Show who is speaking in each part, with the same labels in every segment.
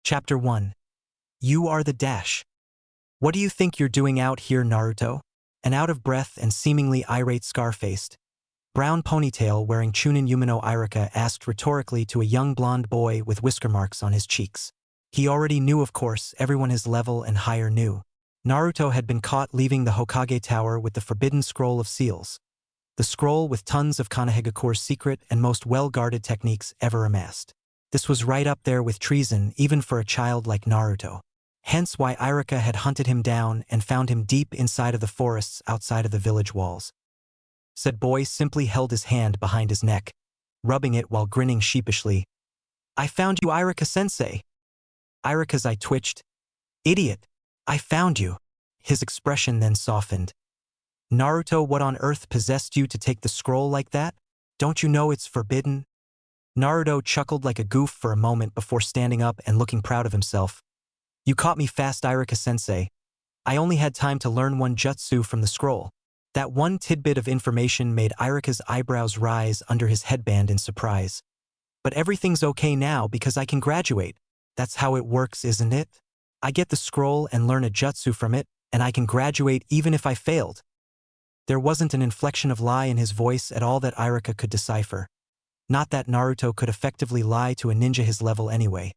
Speaker 1: Chapter 1. You are the dash. What do you think you're doing out here, Naruto? An out-of-breath and seemingly irate scar-faced, brown ponytail wearing Chunin Yumino Irika asked rhetorically to a young blonde boy with whisker marks on his cheeks. He already knew, of course, everyone his level and higher knew. Naruto had been caught leaving the Hokage Tower with the forbidden scroll of seals. The scroll with tons of Konohagakure's secret and most well-guarded techniques ever amassed. This was right up there with treason, even for a child like Naruto. Hence why Irika had hunted him down and found him deep inside of the forests outside of the village walls. Said boy simply held his hand behind his neck, rubbing it while grinning sheepishly. "I found you, Irika-sensei." Irika's eye twitched. "Idiot! I found you." His expression then softened. "Naruto, what on earth possessed you to take the scroll like that? Don't you know it's forbidden?" Naruto chuckled like a goof for a moment before standing up and looking proud of himself. "You caught me fast, Irika-sensei. I only had time to learn one jutsu from the scroll." That one tidbit of information made Irika's eyebrows rise under his headband in surprise. "But everything's okay now because I can graduate. That's how it works, isn't it? I get the scroll and learn a jutsu from it, and I can graduate even if I failed." There wasn't an inflection of lie in his voice at all that Irika could decipher. Not that Naruto could effectively lie to a ninja his level anyway.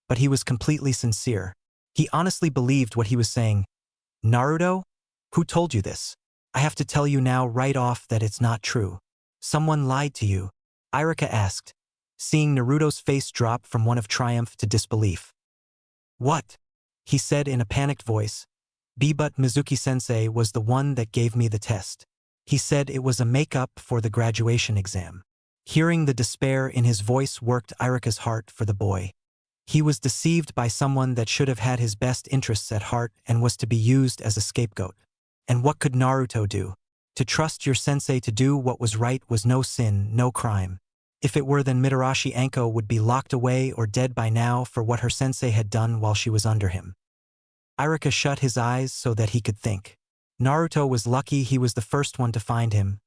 Speaker 1: But he was completely sincere. He honestly believed what he was saying. "Naruto? Who told you this? I have to tell you now right off that it's not true. Someone lied to you," Irika asked, seeing Naruto's face drop from one of triumph to disbelief. "What?" he said in a panicked voice. But Mizuki-sensei was the one that gave me the test. He said it was a make-up for the graduation exam." Hearing the despair in his voice worked Irika's heart for the boy. He was deceived by someone that should have had his best interests at heart and was to be used as a scapegoat. And what could Naruto do? To trust your sensei to do what was right was no sin, no crime. If it were, then Mitarashi Anko would be locked away or dead by now for what her sensei had done while she was under him. Irika shut his eyes so that he could think. Naruto was lucky he was the first one to find him.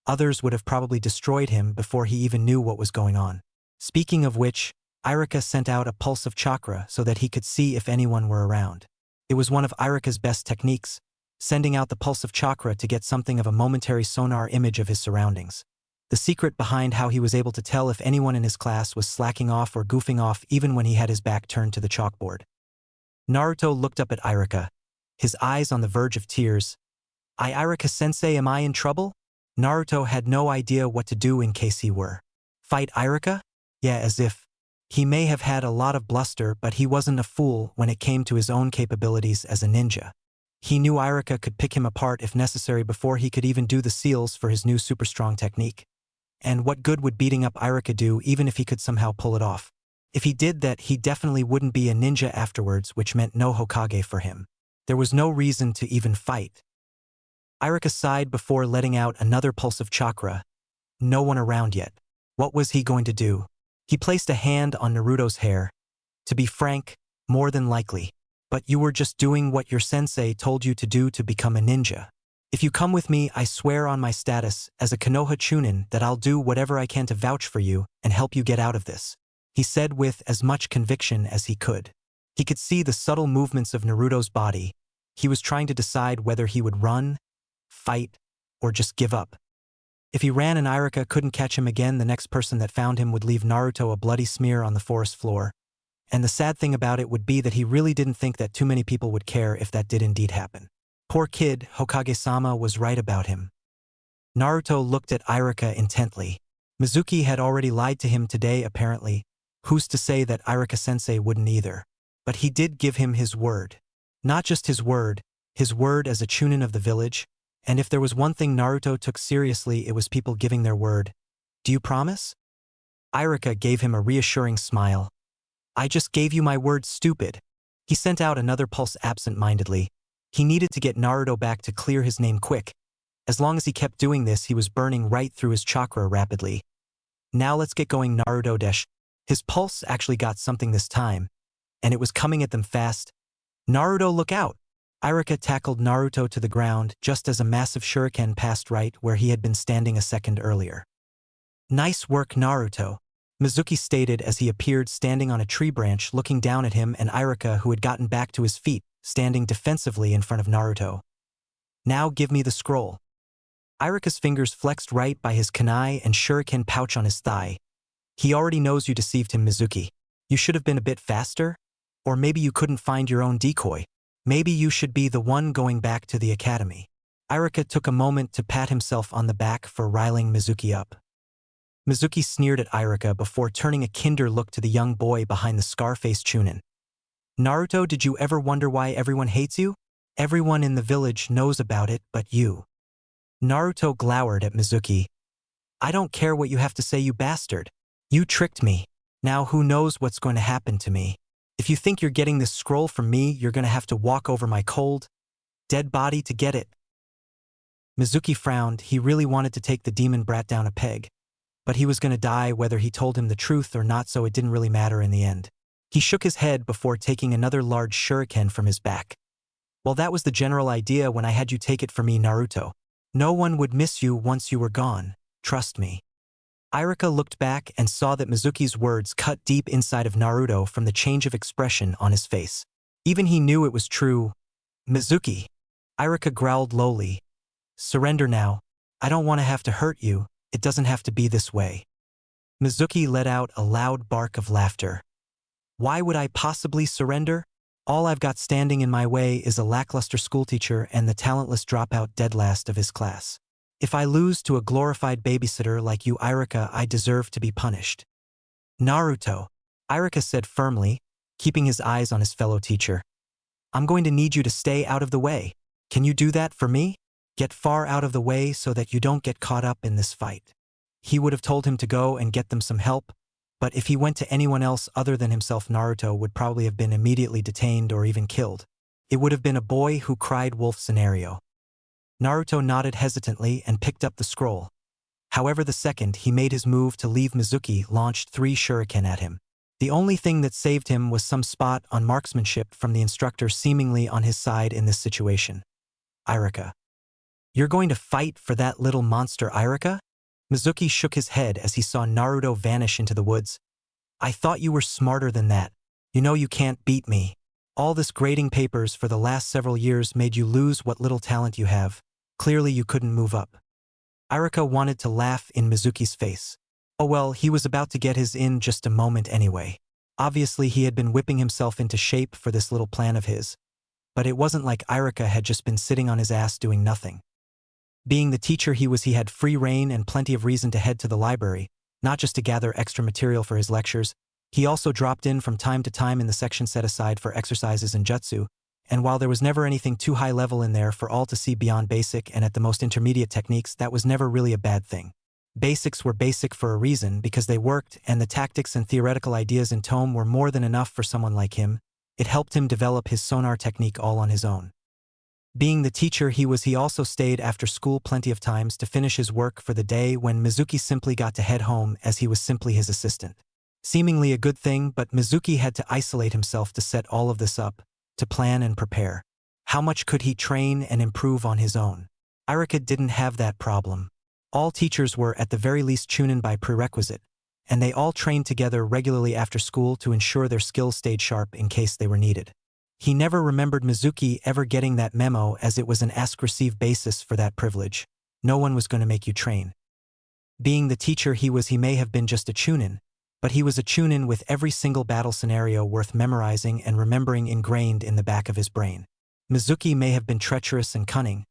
Speaker 1: Others would have probably destroyed him before he even knew what was going on. Speaking of which, Irika sent out a pulse of chakra so that he could see if anyone were around. It was one of Irika's best techniques, sending out the pulse of chakra to get something of a momentary sonar image of his surroundings. The secret behind how he was able to tell if anyone in his class was slacking off or goofing off even when he had his back turned to the chalkboard. Naruto looked up at Irika, his eyes on the verge of tears. "Irika-sensei, am I in trouble?" Naruto had no idea what to do in case he were. Fight Irika? Yeah, as if. He may have had a lot of bluster, but he wasn't a fool when it came to his own capabilities as a ninja. He knew Irika could pick him apart if necessary before he could even do the seals for his new super strong technique. And what good would beating up Irika do even if he could somehow pull it off? If he did that, he definitely wouldn't be a ninja afterwards, which meant no Hokage for him. There was no reason to even fight. Irika sighed before letting out another pulse of chakra. No one around yet. What was he going to do? He placed a hand on Naruto's hair. "To be frank, more than likely. But you were just doing what your sensei told you to do to become a ninja. If you come with me, I swear on my status as a Konoha Chunin that I'll do whatever I can to vouch for you and help you get out of this," he said with as much conviction as he could. He could see the subtle movements of Naruto's body. He was trying to decide whether he would run, fight, or just give up. If he ran and Irika couldn't catch him again, the next person that found him would leave Naruto a bloody smear on the forest floor. And the sad thing about it would be that he really didn't think that too many people would care if that did indeed happen. Poor kid, Hokage-sama was right about him. Naruto looked at Irika intently. Mizuki had already lied to him today apparently. Who's to say that Irika-sensei wouldn't either? But he did give him his word. Not just his word as a Chunin of the village. And if there was one thing Naruto took seriously, it was people giving their word. "Do you promise?" Irika gave him a reassuring smile. "I just gave you my word, stupid." He sent out another pulse absent-mindedly. He needed to get Naruto back to clear his name quick. As long as he kept doing this, he was burning right through his chakra rapidly. "Now let's get going, Naruto Desh." His pulse actually got something this time, and it was coming at them fast. "Naruto, look out!" Irika tackled Naruto to the ground just as a massive shuriken passed right where he had been standing a second earlier. "Nice work, Naruto. Mizuki stated as he appeared standing on a tree branch looking down at him and Irika, who had gotten back to his feet, standing defensively in front of Naruto. Now give me the scroll. Irika's fingers flexed right by his kunai and shuriken pouch on his thigh. He already knows you deceived him, Mizuki. You should have been a bit faster? Or maybe you couldn't find your own decoy. Maybe you should be the one going back to the academy. Irika took a moment to pat himself on the back for riling Mizuki up. Mizuki sneered at Irika before turning a kinder look to the young boy behind the scar-faced Chunin. Naruto, did you ever wonder why everyone hates you? Everyone in the village knows about it but you. Naruto glowered at Mizuki. I don't care what you have to say, you bastard. You tricked me. Now who knows what's going to happen to me. If you think you're getting this scroll from me, you're going to have to walk over my cold, dead body to get it. Mizuki frowned. He really wanted to take the demon brat down a peg. But he was going to die whether he told him the truth or not, so it didn't really matter in the end. He shook his head before taking another large shuriken from his back. Well, that was the general idea when I had you take it for me, Naruto. No one would miss you once you were gone, trust me. Irika looked back and saw that Mizuki's words cut deep inside of Naruto from the change of expression on his face. Even he knew it was true. Mizuki. Irika growled lowly. Surrender now. I don't want to have to hurt you. It doesn't have to be this way. Mizuki let out a loud bark of laughter. Why would I possibly surrender? All I've got standing in my way is a lackluster schoolteacher and the talentless dropout dead last of his class. If I lose to a glorified babysitter like you, Irika, I deserve to be punished. Naruto, Irika said firmly, keeping his eyes on his fellow teacher. I'm going to need you to stay out of the way. Can you do that for me? Get far out of the way so that you don't get caught up in this fight. He would have told him to go and get them some help, but if he went to anyone else other than himself, Naruto would probably have been immediately detained or even killed. It would have been a boy who cried wolf scenario. Naruto nodded hesitantly and picked up the scroll. However, the second he made his move to leave, Mizuki launched 3 shuriken at him. The only thing that saved him was some spot on marksmanship from the instructor seemingly on his side in this situation. Irika. You're going to fight for that little monster, Irika? Mizuki shook his head as he saw Naruto vanish into the woods. I thought you were smarter than that. You know you can't beat me. All this grading papers for the last several years made you lose what little talent you have. Clearly you couldn't move up. Irika wanted to laugh in Mizuki's face. Oh well, he was about to get his in just a moment anyway. Obviously he had been whipping himself into shape for this little plan of his. But it wasn't like Irika had just been sitting on his ass doing nothing. Being the teacher he was, he had free rein and plenty of reason to head to the library, not just to gather extra material for his lectures. He also dropped in from time to time in the section set aside for exercises and jutsu, and while there was never anything too high level in there for all to see beyond basic and at the most intermediate techniques, that was never really a bad thing. Basics were basic for a reason because they worked, and the tactics and theoretical ideas in tome were more than enough for someone like him. It helped him develop his sonar technique all on his own. Being the teacher he was, he also stayed after school plenty of times to finish his work for the day, when Mizuki simply got to head home as he was simply his assistant. Seemingly a good thing, but Mizuki had to isolate himself to set all of this up, to plan and prepare. How much could he train and improve on his own? Irika didn't have that problem. All teachers were at the very least Chunin by prerequisite, and they all trained together regularly after school to ensure their skills stayed sharp in case they were needed. He never remembered Mizuki ever getting that memo, as it was an ask-receive basis for that privilege. No one was going to make you train. Being the teacher he was, he may have been just a Chunin, but he was a Chunin with every single battle scenario worth memorizing and remembering ingrained in the back of his brain. Mizuki may have been treacherous and cunning,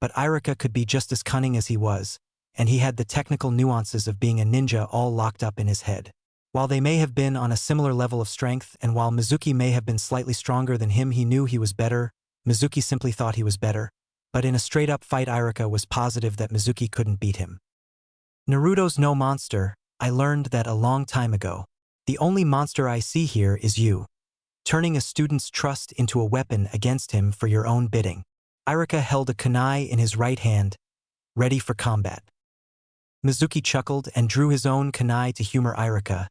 Speaker 1: but Irika could be just as cunning as he was, and he had the technical nuances of being a ninja all locked up in his head. While they may have been on a similar level of strength, and while Mizuki may have been slightly stronger than him, he knew he was better. Mizuki simply thought he was better. But in a straight-up fight, Irika was positive that Mizuki couldn't beat him. Naruto's no monster. I learned that a long time ago. The only monster I see here is you. Turning a student's trust into a weapon against him for your own bidding. Irika held a kunai in his right hand, ready for combat. Mizuki chuckled and drew his own kunai to humor Irika.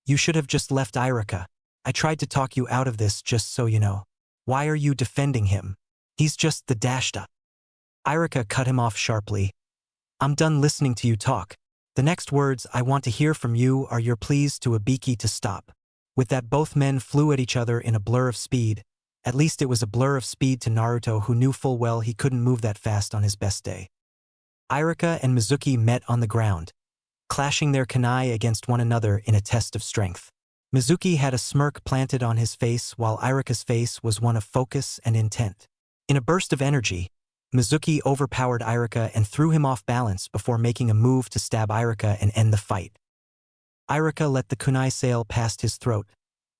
Speaker 1: You should have just left Irika. I tried to talk you out of this, just so you know. Why are you defending him? He's just the dashed up. Irika cut him off sharply. I'm done listening to you talk. The next words I want to hear from you are your pleas to Ibiki to stop. With that, both men flew at each other in a blur of speed. At least it was a blur of speed to Naruto, who knew full well he couldn't move that fast on his best day. Irika and Mizuki met on the ground, clashing their kunai against one another in a test of strength. Mizuki had a smirk planted on his face, while Irika's face was one of focus and intent. In a burst of energy, Mizuki overpowered Irika and threw him off balance before making a move to stab Irika and end the fight. Irika let the kunai sail past his throat,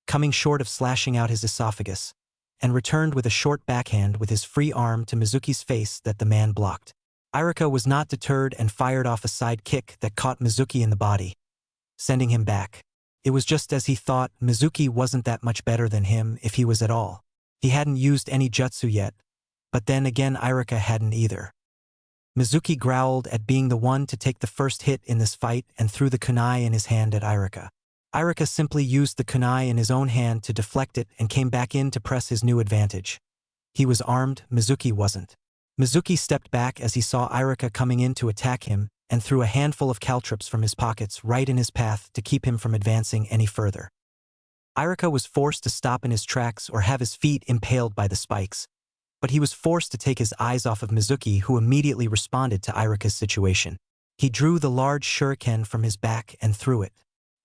Speaker 1: coming short of slashing out his esophagus, and returned with a short backhand with his free arm to Mizuki's face that the man blocked. Irika was not deterred and fired off a side kick that caught Mizuki in the body, sending him back. It was just as he thought. Mizuki wasn't that much better than him, if he was at all. He hadn't used any jutsu yet, but then again Irika hadn't either. Mizuki growled at being the one to take the first hit in this fight and threw the kunai in his hand at Irika. Irika simply used the kunai in his own hand to deflect it and came back in to press his new advantage. He was armed, Mizuki wasn't. Mizuki stepped back as he saw Irika coming in to attack him and threw a handful of caltrops from his pockets right in his path to keep him from advancing any further. Irika was forced to stop in his tracks or have his feet impaled by the spikes, but he was forced to take his eyes off of Mizuki, who immediately responded to Irika's situation. He drew the large shuriken from his back and threw it.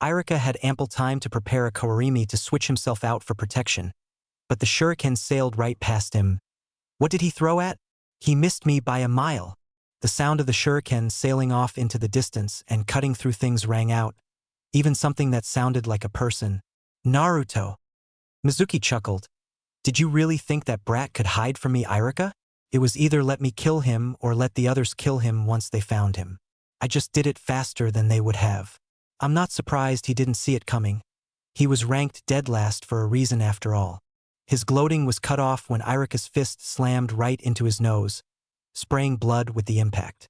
Speaker 1: Irika had ample time to prepare a kourimi to switch himself out for protection, but the shuriken sailed right past him. What did he throw at? He missed me by a mile. The sound of the shuriken sailing off into the distance and cutting through things rang out, even something that sounded like a person. Naruto. Mizuki chuckled. Did you really think that brat could hide from me, Irika? It was either let me kill him or let the others kill him once they found him. I just did it faster than they would have. I'm not surprised he didn't see it coming. He was ranked dead last for a reason after all. His gloating was cut off when Irika's fist slammed right into his nose, spraying blood with the impact.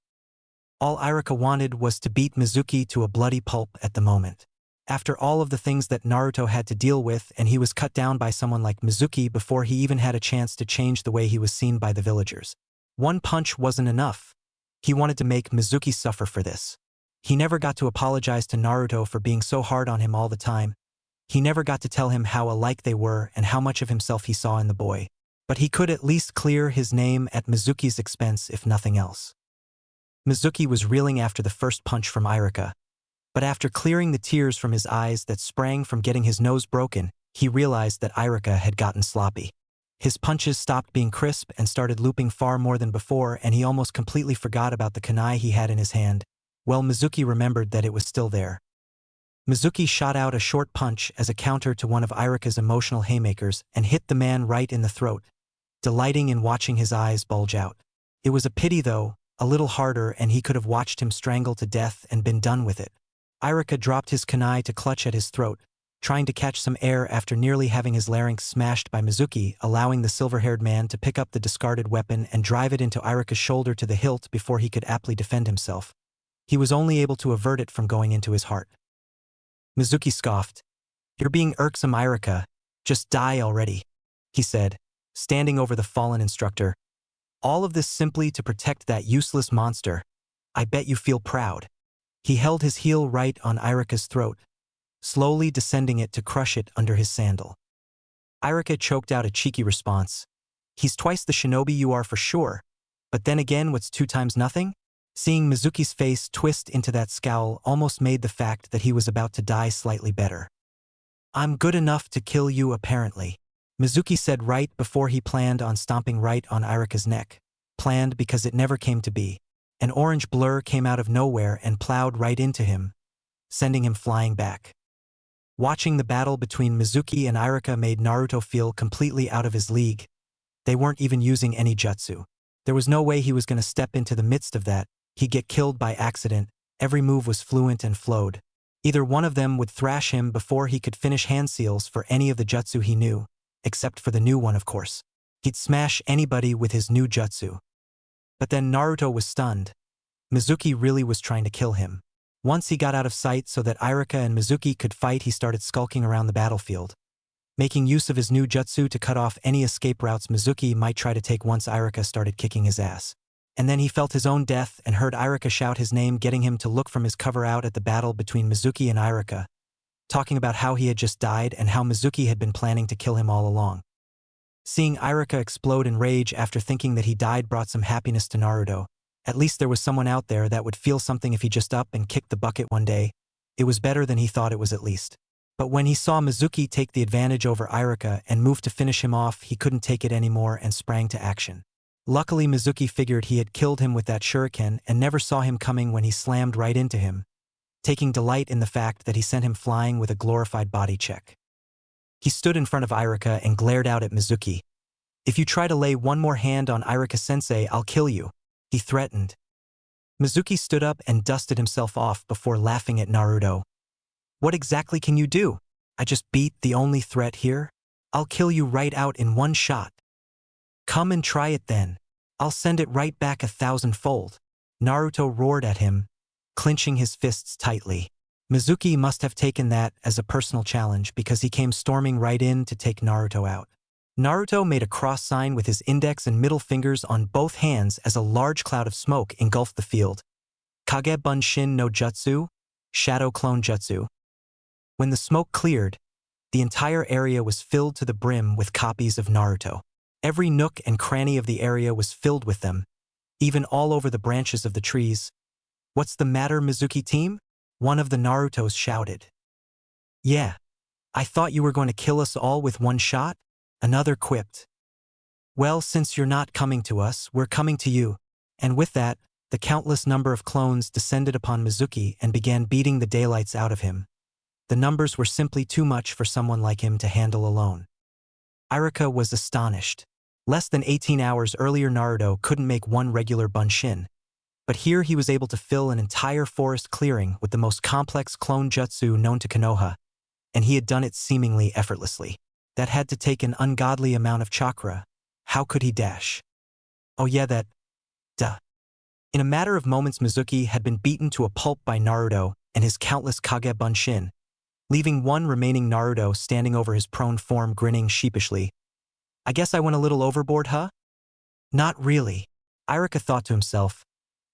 Speaker 1: All Irika wanted was to beat Mizuki to a bloody pulp at the moment. After all of the things that Naruto had to deal with, and he was cut down by someone like Mizuki before he even had a chance to change the way he was seen by the villagers. One punch wasn't enough. He wanted to make Mizuki suffer for this. He never got to apologize to Naruto for being so hard on him all the time. He never got to tell him how alike they were and how much of himself he saw in the boy. But he could at least clear his name at Mizuki's expense, if nothing else. Mizuki was reeling after the first punch from Irika, but after clearing the tears from his eyes that sprang from getting his nose broken, he realized that Irika had gotten sloppy. His punches stopped being crisp and started looping far more than before, and he almost completely forgot about the kunai he had in his hand. Well, Mizuki remembered that it was still there. Mizuki shot out a short punch as a counter to one of Irika's emotional haymakers and hit the man right in the throat, delighting in watching his eyes bulge out. It was a pity though, a little harder, and he could have watched him strangle to death and been done with it. Irika dropped his kunai to clutch at his throat, trying to catch some air after nearly having his larynx smashed by Mizuki, allowing the silver-haired man to pick up the discarded weapon and drive it into Irika's shoulder to the hilt before he could aptly defend himself. He was only able to avert it from going into his heart. Mizuki scoffed. "You're being irksome, Irika. Just die already," he said, standing over the fallen instructor. "All of this simply to protect that useless monster. I bet you feel proud." He held his heel right on Irika's throat, slowly descending it to crush it under his sandal. Irika choked out a cheeky response. "He's twice the shinobi you are for sure, but then again, what's 2 times nothing?" Seeing Mizuki's face twist into that scowl almost made the fact that he was about to die slightly better. "I'm good enough to kill you apparently," Mizuki said right before he planned on stomping right on Irika's neck. Planned because it never came to be. An orange blur came out of nowhere and plowed right into him, sending him flying back. Watching the battle between Mizuki and Irika made Naruto feel completely out of his league. They weren't even using any jutsu. There was no way he was going to step into the midst of that. He'd get killed by accident. Every move was fluent and flowed. Either one of them would thrash him before he could finish hand seals for any of the jutsu he knew, except for the new one, of course. He'd smash anybody with his new jutsu. But then Naruto was stunned. Mizuki really was trying to kill him. Once he got out of sight so that Irika and Mizuki could fight, he started skulking around the battlefield, making use of his new jutsu to cut off any escape routes Mizuki might try to take once Irika started kicking his ass. And then he felt his own death and heard Irika shout his name, getting him to look from his cover out at the battle between Mizuki and Irika, talking about how he had just died and how Mizuki had been planning to kill him all along. Seeing Irika explode in rage after thinking that he died brought some happiness to Naruto. At least there was someone out there that would feel something if he just up and kicked the bucket one day. It was better than he thought it was at least. But when he saw Mizuki take the advantage over Irika and move to finish him off, he couldn't take it anymore and sprang to action. Luckily, Mizuki figured he had killed him with that shuriken and never saw him coming when he slammed right into him, taking delight in the fact that he sent him flying with a glorified body check. He stood in front of Irika and glared out at Mizuki. "If you try to lay one more hand on Irika-sensei, I'll kill you," he threatened. Mizuki stood up and dusted himself off before laughing at Naruto. "What exactly can you do? I just beat the only threat here? I'll kill you right out in one shot." "Come and try it then. I'll send it right back 1,000-fold." Naruto roared at him, clenching his fists tightly. Mizuki must have taken that as a personal challenge because he came storming right in to take Naruto out. Naruto made a cross sign with his index and middle fingers on both hands as a large cloud of smoke engulfed the field. Kage Bunshin no Jutsu, Shadow Clone Jutsu. When the smoke cleared, the entire area was filled to the brim with copies of Naruto. Every nook and cranny of the area was filled with them, even all over the branches of the trees. "What's the matter, Mizuki team?" one of the Narutos shouted. "Yeah, I thought you were going to kill us all with one shot," another quipped. "Well, since you're not coming to us, we're coming to you." And with that, the countless number of clones descended upon Mizuki and began beating the daylights out of him. The numbers were simply too much for someone like him to handle alone. Irika was astonished. Less than 18 hours earlier, Naruto couldn't make one regular bunshin. But here he was able to fill an entire forest clearing with the most complex clone jutsu known to Konoha, and he had done it seemingly effortlessly. That had to take an ungodly amount of chakra. How could he dash? Oh yeah, that. Duh. In a matter of moments, Mizuki had been beaten to a pulp by Naruto and his countless Kage Bunshin, leaving one remaining Naruto standing over his prone form grinning sheepishly. "I guess I went a little overboard, huh?" "Not really," Irika thought to himself.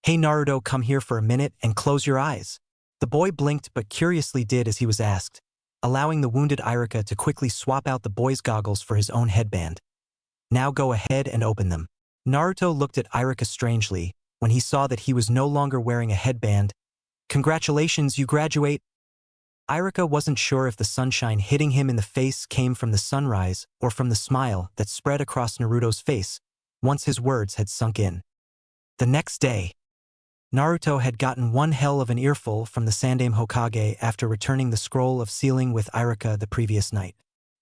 Speaker 1: "Hey Naruto, come here for a minute and close your eyes." The boy blinked but curiously did as he was asked, allowing the wounded Irika to quickly swap out the boy's goggles for his own headband. "Now go ahead and open them." Naruto looked at Irika strangely when he saw that he was no longer wearing a headband. "Congratulations, you graduate." Irika wasn't sure if the sunshine hitting him in the face came from the sunrise or from the smile that spread across Naruto's face once his words had sunk in. The next day, Naruto had gotten one hell of an earful from the Sandaime Hokage after returning the scroll of sealing with Irika the previous night.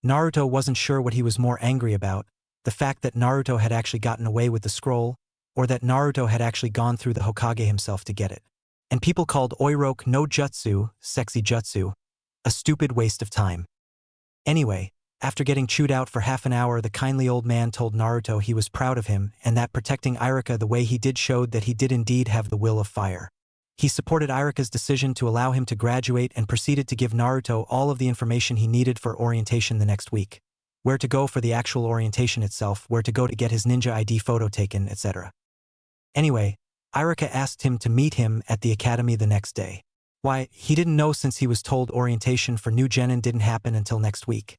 Speaker 1: Naruto wasn't sure what he was more angry about, the fact that Naruto had actually gotten away with the scroll, or that Naruto had actually gone through the Hokage himself to get it. And people called Oiroke no Jutsu, sexy jutsu, a stupid waste of time. Anyway, after getting chewed out for half an hour, the kindly old man told Naruto he was proud of him and that protecting Irika the way he did showed that he did indeed have the will of fire. He supported Irika's decision to allow him to graduate and proceeded to give Naruto all of the information he needed for orientation the next week. Where to go for the actual orientation itself, where to go to get his ninja ID photo taken, etc. Anyway, Irika asked him to meet him at the academy the next day. Why, he didn't know since he was told orientation for new genin didn't happen until next week.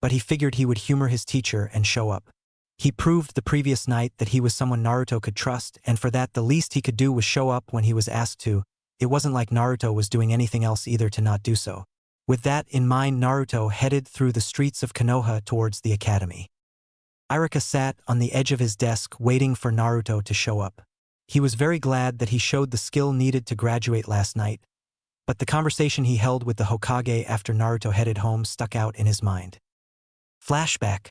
Speaker 1: But he figured he would humor his teacher and show up. He proved the previous night that he was someone Naruto could trust, and for that the least he could do was show up when he was asked to. It wasn't like Naruto was doing anything else either to not do so. With that in mind, Naruto headed through the streets of Konoha towards the academy. Irika sat on the edge of his desk waiting for Naruto to show up. He was very glad that he showed the skill needed to graduate last night, but the conversation he held with the Hokage after Naruto headed home stuck out in his mind. Flashback.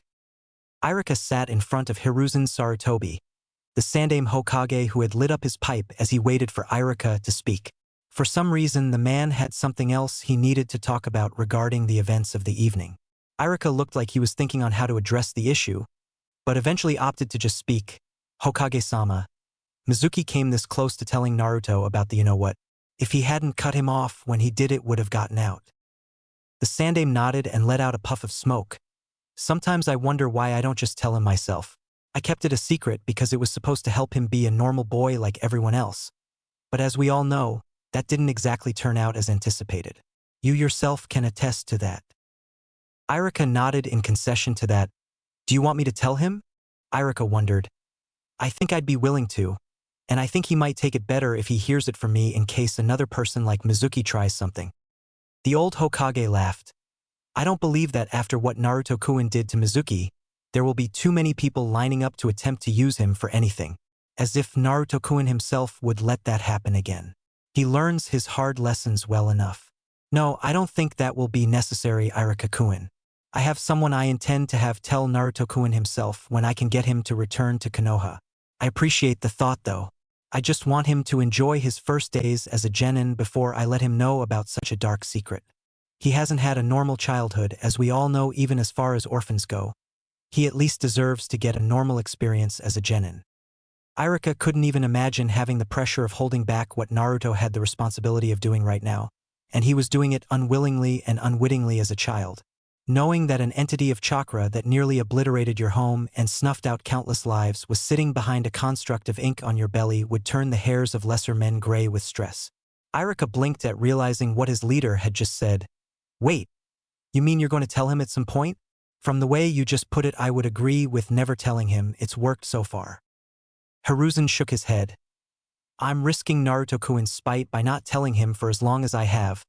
Speaker 1: Irika sat in front of Hiruzen Sarutobi, the Sandaime Hokage who had lit up his pipe as he waited for Irika to speak. For some reason, the man had something else he needed to talk about regarding the events of the evening. Irika looked like he was thinking on how to address the issue, but eventually opted to just speak. "Hokage-sama, Mizuki came this close to telling Naruto about the you-know-what. If he hadn't cut him off when he did, it would have gotten out." The Sandaime nodded and let out a puff of smoke. "Sometimes I wonder why I don't just tell him myself." I kept it a secret because it was supposed to help him be a normal boy like everyone else. But as we all know, that didn't exactly turn out as anticipated. You yourself can attest to that. Irika nodded in concession to that. Do you want me to tell him? Irika wondered. I think I'd be willing to, and I think he might take it better if he hears it from me in case another person like Mizuki tries something. The old Hokage laughed. I don't believe that after what Naruto-kun did to Mizuki, there will be too many people lining up to attempt to use him for anything, as if Naruto-kun himself would let that happen again. He learns his hard lessons well enough. No, I don't think that will be necessary, Irika-kun. I have someone I intend to have tell Naruto-kun himself when I can get him to return to Konoha. I appreciate the thought though. I just want him to enjoy his first days as a genin before I let him know about such a dark secret. He hasn't had a normal childhood, as we all know, even as far as orphans go. He at least deserves to get a normal experience as a genin. Irika couldn't even imagine having the pressure of holding back what Naruto had the responsibility of doing right now, and he was doing it unwillingly and unwittingly as a child. Knowing that an entity of chakra that nearly obliterated your home and snuffed out countless lives was sitting behind a construct of ink on your belly would turn the hairs of lesser men gray with stress. Irika blinked at realizing what his leader had just said. Wait, you mean you're going to tell him at some point? From the way you just put it, I would agree with never telling him. It's worked so far. Hiruzen shook his head. I'm risking Naruto-kun's spite by not telling him for as long as I have,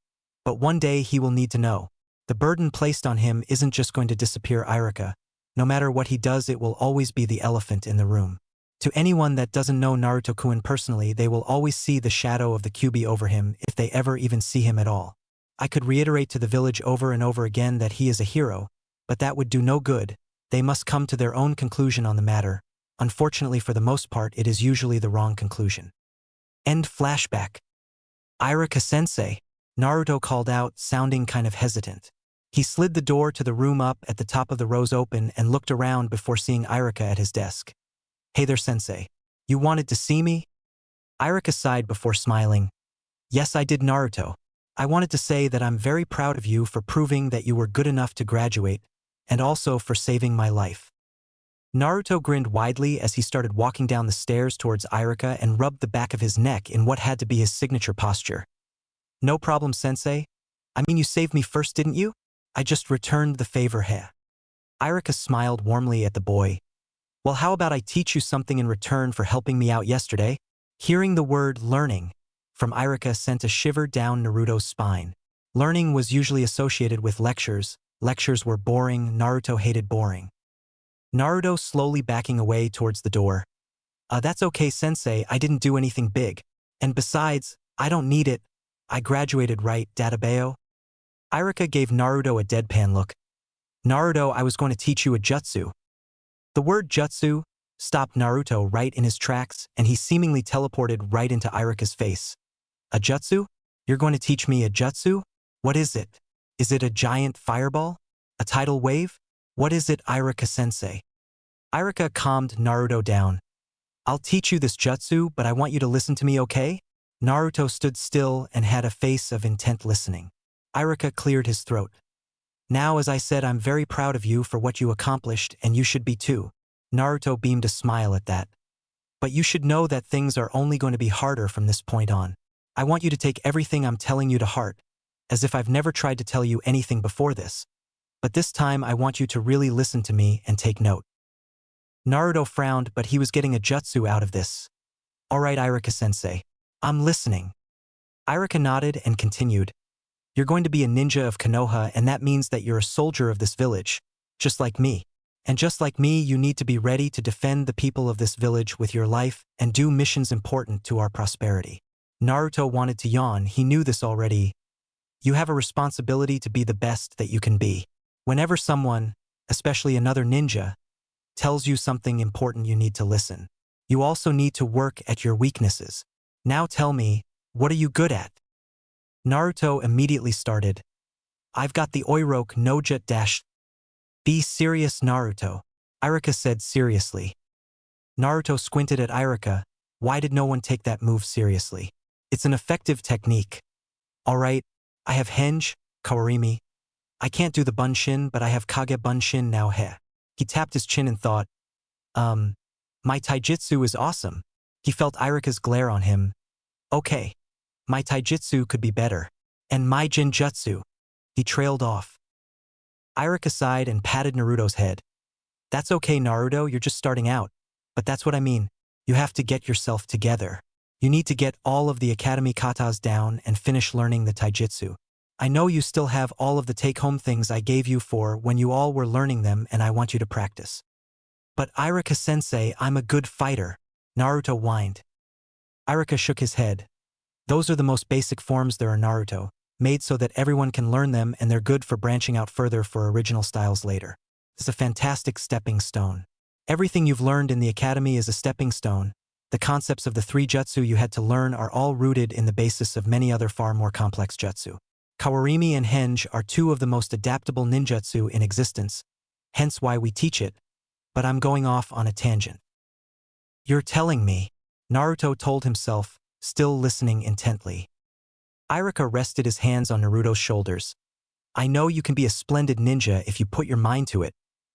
Speaker 1: but one day he will need to know. The burden placed on him isn't just going to disappear, Irika. No matter what he does, it will always be the elephant in the room. To anyone that doesn't know Naruto-kun personally, they will always see the shadow of the Kyuubi over him if they ever even see him at all. I could reiterate to the village over and over again that he is a hero, but that would do no good. They must come to their own conclusion on the matter. Unfortunately, for the most part, it is usually the wrong conclusion. End flashback. Irika-sensei, Naruto called out, sounding kind of hesitant. He slid the door to the room up at the top of the rows open and looked around before seeing Irika at his desk. Hey there, sensei. You wanted to see me? Irika sighed before smiling. Yes, I did, Naruto. I wanted to say that I'm very proud of you for proving that you were good enough to graduate, and also for saving my life. Naruto grinned widely as he started walking down the stairs towards Irika and rubbed the back of his neck in what had to be his signature posture. No problem, sensei. I mean, you saved me first, didn't you? I just returned the favor, heh. Irika smiled warmly at the boy. Well, how about I teach you something in return for helping me out yesterday? Hearing the word learning from Irika sent a shiver down Naruto's spine. Learning was usually associated with lectures. Lectures were boring. Naruto hated boring. Naruto slowly backing away towards the door. That's okay, sensei, I didn't do anything big. And besides, I don't need it. I graduated, right, Databeo? Irika gave Naruto a deadpan look. Naruto, I was going to teach you a jutsu. The word jutsu stopped Naruto right in his tracks, and he seemingly teleported right into Irika's face. A jutsu? You're going to teach me a jutsu? What is it? Is it a giant fireball? A tidal wave? What is it, Irika-sensei? Irika calmed Naruto down. I'll teach you this jutsu, but I want you to listen to me, okay? Naruto stood still and had a face of intent listening. Irika cleared his throat. Now, as I said, I'm very proud of you for what you accomplished, and you should be too. Naruto beamed a smile at that. But you should know that things are only going to be harder from this point on. I want you to take everything I'm telling you to heart, as if I've never tried to tell you anything before this. But this time I want you to really listen to me and take note. Naruto frowned, but he was getting a jutsu out of this. Alright, Irika-sensei. I'm listening. Irika nodded and continued. You're going to be a ninja of Konoha, and that means that you're a soldier of this village, just like me. And just like me, you need to be ready to defend the people of this village with your life and do missions important to our prosperity. Naruto wanted to yawn. He knew this already. You have a responsibility to be the best that you can be. Whenever someone, especially another ninja, tells you something important, you need to listen. You also need to work at your weaknesses. Now tell me, what are you good at? Naruto immediately started. I've got the Oiroke no Jut dash. Be serious, Naruto. Irika said seriously. Naruto squinted at Irika. Why did no one take that move seriously? It's an effective technique. Alright, I have Henge, Kawarimi. I can't do the Bunshin, but I have Kage Bunshin now, heh. He tapped his chin and thought. Um, my taijutsu is awesome. He felt Irika's glare on him. Okay. My taijutsu could be better. And my jinjutsu. He trailed off. Irika sighed and patted Naruto's head. That's okay, Naruto, you're just starting out. But that's what I mean. You have to get yourself together. You need to get all of the academy katas down and finish learning the taijutsu. I know you still have all of the take-home things I gave you for when you all were learning them, and I want you to practice. But Irika-sensei, I'm a good fighter, Naruto whined. Irika shook his head. Those are the most basic forms there are, Naruto, made so that everyone can learn them, and they're good for branching out further for original styles later. It's a fantastic stepping stone. Everything you've learned in the academy is a stepping stone. The concepts of the 3 jutsu you had to learn are all rooted in the basis of many other far more complex jutsu. Kawarimi and Henge are 2 of the most adaptable ninjutsu in existence, hence why we teach it, but I'm going off on a tangent. You're telling me, Naruto told himself, still listening intently. Irika rested his hands on Naruto's shoulders. I know you can be a splendid ninja if you put your mind to it,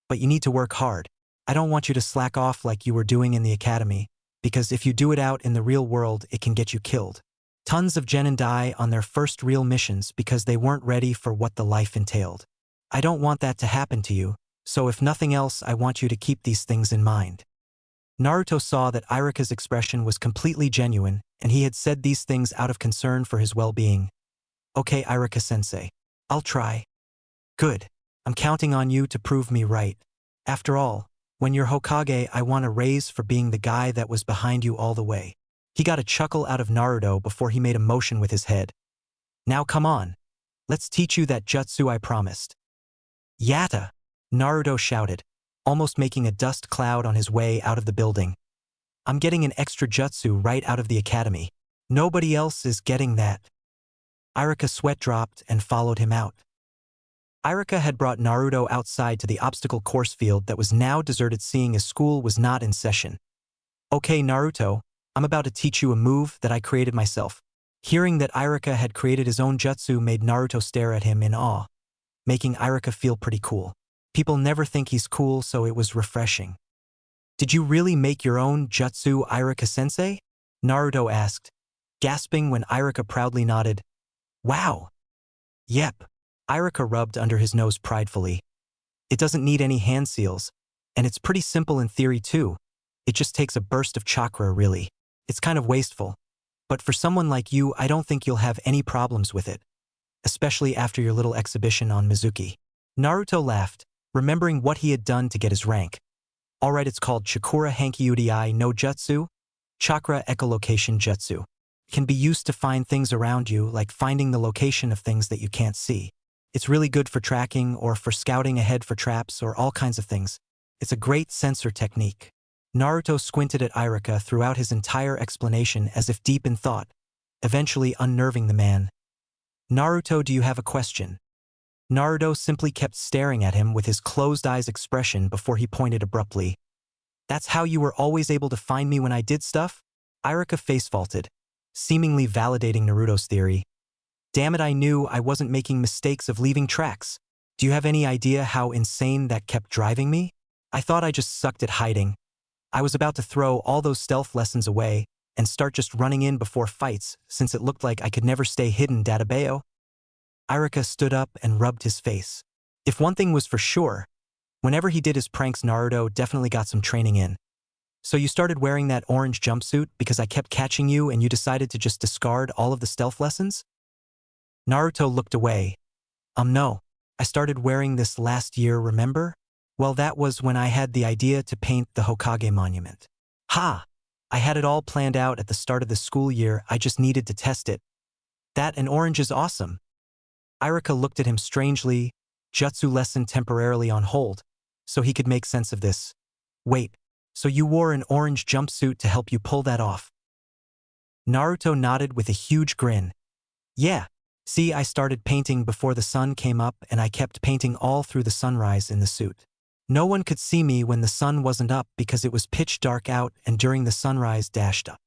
Speaker 1: but you need to work hard. I don't want you to slack off like you were doing in the academy, because if you do it out in the real world, it can get you killed. Tons of genin die on their first real missions because they weren't ready for what the life entailed. I don't want that to happen to you, so if nothing else, I want you to keep these things in mind. Naruto saw that Irika's expression was completely genuine, and he had said these things out of concern for his well-being. Okay, Irika-sensei. I'll try. Good. I'm counting on you to prove me right. After all, when you're Hokage, I want a raise for being the guy that was behind you all the way. He got a chuckle out of Naruto before he made a motion with his head. Now come on. Let's teach you that jutsu I promised. Yatta! Naruto shouted, almost making a dust cloud on his way out of the building. I'm getting an extra jutsu right out of the academy. Nobody else is getting that. Irika sweat dropped and followed him out. Irika had brought Naruto outside to the obstacle course field that was now deserted, seeing as school was not in session. Okay, Naruto, I'm about to teach you a move that I created myself. Hearing that Irika had created his own jutsu made Naruto stare at him in awe, making Irika feel pretty cool. People never think he's cool, so it was refreshing. Did you really make your own jutsu, Irika-sensei? Naruto asked, gasping when Irika proudly nodded. Wow! Yep. Irika rubbed under his nose pridefully. It doesn't need any hand seals, and it's pretty simple in theory too. It just takes a burst of chakra, really. It's kind of wasteful. But for someone like you, I don't think you'll have any problems with it. Especially after your little exhibition on Mizuki. Naruto laughed, remembering what he had done to get his rank. Alright, it's called Chakura Hankyudai no Jutsu, Chakra Echolocation Jutsu. It can be used to find things around you, like finding the location of things that you can't see. It's really good for tracking or for scouting ahead for traps or all kinds of things. It's a great sensor technique. Naruto squinted at Irika throughout his entire explanation as if deep in thought, eventually unnerving the man. Naruto, do you have a question? Naruto simply kept staring at him with his closed eyes expression before he pointed abruptly. That's how you were always able to find me when I did stuff? Irika face-faulted, seemingly validating Naruto's theory. Damn it, I knew I wasn't making mistakes of leaving tracks. Do you have any idea how insane that kept driving me? I thought I just sucked at hiding. I was about to throw all those stealth lessons away and start just running in before fights, since it looked like I could never stay hidden, Databeo. Irika stood up and rubbed his face. If one thing was for sure, whenever he did his pranks, Naruto definitely got some training in. So you started wearing that orange jumpsuit because I kept catching you and you decided to just discard all of the stealth lessons? Naruto looked away. No. I started wearing this last year, remember? Well, that was when I had the idea to paint the Hokage monument. Ha! I had it all planned out at the start of the school year, I just needed to test it. That and orange is awesome. Irika looked at him strangely, jutsu lesson temporarily on hold, so he could make sense of this. Wait, so you wore an orange jumpsuit to help you pull that off? Naruto nodded with a huge grin. Yeah, see, I started painting before the sun came up and I kept painting all through the sunrise in the suit. No one could see me when the sun wasn't up because it was pitch dark out and during the sunrise dashed up.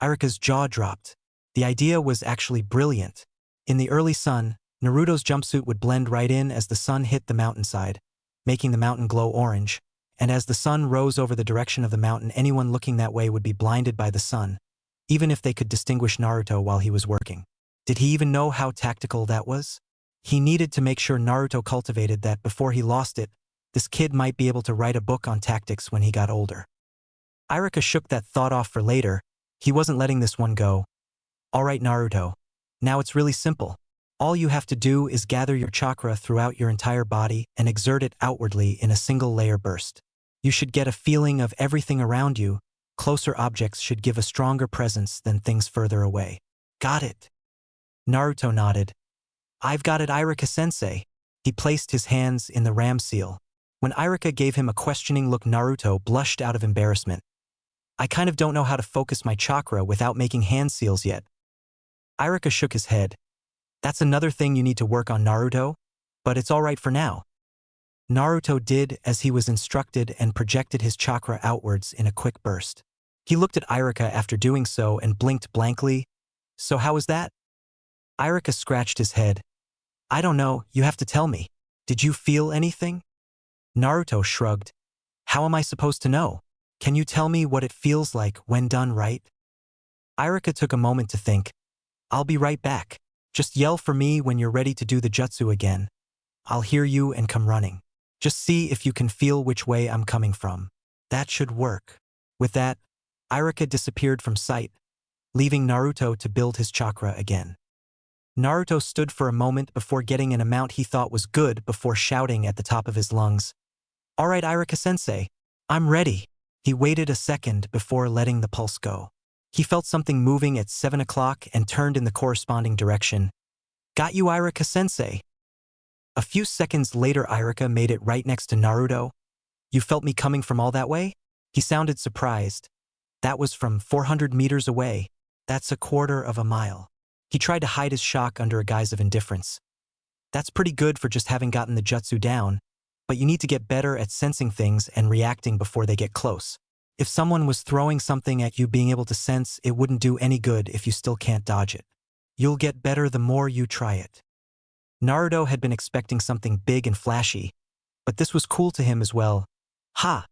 Speaker 1: Irika's jaw dropped. The idea was actually brilliant. In the early sun, Naruto's jumpsuit would blend right in as the sun hit the mountainside, making the mountain glow orange, and as the sun rose over the direction of the mountain, anyone looking that way would be blinded by the sun, even if they could distinguish Naruto while he was working. Did he even know how tactical that was? He needed to make sure Naruto cultivated that before he lost it. This kid might be able to write a book on tactics when he got older. Iruka shook that thought off for later. He wasn't letting this one go. Alright Naruto, now it's really simple. All you have to do is gather your chakra throughout your entire body and exert it outwardly in a single layer burst. You should get a feeling of everything around you. Closer objects should give a stronger presence than things further away. Got it. Naruto nodded. I've got it, Iruka-sensei. He placed his hands in the ram seal. When Iruka gave him a questioning look, Naruto blushed out of embarrassment. I kind of don't know how to focus my chakra without making hand seals yet. Iruka shook his head. That's another thing you need to work on, Naruto, but it's alright for now. Naruto did as he was instructed and projected his chakra outwards in a quick burst. He looked at Iruka after doing so and blinked blankly. So how was that? Iruka scratched his head. I don't know, you have to tell me. Did you feel anything? Naruto shrugged. How am I supposed to know? Can you tell me what it feels like when done right? Iruka took a moment to think. I'll be right back. Just yell for me when you're ready to do the jutsu again. I'll hear you and come running. Just see if you can feel which way I'm coming from. That should work. With that, Iruka disappeared from sight, leaving Naruto to build his chakra again. Naruto stood for a moment before getting an amount he thought was good before shouting at the top of his lungs. Alright Iruka-sensei, I'm ready. He waited a second before letting the pulse go. He felt something moving at 7 o'clock and turned in the corresponding direction. Got you, Iruka-sensei. A few seconds later, Iruka made it right next to Naruto. You felt me coming from all that way? He sounded surprised. That was from 400 meters away. That's a quarter of a mile. He tried to hide his shock under a guise of indifference. That's pretty good for just having gotten the jutsu down, but you need to get better at sensing things and reacting before they get close. If someone was throwing something at you, being able to sense it wouldn't do any good if you still can't dodge it. You'll get better the more you try it. Naruto had been expecting something big and flashy, but this was cool to him as well. Ha!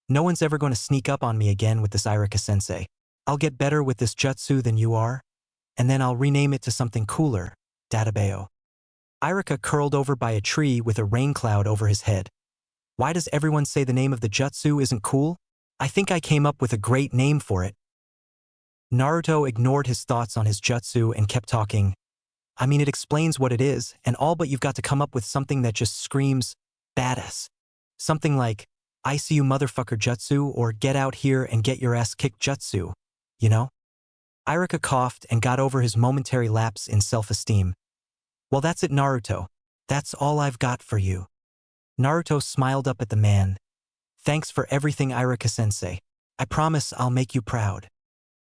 Speaker 1: No one's ever going to sneak up on me again with this Iruka-sensei. I'll get better with this jutsu than you are, and then I'll rename it to something cooler, Databeo. Iruka curled over by a tree with a rain cloud over his head. Why does everyone say the name of the jutsu isn't cool? I think I came up with a great name for it. Naruto ignored his thoughts on his jutsu and kept talking. I mean, it explains what it is and all, but you've got to come up with something that just screams badass. Something like, I see you motherfucker jutsu, or get out here and get your ass kicked jutsu, you know? Iruka coughed and got over his momentary lapse in self-esteem. Well, that's it, Naruto. That's all I've got for you. Naruto smiled up at the man. Thanks for everything, Iruka-sensei. I promise I'll make you proud.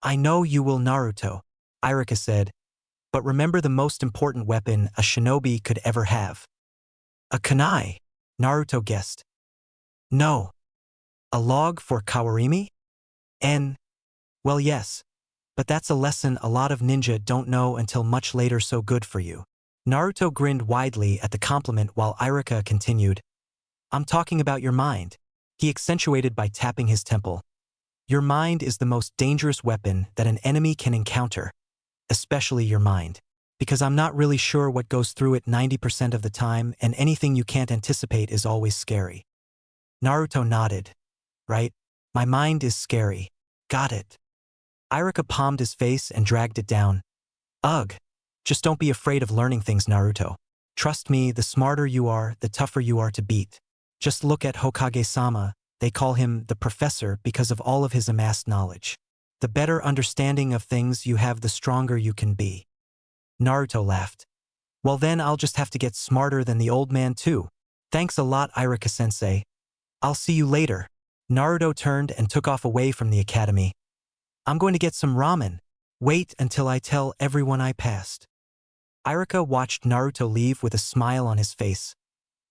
Speaker 1: I know you will, Naruto, Iruka said. But remember the most important weapon a shinobi could ever have. A kunai, Naruto guessed. No. A log for kawarimi? Well, yes. But that's a lesson a lot of ninja don't know until much later, so good for you. Naruto grinned widely at the compliment while Iruka continued. I'm talking about your mind. He accentuated by tapping his temple. Your mind is the most dangerous weapon that an enemy can encounter, especially your mind. Because I'm not really sure what goes through it 90% of the time, and anything you can't anticipate is always scary. Naruto nodded. Right? My mind is scary. Got it. Iruka palmed his face and dragged it down. Ugh. Just don't be afraid of learning things, Naruto. Trust me, the smarter you are, the tougher you are to beat. Just look at Hokage-sama. They call him the professor because of all of his amassed knowledge. The better understanding of things you have, the stronger you can be. Naruto laughed. Well, then I'll just have to get smarter than the old man too. Thanks a lot, Iruka-sensei. I'll see you later. Naruto turned and took off away from the academy. I'm going to get some ramen. Wait until I tell everyone I passed. Iruka watched Naruto leave with a smile on his face.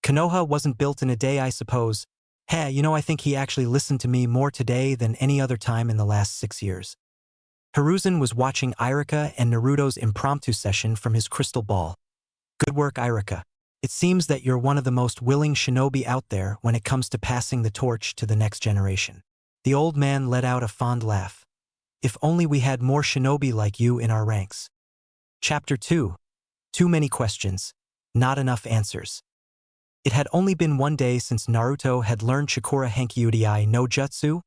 Speaker 1: Konoha wasn't built in a day, I suppose. Hey, I think he actually listened to me more today than any other time in the last 6 years. Hiruzen was watching Iruka and Naruto's impromptu session from his crystal ball. Good work, Iruka. It seems that you're one of the most willing shinobi out there when it comes to passing the torch to the next generation. The old man let out a fond laugh. If only we had more shinobi like you in our ranks. Chapter 2. Too many questions, not enough answers. It had only been one day since Naruto had learned Chakura Hankyuudai no Jutsu,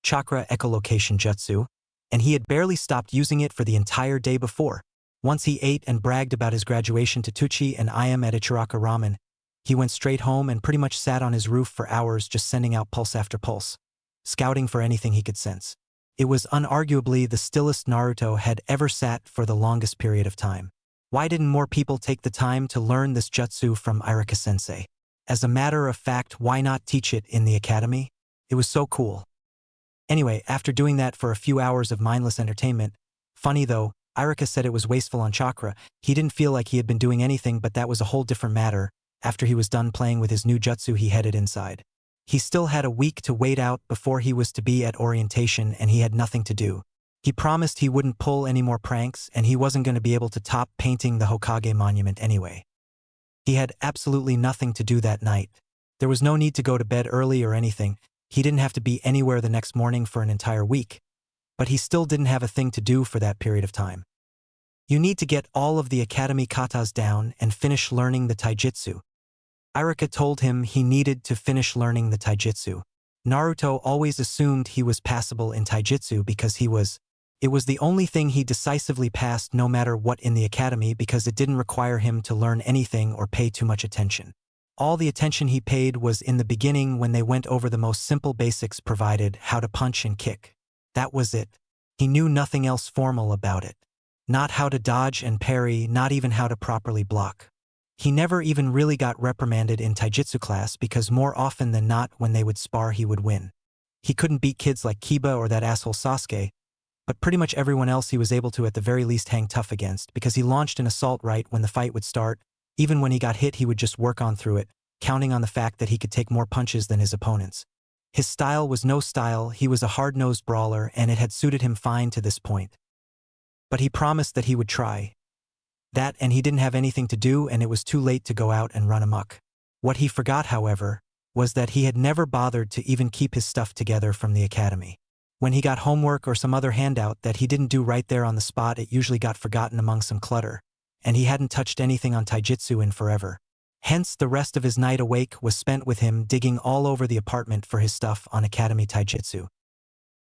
Speaker 1: Chakra Echolocation Jutsu, and he had barely stopped using it for the entire day before. Once he ate and bragged about his graduation to Tuchi and Ayam at Ichiraka Ramen, he went straight home and pretty much sat on his roof for hours just sending out pulse after pulse, scouting for anything he could sense. It was unarguably the stillest Naruto had ever sat for the longest period of time. Why didn't more people take the time to learn this jutsu from Irika-sensei? As a matter of fact, why not teach it in the academy? It was so cool. Anyway, after doing that for a few hours of mindless entertainment, funny though, Irika said it was wasteful on chakra. He didn't feel like he had been doing anything, but that was a whole different matter. After he was done playing with his new jutsu, he headed inside. He still had a week to wait out before he was to be at orientation, and he had nothing to do. He promised he wouldn't pull any more pranks, and he wasn't going to be able to top painting the Hokage monument anyway. He had absolutely nothing to do that night. There was no need to go to bed early or anything. He didn't have to be anywhere the next morning for an entire week. But he still didn't have a thing to do for that period of time. You need to get all of the academy katas down and finish learning the taijutsu. Irika told him he needed to finish learning the taijutsu. Naruto always assumed he was passable in taijutsu because it was the only thing he decisively passed no matter what in the academy because it didn't require him to learn anything or pay too much attention. All the attention he paid was in the beginning when they went over the most simple basics provided, how to punch and kick. That was it. He knew nothing else formal about it. Not how to dodge and parry, not even how to properly block. He never even really got reprimanded in taijutsu class because more often than not when they would spar he would win. He couldn't beat kids like Kiba or that asshole Sasuke, but pretty much everyone else he was able to at the very least hang tough against because he launched an assault right when the fight would start. Even when he got hit he would just work on through it, counting on the fact that he could take more punches than his opponents. His style was no style, he was a hard-nosed brawler and it had suited him fine to this point. But he promised that he would try. That and he didn't have anything to do and it was too late to go out and run amok. What he forgot, however, was that he had never bothered to even keep his stuff together from the academy. When he got homework or some other handout that he didn't do right there on the spot, it usually got forgotten among some clutter, and he hadn't touched anything on taijutsu in forever. Hence, the rest of his night awake was spent with him digging all over the apartment for his stuff on academy taijutsu.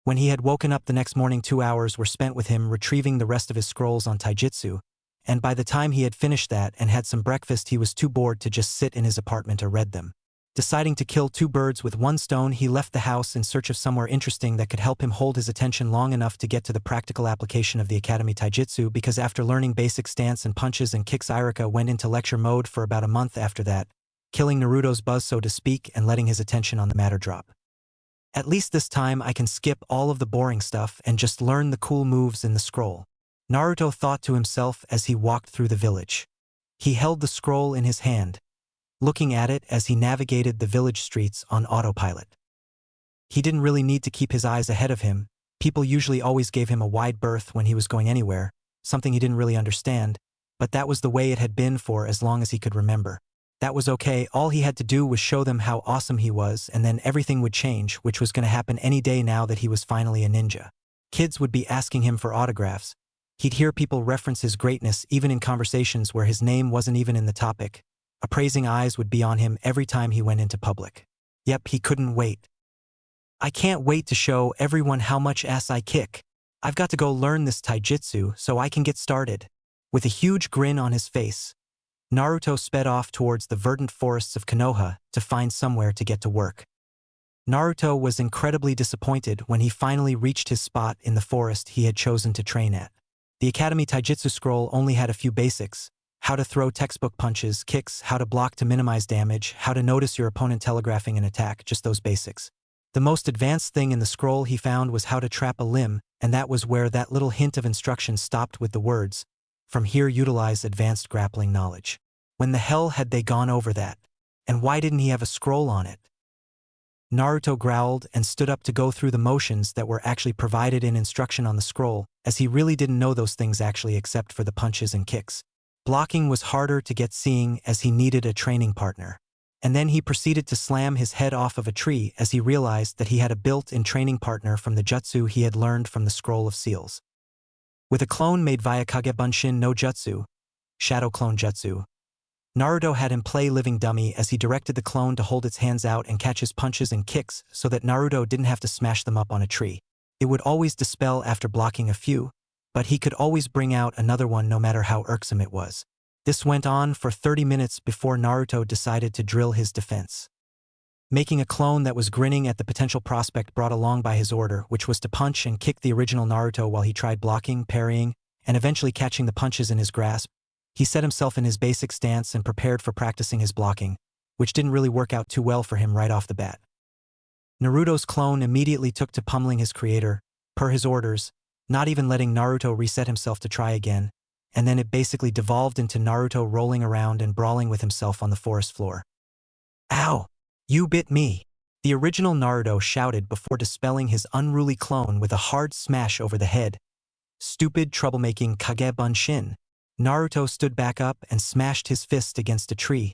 Speaker 1: When he had woken up the next morning, 2 hours were spent with him retrieving the rest of his scrolls on taijutsu, and by the time he had finished that and had some breakfast he was too bored to just sit in his apartment or read them. Deciding to kill two birds with one stone, he left the house in search of somewhere interesting that could help him hold his attention long enough to get to the practical application of the academy taijutsu, because after learning basic stance and punches and kicks, Irika went into lecture mode for about a month after that, killing Naruto's buzz so to speak and letting his attention on the matter drop. At least this time I can skip all of the boring stuff and just learn the cool moves in the scroll, Naruto thought to himself as he walked through the village. He held the scroll in his hand, looking at it as he navigated the village streets on autopilot. He didn't really need to keep his eyes ahead of him. People usually always gave him a wide berth when he was going anywhere, something he didn't really understand, but that was the way it had been for as long as he could remember. That was okay, all he had to do was show them how awesome he was and then everything would change, which was going to happen any day now that he was finally a ninja. Kids would be asking him for autographs. He'd hear people reference his greatness even in conversations where his name wasn't even in the topic. Appraising eyes would be on him every time he went into public. Yep, he couldn't wait. I can't wait to show everyone how much ass I kick. I've got to go learn this taijutsu so I can get started. With a huge grin on his face, Naruto sped off towards the verdant forests of Konoha to find somewhere to get to work. Naruto was incredibly disappointed when he finally reached his spot in the forest he had chosen to train at. The Academy Taijutsu scroll only had a few basics: how to throw textbook punches, kicks, how to block to minimize damage, how to notice your opponent telegraphing an attack, just those basics. The most advanced thing in the scroll he found was how to trap a limb, and that was where that little hint of instruction stopped with the words, "From here utilize advanced grappling knowledge." When the hell had they gone over that? And why didn't he have a scroll on it? Naruto growled and stood up to go through the motions that were actually provided in instruction on the scroll, as he really didn't know those things actually except for the punches and kicks. Blocking was harder to get seeing as he needed a training partner. And then he proceeded to slam his head off of a tree as he realized that he had a built-in training partner from the jutsu he had learned from the Scroll of Seals. With a clone made via Kagebunshin no Jutsu, Shadow Clone Jutsu, Naruto had him play living dummy as he directed the clone to hold its hands out and catch his punches and kicks so that Naruto didn't have to smash them up on a tree. It would always dispel after blocking a few, but he could always bring out another one no matter how irksome it was. This went on for 30 minutes before Naruto decided to drill his defense. Making a clone that was grinning at the potential prospect brought along by his order, which was to punch and kick the original Naruto while he tried blocking, parrying, and eventually catching the punches in his grasp, he set himself in his basic stance and prepared for practicing his blocking, which didn't really work out too well for him right off the bat. Naruto's clone immediately took to pummeling his creator, per his orders, not even letting Naruto reset himself to try again, and then it basically devolved into Naruto rolling around and brawling with himself on the forest floor. "Ow! You bit me!" The original Naruto shouted before dispelling his unruly clone with a hard smash over the head. "Stupid troublemaking Kagebunshin." Naruto stood back up and smashed his fist against a tree,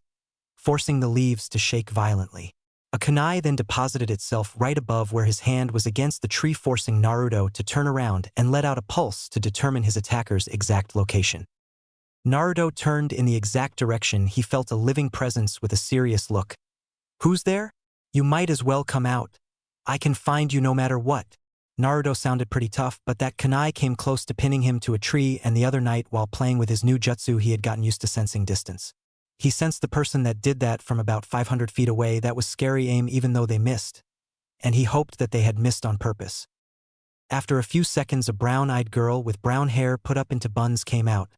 Speaker 1: forcing the leaves to shake violently. A kunai then deposited itself right above where his hand was against the tree, forcing Naruto to turn around and let out a pulse to determine his attacker's exact location. Naruto turned in the exact direction he felt a living presence with a serious look. "Who's there? You might as well come out. I can find you no matter what." Naruto sounded pretty tough, but that kunai came close to pinning him to a tree, and the other night while playing with his new jutsu he had gotten used to sensing distance. He sensed the person that did that from about 500 feet away. That was scary aim even though they missed, and he hoped that they had missed on purpose. After a few seconds, a brown-eyed girl with brown hair put up into buns came out,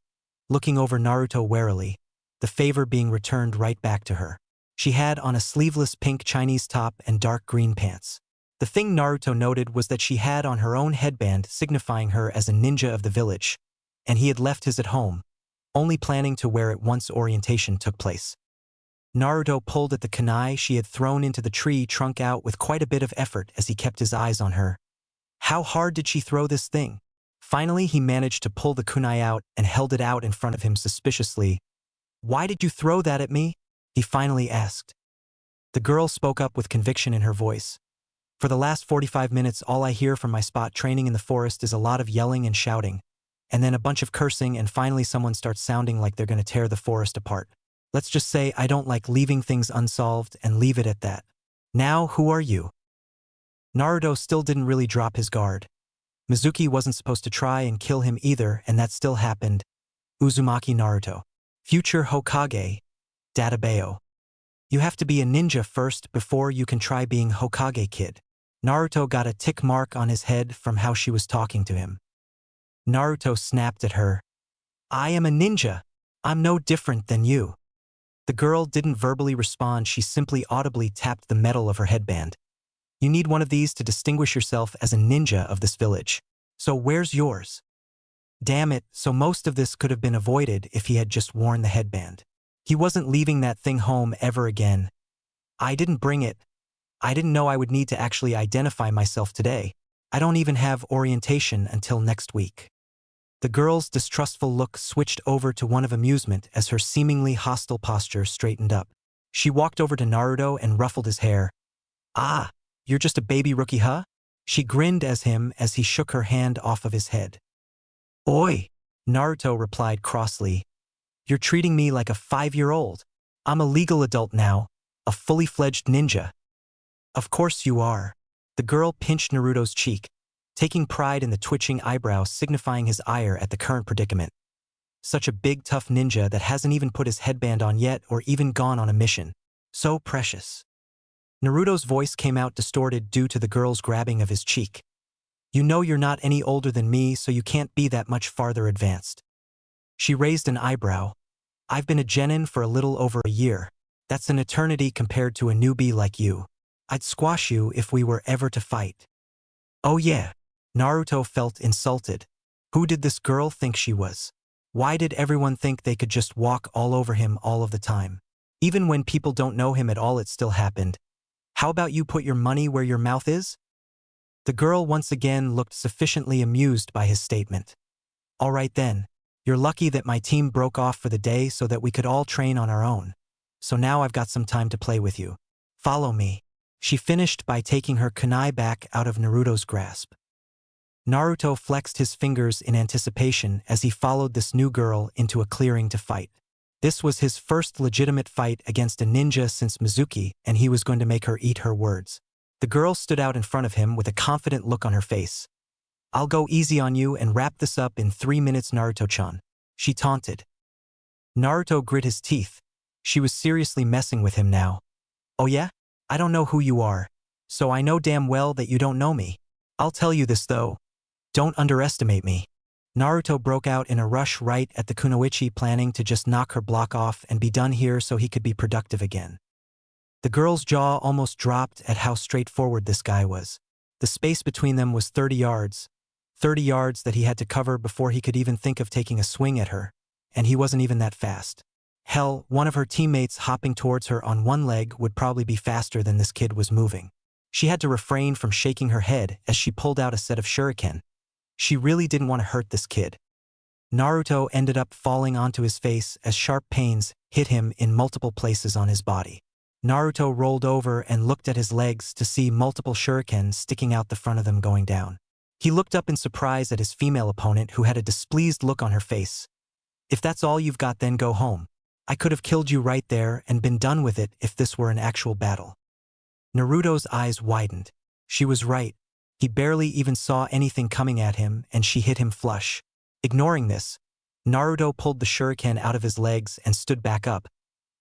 Speaker 1: looking over Naruto warily, the favor being returned right back to her. She had on a sleeveless pink Chinese top and dark green pants. The thing Naruto noted was that she had on her own headband signifying her as a ninja of the village, and he had left his at home, only planning to wear it once orientation took place. Naruto pulled at the kunai she had thrown into the tree trunk out with quite a bit of effort as he kept his eyes on her. How hard did she throw this thing? Finally, he managed to pull the kunai out and held it out in front of him suspiciously. "Why did you throw that at me?" he finally asked. The girl spoke up with conviction in her voice. "For the last 45 minutes, all I hear from my spot training in the forest is a lot of yelling and shouting, and then a bunch of cursing, and finally someone starts sounding like they're going to tear the forest apart. Let's just say I don't like leaving things unsolved and leave it at that. Now, who are you?" Naruto still didn't really drop his guard. Mizuki wasn't supposed to try and kill him either, and that still happened. Uzumaki Naruto. Future Hokage. Databeo. You have to be a ninja first before you can try being Hokage, kid. Naruto got a tick mark on his head from how she was talking to him. Naruto snapped at her. "I am a ninja. I'm no different than you." The girl didn't verbally respond, she simply audibly tapped the metal of her headband. "You need one of these to distinguish yourself as a ninja of this village. So where's yours?" Damn it, so most of this could have been avoided if he had just worn the headband. He wasn't leaving that thing home ever again. "I didn't bring it. I didn't know I would need to actually identify myself today. I don't even have orientation until next week." The girl's distrustful look switched over to one of amusement as her seemingly hostile posture straightened up. She walked over to Naruto and ruffled his hair. "Ah, you're just a baby rookie, huh?" She grinned as he shook her hand off of his head. "Oi," Naruto replied crossly. "You're treating me like a 5-year-old. I'm a legal adult now, a fully fledged ninja." "Of course you are." The girl pinched Naruto's cheek, taking pride in the twitching eyebrow signifying his ire at the current predicament. Such a big tough ninja that hasn't even put his headband on yet or even gone on a mission. So precious. Naruto's voice came out distorted due to the girl's grabbing of his cheek. "You know you're not any older than me, so you can't be that much farther advanced." She raised an eyebrow. "I've been a genin for a little over a year. That's an eternity compared to a newbie like you. I'd squash you if we were ever to fight." "Oh yeah." Naruto felt insulted. Who did this girl think she was? Why did everyone think they could just walk all over him all of the time? Even when people don't know him at all, it still happened. "How about you put your money where your mouth is?" The girl once again looked sufficiently amused by his statement. "All right then. You're lucky that my team broke off for the day so that we could all train on our own. So now I've got some time to play with you. Follow me. She finished by taking her kunai back out of Naruto's grasp. Naruto flexed his fingers in anticipation as he followed this new girl into a clearing to fight. This was his first legitimate fight against a ninja since Mizuki, and he was going to make her eat her words. The girl stood out in front of him with a confident look on her face. I'll go easy on you and wrap this up in 3 minutes, Naruto-chan. She taunted. Naruto grit his teeth. She was seriously messing with him now. Oh yeah? I don't know who you are. So I know damn well that you don't know me. I'll tell you this though. Don't underestimate me. Naruto broke out in a rush right at the kunoichi, planning to just knock her block off and be done here so he could be productive again. The girl's jaw almost dropped at how straightforward this guy was. The space between them was 30 yards. 30 yards that he had to cover before he could even think of taking a swing at her. And he wasn't even that fast. Hell, one of her teammates hopping towards her on one leg would probably be faster than this kid was moving. She had to refrain from shaking her head as she pulled out a set of shuriken. She really didn't want to hurt this kid. Naruto ended up falling onto his face as sharp pains hit him in multiple places on his body. Naruto rolled over and looked at his legs to see multiple shurikens sticking out the front of them going down. He looked up in surprise at his female opponent, who had a displeased look on her face. If that's all you've got, then go home. I could have killed you right there and been done with it if this were an actual battle. Naruto's eyes widened. She was right. He barely even saw anything coming at him, and she hit him flush. Ignoring this, Naruto pulled the shuriken out of his legs and stood back up.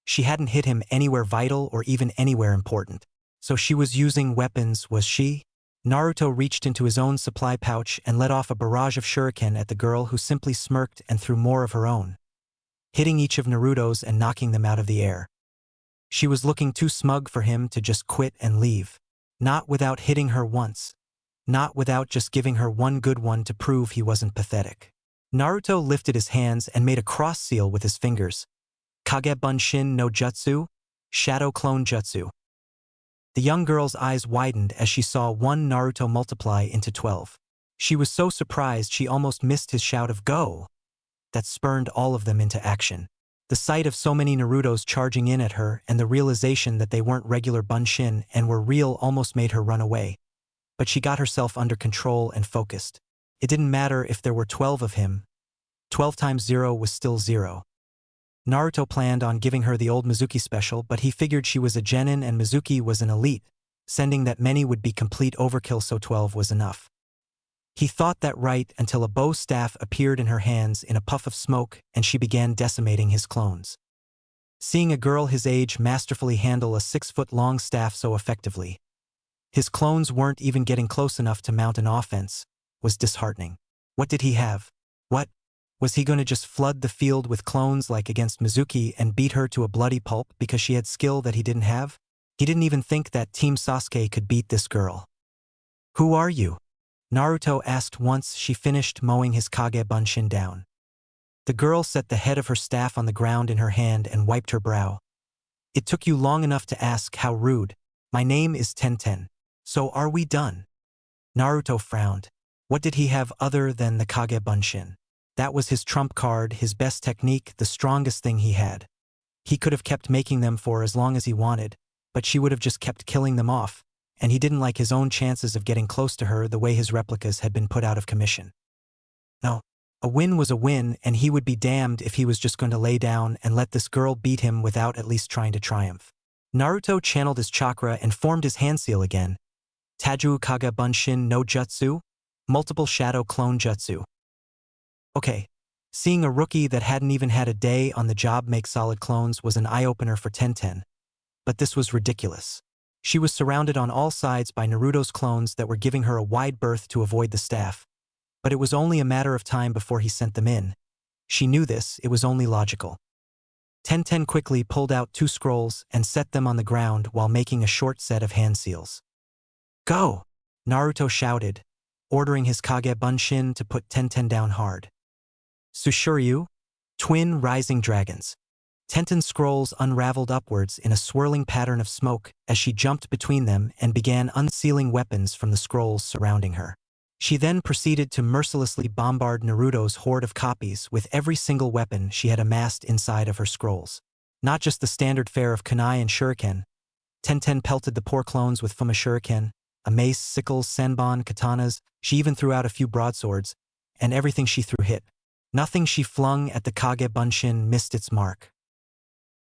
Speaker 1: She hadn't hit him anywhere vital or even anywhere important. So she was using weapons, was she? Naruto reached into his own supply pouch and let off a barrage of shuriken at the girl, who simply smirked and threw more of her own, hitting each of Naruto's and knocking them out of the air. She was looking too smug for him to just quit and leave. Not without hitting her once. Not without just giving her one good one to prove he wasn't pathetic. Naruto lifted his hands and made a cross seal with his fingers. Kage Bunshin no Jutsu, Shadow Clone Jutsu. The young girl's eyes widened as she saw one Naruto multiply into 12. She was so surprised she almost missed his shout of "Go!" that spurned all of them into action. The sight of so many Narutos charging in at her and the realization that they weren't regular Bunshin and were real almost made her run away. But she got herself under control and focused. It didn't matter if there were 12 of him. 12 times 0 was still 0. Naruto planned on giving her the old Mizuki special, but he figured she was a genin and Mizuki was an elite, sending that many would be complete overkill, so 12 was enough. He thought that right until a bow staff appeared in her hands in a puff of smoke and she began decimating his clones. Seeing a girl his age masterfully handle a 6-foot-long staff so effectively, his clones weren't even getting close enough to mount an offense, was disheartening. What did he have? What? Was he going to just flood the field with clones like against Mizuki and beat her to a bloody pulp because she had skill that he didn't have? He didn't even think that Team Sasuke could beat this girl. Who are you? Naruto asked once she finished mowing his Kage Bunshin down. The girl set the head of her staff on the ground in her hand and wiped her brow. It took you long enough to ask, how rude. My name is Tenten. So are we done? Naruto frowned. What did he have other than the Kage Bunshin? That was his trump card, his best technique, the strongest thing he had. He could have kept making them for as long as he wanted, but she would have just kept killing them off, and he didn't like his own chances of getting close to her the way his replicas had been put out of commission. No, a win was a win, and he would be damned if he was just going to lay down and let this girl beat him without at least trying to triumph. Naruto channeled his chakra and formed his hand seal again. Taijutsu Kage Bunshin no Jutsu, multiple shadow clone jutsu. Okay, seeing a rookie that hadn't even had a day on the job make solid clones was an eye-opener for Tenten. But this was ridiculous. She was surrounded on all sides by Naruto's clones that were giving her a wide berth to avoid the staff. But it was only a matter of time before he sent them in. She knew this, it was only logical. Tenten quickly pulled out 2 scrolls and set them on the ground while making a short set of hand seals. Go! Naruto shouted, ordering his Kage Bunshin to put Tenten down hard. Sushuryu, twin rising dragons. Tenten's scrolls unraveled upwards in a swirling pattern of smoke as she jumped between them and began unsealing weapons from the scrolls surrounding her. She then proceeded to mercilessly bombard Naruto's horde of copies with every single weapon she had amassed inside of her scrolls. Not just the standard fare of kunai and shuriken. Tenten pelted the poor clones with fuma shuriken, a mace, sickles, senbon, katanas. She even threw out a few broadswords, and everything she threw hit. Nothing she flung at the Kage Bunshin missed its mark.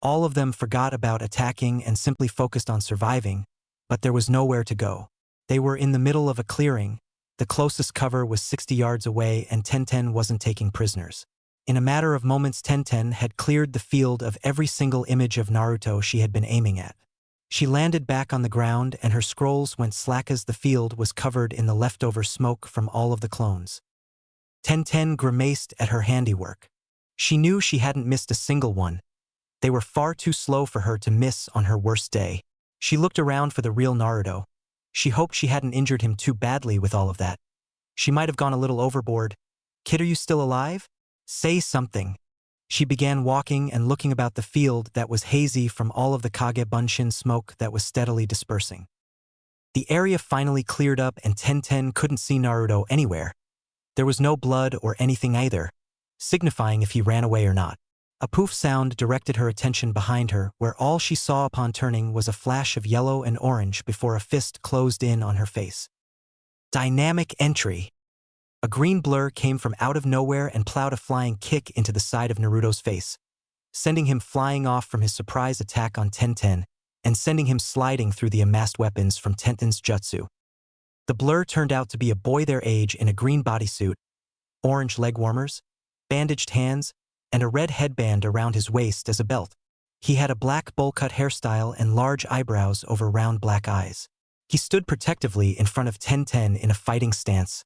Speaker 1: All of them forgot about attacking and simply focused on surviving, but there was nowhere to go. They were in the middle of a clearing. The closest cover was 60 yards away and Tenten wasn't taking prisoners. In a matter of moments, Tenten had cleared the field of every single image of Naruto she had been aiming at. She landed back on the ground and her scrolls went slack as the field was covered in the leftover smoke from all of the clones. Tenten grimaced at her handiwork. She knew she hadn't missed a single one. They were far too slow for her to miss on her worst day. She looked around for the real Naruto. She hoped she hadn't injured him too badly with all of that. She might have gone a little overboard. Kid, are you still alive? Say something. She began walking and looking about the field that was hazy from all of the Kage Bunshin smoke that was steadily dispersing. The area finally cleared up and Tenten couldn't see Naruto anywhere. There was no blood or anything either, signifying if he ran away or not. A poof sound directed her attention behind her, where all she saw upon turning was a flash of yellow and orange before a fist closed in on her face. Dynamic entry. A green blur came from out of nowhere and plowed a flying kick into the side of Naruto's face, sending him flying off from his surprise attack on Tenten and sending him sliding through the amassed weapons from Tenten's jutsu. The blur turned out to be a boy their age in a green bodysuit, orange leg warmers, bandaged hands, and a red headband around his waist as a belt. He had a black bowl-cut hairstyle and large eyebrows over round black eyes. He stood protectively in front of Tenten in a fighting stance.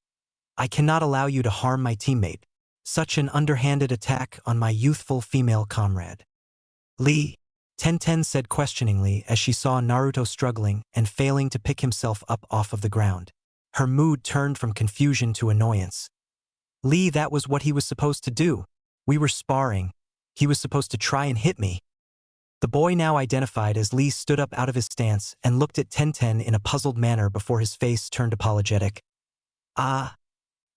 Speaker 1: I cannot allow you to harm my teammate. Such an underhanded attack on my youthful female comrade. Lee, Tenten said questioningly as she saw Naruto struggling and failing to pick himself up off of the ground. Her mood turned from confusion to annoyance. Lee, that was what he was supposed to do. We were sparring. He was supposed to try and hit me. The boy now identified as Lee stood up out of his stance and looked at Tenten in a puzzled manner before his face turned apologetic. I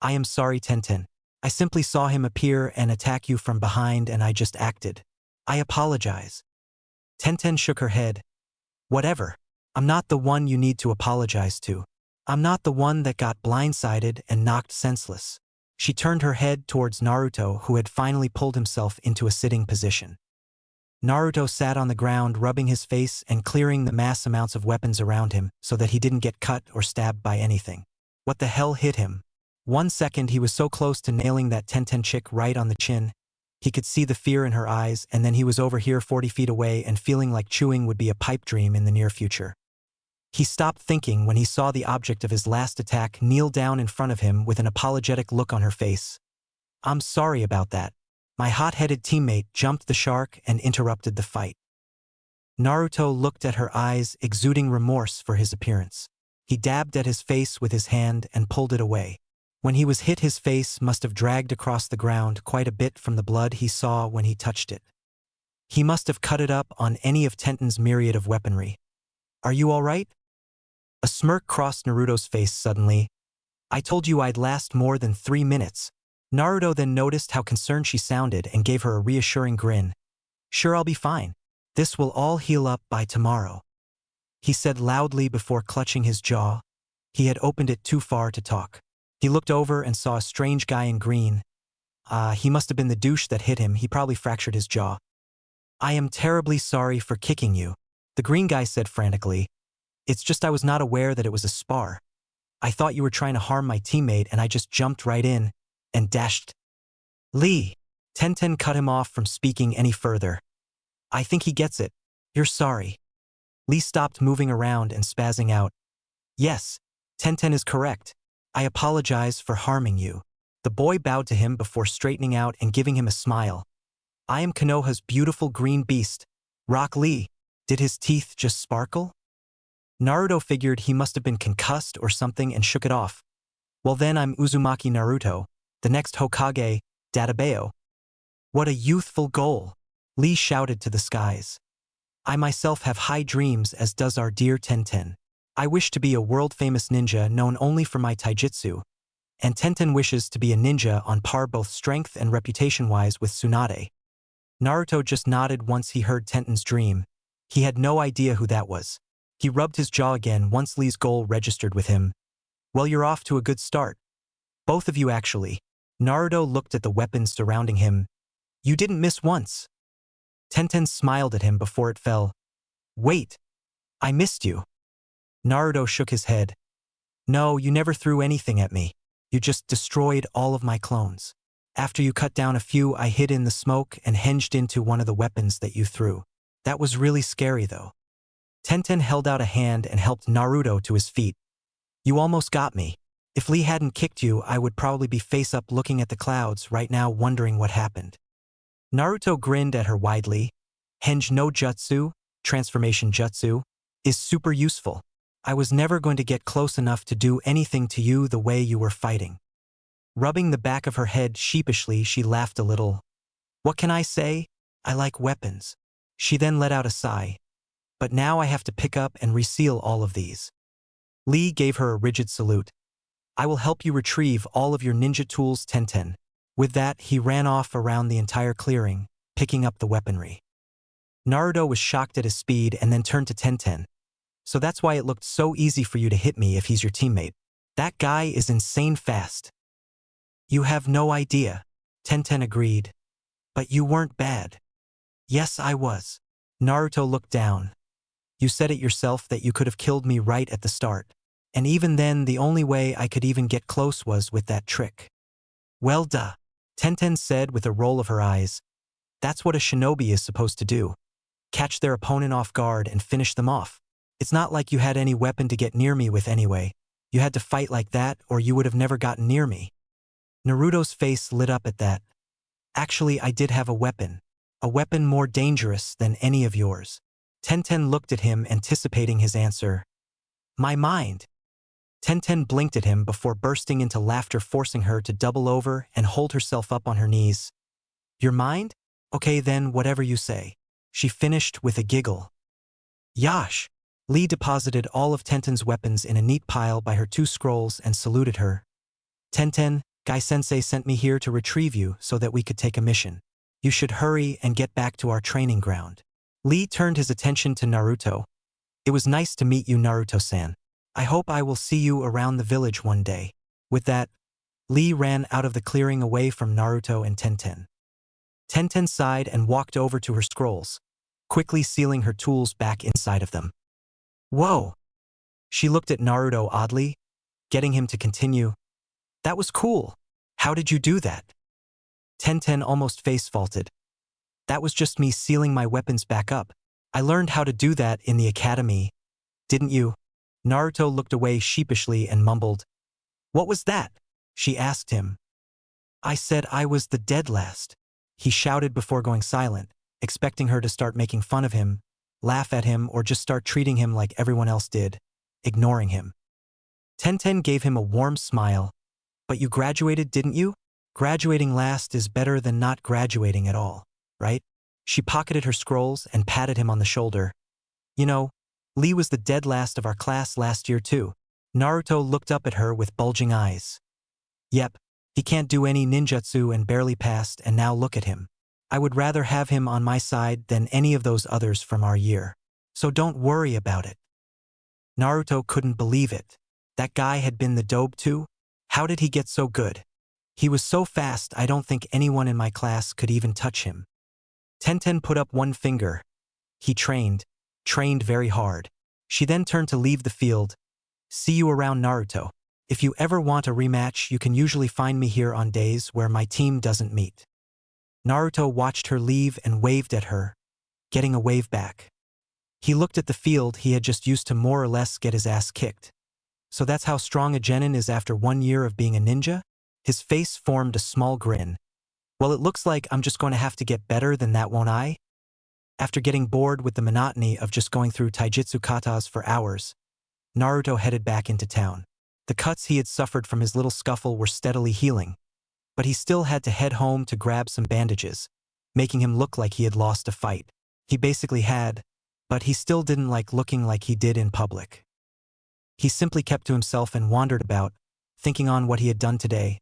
Speaker 1: am sorry, Tenten. I simply saw him appear and attack you from behind and I just acted. I apologize. Tenten shook her head. Whatever. I'm not the one you need to apologize to. I'm not the one that got blindsided and knocked senseless. She turned her head towards Naruto, who had finally pulled himself into a sitting position. Naruto sat on the ground, rubbing his face and clearing the mass amounts of weapons around him so that he didn't get cut or stabbed by anything. What the hell hit him? 1 second he was so close to nailing that Tenten chick right on the chin. He could see the fear in her eyes, and then he was over here 40 feet away and feeling like chewing would be a pipe dream in the near future. He stopped thinking when he saw the object of his last attack kneel down in front of him with an apologetic look on her face. I'm sorry about that. My hot-headed teammate jumped the shark and interrupted the fight. Naruto looked at her eyes, exuding remorse for his appearance. He dabbed at his face with his hand and pulled it away. When he was hit, his face must have dragged across the ground quite a bit from the blood he saw when he touched it. He must have cut it up on any of Tenten's myriad of weaponry. Are you all right? A smirk crossed Naruto's face suddenly. I told you I'd last more than 3 minutes. Naruto then noticed how concerned she sounded and gave her a reassuring grin. Sure, I'll be fine. This will all heal up by tomorrow. He said loudly before clutching his jaw. He had opened it too far to talk. He looked over and saw a strange guy in green. He must have been the douche that hit him. He probably fractured his jaw. I am terribly sorry for kicking you, the green guy said frantically. It's just I was not aware that it was a spar. I thought you were trying to harm my teammate and I just jumped right in and dashed. Lee. Tenten cut him off from speaking any further. I think he gets it. You're sorry. Lee stopped moving around and spazzing out. Yes, Tenten is correct. I apologize for harming you. The boy bowed to him before straightening out and giving him a smile. I am Konoha's beautiful green beast, Rock Lee. Did his teeth just sparkle? Naruto figured he must have been concussed or something and shook it off. Well then, I'm Uzumaki Naruto, the next Hokage, Databeo. What a youthful goal, Lee shouted to the skies. I myself have high dreams, as does our dear Tenten. I wish to be a world-famous ninja known only for my taijutsu. and Tenten wishes to be a ninja on par both strength and reputation-wise with Tsunade. Naruto just nodded once he heard Tenten's dream. He had no idea who that was. He rubbed his jaw again once Lee's goal registered with him. Well, you're off to a good start. Both of you actually. Naruto looked at the weapons surrounding him. You didn't miss once. Tenten smiled at him before it fell. Wait. I missed you. Naruto shook his head. No, you never threw anything at me. You just destroyed all of my clones. After you cut down a few, I hid in the smoke and hinged into one of the weapons that you threw. That was really scary though. Tenten held out a hand and helped Naruto to his feet. You almost got me. If Lee hadn't kicked you, I would probably be face up looking at the clouds right now wondering what happened. Naruto grinned at her widely. Henge no Jutsu, transformation jutsu, is super useful. I was never going to get close enough to do anything to you the way you were fighting. Rubbing the back of her head sheepishly, she laughed a little. What can I say? I like weapons. She then let out a sigh. But now I have to pick up and reseal all of these. Lee gave her a rigid salute. I will help you retrieve all of your ninja tools, Tenten. With that, he ran off around the entire clearing, picking up the weaponry. Naruto was shocked at his speed and then turned to Tenten. So that's why it looked so easy for you to hit me if he's your teammate. That guy is insane fast. You have no idea, Tenten agreed. But you weren't bad. Yes, I was. Naruto looked down. You said it yourself that you could have killed me right at the start. And even then, the only way I could even get close was with that trick. Well duh, Tenten said with a roll of her eyes. That's what a shinobi is supposed to do. Catch their opponent off guard and finish them off. It's not like you had any weapon to get near me with anyway. You had to fight like that or you would have never gotten near me. Naruto's face lit up at that. Actually, I did have a weapon. A weapon more dangerous than any of yours. Tenten looked at him, anticipating his answer. My mind. Tenten blinked at him before bursting into laughter, forcing her to double over and hold herself up on her knees. Your mind? Okay then, whatever you say. She finished with a giggle. Yash! Lee deposited all of Tenten's weapons in a neat pile by her 2 scrolls and saluted her. Tenten, Gai-sensei sent me here to retrieve you so that we could take a mission. You should hurry and get back to our training ground. Lee turned his attention to Naruto. It was nice to meet you, Naruto-san. I hope I will see you around the village one day. With that, Lee ran out of the clearing away from Naruto and Tenten. Tenten sighed and walked over to her scrolls, quickly sealing her tools back inside of them. Whoa! She looked at Naruto oddly, getting him to continue. That was cool. How did you do that? Tenten almost face-faulted. That was just me sealing my weapons back up. I learned how to do that in the academy. Didn't you? Naruto looked away sheepishly and mumbled. What was that? She asked him. I said I was the dead last. He shouted before going silent, expecting her to start making fun of him, laugh at him, or just start treating him like everyone else did, ignoring him. Tenten gave him a warm smile. But you graduated, didn't you? Graduating last is better than not graduating at all, right? She pocketed her scrolls and patted him on the shoulder. You know, Lee was the dead last of our class last year too. Naruto looked up at her with bulging eyes. Yep, he can't do any ninjutsu and barely passed, and now look at him. I would rather have him on my side than any of those others from our year. So don't worry about it. Naruto couldn't believe it. That guy had been the dope too? How did he get so good? He was so fast I don't think anyone in my class could even touch him. Tenten put up one finger. He trained very hard. She then turned to leave the field. See you around, Naruto. If you ever want a rematch, you can usually find me here on days where my team doesn't meet. Naruto watched her leave and waved at her, getting a wave back. He looked at the field he had just used to more or less get his ass kicked. So that's how strong a genin is after 1 year of being a ninja? His face formed a small grin. Well, it looks like I'm just going to have to get better than that, won't I? After getting bored with the monotony of just going through taijutsu katas for hours, Naruto headed back into town. The cuts he had suffered from his little scuffle were steadily healing, but he still had to head home to grab some bandages, making him look like he had lost a fight. He basically had, but he still didn't like looking like he did in public. He simply kept to himself and wandered about, thinking on what he had done today.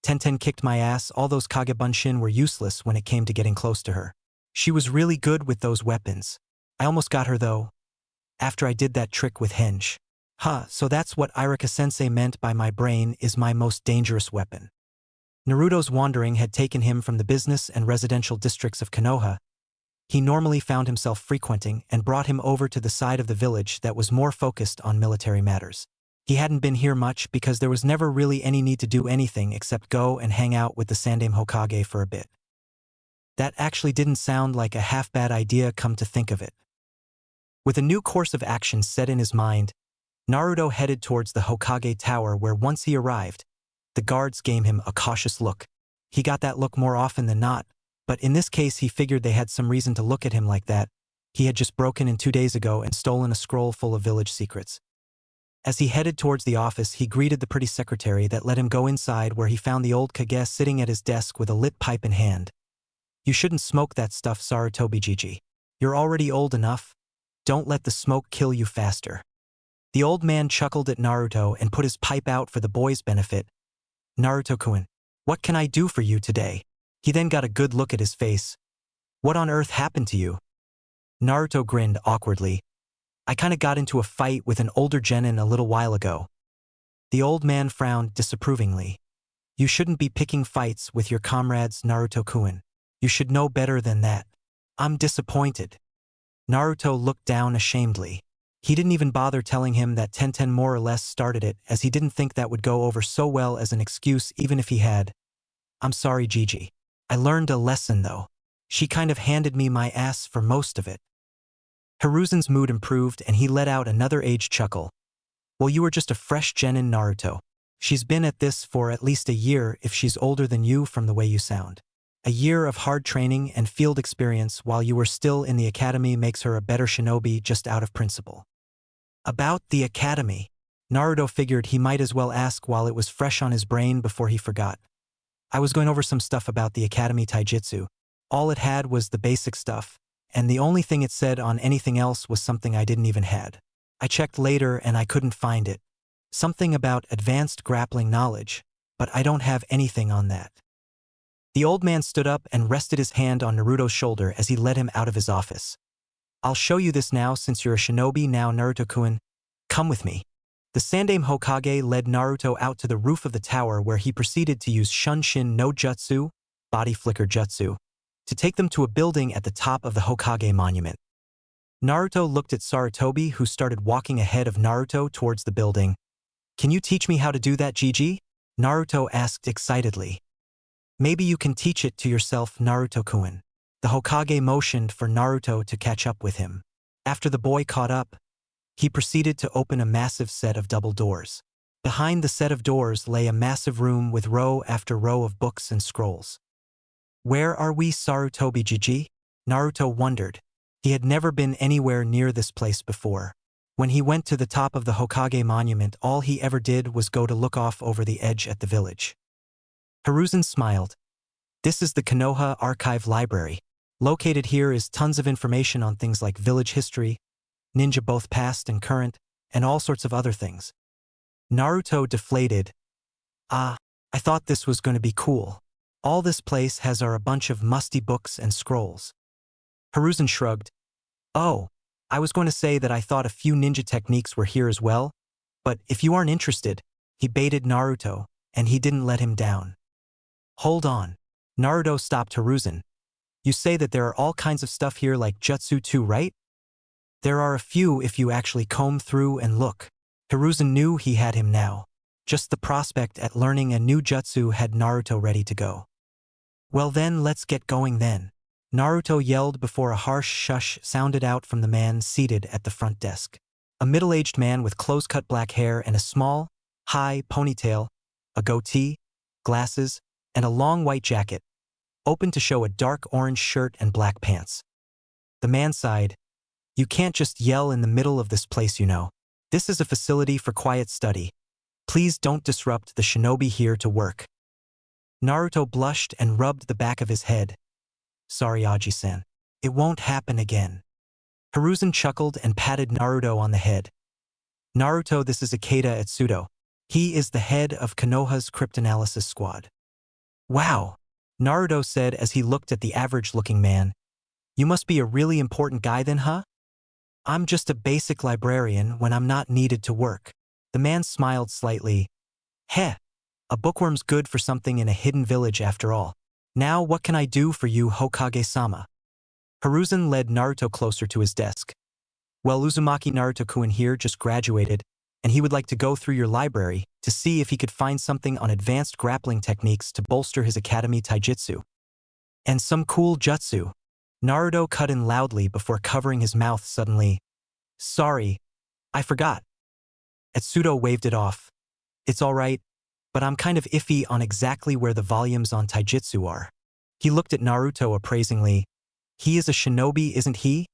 Speaker 1: Tenten kicked my ass, all those Kagebunshin were useless when it came to getting close to her. She was really good with those weapons. I almost got her though, after I did that trick with Henge. So that's what Irika-sensei meant by my brain is my most dangerous weapon. Naruto's wandering had taken him from the business and residential districts of Konoha. He normally found himself frequenting and brought him over to the side of the village that was more focused on military matters. He hadn't been here much because there was never really any need to do anything except go and hang out with the Sandaime Hokage for a bit. That actually didn't sound like a half-bad idea come to think of it. With a new course of action set in his mind, Naruto headed towards the Hokage Tower where once he arrived, the guards gave him a cautious look. He got that look more often than not, but in this case he figured they had some reason to look at him like that. He had just broken in 2 days ago and stolen a scroll full of village secrets. As he headed towards the office, he greeted the pretty secretary that let him go inside where he found the old Kage sitting at his desk with a lit pipe in hand. You shouldn't smoke that stuff, Sarutobi Gigi. You're already old enough. Don't let the smoke kill you faster. The old man chuckled at Naruto and put his pipe out for the boy's benefit. Naruto-kun, what can I do for you today? He then got a good look at his face. What on earth happened to you? Naruto grinned awkwardly. I kinda got into a fight with an older genin a little while ago. The old man frowned disapprovingly. You shouldn't be picking fights with your comrades, Naruto-kun. You should know better than that. I'm disappointed. Naruto looked down ashamedly. He didn't even bother telling him that Tenten more or less started it, as he didn't think that would go over so well as an excuse even if he had. I'm sorry, Gigi. I learned a lesson though. She kind of handed me my ass for most of it. Hiruzen's mood improved and he let out another aged chuckle. Well, you were just a fresh genin, Naruto. She's been at this for at least a year if she's older than you from the way you sound. A year of hard training and field experience while you were still in the academy makes her a better shinobi just out of principle. About the academy, Naruto figured he might as well ask while it was fresh on his brain before he forgot. I was going over some stuff about the academy taijutsu. All it had was the basic stuff, and the only thing it said on anything else was something I didn't even had. I checked later and I couldn't find it. Something about advanced grappling knowledge, but I don't have anything on that. The old man stood up and rested his hand on Naruto's shoulder as he led him out of his office. I'll show you this now since you're a shinobi now, Naruto-kun. Come with me. The Sandaime Hokage led Naruto out to the roof of the tower where he proceeded to use Shunshin no Jutsu, body flicker jutsu, to take them to a building at the top of the Hokage monument. Naruto looked at Sarutobi, who started walking ahead of Naruto towards the building. Can you teach me how to do that, Gigi? Naruto asked excitedly. Maybe you can teach it to yourself, Naruto-kun. The Hokage motioned for Naruto to catch up with him. After the boy caught up, he proceeded to open a massive set of double doors. Behind the set of doors lay a massive room with row after row of books and scrolls. Where are we, Sarutobi Gigi? Naruto wondered. He had never been anywhere near this place before. When he went to the top of the Hokage monument, all he ever did was go to look off over the edge at the village. Hiruzen smiled. This is the Konoha Archive Library. Located here is tons of information on things like village history, ninja both past and current, and all sorts of other things. Naruto deflated. I thought this was going to be cool. All this place has are a bunch of musty books and scrolls. Hiruzen shrugged. Oh, I was going to say that I thought a few ninja techniques were here as well, but if you aren't interested, he baited Naruto, and he didn't let him down. Hold on. Naruto stopped Hiruzen. You say that there are all kinds of stuff here like jutsu too, right? There are a few if you actually comb through and look. Hiruzen knew he had him now. Just the prospect at learning a new jutsu had Naruto ready to go. Well then, let's get going then. Naruto yelled before a harsh shush sounded out from the man seated at the front desk. A middle-aged man with close-cut black hair and a small, high ponytail, a goatee, glasses, and a long white jacket, open to show a dark orange shirt and black pants. The man sighed. You can't just yell in the middle of this place, you know. This is a facility for quiet study. Please don't disrupt the shinobi here to work. Naruto blushed and rubbed the back of his head. Sorry, Aji-san. It won't happen again. Hiruzen chuckled and patted Naruto on the head. Naruto, this is Ikeda Atsudo. He is the head of Konoha's cryptanalysis squad. Wow, Naruto said as he looked at the average-looking man. You must be a really important guy then, huh? I'm just a basic librarian when I'm not needed to work. The man smiled slightly. Heh, a bookworm's good for something in a hidden village after all. Now what can I do for you, Hokage-sama? Hiruzen led Naruto closer to his desk. Well, Uzumaki Naruto-kun here just graduated, and he would like to go through your library to see if he could find something on advanced grappling techniques to bolster his academy taijutsu. And some cool jutsu. Naruto cut in loudly before covering his mouth suddenly. Sorry, I forgot. Etsudo waved it off. It's alright, but I'm kind of iffy on exactly where the volumes on taijutsu are. He looked at Naruto appraisingly. He is a shinobi, isn't he?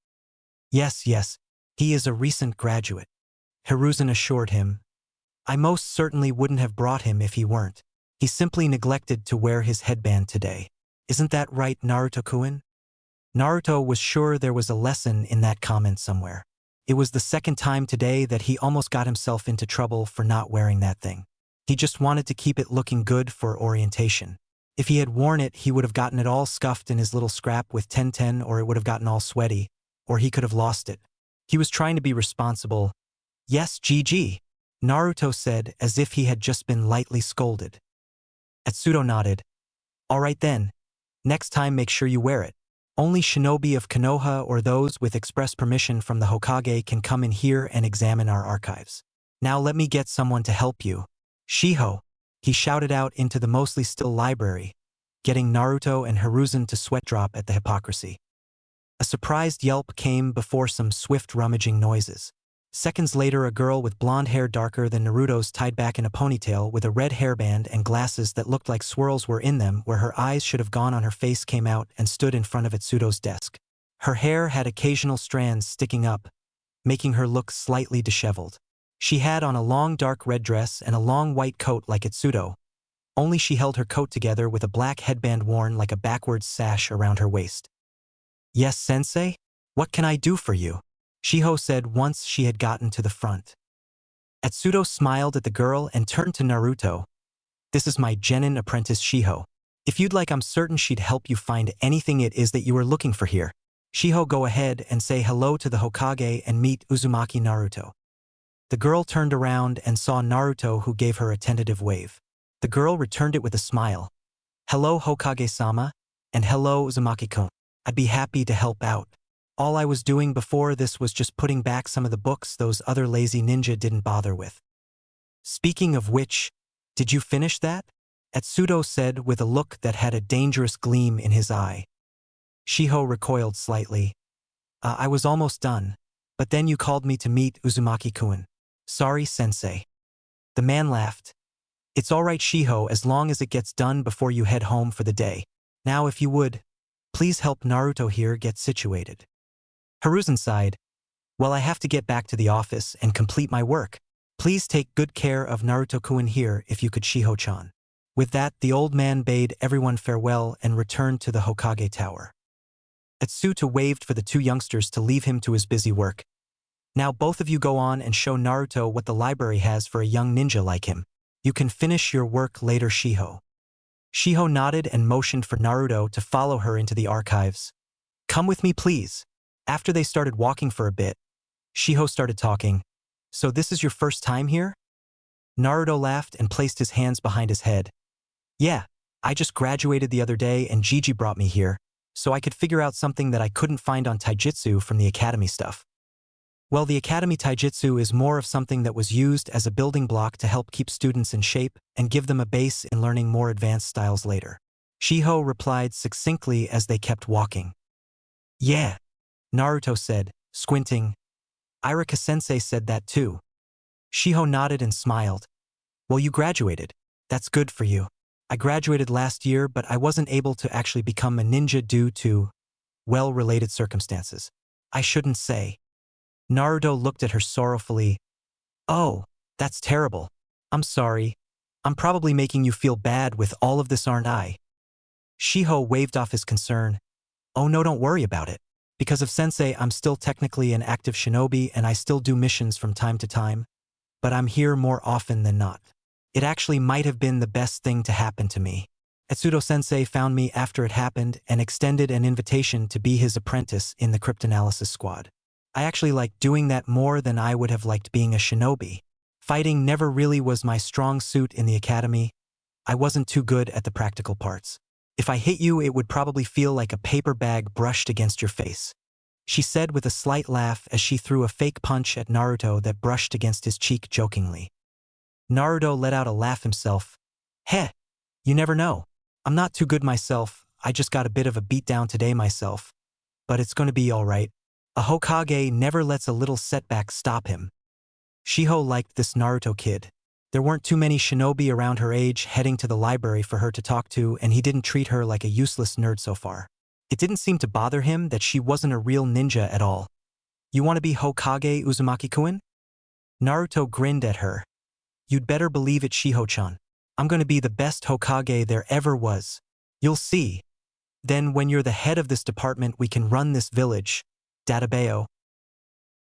Speaker 1: Yes, he is a recent graduate. Hiruzen assured him. I most certainly wouldn't have brought him if he weren't. He simply neglected to wear his headband today. Isn't that right, Naruto-kun? Naruto was sure there was a lesson in that comment somewhere. It was the second time today that he almost got himself into trouble for not wearing that thing. He just wanted to keep it looking good for orientation. If he had worn it, he would have gotten it all scuffed in his little scrap with Ten, or it would have gotten all sweaty, or he could have lost it. He was trying to be responsible. Yes, GG, Naruto said as if he had just been lightly scolded. Etsudo nodded. All right then. Next time make sure you wear it. Only shinobi of Konoha or those with express permission from the Hokage can come in here and examine our archives. Now let me get someone to help you. Shiho, he shouted out into the mostly still library, getting Naruto and Hiruzen to sweat drop at the hypocrisy. A surprised yelp came before some swift rummaging noises. Seconds later, a girl with blonde hair darker than Naruto's tied back in a ponytail with a red hairband and glasses that looked like swirls were in them where her eyes should have gone on her face came out and stood in front of Etsudo's desk. Her hair had occasional strands sticking up, making her look slightly disheveled. She had on a long dark red dress and a long white coat like Etsudo, only she held her coat together with a black headband worn like a backwards sash around her waist. Yes, sensei? What can I do for you? Shiho said once she had gotten to the front. Etsudo smiled at the girl and turned to Naruto. This is my genin apprentice Shiho. If you'd like, I'm certain she'd help you find anything it is that you are looking for here. Shiho, go ahead and say hello to the Hokage and meet Uzumaki Naruto. The girl turned around and saw Naruto, who gave her a tentative wave. The girl returned it with a smile. Hello, Hokage-sama, and hello, Uzumaki-kun. I'd be happy to help out. All I was doing before this was just putting back some of the books those other lazy ninja didn't bother with. Speaking of which, did you finish that? Etsudo said with a look that had a dangerous gleam in his eye. Shiho recoiled slightly. I was almost done, but then you called me to meet Uzumaki-kun. Sorry, sensei. The man laughed. It's all right, Shiho, as long as it gets done before you head home for the day. Now if you would, please help Naruto here get situated. Hiruzen sighed. Well, I have to get back to the office and complete my work. Please take good care of Naruto-kun here if you could, Shiho-chan. With that, the old man bade everyone farewell and returned to the Hokage Tower. Etsuto waved for the two youngsters to leave him to his busy work. Now both of you go on and show Naruto what the library has for a young ninja like him. You can finish your work later, Shiho. Shiho nodded and motioned for Naruto to follow her into the archives. Come with me, please. After they started walking for a bit, Shiho started talking. So this is your first time here? Naruto laughed and placed his hands behind his head. Yeah, I just graduated the other day and Gigi brought me here, so I could figure out something that I couldn't find on taijutsu from the academy stuff. Well, the academy taijutsu is more of something that was used as a building block to help keep students in shape and give them a base in learning more advanced styles later. Shiho replied succinctly as they kept walking. Yeah, Naruto said, squinting. Irika-sensei said that too. Shiho nodded and smiled. Well, you graduated. That's good for you. I graduated last year, but I wasn't able to actually become a ninja due to, well, related circumstances. I shouldn't say. Naruto looked at her sorrowfully. Oh, that's terrible. I'm sorry. I'm probably making you feel bad with all of this, aren't I? Shiho waved off his concern. Oh no, don't worry about it. Because of Sensei, I'm still technically an active shinobi and I still do missions from time to time, but I'm here more often than not. It actually might have been the best thing to happen to me. Etsudo-sensei found me after it happened and extended an invitation to be his apprentice in the cryptanalysis squad. I actually liked doing that more than I would have liked being a shinobi. Fighting never really was my strong suit in the academy. I wasn't too good at the practical parts. If I hit you, it would probably feel like a paper bag brushed against your face, she said with a slight laugh as she threw a fake punch at Naruto that brushed against his cheek jokingly. Naruto let out a laugh himself. Heh, you never know. I'm not too good myself, I just got a bit of a beatdown today myself. But it's gonna be alright. A Hokage never lets a little setback stop him. Shiho liked this Naruto kid. There weren't too many shinobi around her age heading to the library for her to talk to, and he didn't treat her like a useless nerd so far. It didn't seem to bother him that she wasn't a real ninja at all. You want to be Hokage Uzumaki-kun? Naruto grinned at her. You'd better believe it, Shiho-chan. I'm going to be the best Hokage there ever was. You'll see. Then when you're the head of this department, we can run this village. Databeo.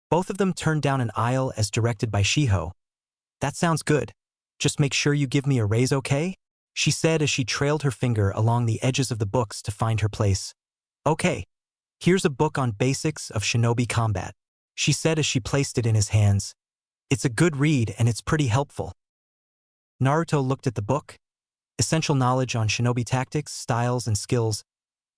Speaker 1: Both of them turned down an aisle as directed by Shiho. That sounds good. Just make sure you give me a raise, okay? She said as she trailed her finger along the edges of the books to find her place. Okay. Here's a book on basics of shinobi combat, she said as she placed it in his hands. It's a good read and it's pretty helpful. Naruto looked at the book. Essential knowledge on shinobi tactics, styles, and skills.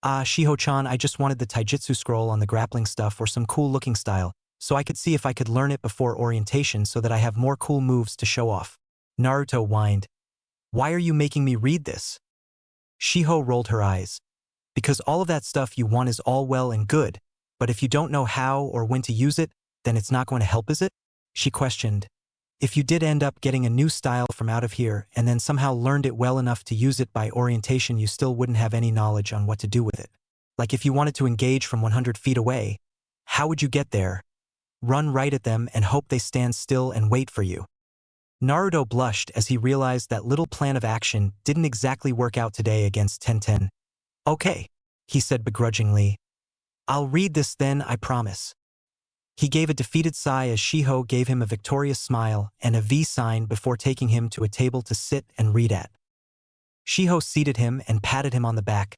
Speaker 1: Shiho-chan, I just wanted the Taijutsu scroll on the grappling stuff or some cool-looking style, so I could see if I could learn it before orientation so that I have more cool moves to show off. Naruto whined. Why are you making me read this? Shiho rolled her eyes. Because all of that stuff you want is all well and good, but if you don't know how or when to use it, then it's not going to help, is it? She questioned. If you did end up getting a new style from out of here and then somehow learned it well enough to use it by orientation, you still wouldn't have any knowledge on what to do with it. Like if you wanted to engage from 100 feet away, how would you get there? Run right at them and hope they stand still and wait for you. Naruto blushed as he realized that little plan of action didn't exactly work out today against Tenten. Okay, he said begrudgingly. I'll read this then, I promise. He gave a defeated sigh as Shiho gave him a victorious smile and a V sign before taking him to a table to sit and read at. Shiho seated him and patted him on the back.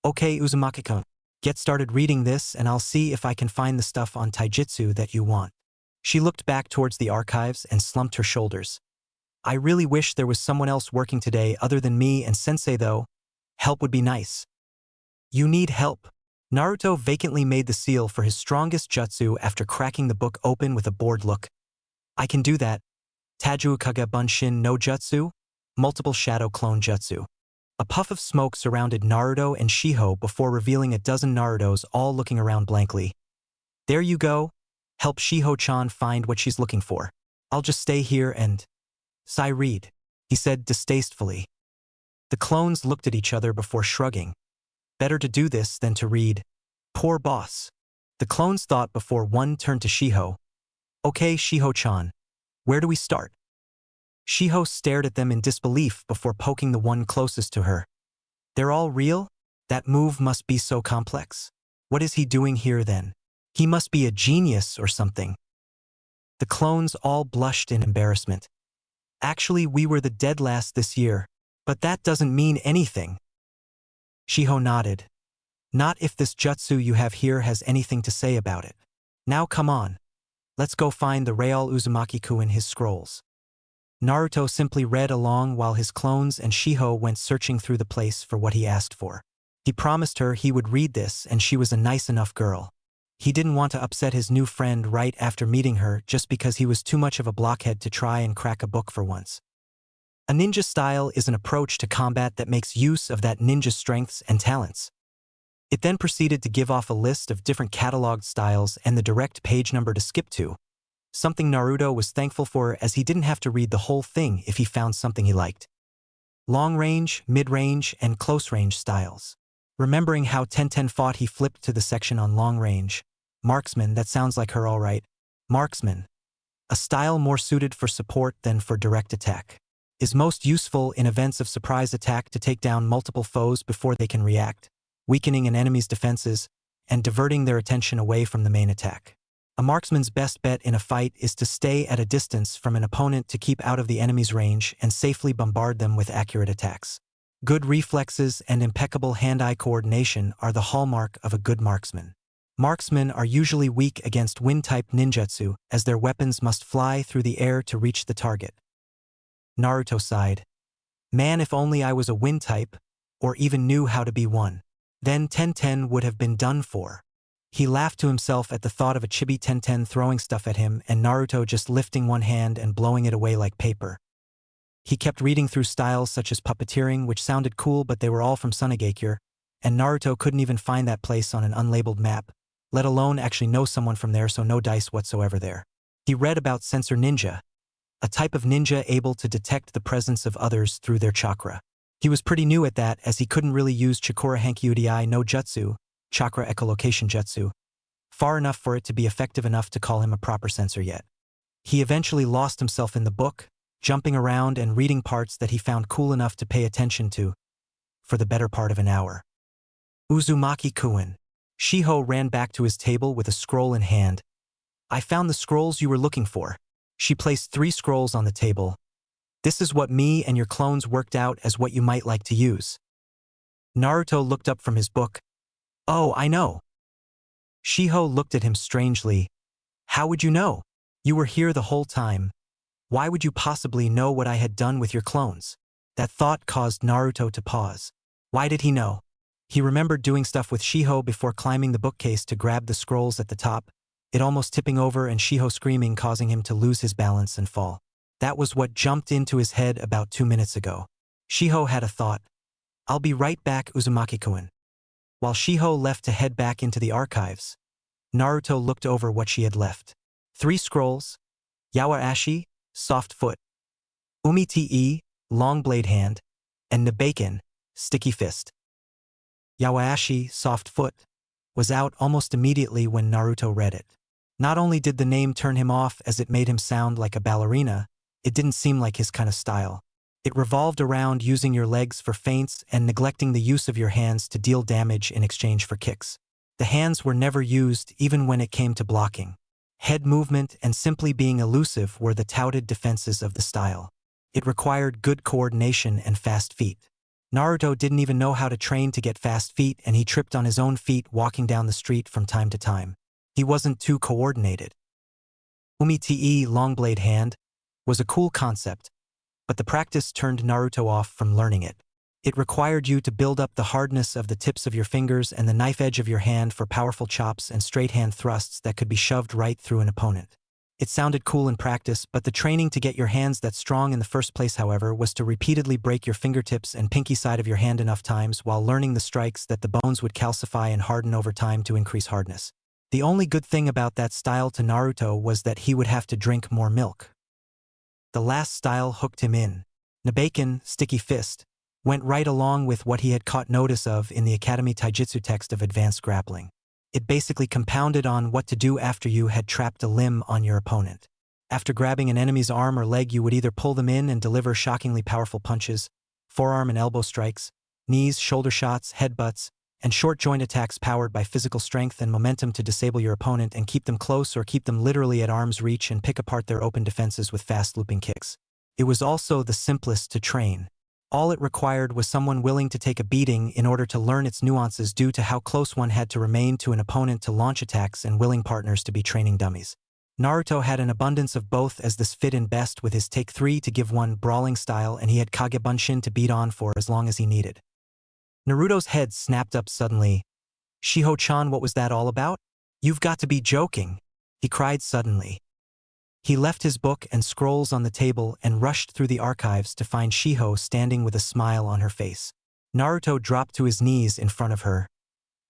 Speaker 1: Okay, Uzumaki-kun, get started reading this and I'll see if I can find the stuff on Taijutsu that you want. She looked back towards the archives and slumped her shoulders. I really wish there was someone else working today other than me and Sensei though. Help would be nice. You need help. Naruto vacantly made the seal for his strongest jutsu after cracking the book open with a bored look. I can do that. Taijutsu Bunshin no Jutsu? Multiple shadow clone jutsu. A puff of smoke surrounded Naruto and Shiho before revealing a dozen Narutos all looking around blankly. There you go. Help Shiho-chan find what she's looking for. I'll just stay here and… read, he said distastefully. The clones looked at each other before shrugging. Better to do this than to read. Poor boss. The clones thought before one turned to Shiho. Okay, Shiho-chan. Where do we start? Shiho stared at them in disbelief before poking the one closest to her. They're all real? That move must be so complex. What is he doing here then? He must be a genius or something. The clones all blushed in embarrassment. Actually, we were the dead last this year, but that doesn't mean anything. Shiho nodded. Not if this jutsu you have here has anything to say about it. Now come on. Let's go find the Real Uzumaki-kun in his scrolls. Naruto simply read along while his clones and Shiho went searching through the place for what he asked for. He promised her he would read this and she was a nice enough girl. He didn't want to upset his new friend right after meeting her just because he was too much of a blockhead to try and crack a book for once. A ninja style is an approach to combat that makes use of that ninja's strengths and talents. It then proceeded to give off a list of different cataloged styles and the direct page number to skip to, something Naruto was thankful for as he didn't have to read the whole thing if he found something he liked. Long-range, mid-range, and close-range styles. Remembering how Tenten fought, he flipped to the section on long-range. Marksman, that sounds like her all right. Marksman. A style more suited for support than for direct attack. Is most useful in events of surprise attack to take down multiple foes before they can react, weakening an enemy's defenses, and diverting their attention away from the main attack. A marksman's best bet in a fight is to stay at a distance from an opponent to keep out of the enemy's range and safely bombard them with accurate attacks. Good reflexes and impeccable hand-eye coordination are the hallmark of a good marksman. Marksmen are usually weak against wind-type ninjutsu, as their weapons must fly through the air to reach the target. Naruto sighed. Man, if only I was a wind type, or even knew how to be one. Then Tenten would have been done for. He laughed to himself at the thought of a chibi Tenten throwing stuff at him and Naruto just lifting one hand and blowing it away like paper. He kept reading through styles such as puppeteering, which sounded cool, but they were all from Sunagakure, and Naruto couldn't even find that place on an unlabeled map, let alone actually know someone from there, so no dice whatsoever there. He read about sensor ninja, a type of ninja able to detect the presence of others through their chakra. He was pretty new at that, as he couldn't really use Chikura Hankyudai no Jutsu, chakra echolocation jutsu, far enough for it to be effective enough to call him a proper sensor yet. He eventually lost himself in the book, jumping around and reading parts that he found cool enough to pay attention to, for the better part of an hour. Uzumaki-kun. Shiho ran back to his table with a scroll in hand. I found the scrolls you were looking for. She placed 3 scrolls on the table. This is what me and your clones worked out as what you might like to use. Naruto looked up from his book. Oh, I know. Shiho looked at him strangely. How would you know? You were here the whole time. Why would you possibly know what I had done with your clones? That thought caused Naruto to pause. Why did he know? He remembered doing stuff with Shiho before climbing the bookcase to grab the scrolls at the top, it almost tipping over and Shiho screaming, causing him to lose his balance and fall. That was what jumped into his head about 2 minutes ago. Shiho had a thought. I'll be right back, Uzumaki-kun. While Shiho left to head back into the archives, Naruto looked over what she had left. 3 scrolls, Yawa-ashi, soft foot, Umi-te, long blade hand, and Nabaken, sticky fist. Yawa-ashi, soft foot, was out almost immediately when Naruto read it. Not only did the name turn him off as it made him sound like a ballerina, it didn't seem like his kind of style. It revolved around using your legs for feints and neglecting the use of your hands to deal damage in exchange for kicks. The hands were never used even when it came to blocking. Head movement and simply being elusive were the touted defenses of the style. It required good coordination and fast feet. Naruto didn't even know how to train to get fast feet, and he tripped on his own feet walking down the street from time to time. He wasn't too coordinated. Umi-te, long blade hand, was a cool concept, but the practice turned Naruto off from learning it. It required you to build up the hardness of the tips of your fingers and the knife edge of your hand for powerful chops and straight hand thrusts that could be shoved right through an opponent. It sounded cool in practice, but the training to get your hands that strong in the first place, however, was to repeatedly break your fingertips and pinky side of your hand enough times while learning the strikes that the bones would calcify and harden over time to increase hardness. The only good thing about that style to Naruto was that he would have to drink more milk. The last style hooked him in. Nabaken, sticky fist, went right along with what he had caught notice of in the Academy Taijutsu text of advanced grappling. It basically compounded on what to do after you had trapped a limb on your opponent. After grabbing an enemy's arm or leg, you would either pull them in and deliver shockingly powerful punches, forearm and elbow strikes, knees, shoulder shots, headbutts, and short joint attacks powered by physical strength and momentum to disable your opponent and keep them close or keep them literally at arm's reach and pick apart their open defenses with fast looping kicks. It was also the simplest to train. All it required was someone willing to take a beating in order to learn its nuances due to how close one had to remain to an opponent to launch attacks and willing partners to be training dummies. Naruto had an abundance of both, as this fit in best with his Take 3 to give one brawling style, and he had Kage Bunshin to beat on for as long as he needed. Naruto's head snapped up suddenly. Shiho-chan, what was that all about? You've got to be joking, he cried suddenly. He left his book and scrolls on the table and rushed through the archives to find Shiho standing with a smile on her face. Naruto dropped to his knees in front of her.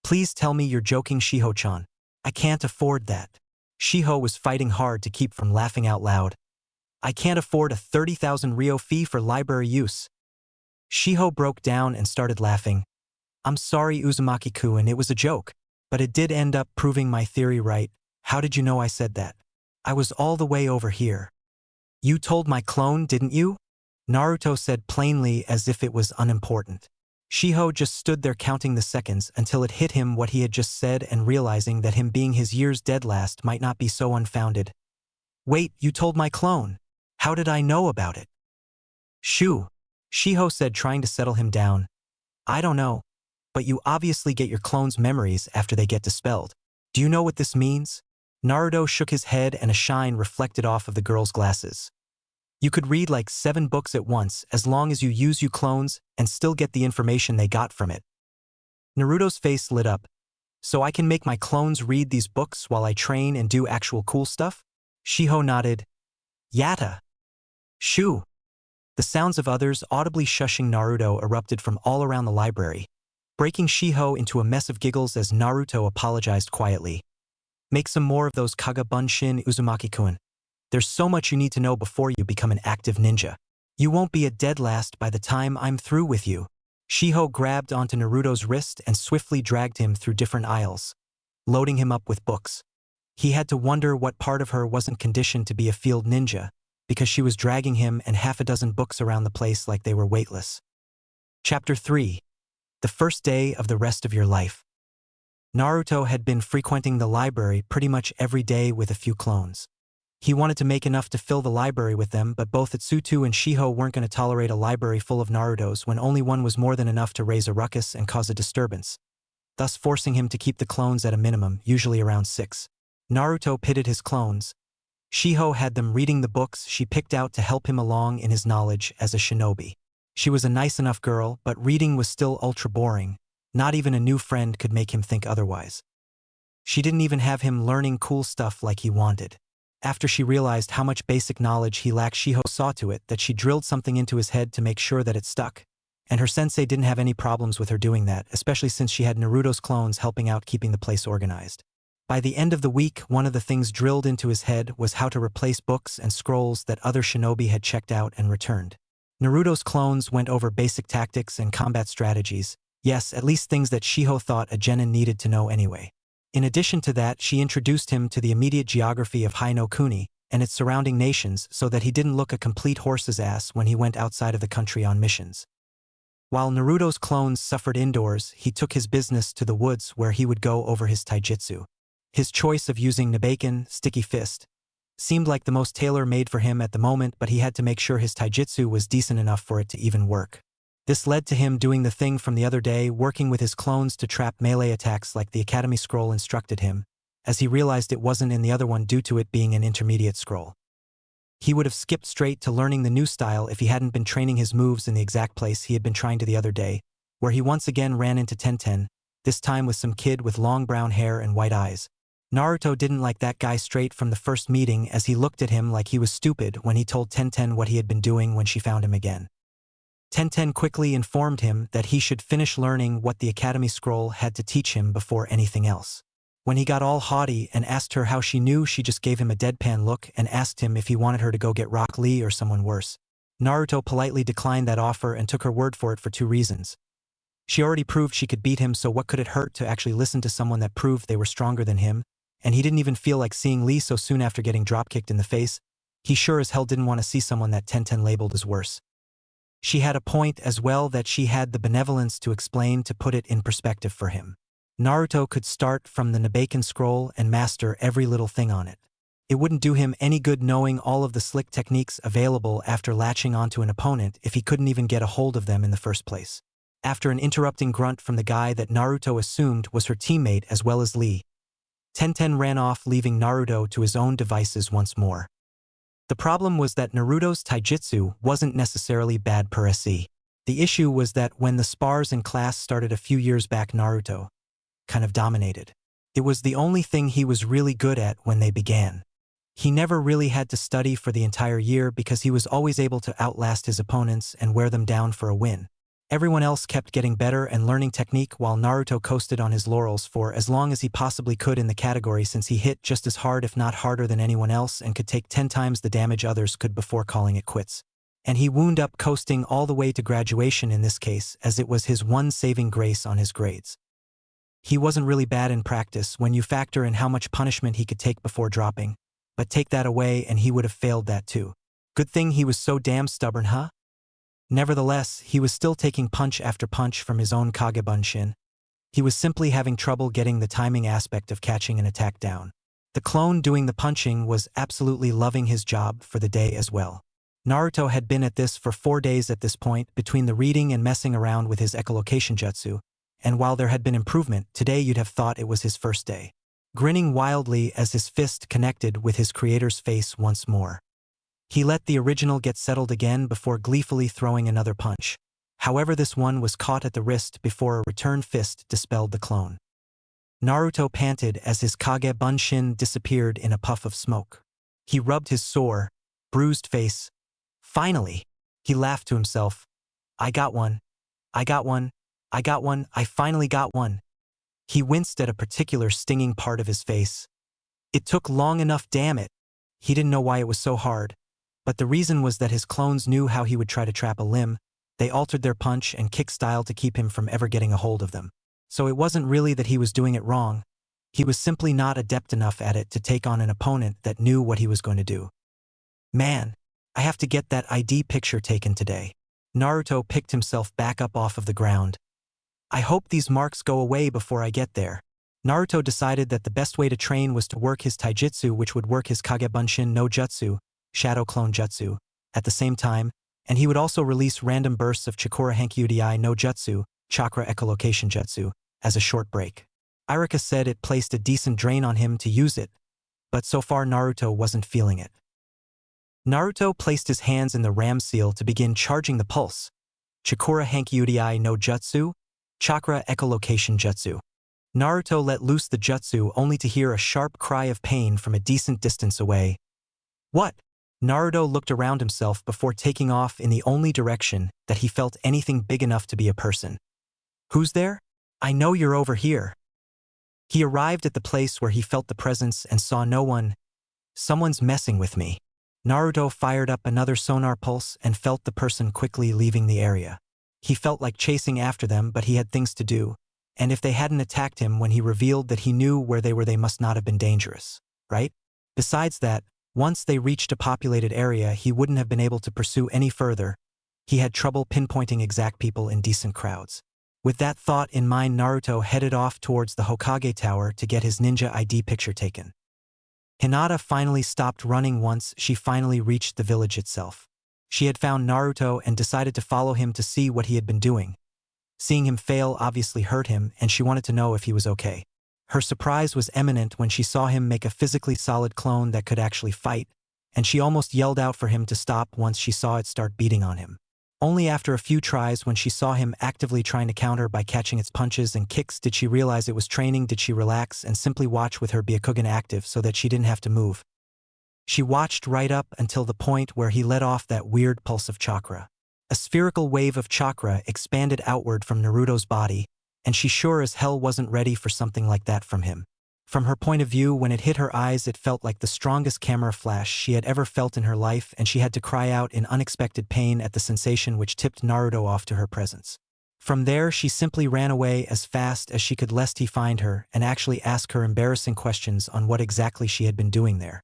Speaker 1: Please tell me you're joking, Shiho-chan. I can't afford that. Shiho was fighting hard to keep from laughing out loud. I can't afford a 30,000 ryo fee for library use. Shiho broke down and started laughing. I'm sorry, Uzumaki-kun, it was a joke, but it did end up proving my theory right. How did you know I said that? I was all the way over here. You told my clone, didn't you? Naruto said plainly, as if it was unimportant. Shiho just stood there counting the seconds until it hit him what he had just said and realizing that him being his years dead last might not be so unfounded. Wait, you told my clone. How did I know about it? Shoo, Shiho said, trying to settle him down. I don't know. But you obviously get your clone's memories after they get dispelled. Do you know what this means? Naruto shook his head and a shine reflected off of the girl's glasses. You could read like 7 books at once as long as you use you clones and still get the information they got from it. Naruto's face lit up. So I can make my clones read these books while I train and do actual cool stuff? Shiho nodded. Yatta. Shoo. The sounds of others audibly shushing Naruto erupted from all around the library, breaking Shiho into a mess of giggles as Naruto apologized quietly. Make some more of those Kaga Bunshin Uzumaki-kun. There's so much you need to know before you become an active ninja. You won't be a dead last by the time I'm through with you. Shiho grabbed onto Naruto's wrist and swiftly dragged him through different aisles, loading him up with books. He had to wonder what part of her wasn't conditioned to be a field ninja, because she was dragging him and half a dozen books around the place like they were weightless. Chapter 3. The first day of the rest of your life. Naruto had been frequenting the library pretty much every day with a few clones. He wanted to make enough to fill the library with them, but both Itsuto and Shiho weren't going to tolerate a library full of Narutos when only one was more than enough to raise a ruckus and cause a disturbance, thus forcing him to keep the clones at a minimum, usually around 6. Naruto pitted his clones. Shiho had them reading the books she picked out to help him along in his knowledge as a shinobi. She was a nice enough girl, but reading was still ultra boring. Not even a new friend could make him think otherwise. She didn't even have him learning cool stuff like he wanted. After she realized how much basic knowledge he lacked, Shiho saw to it that she drilled something into his head to make sure that it stuck. And her sensei didn't have any problems with her doing that, especially since she had Naruto's clones helping out keeping the place organized. By the end of the week, one of the things drilled into his head was how to replace books and scrolls that other shinobi had checked out and returned. Naruto's clones went over basic tactics and combat strategies. Yes, at least things that Shiho thought a genin needed to know anyway. In addition to that, she introduced him to the immediate geography of Hai no Kuni and its surrounding nations so that he didn't look a complete horse's ass when he went outside of the country on missions. While Naruto's clones suffered indoors, he took his business to the woods where he would go over his taijutsu. His choice of using Nabaken, Sticky Fist, seemed like the most tailor-made for him at the moment, but he had to make sure his taijutsu was decent enough for it to even work. This led to him doing the thing from the other day, working with his clones to trap melee attacks like the Academy Scroll instructed him, as he realized it wasn't in the other one due to it being an intermediate scroll. He would have skipped straight to learning the new style if he hadn't been training his moves in the exact place he had been trying to the other day, where he once again ran into Tenten, this time with some kid with long brown hair and white eyes. Naruto didn't like that guy straight from the first meeting, as he looked at him like he was stupid when he told Tenten what he had been doing when she found him again. Tenten quickly informed him that he should finish learning what the Academy Scroll had to teach him before anything else. When he got all haughty and asked her how she knew, she just gave him a deadpan look and asked him if he wanted her to go get Rock Lee or someone worse. Naruto politely declined that offer and took her word for it for 2 reasons. She already proved she could beat him, so what could it hurt to actually listen to someone that proved they were stronger than him? And he didn't even feel like seeing Lee so soon after getting dropkicked in the face. He sure as hell didn't want to see someone that Tenten labeled as worse. She had a point as well that she had the benevolence to explain to put it in perspective for him. Naruto could start from the Nabaken scroll and master every little thing on it. It wouldn't do him any good knowing all of the slick techniques available after latching onto an opponent if he couldn't even get a hold of them in the first place. After an interrupting grunt from the guy that Naruto assumed was her teammate as well as Lee, Tenten ran off, leaving Naruto to his own devices once more. The problem was that Naruto's taijutsu wasn't necessarily bad per se. The issue was that when the spars in class started a few years back, Naruto kind of dominated. It was the only thing he was really good at when they began. He never really had to study for the entire year because he was always able to outlast his opponents and wear them down for a win. Everyone else kept getting better and learning technique while Naruto coasted on his laurels for as long as he possibly could in the category, since he hit just as hard if not harder than anyone else and could take 10 times the damage others could before calling it quits. And he wound up coasting all the way to graduation in this case, as it was his one saving grace on his grades. He wasn't really bad in practice when you factor in how much punishment he could take before dropping, but take that away and he would have failed that too. Good thing he was so damn stubborn, huh? Nevertheless, he was still taking punch after punch from his own Kage Bunshin. He was simply having trouble getting the timing aspect of catching an attack down. The clone doing the punching was absolutely loving his job for the day as well. Naruto had been at this for 4 days at this point, between the reading and messing around with his echolocation jutsu, and while there had been improvement, today you'd have thought it was his first day. Grinning wildly as his fist connected with his creator's face once more. He let the original get settled again before gleefully throwing another punch. However, this one was caught at the wrist before a return fist dispelled the clone. Naruto panted as his Kage Bunshin disappeared in a puff of smoke. He rubbed his sore, bruised face. Finally! He laughed to himself. I got one. I got one. I got one. I finally got one. He winced at a particular stinging part of his face. It took long enough, damn it. He didn't know why it was so hard. But the reason was that his clones knew how he would try to trap a limb. They altered their punch and kick style to keep him from ever getting a hold of them. So it wasn't really that he was doing it wrong. He was simply not adept enough at it to take on an opponent that knew what he was going to do. Man, I have to get that ID picture taken today. Naruto picked himself back up off of the ground. I hope these marks go away before I get there. Naruto decided that the best way to train was to work his taijutsu, which would work his Kage Bunshin no Jutsu, Shadow Clone Jutsu, at the same time, and he would also release random bursts of Chikura Hankyudai no Jutsu, Chakra Echolocation Jutsu, as a short break. Iruka said it placed a decent drain on him to use it, but so far Naruto wasn't feeling it. Naruto placed his hands in the ram seal to begin charging the pulse. Chikura Hankyudai no Jutsu, Chakra Echolocation Jutsu. Naruto let loose the jutsu only to hear a sharp cry of pain from a decent distance away. What? Naruto looked around himself before taking off in the only direction that he felt anything big enough to be a person. Who's there? I know you're over here. He arrived at the place where he felt the presence and saw no one. Someone's messing with me. Naruto fired up another sonar pulse and felt the person quickly leaving the area. He felt like chasing after them, but he had things to do, and if they hadn't attacked him when he revealed that he knew where they were, they must not have been dangerous, right? Besides that, once they reached a populated area, he wouldn't have been able to pursue any further. He had trouble pinpointing exact people in decent crowds. With that thought in mind, Naruto headed off towards the Hokage Tower to get his ninja ID picture taken. Hinata finally stopped running once she finally reached the village itself. She had found Naruto and decided to follow him to see what he had been doing. Seeing him fail obviously hurt him, and she wanted to know if he was okay. Her surprise was imminent when she saw him make a physically solid clone that could actually fight, and she almost yelled out for him to stop once she saw it start beating on him. Only after a few tries, when she saw him actively trying to counter by catching its punches and kicks, did she realize it was training. Did she relax and simply watch with her Byakugan active so that she didn't have to move. She watched right up until the point where he let off that weird pulse of chakra. A spherical wave of chakra expanded outward from Naruto's body, and she sure as hell wasn't ready for something like that from him. From her point of view, when it hit her eyes, it felt like the strongest camera flash she had ever felt in her life, and she had to cry out in unexpected pain at the sensation which tipped Naruto off to her presence. From there, she simply ran away as fast as she could lest he find her and actually ask her embarrassing questions on what exactly she had been doing there.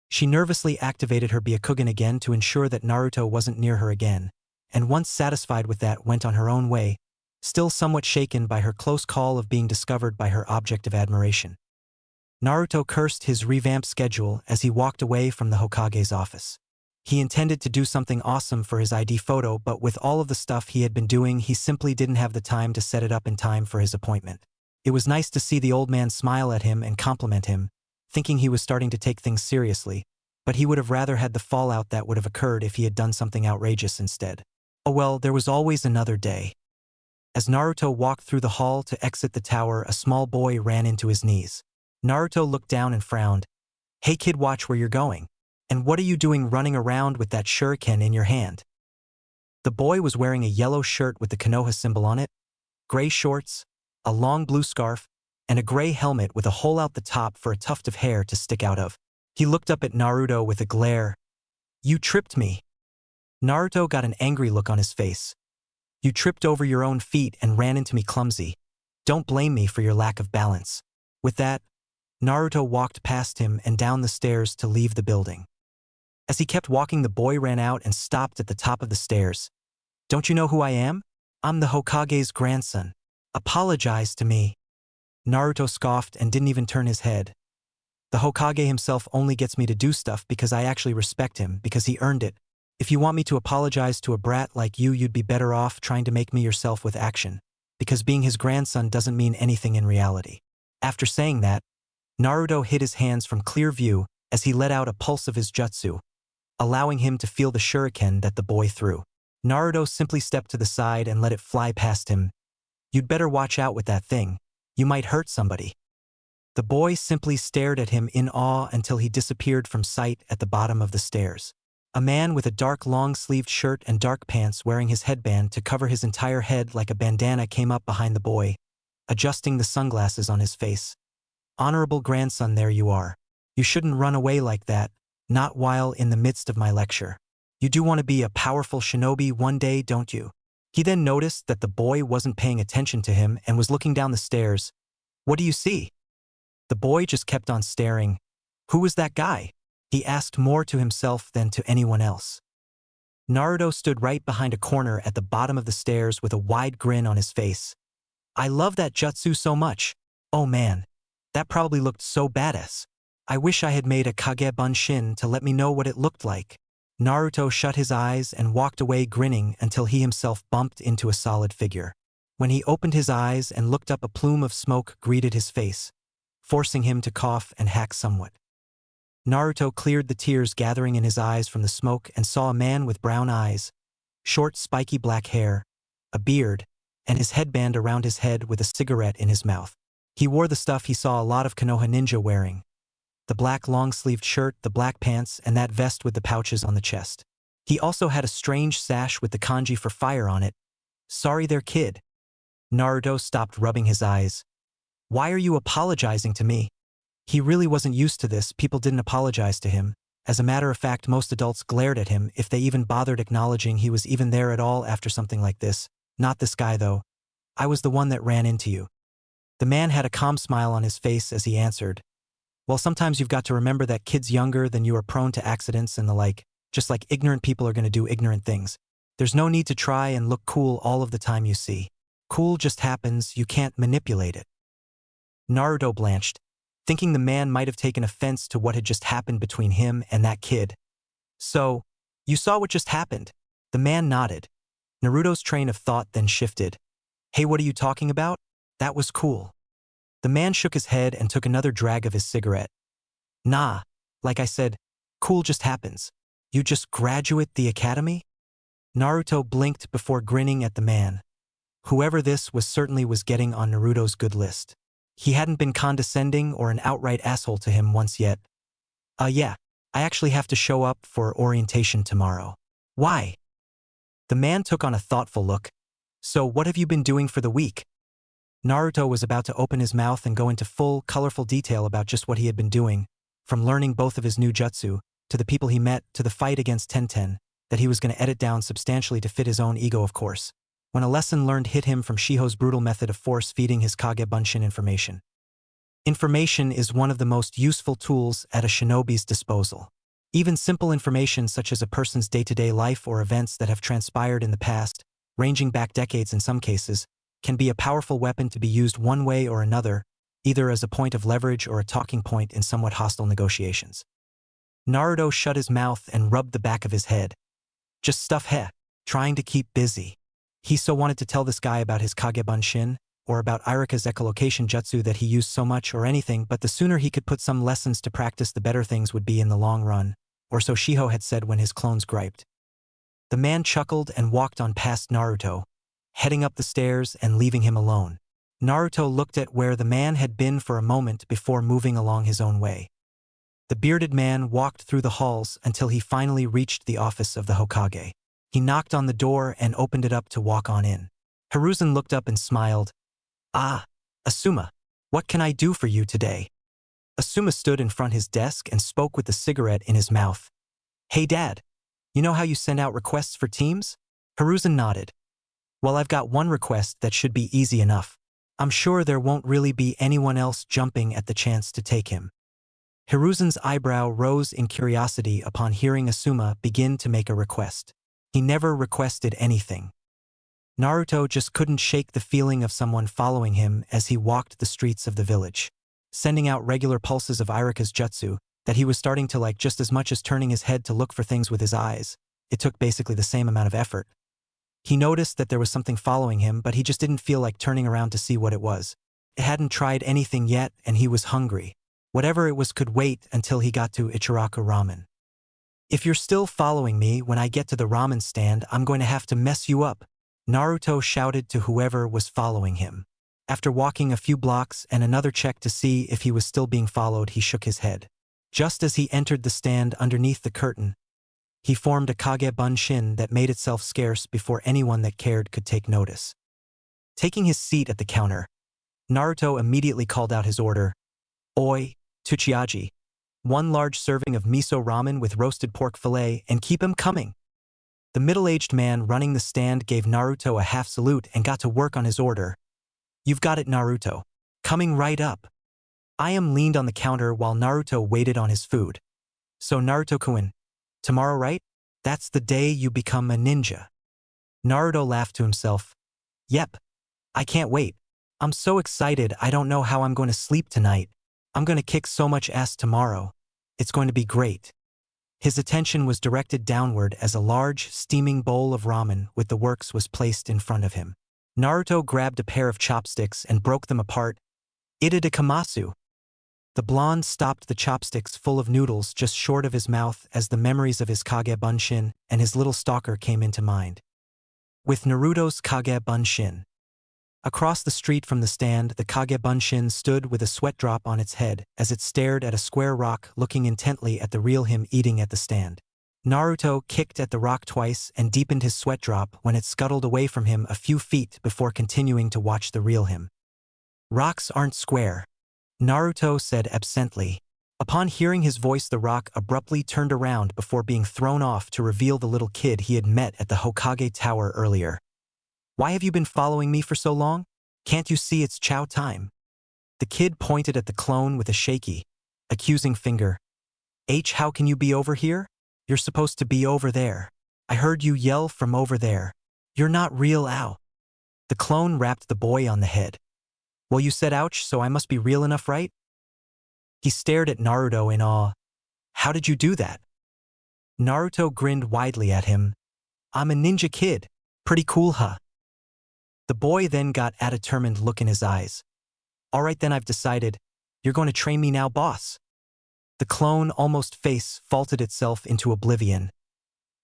Speaker 1: She nervously activated her Byakugan again to ensure that Naruto wasn't near her again, and once satisfied with that, went on her own way, still somewhat shaken by her close call of being discovered by her object of admiration. Naruto cursed his revamped schedule as he walked away from the Hokage's office. He intended to do something awesome for his ID photo, but with all of the stuff he had been doing, he simply didn't have the time to set it up in time for his appointment. It was nice to see the old man smile at him and compliment him, thinking he was starting to take things seriously, but he would have rather had the fallout that would have occurred if he had done something outrageous instead. Oh well, there was always another day. As Naruto walked through the hall to exit the tower, a small boy ran into his knees. Naruto looked down and frowned. Hey kid, watch where you're going. And what are you doing running around with that shuriken in your hand? The boy was wearing a yellow shirt with the Konoha symbol on it, gray shorts, a long blue scarf, and a gray helmet with a hole out the top for a tuft of hair to stick out of. He looked up at Naruto with a glare. You tripped me. Naruto got an angry look on his face. You tripped over your own feet and ran into me clumsy. Don't blame me for your lack of balance. With that, Naruto walked past him and down the stairs to leave the building. As he kept walking, the boy ran out and stopped at the top of the stairs. Don't you know who I am? I'm the Hokage's grandson. Apologize to me. Naruto scoffed and didn't even turn his head. The Hokage himself only gets me to do stuff because I actually respect him, because he earned it. If you want me to apologize to a brat like you, you'd be better off trying to make me yourself with action, because being his grandson doesn't mean anything in reality. After saying that, Naruto hid his hands from clear view as he let out a pulse of his jutsu, allowing him to feel the shuriken that the boy threw. Naruto simply stepped to the side and let it fly past him. You'd better watch out with that thing. You might hurt somebody. The boy simply stared at him in awe until he disappeared from sight at the bottom of the stairs. A man with a dark long-sleeved shirt and dark pants wearing his headband to cover his entire head like a bandana came up behind the boy, adjusting the sunglasses on his face. Honorable grandson, there you are. You shouldn't run away like that, not while in the midst of my lecture. You do want to be a powerful shinobi one day, don't you? He then noticed that the boy wasn't paying attention to him and was looking down the stairs. What do you see? The boy just kept on staring. Who was that guy? He asked more to himself than to anyone else. Naruto stood right behind a corner at the bottom of the stairs with a wide grin on his face. I love that jutsu so much. Oh man, that probably looked so badass. I wish I had made a Kage Bunshin to let me know what it looked like. Naruto shut his eyes and walked away grinning until he himself bumped into a solid figure. When he opened his eyes and looked up, a plume of smoke greeted his face, forcing him to cough and hack somewhat. Naruto cleared the tears gathering in his eyes from the smoke and saw a man with brown eyes, short spiky black hair, a beard, and his headband around his head with a cigarette in his mouth. He wore the stuff he saw a lot of Konoha ninja wearing. The black long-sleeved shirt, the black pants, and that vest with the pouches on the chest. He also had a strange sash with the kanji for fire on it. Sorry there, kid. Naruto stopped rubbing his eyes. Why are you apologizing to me? He really wasn't used to this. People didn't apologize to him. As a matter of fact, most adults glared at him if they even bothered acknowledging he was even there at all after something like this. Not this guy, though. I was the one that ran into you. The man had a calm smile on his face as he answered. Well, sometimes you've got to remember that kids younger than you are prone to accidents and the like, just like ignorant people are going to do ignorant things. There's no need to try and look cool all of the time, you see. Cool just happens, you can't manipulate it. Naruto blanched, thinking the man might have taken offense to what had just happened between him and that kid. So, you saw what just happened? The man nodded. Naruto's train of thought then shifted. Hey, what are you talking about? That was cool. The man shook his head and took another drag of his cigarette. Nah, like I said, cool just happens. You just graduate the academy? Naruto blinked before grinning at the man. Whoever this was certainly was getting on Naruto's good list. He hadn't been condescending or an outright asshole to him once yet. Yeah, I actually have to show up for orientation tomorrow. Why? The man took on a thoughtful look. So what have you been doing for the week? Naruto was about to open his mouth and go into full, colorful detail about just what he had been doing, from learning both of his new jutsu, to the people he met, to the fight against Tenten, that he was going to edit down substantially to fit his own ego, of course, when a lesson learned hit him from Shiho's brutal method of force-feeding his Kage Bunshin information. Information is one of the most useful tools at a shinobi's disposal. Even simple information such as a person's day-to-day life or events that have transpired in the past, ranging back decades in some cases, can be a powerful weapon to be used one way or another, either as a point of leverage or a talking point in somewhat hostile negotiations. Naruto shut his mouth and rubbed the back of his head. Just stuff, trying to keep busy. He so wanted to tell this guy about his Kage Bunshin, or about Irika's echolocation jutsu that he used so much or anything, but the sooner he could put some lessons to practice, the better things would be in the long run, or so Shiho had said when his clones griped. The man chuckled and walked on past Naruto, heading up the stairs and leaving him alone. Naruto looked at where the man had been for a moment before moving along his own way. The bearded man walked through the halls until he finally reached the office of the Hokage. He knocked on the door and opened it up to walk on in. Hiruzen looked up and smiled. Ah, Asuma, what can I do for you today? Asuma stood in front of his desk and spoke with the cigarette in his mouth. Hey Dad, you know how you send out requests for teams? Hiruzen nodded. Well, I've got one request that should be easy enough. I'm sure there won't really be anyone else jumping at the chance to take him. Hiruzen's eyebrow rose in curiosity upon hearing Asuma begin to make a request. He never requested anything. Naruto just couldn't shake the feeling of someone following him as he walked the streets of the village, sending out regular pulses of Irika's jutsu that he was starting to like just as much as turning his head to look for things with his eyes. It took basically the same amount of effort. He noticed that there was something following him, but he just didn't feel like turning around to see what it was. It hadn't tried anything yet, and he was hungry. Whatever it was could wait until he got to Ichiraku Ramen. If you're still following me, when I get to the ramen stand, I'm going to have to mess you up, Naruto shouted to whoever was following him. After walking a few blocks and another check to see if he was still being followed, he shook his head. Just as he entered the stand underneath the curtain, he formed a Kage Bunshin that made itself scarce before anyone that cared could take notice. Taking his seat at the counter, Naruto immediately called out his order. Oi, Tsuchiyaji. 1 large serving of miso ramen with roasted pork fillet, and keep 'em coming. The middle-aged man running the stand gave Naruto a half salute and got to work on his order. You've got it, Naruto. Coming right up. I leaned on the counter while Naruto waited on his food. So Naruto-kun, tomorrow, right? That's the day you become a ninja. Naruto laughed to himself. Yep. I can't wait. I'm so excited I don't know how I'm going to sleep tonight. I'm going to kick so much ass tomorrow. It's going to be great. His attention was directed downward as a large, steaming bowl of ramen with the works was placed in front of him. Naruto grabbed a pair of chopsticks and broke them apart. Ita de kamasu. The blonde stopped the chopsticks full of noodles just short of his mouth as the memories of his Kage Bunshin and his little stalker came into mind. With Naruto's Kage Bunshin. Across the street from the stand, the Kage Bunshin stood with a sweat drop on its head as it stared at a square rock, looking intently at the real him eating at the stand. Naruto kicked at the rock twice and deepened his sweat drop when it scuttled away from him a few feet before continuing to watch the real him. Rocks aren't square, Naruto said absently. Upon hearing his voice, the rock abruptly turned around before being thrown off to reveal the little kid he had met at the Hokage Tower earlier. Why have you been following me for so long? Can't you see it's chow time? The kid pointed at the clone with a shaky, accusing finger. How can you be over here? You're supposed to be over there. I heard you yell from over there. You're not real, ow. The clone rapped the boy on the head. Well, you said ouch, so I must be real enough, right? He stared at Naruto in awe. How did you do that? Naruto grinned widely at him. I'm a ninja kid. Pretty cool, huh? The boy then got a determined look in his eyes. All right then, I've decided. You're going to train me now, boss. The clone almost face faulted itself into oblivion.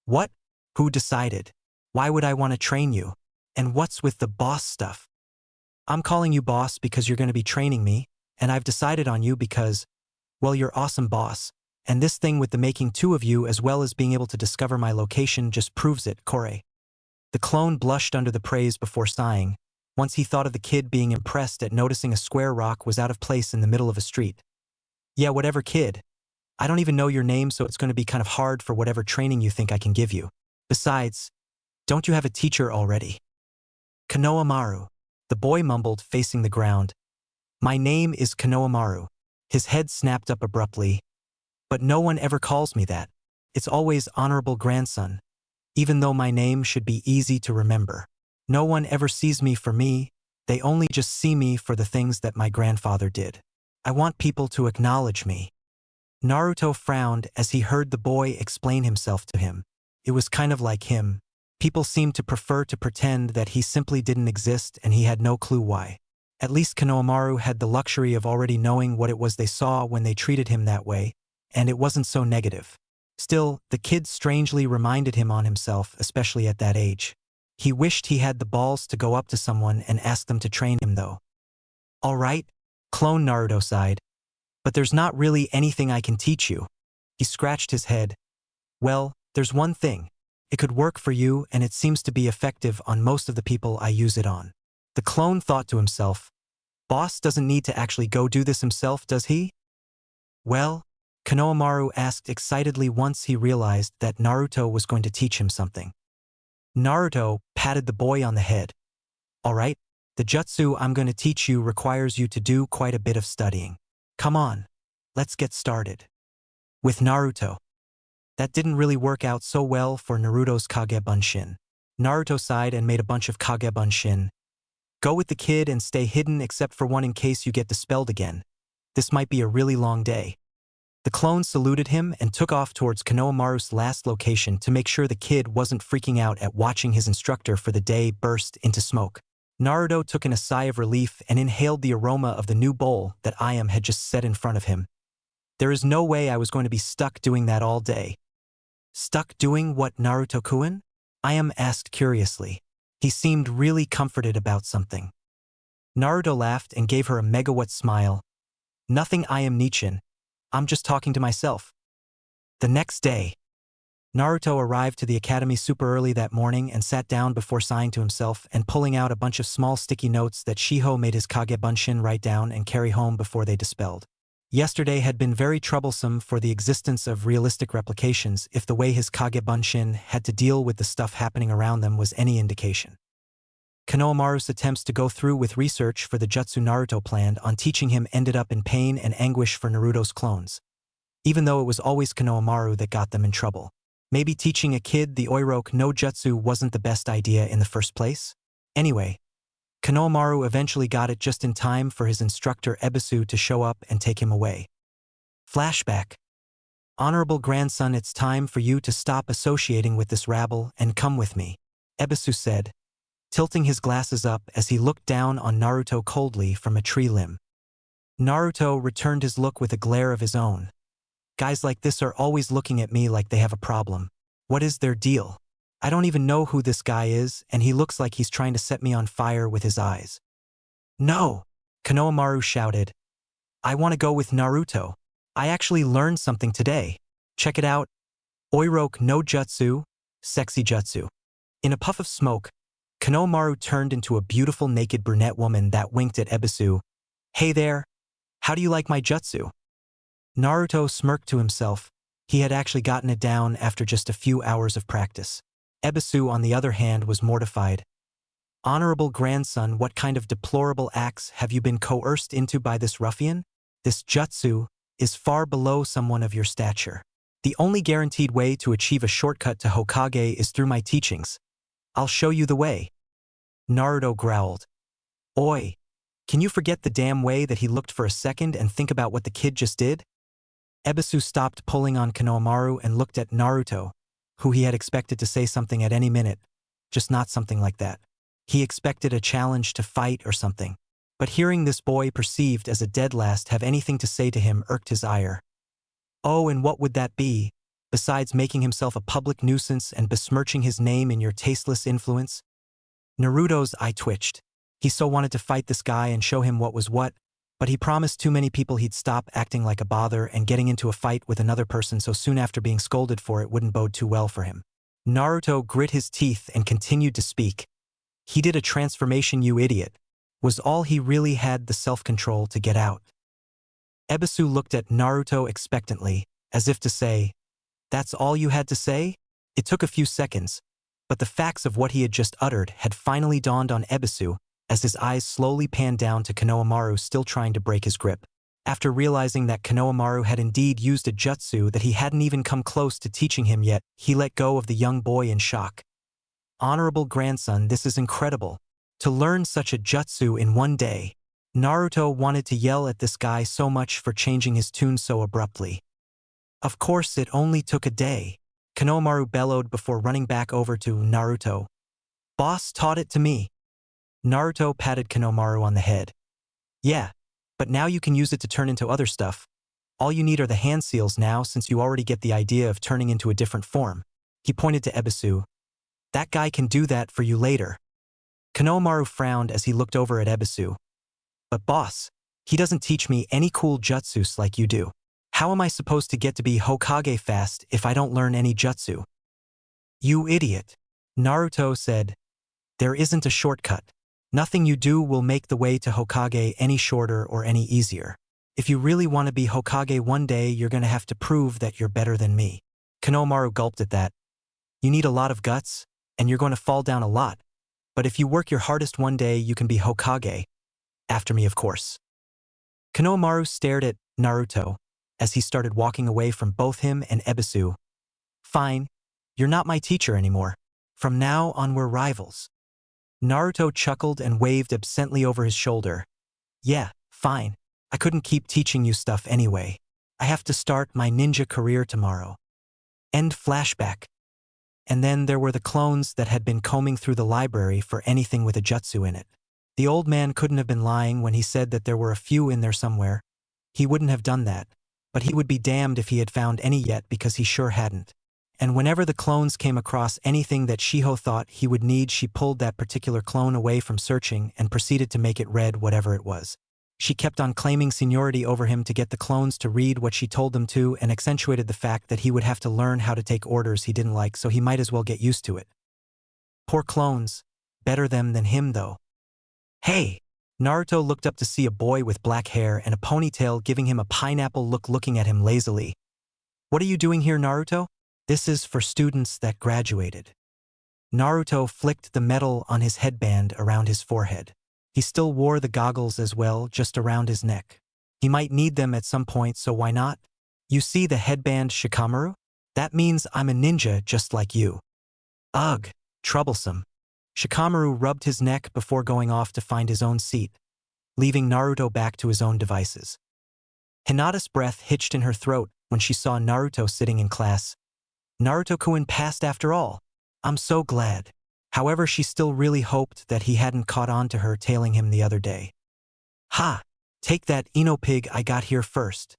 Speaker 1: What? Who decided? Why would I want to train you? And what's with the boss stuff? I'm calling you boss because you're going to be training me, and I've decided on you because, well, you're awesome, boss. And this thing with the making 2 of you as well as being able to discover my location just proves it, Kore. The clone blushed under the praise before sighing, once he thought of the kid being impressed at noticing a square rock was out of place in the middle of a street. Yeah, whatever, kid. I don't even know your name, so it's going to be kind of hard for whatever training you think I can give you. Besides, don't you have a teacher already? Konohamaru. The boy mumbled, facing the ground. My name is Konohamaru. His head snapped up abruptly. But no one ever calls me that. It's always honorable grandson. Even though my name should be easy to remember. No one ever sees me for me, they only just see me for the things that my grandfather did. I want people to acknowledge me. Naruto frowned as he heard the boy explain himself to him. It was kind of like him. People seemed to prefer to pretend that he simply didn't exist and he had no clue why. At least Konohamaru had the luxury of already knowing what it was they saw when they treated him that way, and it wasn't so negative. Still, the kid strangely reminded him on himself, especially at that age. He wished he had the balls to go up to someone and ask them to train him though. All right, clone, Naruto sighed. But there's not really anything I can teach you. He scratched his head. Well, there's one thing. It could work for you and it seems to be effective on most of the people I use it on. The clone thought to himself. Boss doesn't need to actually go do this himself, does he? Well, Konohamaru asked excitedly once he realized that Naruto was going to teach him something. Naruto patted the boy on the head. All right, the jutsu I'm going to teach you requires you to do quite a bit of studying. Come on, let's get started. With Naruto. That didn't really work out so well for Naruto's Kage Bunshin. Naruto sighed and made a bunch of Kagebunshin. Go with the kid and stay hidden except for one in case you get dispelled again. This might be a really long day. The clone saluted him and took off towards Konohamaru's last location to make sure the kid wasn't freaking out at watching his instructor for the day burst into smoke. Naruto took in a sigh of relief and inhaled the aroma of the new bowl that Ayam had just set in front of him. There is no way I was going to be stuck doing that all day. Stuck doing what, Naruto-kun? Ayam asked curiously. He seemed really comforted about something. Naruto laughed and gave her a megawatt smile. Nothing, Ayam Nichin. I'm just talking to myself. The next day, Naruto arrived to the academy super early that morning and sat down before sighing to himself and pulling out a bunch of small sticky notes that Shiho made his Kagebunshin write down and carry home before they dispelled. Yesterday had been very troublesome for the existence of realistic replications if the way his Kagebunshin had to deal with the stuff happening around them was any indication. Konohamaru's attempts to go through with research for the jutsu Naruto planned on teaching him ended up in pain and anguish for Naruto's clones. Even though it was always Konohamaru that got them in trouble. Maybe teaching a kid the Oiroke no Jutsu wasn't the best idea in the first place? Anyway, Konohamaru eventually got it just in time for his instructor Ebisu to show up and take him away. Flashback. Honorable grandson, it's time for you to stop associating with this rabble and come with me, Ebisu said, tilting his glasses up as he looked down on Naruto coldly from a tree limb. Naruto returned his look with a glare of his own. Guys like this are always looking at me like they have a problem. What is their deal? I don't even know who this guy is, and he looks like he's trying to set me on fire with his eyes. No! Konohamaru shouted. I want to go with Naruto. I actually learned something today. Check it out. Oiroke no Jutsu, sexy jutsu. In a puff of smoke, Konohamaru turned into a beautiful naked brunette woman that winked at Ebisu. Hey there. How do you like my jutsu? Naruto smirked to himself. He had actually gotten it down after just a few hours of practice. Ebisu, on the other hand, was mortified. Honorable grandson, what kind of deplorable acts have you been coerced into by this ruffian? This jutsu is far below someone of your stature. The only guaranteed way to achieve a shortcut to Hokage is through my teachings. I'll show you the way. Naruto growled. Oi! Can you forget the damn way that he looked for a second and think about what the kid just did? Ebisu stopped pulling on Konohamaru and looked at Naruto, who he had expected to say something at any minute, just not something like that. He expected a challenge to fight or something. But hearing this boy perceived as a dead last have anything to say to him irked his ire. Oh, and what would that be, besides making himself a public nuisance and besmirching his name in your tasteless influence? Naruto's eye twitched. He so wanted to fight this guy and show him what was what, but he promised too many people he'd stop acting like a bother and getting into a fight with another person so soon after being scolded for it wouldn't bode too well for him. Naruto grit his teeth and continued to speak. He did a transformation, you idiot. Was all he really had the self-control to get out. Ebisu looked at Naruto expectantly, as if to say, that's all you had to say? It took a few seconds, but the facts of what he had just uttered had finally dawned on Ebisu as his eyes slowly panned down to Konohamaru still trying to break his grip. After realizing that Konohamaru had indeed used a jutsu that he hadn't even come close to teaching him yet, he let go of the young boy in shock. Honorable grandson, this is incredible. To learn such a jutsu in one day. Naruto wanted to yell at this guy so much for changing his tune so abruptly. Of course it only took a day. Konohamaru bellowed before running back over to Naruto. Boss taught it to me. Naruto patted Konohamaru on the head. Yeah, but now you can use it to turn into other stuff. All you need are the hand seals now since you already get the idea of turning into a different form. He pointed to Ebisu. That guy can do that for you later. Konohamaru frowned as he looked over at Ebisu. But boss, he doesn't teach me any cool jutsus like you do. How am I supposed to get to be Hokage fast if I don't learn any jutsu? You idiot. Naruto said. There isn't a shortcut. Nothing you do will make the way to Hokage any shorter or any easier. If you really want to be Hokage one day, you're going to have to prove that you're better than me. Konohamaru gulped at that. You need a lot of guts, and you're going to fall down a lot. But if you work your hardest one day, you can be Hokage. After me, of course. Konohamaru stared at Naruto as he started walking away from both him and Ebisu. Fine, you're not my teacher anymore. From now on we're rivals. Naruto chuckled and waved absently over his shoulder. Yeah, fine. I couldn't keep teaching you stuff anyway. I have to start my ninja career tomorrow. End flashback. And then there were the clones that had been combing through the library for anything with a jutsu in it. The old man couldn't have been lying when he said that there were a few in there somewhere. He wouldn't have done that, but he would be damned if he had found any yet because he sure hadn't. And whenever the clones came across anything that Shiho thought he would need, she pulled that particular clone away from searching and proceeded to make it read whatever it was. She kept on claiming seniority over him to get the clones to read what she told them to, and accentuated the fact that he would have to learn how to take orders he didn't like, so he might as well get used to it. Poor clones. Better them than him, though. Hey! Naruto looked up to see a boy with black hair and a ponytail giving him a pineapple look, looking at him lazily. What are you doing here, Naruto? This is for students that graduated. Naruto flicked the metal on his headband around his forehead. He still wore the goggles as well, just around his neck. He might need them at some point, so why not? You see the headband, Shikamaru? That means I'm a ninja just like you. Ugh, troublesome. Shikamaru rubbed his neck before going off to find his own seat, leaving Naruto back to his own devices. Hinata's breath hitched in her throat when she saw Naruto sitting in class. Naruto-kun passed after all. I'm so glad. However, she still really hoped that he hadn't caught on to her tailing him the other day. Ha! Take that, Ino pig, I got here first.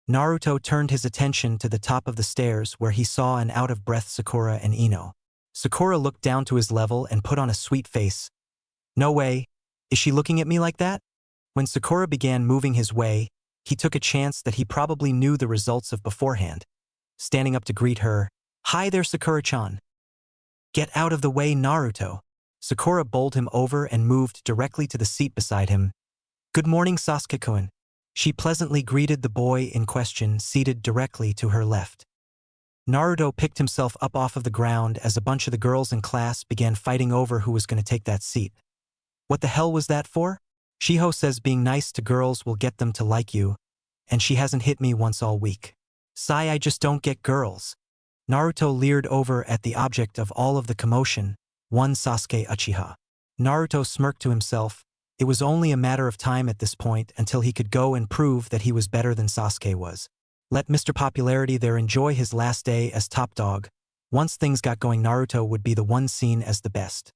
Speaker 1: Naruto turned his attention to the top of the stairs where he saw an out-of-breath Sakura and Ino. Sakura looked down to his level and put on a sweet face. No way. Is she looking at me like that? When Sakura began moving his way, he took a chance that he probably knew the results of beforehand. Standing up to greet her, "Hi there, Sakura-chan." Get out of the way, Naruto. Sakura bowled him over and moved directly to the seat beside him. Good morning, Sasuke-kun. She pleasantly greeted the boy in question, seated directly to her left. Naruto picked himself up off of the ground as a bunch of the girls in class began fighting over who was going to take that seat. What the hell was that for? Shiho says being nice to girls will get them to like you, and she hasn't hit me once all week. Sigh, I just don't get girls. Naruto leered over at the object of all of the commotion, one Sasuke Uchiha. Naruto smirked to himself. It was only a matter of time at this point until he could go and prove that he was better than Sasuke was. Let Mr. Popularity there enjoy his last day as top dog. Once things got going, Naruto would be the one seen as the best.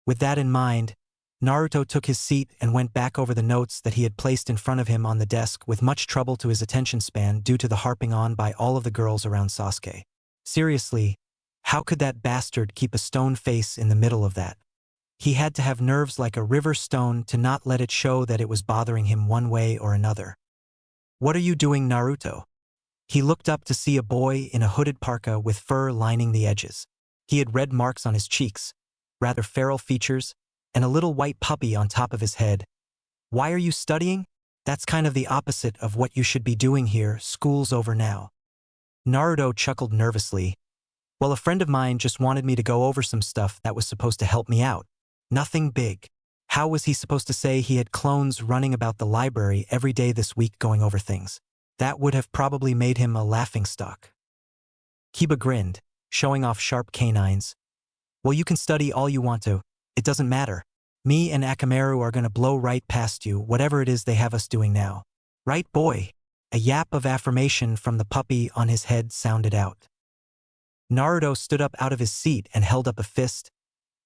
Speaker 1: With that in mind, Naruto took his seat and went back over the notes that he had placed in front of him on the desk with much trouble to his attention span due to the harping on by all of the girls around Sasuke. Seriously, how could that bastard keep a stone face in the middle of that? He had to have nerves like a river stone to not let it show that it was bothering him one way or another. What are you doing, Naruto? He looked up to see a boy in a hooded parka with fur lining the edges. He had red marks on his cheeks, rather feral features, and a little white puppy on top of his head. Why are you studying? That's kind of the opposite of what you should be doing here. School's over now. Naruto chuckled nervously. Well, a friend of mine just wanted me to go over some stuff that was supposed to help me out. Nothing big. How was he supposed to say he had clones running about the library every day this week going over things? That would have probably made him a laughingstock. Kiba grinned, showing off sharp canines. Well, you can study all you want to. It doesn't matter. Me and Akamaru are gonna blow right past you, whatever it is they have us doing now. Right, boy? A yap of affirmation from the puppy on his head sounded out. Naruto stood up out of his seat and held up a fist.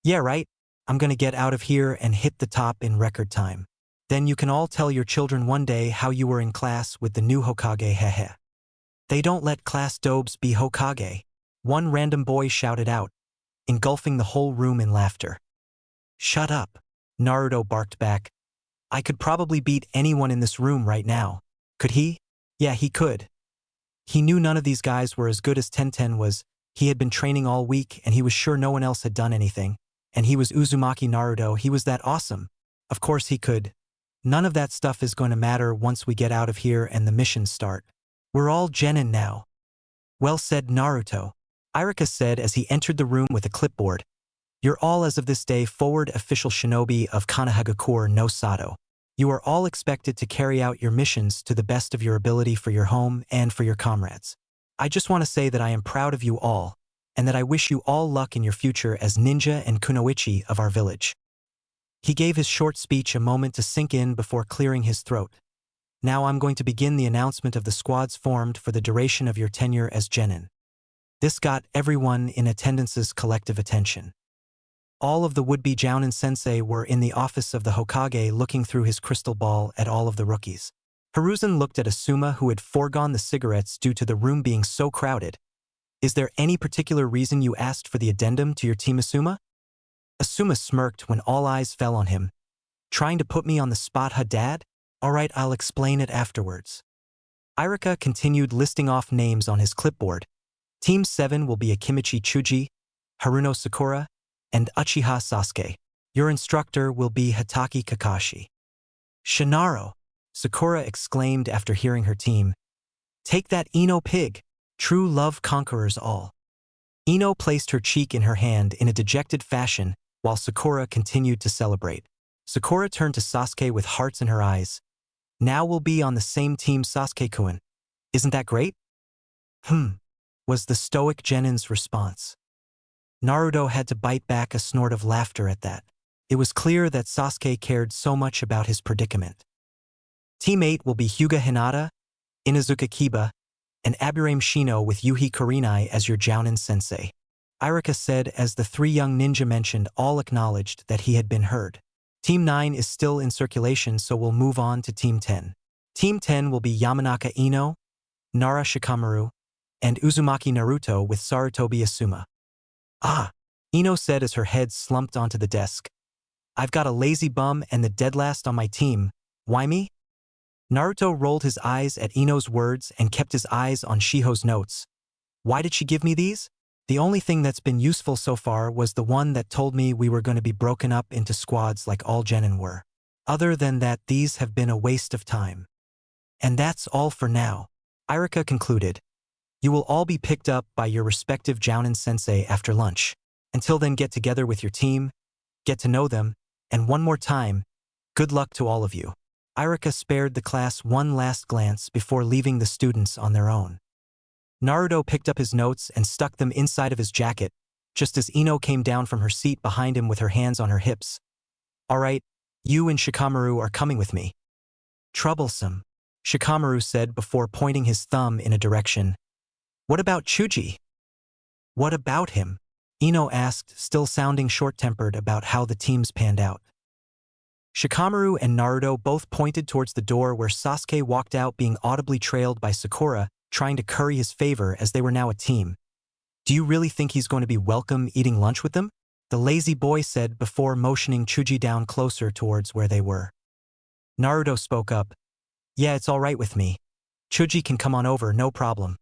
Speaker 1: Yeah, right. I'm gonna get out of here and hit the top in record time. Then you can all tell your children one day how you were in class with the new Hokage, hehe. They don't let class dobes be Hokage. One random boy shouted out, engulfing the whole room in laughter. Shut up, Naruto barked back. I could probably beat anyone in this room right now. Could he? Yeah, he could. He knew none of these guys were as good as Tenten was. He had been training all week and he was sure no one else had done anything. And he was Uzumaki Naruto, he was that awesome. Of course he could. None of that stuff is going to matter once we get out of here and the missions start. We're all genin now. Well said, Naruto. Irika said as he entered the room with a clipboard. You're all as of this day forward official shinobi of Konohagakure no Sato. You are all expected to carry out your missions to the best of your ability for your home and for your comrades. I just want to say that I am proud of you all, and that I wish you all luck in your future as ninja and kunoichi of our village." He gave his short speech a moment to sink in before clearing his throat. "Now I'm going to begin the announcement of the squads formed for the duration of your tenure as genin." This got everyone in attendance's collective attention. All of the would-be Jounin sensei were in the office of the Hokage looking through his crystal ball at all of the rookies. Hiruzen looked at Asuma, who had foregone the cigarettes due to the room being so crowded. "Is there any particular reason you asked for the addendum to your team, Asuma?" Asuma smirked when all eyes fell on him. "Trying to put me on the spot, huh, Dad? Alright, I'll explain it afterwards." Irika continued listing off names on his clipboard. Team 7 will be Akimichi Chuji, Haruno Sakura, and Uchiha Sasuke. Your instructor will be Hitaki Kakashi. "Shinaro!" Sakura exclaimed after hearing her team. "Take that, Ino pig! True love conquerors all." Ino placed her cheek in her hand in a dejected fashion while Sakura continued to celebrate. Sakura turned to Sasuke with hearts in her eyes. "Now we'll be on the same team, Sasuke-kun. Isn't that great?" Was the stoic Genin's response. Naruto had to bite back a snort of laughter at that. It was clear that Sasuke cared so much about his predicament. Team 8 will be Hyuga Hinata, Inazuka Kiba, and Aburame Shino with Yuhi Kurenai as your Jounin sensei. Irika said as the three young ninja mentioned all acknowledged that he had been heard. Team 9 is still in circulation, so we'll move on to Team 10. Team 10 will be Yamanaka Ino, Nara Shikamaru, and Uzumaki Naruto with Sarutobi Asuma. "Ah," Ino said as her head slumped onto the desk. "I've got a lazy bum and the dead last on my team. Why me?" Naruto rolled his eyes at Ino's words and kept his eyes on Shiho's notes. "Why did she give me these? The only thing that's been useful so far was the one that told me we were going to be broken up into squads like all genin were. Other than that, these have been a waste of time. And that's all for now," Irika concluded. "You will all be picked up by your respective Jounin sensei after lunch. Until then, get together with your team, get to know them, and one more time, good luck to all of you." Irika spared the class one last glance before leaving the students on their own. Naruto picked up his notes and stuck them inside of his jacket, just as Ino came down from her seat behind him with her hands on her hips. "Alright, you and Shikamaru are coming with me." "Troublesome," Shikamaru said before pointing his thumb in a direction. "What about Chuji?" "What about him?" Ino asked, still sounding short-tempered about how the teams panned out. Shikamaru and Naruto both pointed towards the door where Sasuke walked out, being audibly trailed by Sakura, trying to curry his favor as they were now a team. "Do you really think he's going to be welcome eating lunch with them?" the lazy boy said before motioning Chuji down closer towards where they were. Naruto spoke up. "Yeah, it's all right with me. Chuji can come on over, no problem."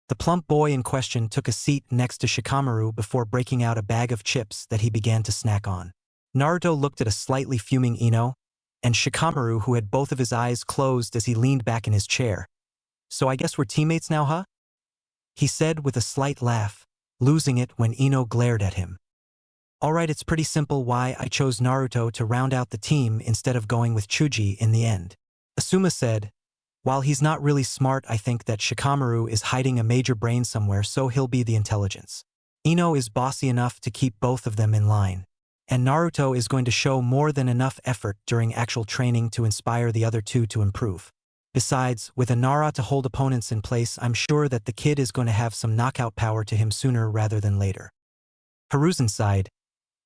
Speaker 1: The plump boy in question took a seat next to Shikamaru before breaking out a bag of chips that he began to snack on. Naruto looked at a slightly fuming Ino, and Shikamaru, who had both of his eyes closed as he leaned back in his chair. "So I guess we're teammates now, huh?" he said with a slight laugh, losing it when Ino glared at him. "Alright, it's pretty simple why I chose Naruto to round out the team instead of going with Chuji in the end," Asuma said. "While he's not really smart, I think that Shikamaru is hiding a major brain somewhere, so he'll be the intelligence. Ino is bossy enough to keep both of them in line. And Naruto is going to show more than enough effort during actual training to inspire the other two to improve. Besides, with a Nara to hold opponents in place, I'm sure that the kid is going to have some knockout power to him sooner rather than later." Hiruzen sighed.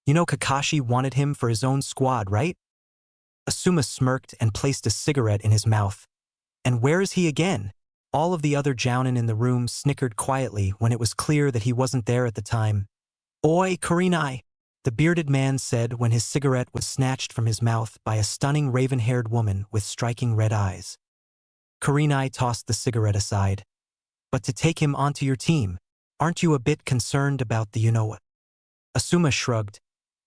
Speaker 1: "You know Kakashi wanted him for his own squad, right?" Asuma smirked and placed a cigarette in his mouth. "And where is he again?" All of the other Jounin in the room snickered quietly when it was clear that he wasn't there at the time. "Oi, Kurenai," the bearded man said when his cigarette was snatched from his mouth by a stunning raven-haired woman with striking red eyes. Kurenai tossed the cigarette aside. "But to take him onto your team, aren't you a bit concerned about the you-know-what?" Asuma shrugged.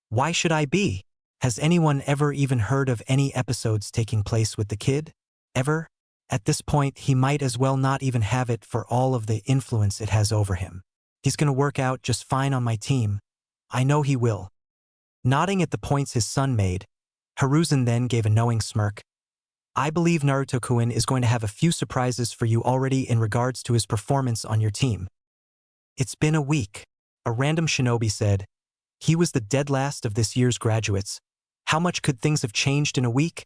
Speaker 1: "Why should I be? Has anyone ever even heard of any episodes taking place with the kid? Ever? At this point, he might as well not even have it for all of the influence it has over him. He's gonna work out just fine on my team. I know he will." Nodding at the points his son made, Hiruzen then gave a knowing smirk. "I believe Naruto-kun is going to have a few surprises for you already in regards to his performance on your team." It's been a week. A random shinobi said. He was the dead last of this year's graduates. How much could things have changed in a week?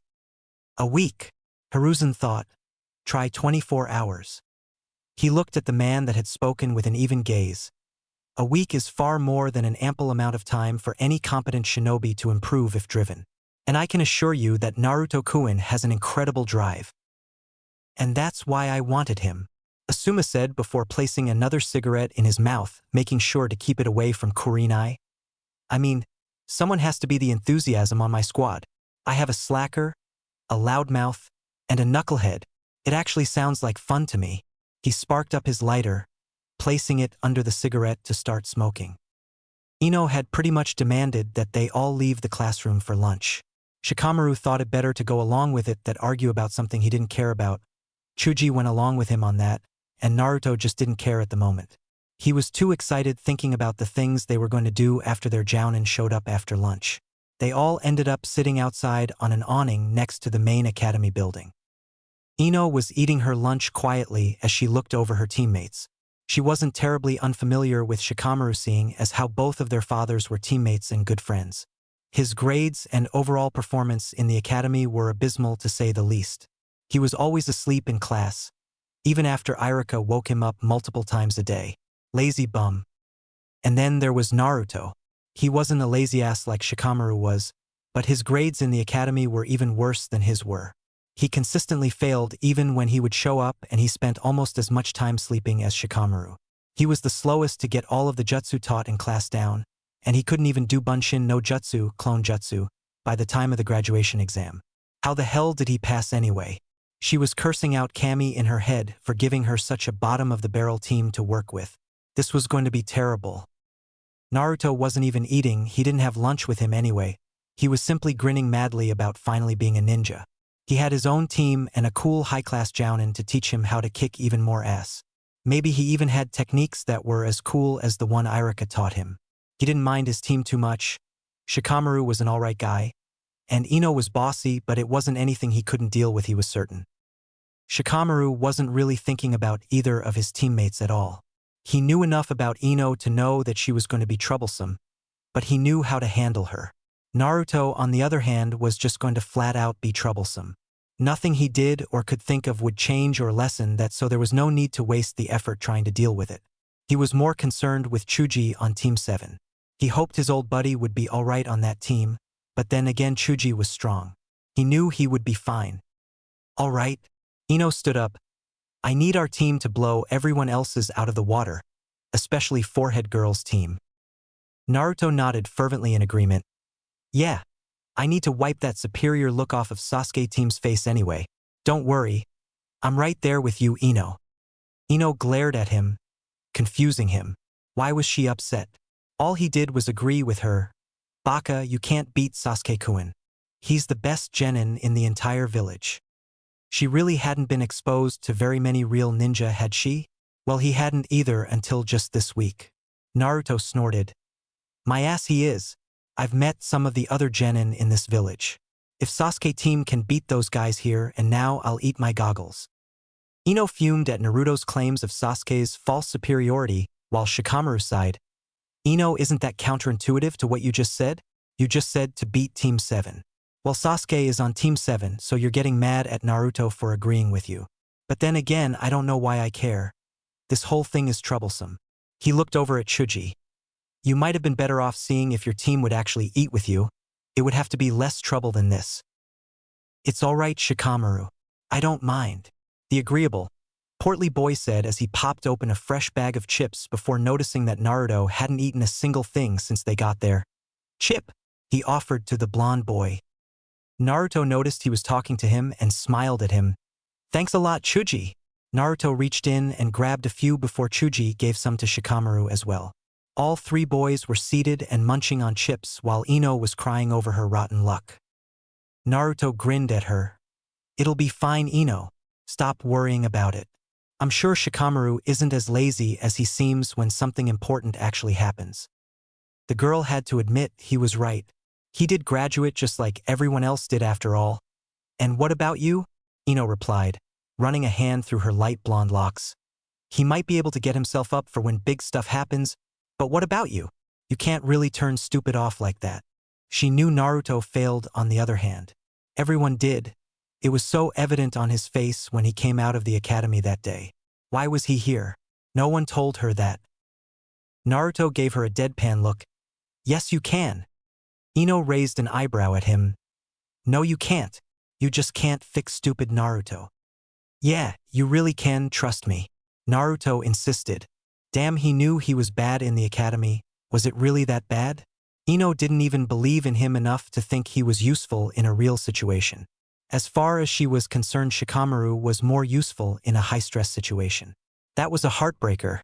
Speaker 1: A week, Hiruzen thought. Try 24 hours. He looked at the man that had spoken with an even gaze. A week is far more than an ample amount of time for any competent shinobi to improve if driven. And I can assure you that Naruto-kun has an incredible drive. And that's why I wanted him, Asuma said before placing another cigarette in his mouth, making sure to keep it away from Kurinai. I mean, someone has to be the enthusiasm on my squad. I have a slacker, a loudmouth, and a knucklehead. It actually sounds like fun to me. He sparked up his lighter, placing it under the cigarette to start smoking. Ino had pretty much demanded that they all leave the classroom for lunch. Shikamaru thought it better to go along with it than argue about something he didn't care about. Chuji went along with him on that, and Naruto just didn't care at the moment. He was too excited thinking about the things they were going to do after their jounin showed up after lunch. They all ended up sitting outside on an awning next to the main academy building. Ino was eating her lunch quietly as she looked over her teammates. She wasn't terribly unfamiliar with Shikamaru, seeing as how both of their fathers were teammates and good friends. His grades and overall performance in the academy were abysmal to say the least. He was always asleep in class, even after Irika woke him up multiple times a day. Lazy bum. And then there was Naruto. He wasn't a lazy ass like Shikamaru was, but his grades in the academy were even worse than his were. He consistently failed even when he would show up, and he spent almost as much time sleeping as Shikamaru. He was the slowest to get all of the jutsu taught in class down, and he couldn't even do Bunshin no Jutsu, clone jutsu, by the time of the graduation exam. How the hell did he pass anyway? She was cursing out Kami in her head for giving her such a bottom-of-the-barrel team to work with. This was going to be terrible. Naruto wasn't even eating, he didn't have lunch with him anyway. He was simply grinning madly about finally being a ninja. He had his own team and a cool high-class jounin to teach him how to kick even more ass. Maybe he even had techniques that were as cool as the one Irika taught him. He didn't mind his team too much. Shikamaru was an alright guy. And Ino was bossy, but it wasn't anything he couldn't deal with, he was certain. Shikamaru wasn't really thinking about either of his teammates at all. He knew enough about Ino to know that she was going to be troublesome, but he knew how to handle her. Naruto, on the other hand, was just going to flat out be troublesome. Nothing he did or could think of would change or lessen that, so there was no need to waste the effort trying to deal with it. He was more concerned with Chuji on Team 7. He hoped his old buddy would be alright on that team, but then again Chuji was strong. He knew he would be fine. Alright. Ino stood up. I need our team to blow everyone else's out of the water, especially Forehead Girl's team. Naruto nodded fervently in agreement. Yeah. I need to wipe that superior look off of Sasuke team's face anyway. Don't worry. I'm right there with you, Ino. Ino glared at him, confusing him. Why was she upset? All he did was agree with her. Baka, you can't beat Sasuke-kun. He's the best genin in the entire village. She really hadn't been exposed to very many real ninja, had she? Well, he hadn't either until just this week. Naruto snorted. My ass, he is. I've met some of the other genin in this village. If Sasuke team can beat those guys here, and now I'll eat my goggles. Ino fumed at Naruto's claims of Sasuke's false superiority, while Shikamaru sighed. Ino, isn't that counterintuitive to what you just said? You just said to beat Team 7. Well, Sasuke is on Team 7, so you're getting mad at Naruto for agreeing with you. But then again, I don't know why I care. This whole thing is troublesome. He looked over at Chuji. You might have been better off seeing if your team would actually eat with you. It would have to be less trouble than this. It's alright, Shikamaru. I don't mind. The agreeable, portly boy said as he popped open a fresh bag of chips before noticing that Naruto hadn't eaten a single thing since they got there. Chip, he offered to the blonde boy. Naruto noticed he was talking to him and smiled at him. Thanks a lot, Chuji. Naruto reached in and grabbed a few before Chuji gave some to Shikamaru as well. All three boys were seated and munching on chips while Ino was crying over her rotten luck. Naruto grinned at her. It'll be fine, Ino. Stop worrying about it. I'm sure Shikamaru isn't as lazy as he seems when something important actually happens. The girl had to admit he was right. He did graduate just like everyone else did after all. And what about you? Ino replied, running a hand through her light blonde locks. He might be able to get himself up for when big stuff happens, but what about you? You can't really turn stupid off like that. She knew Naruto failed on the other hand. Everyone did. It was so evident on his face when he came out of the academy that day. Why was he here? No one told her that. Naruto gave her a deadpan look. Yes, you can. Ino raised an eyebrow at him. No, you can't. You just can't fix stupid Naruto. Yeah, you really can, trust me. Naruto insisted. Damn, he knew he was bad in the academy. Was it really that bad? Ino didn't even believe in him enough to think he was useful in a real situation. As far as she was concerned, Shikamaru was more useful in a high-stress situation. That was a heartbreaker.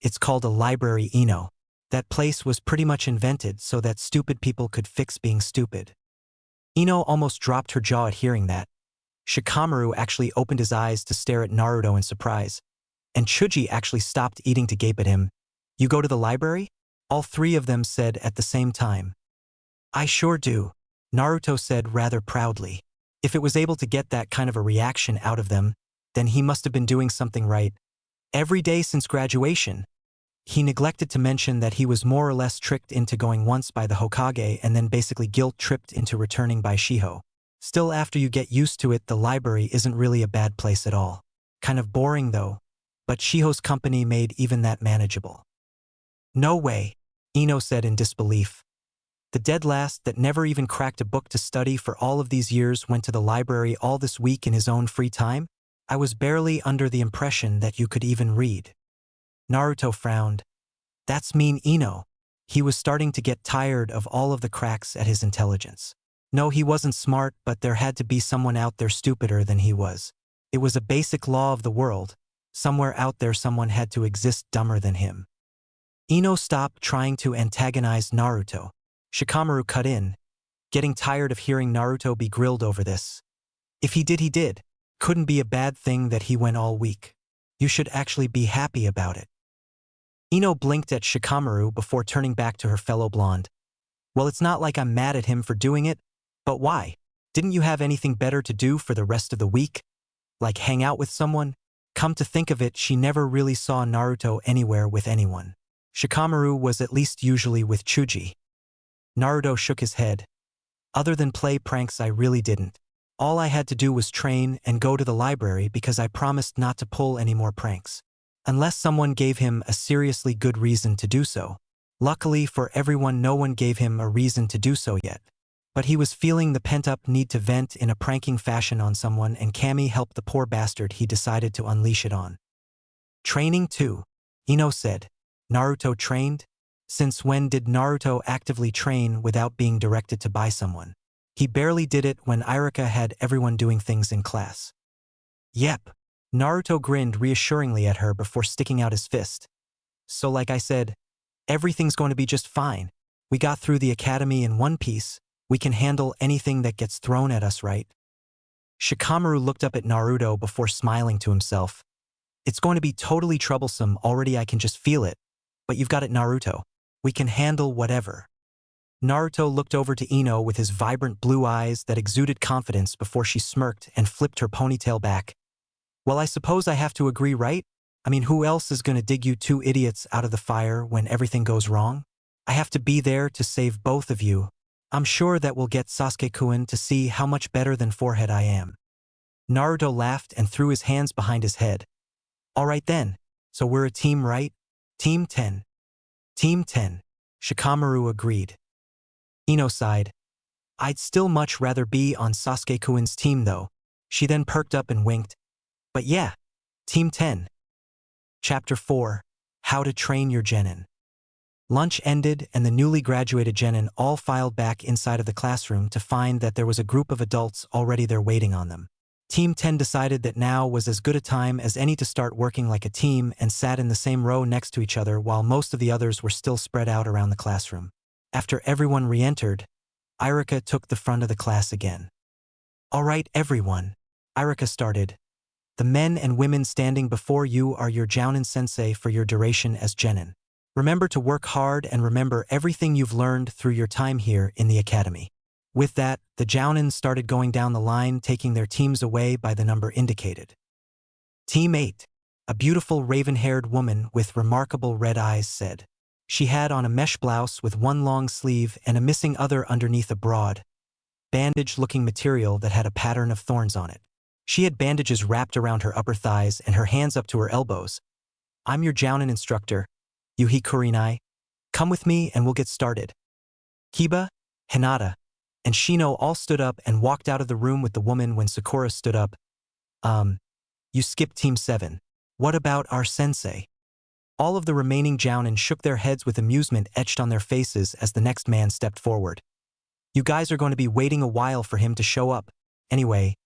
Speaker 1: It's called a library, Ino. That place was pretty much invented so that stupid people could fix being stupid. Ino almost dropped her jaw at hearing that. Shikamaru actually opened his eyes to stare at Naruto in surprise, and Chuji actually stopped eating to gape at him. You go to the library? All three of them said at the same time. I sure do, Naruto said rather proudly. If it was able to get that kind of a reaction out of them, then he must have been doing something right. Every day since graduation. He neglected to mention that he was more or less tricked into going once by the Hokage and then basically guilt-tripped into returning by Shiho. Still, after you get used to it, the library isn't really a bad place at all. Kind of boring though, but Shiho's company made even that manageable. No way, Ino said in disbelief. The dead last that never even cracked a book to study for all of these years went to the library all this week in his own free time? I was barely under the impression that you could even read. Naruto frowned. That's mean, Ino. He was starting to get tired of all of the cracks at his intelligence. No, he wasn't smart, but there had to be someone out there stupider than he was. It was a basic law of the world. Somewhere out there someone had to exist dumber than him. Ino stopped trying to antagonize Naruto. Shikamaru cut in, getting tired of hearing Naruto be grilled over this. If he did, he did. Couldn't be a bad thing that he went all weak. You should actually be happy about it. Ino blinked at Shikamaru before turning back to her fellow blonde. Well, it's not like I'm mad at him for doing it, but why? Didn't you have anything better to do for the rest of the week? Like hang out with someone? Come to think of it, she never really saw Naruto anywhere with anyone. Shikamaru was at least usually with Chuji. Naruto shook his head. Other than play pranks, I really didn't. All I had to do was train and go to the library because I promised not to pull any more pranks. Unless someone gave him a seriously good reason to do so. Luckily for everyone, no one gave him a reason to do so yet. But he was feeling the pent-up need to vent in a pranking fashion on someone, and Kami helped the poor bastard he decided to unleash it on. Training too, Ino said. Naruto trained? Since when did Naruto actively train without being directed to by someone? He barely did it when Irika had everyone doing things in class. Yep. Naruto grinned reassuringly at her before sticking out his fist. So like I said, everything's going to be just fine. We got through the academy in one piece. We can handle anything that gets thrown at us, right? Shikamaru looked up at Naruto before smiling to himself. It's going to be totally troublesome already, I can just feel it. But you've got it, Naruto. We can handle whatever. Naruto looked over to Ino with his vibrant blue eyes that exuded confidence before she smirked and flipped her ponytail back. Well, I suppose I have to agree, right? I mean, who else is going to dig you two idiots out of the fire when everything goes wrong? I have to be there to save both of you. I'm sure that will get Sasuke-kun to see how much better than forehead I am. Naruto laughed and threw his hands behind his head. All right then, so we're a team, right? Team 10. Team 10, Shikamaru agreed. Ino sighed. I'd still much rather be on Sasuke-kun's team though. She then perked up and winked. But yeah, Team 10. Chapter 4, How to Train Your Genin. Lunch ended and the newly graduated genin all filed back inside of the classroom to find that there was a group of adults already there waiting on them. Team 10 decided that now was as good a time as any to start working like a team and sat in the same row next to each other while most of the others were still spread out around the classroom. After everyone re-entered, Irika took the front of the class again. All right, everyone, Irika started. The men and women standing before you are your Jounin sensei for your duration as genin. Remember to work hard and remember everything you've learned through your time here in the academy. With that, the Jounin started going down the line, taking their teams away by the number indicated. Team 8. A beautiful raven-haired woman with remarkable red eyes said. She had on a mesh blouse with one long sleeve and a missing other underneath a broad, bandage-looking material that had a pattern of thorns on it. She had bandages wrapped around her upper thighs and her hands up to her elbows. I'm your Jounin instructor, Yuhi Kurinai. Come with me and we'll get started. Kiba, Hinata, and Shino all stood up and walked out of the room with the woman when Sakura stood up. You skipped Team 7. What about our sensei? All of the remaining Jounin shook their heads with amusement etched on their faces as the next man stepped forward. You guys are going to be waiting a while for him to show up. Anyway,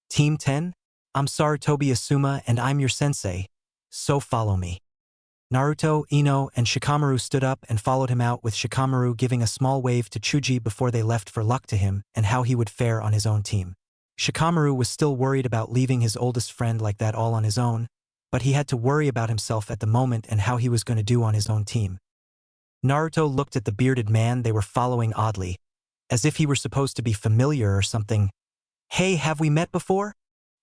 Speaker 1: Team 10? I'm Sarutobi Asuma and I'm your sensei, so follow me. Naruto, Ino, and Shikamaru stood up and followed him out, with Shikamaru giving a small wave to Chuji before they left for luck to him and how he would fare on his own team. Shikamaru was still worried about leaving his oldest friend like that all on his own, but he had to worry about himself at the moment and how he was going to do on his own team. Naruto looked at the bearded man they were following oddly, as if he were supposed to be familiar or something. Hey, have we met before?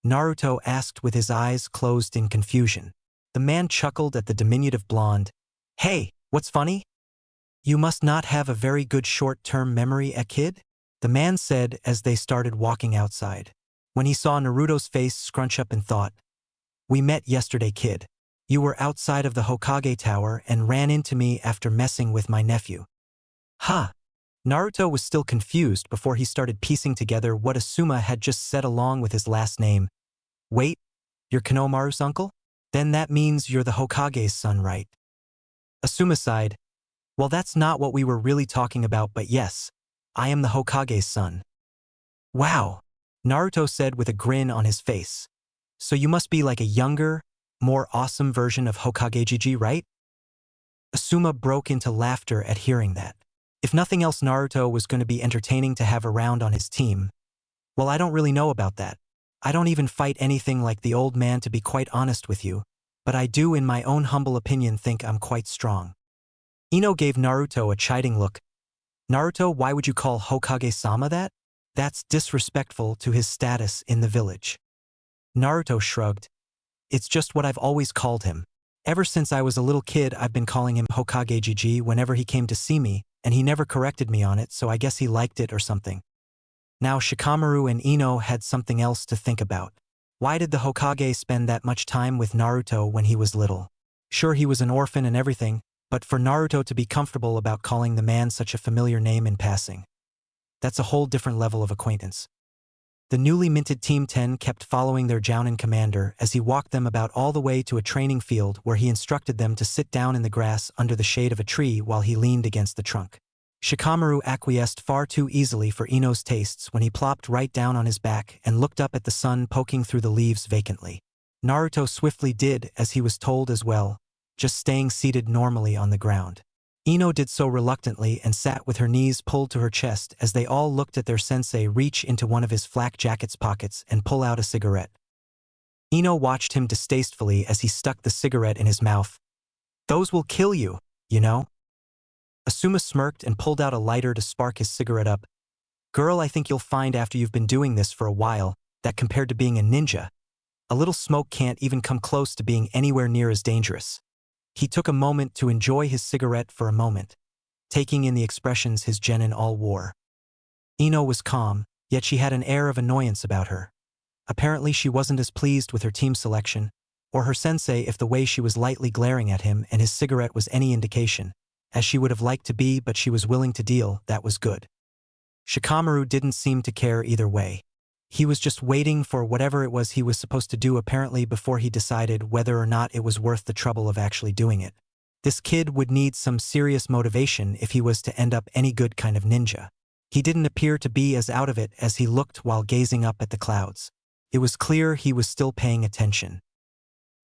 Speaker 1: Naruto asked with his eyes closed in confusion. The man chuckled at the diminutive blonde. Hey, what's funny? You must not have a very good short-term memory, kid? The man said as they started walking outside. When he saw Naruto's face scrunch up in thought. We met yesterday, kid. You were outside of the Hokage Tower and ran into me after messing with my nephew. Huh. Naruto was still confused before he started piecing together what Asuma had just said along with his last name. Wait, you're Konohamaru's uncle? Then that means you're the Hokage's son, right? Asuma sighed. Well, that's not what we were really talking about, but yes, I am the Hokage's son. Wow, Naruto said with a grin on his face. So you must be like a younger, more awesome version of Hokage Gigi, right? Asuma broke into laughter at hearing that. If nothing else, Naruto was going to be entertaining to have around on his team. Well, I don't really know about that. I don't even fight anything like the old man, to be quite honest with you, but I do, in my own humble opinion, think I'm quite strong. Ino gave Naruto a chiding look. Naruto, why would you call Hokage-sama that? That's disrespectful to his status in the village. Naruto shrugged. It's just what I've always called him. Ever since I was a little kid, I've been calling him Hokage Gigi whenever he came to see me, and he never corrected me on it, so I guess he liked it or something. Now Shikamaru and Ino had something else to think about. Why did the Hokage spend that much time with Naruto when he was little? Sure, he was an orphan and everything, but for Naruto to be comfortable about calling the man such a familiar name in passing. That's a whole different level of acquaintance. The newly minted Team 10 kept following their Jounin commander as he walked them about all the way to a training field where he instructed them to sit down in the grass under the shade of a tree while he leaned against the trunk. Shikamaru acquiesced far too easily for Ino's tastes when he plopped right down on his back and looked up at the sun poking through the leaves vacantly. Naruto swiftly did as he was told as well, just staying seated normally on the ground. Ino did so reluctantly and sat with her knees pulled to her chest as they all looked at their sensei reach into one of his flak jacket's pockets and pull out a cigarette. Ino watched him distastefully as he stuck the cigarette in his mouth. Those will kill you, you know? Asuma smirked and pulled out a lighter to spark his cigarette up. Girl, I think you'll find after you've been doing this for a while that compared to being a ninja, a little smoke can't even come close to being anywhere near as dangerous. He took a moment to enjoy his cigarette for a moment, taking in the expressions his genin all wore. Ino was calm, yet she had an air of annoyance about her. Apparently she wasn't as pleased with her team selection, or her sensei if the way she was lightly glaring at him and his cigarette was any indication, as she would have liked to be, but she was willing to deal, that was good. Shikamaru didn't seem to care either way. He was just waiting for whatever it was he was supposed to do apparently before he decided whether or not it was worth the trouble of actually doing it. This kid would need some serious motivation if he was to end up any good kind of ninja. He didn't appear to be as out of it as he looked while gazing up at the clouds. It was clear he was still paying attention.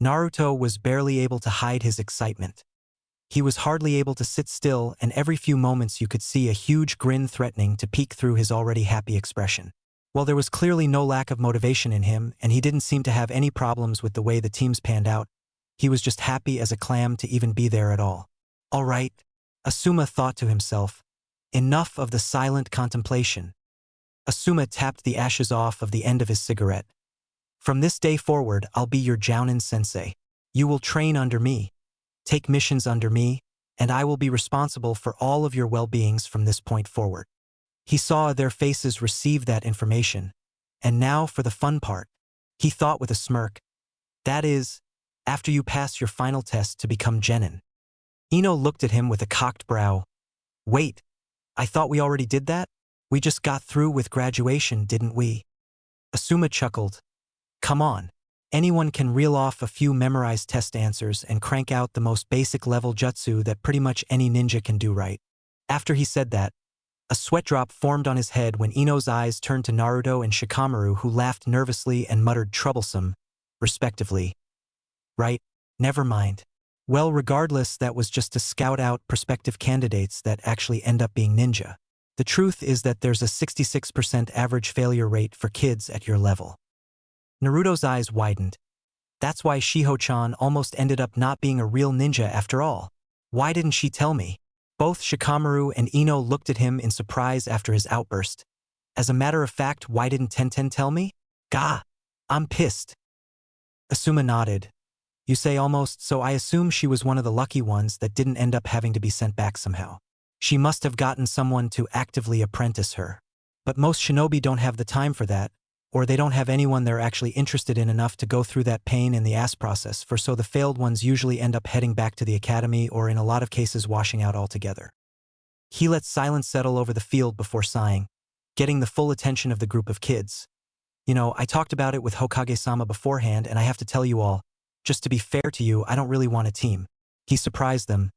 Speaker 1: Naruto was barely able to hide his excitement. He was hardly able to sit still, and every few moments you could see a huge grin threatening to peek through his already happy expression. While there was clearly no lack of motivation in him, and he didn't seem to have any problems with the way the teams panned out, he was just happy as a clam to even be there at all. All right, Asuma thought to himself. Enough of the silent contemplation. Asuma tapped the ashes off of the end of his cigarette. From this day forward, I'll be your Jounin sensei. You will train under me, take missions under me, and I will be responsible for all of your well-beings from this point forward. He saw their faces receive that information. And now for the fun part. He thought with a smirk. That is, after you pass your final test to become genin. Ino looked at him with a cocked brow. Wait, I thought we already did that? We just got through with graduation, didn't we? Asuma chuckled. Come on. Anyone can reel off a few memorized test answers and crank out the most basic level jutsu that pretty much any ninja can do, right? After he said that, a sweat drop formed on his head when Ino's eyes turned to Naruto and Shikamaru, who laughed nervously and muttered troublesome, respectively. Right, never mind. Well, regardless, that was just to scout out prospective candidates that actually end up being ninja. The truth is that there's a 66% average failure rate for kids at your level. Naruto's eyes widened. That's why Shiho-chan almost ended up not being a real ninja after all. Why didn't she tell me? Both Shikamaru and Ino looked at him in surprise after his outburst. As a matter of fact, why didn't Tenten tell me? Gah! I'm pissed. Asuma nodded. You say almost, so I assume she was one of the lucky ones that didn't end up having to be sent back somehow. She must have gotten someone to actively apprentice her. But most shinobi don't have the time for that, or they don't have anyone they're actually interested in enough to go through that pain in the ass process, for so the failed ones usually end up heading back to the academy or in a lot of cases washing out altogether. He let silence settle over the field before sighing, getting the full attention of the group of kids. You know, I talked about it with Hokage-sama beforehand, and I have to tell you all, just to be fair to you, I don't really want a team. He surprised them.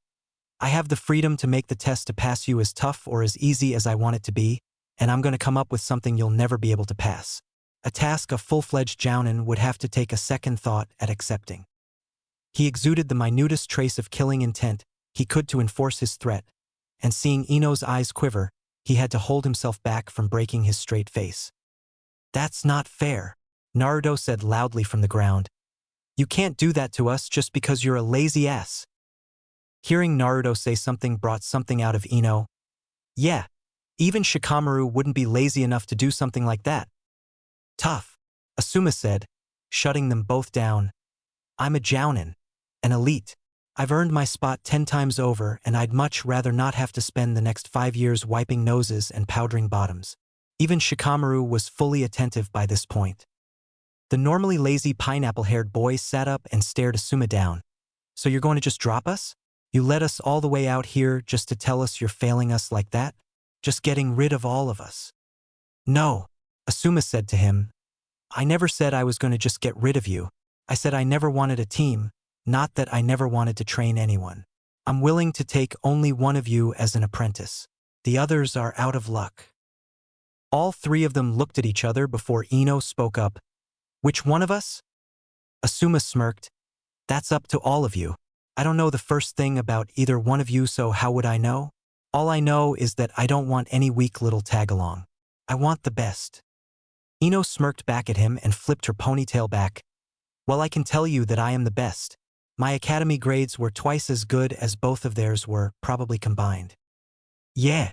Speaker 1: I have the freedom to make the test to pass you as tough or as easy as I want it to be, and I'm going to come up with something you'll never be able to pass. A task a full-fledged jounin would have to take a second thought at accepting. He exuded the minutest trace of killing intent he could to enforce his threat, and seeing Ino's eyes quiver, he had to hold himself back from breaking his straight face. That's not fair, Naruto said loudly from the ground. You can't do that to us just because you're a lazy ass. Hearing Naruto say something brought something out of Ino. Yeah, even Shikamaru wouldn't be lazy enough to do something like that. Tough, Asuma said, shutting them both down. I'm a jounin, an elite. I've earned my spot 10 times over, and I'd much rather not have to spend the next 5 years wiping noses and powdering bottoms. Even Shikamaru was fully attentive by this point. The normally lazy pineapple-haired boy sat up and stared Asuma down. So you're going to just drop us? You led us all the way out here just to tell us you're failing us like that? Just getting rid of all of us? No, Asuma said to him. I never said I was going to just get rid of you. I said I never wanted a team, not that I never wanted to train anyone. I'm willing to take only one of you as an apprentice. The others are out of luck. All three of them looked at each other before Ino spoke up. Which one of us? Asuma smirked. That's up to all of you. I don't know the first thing about either one of you, so how would I know? All I know is that I don't want any weak little tag-along. I want the best. Ino smirked back at him and flipped her ponytail back. Well, I can tell you that I am the best. My academy grades were twice as good as both of theirs were, probably combined. Yeah,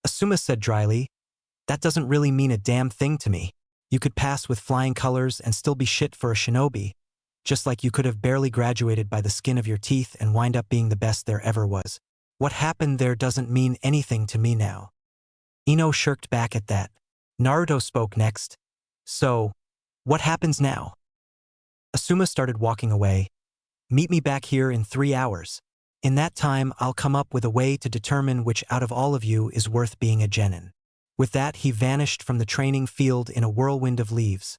Speaker 1: Asuma said dryly. That doesn't really mean a damn thing to me. You could pass with flying colors and still be shit for a shinobi, just like you could have barely graduated by the skin of your teeth and wind up being the best there ever was. What happened there doesn't mean anything to me now. Ino shirked back at that. Naruto spoke next. So, what happens now? Asuma started walking away. Meet me back here in 3 hours. In that time, I'll come up with a way to determine which out of all of you is worth being a genin. With that, he vanished from the training field in a whirlwind of leaves,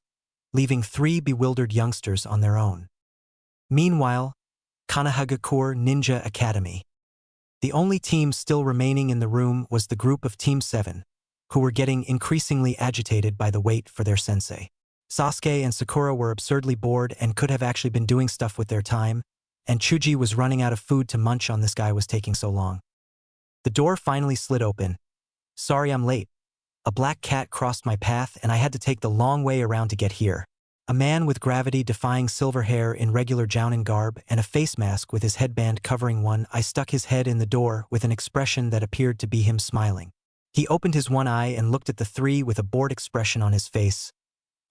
Speaker 1: leaving 3 bewildered youngsters on their own. Meanwhile, Kanahagakure Ninja Academy. The only team still remaining in the room was the group of Team 7, who were getting increasingly agitated by the wait for their sensei. Sasuke and Sakura were absurdly bored and could have actually been doing stuff with their time, and Chuji was running out of food to munch on. This guy was taking so long. The door finally slid open. Sorry I'm late. A black cat crossed my path and I had to take the long way around to get here. A man with gravity-defying silver hair in regular jounin garb and a face mask with his headband covering one eye stuck his head in the door with an expression that appeared to be him smiling. He opened his one eye and looked at the 3 with a bored expression on his face.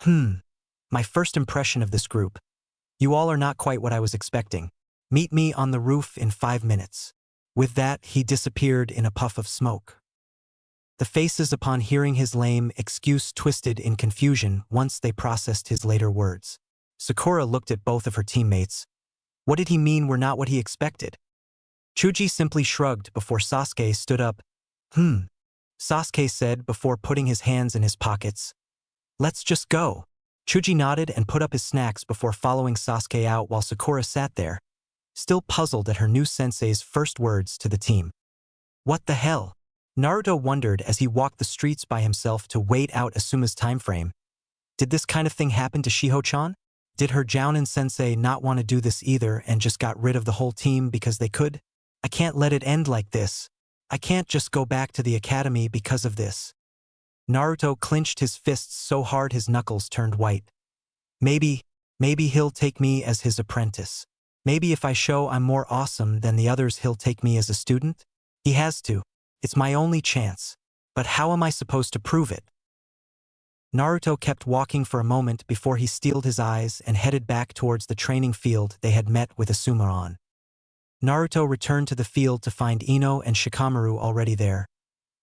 Speaker 1: My first impression of this group. You all are not quite what I was expecting. Meet me on the roof in 5 minutes. With that, he disappeared in a puff of smoke. The faces upon hearing his lame excuse twisted in confusion once they processed his later words. Sakura looked at both of her teammates. What did he mean we're not what he expected? Chuji simply shrugged before Sasuke stood up. Sasuke said before putting his hands in his pockets. Let's just go. Chuji nodded and put up his snacks before following Sasuke out while Sakura sat there, still puzzled at her new sensei's first words to the team. What the hell? Naruto wondered as he walked the streets by himself to wait out Asuma's time frame. Did this kind of thing happen to Shiho-chan? Did her Jounin sensei not want to do this either and just got rid of the whole team because they could? I can't let it end like this. I can't just go back to the academy because of this. Naruto clenched his fists so hard his knuckles turned white. Maybe he'll take me as his apprentice. Maybe if I show I'm more awesome than the others he'll take me as a student? He has to. It's my only chance. But how am I supposed to prove it? Naruto kept walking for a moment before he steeled his eyes and headed back towards the training field they had met with Asuma on. Naruto returned to the field to find Ino and Shikamaru already there,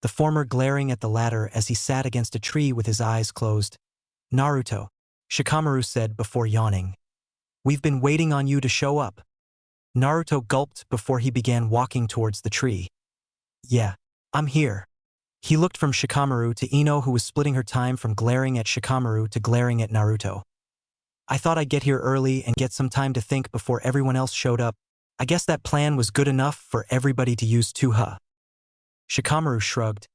Speaker 1: the former glaring at the latter as he sat against a tree with his eyes closed. Naruto, Shikamaru said before yawning. We've been waiting on you to show up. Naruto gulped before he began walking towards the tree. Yeah, I'm here. He looked from Shikamaru to Ino, who was splitting her time from glaring at Shikamaru to glaring at Naruto. I thought I'd get here early and get some time to think before everyone else showed up. I guess that plan was good enough for everybody to use Tuha. Shikamaru shrugged.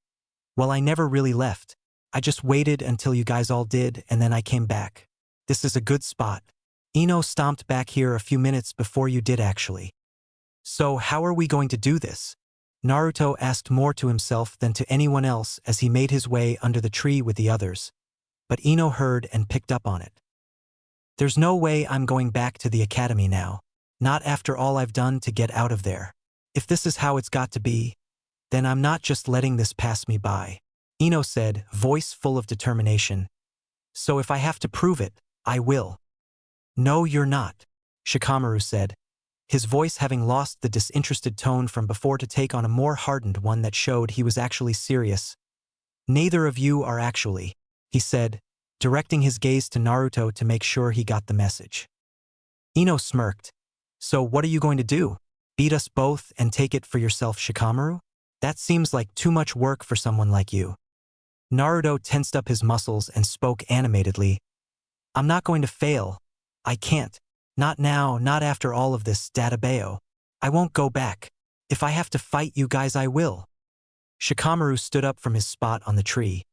Speaker 1: Well, I never really left. I just waited until you guys all did and then I came back. This is a good spot. Ino stomped back here a few minutes before you did actually. So how are we going to do this? Naruto asked more to himself than to anyone else as he made his way under the tree with the others. But Ino heard and picked up on it. There's no way I'm going back to the academy now. Not after all I've done to get out of there. If this is how it's got to be, then I'm not just letting this pass me by. Ino said, voice full of determination. So if I have to prove it, I will. No, you're not, Shikamaru said, his voice having lost the disinterested tone from before to take on a more hardened one that showed he was actually serious. Neither of you are actually, he said, directing his gaze to Naruto to make sure he got the message. Ino smirked. So what are you going to do? Beat us both and take it for yourself, Shikamaru? That seems like too much work for someone like you. Naruto tensed up his muscles and spoke animatedly. I'm not going to fail. I can't. Not now, not after all of this, Databeo. I won't go back. If I have to fight you guys, I will. Shikamaru stood up from his spot on the tree.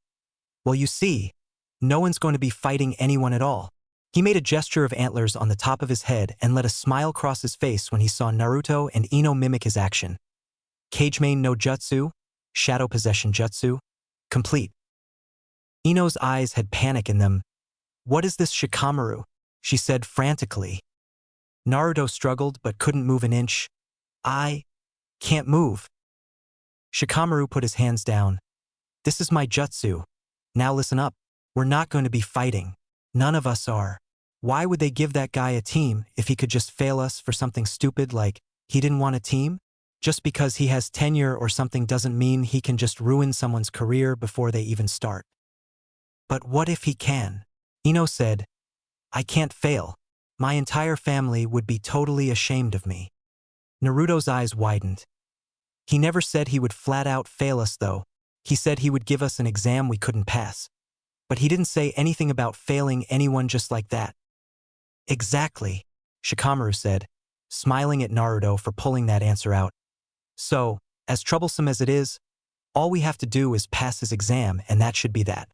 Speaker 1: Well, you see, no one's going to be fighting anyone at all. He made a gesture of antlers on the top of his head and let a smile cross his face when he saw Naruto and Ino mimic his action. Cage main no jutsu, shadow possession jutsu, complete. Ino's eyes had panic in them. What is this, Shikamaru? She said frantically. Naruto struggled but couldn't move an inch. I can't move. Shikamaru put his hands down. This is my jutsu. Now listen up. We're not going to be fighting. None of us are. Why would they give that guy a team if he could just fail us for something stupid like he didn't want a team? Just because he has tenure or something doesn't mean he can just ruin someone's career before they even start. But what if he can? Ino said, I can't fail. My entire family would be totally ashamed of me. Naruto's eyes widened. He never said he would flat out fail us though. He said he would give us an exam we couldn't pass. But he didn't say anything about failing anyone just like that. Exactly, Shikamaru said, smiling at Naruto for pulling that answer out. So, as troublesome as it is, all we have to do is pass his exam and that should be that.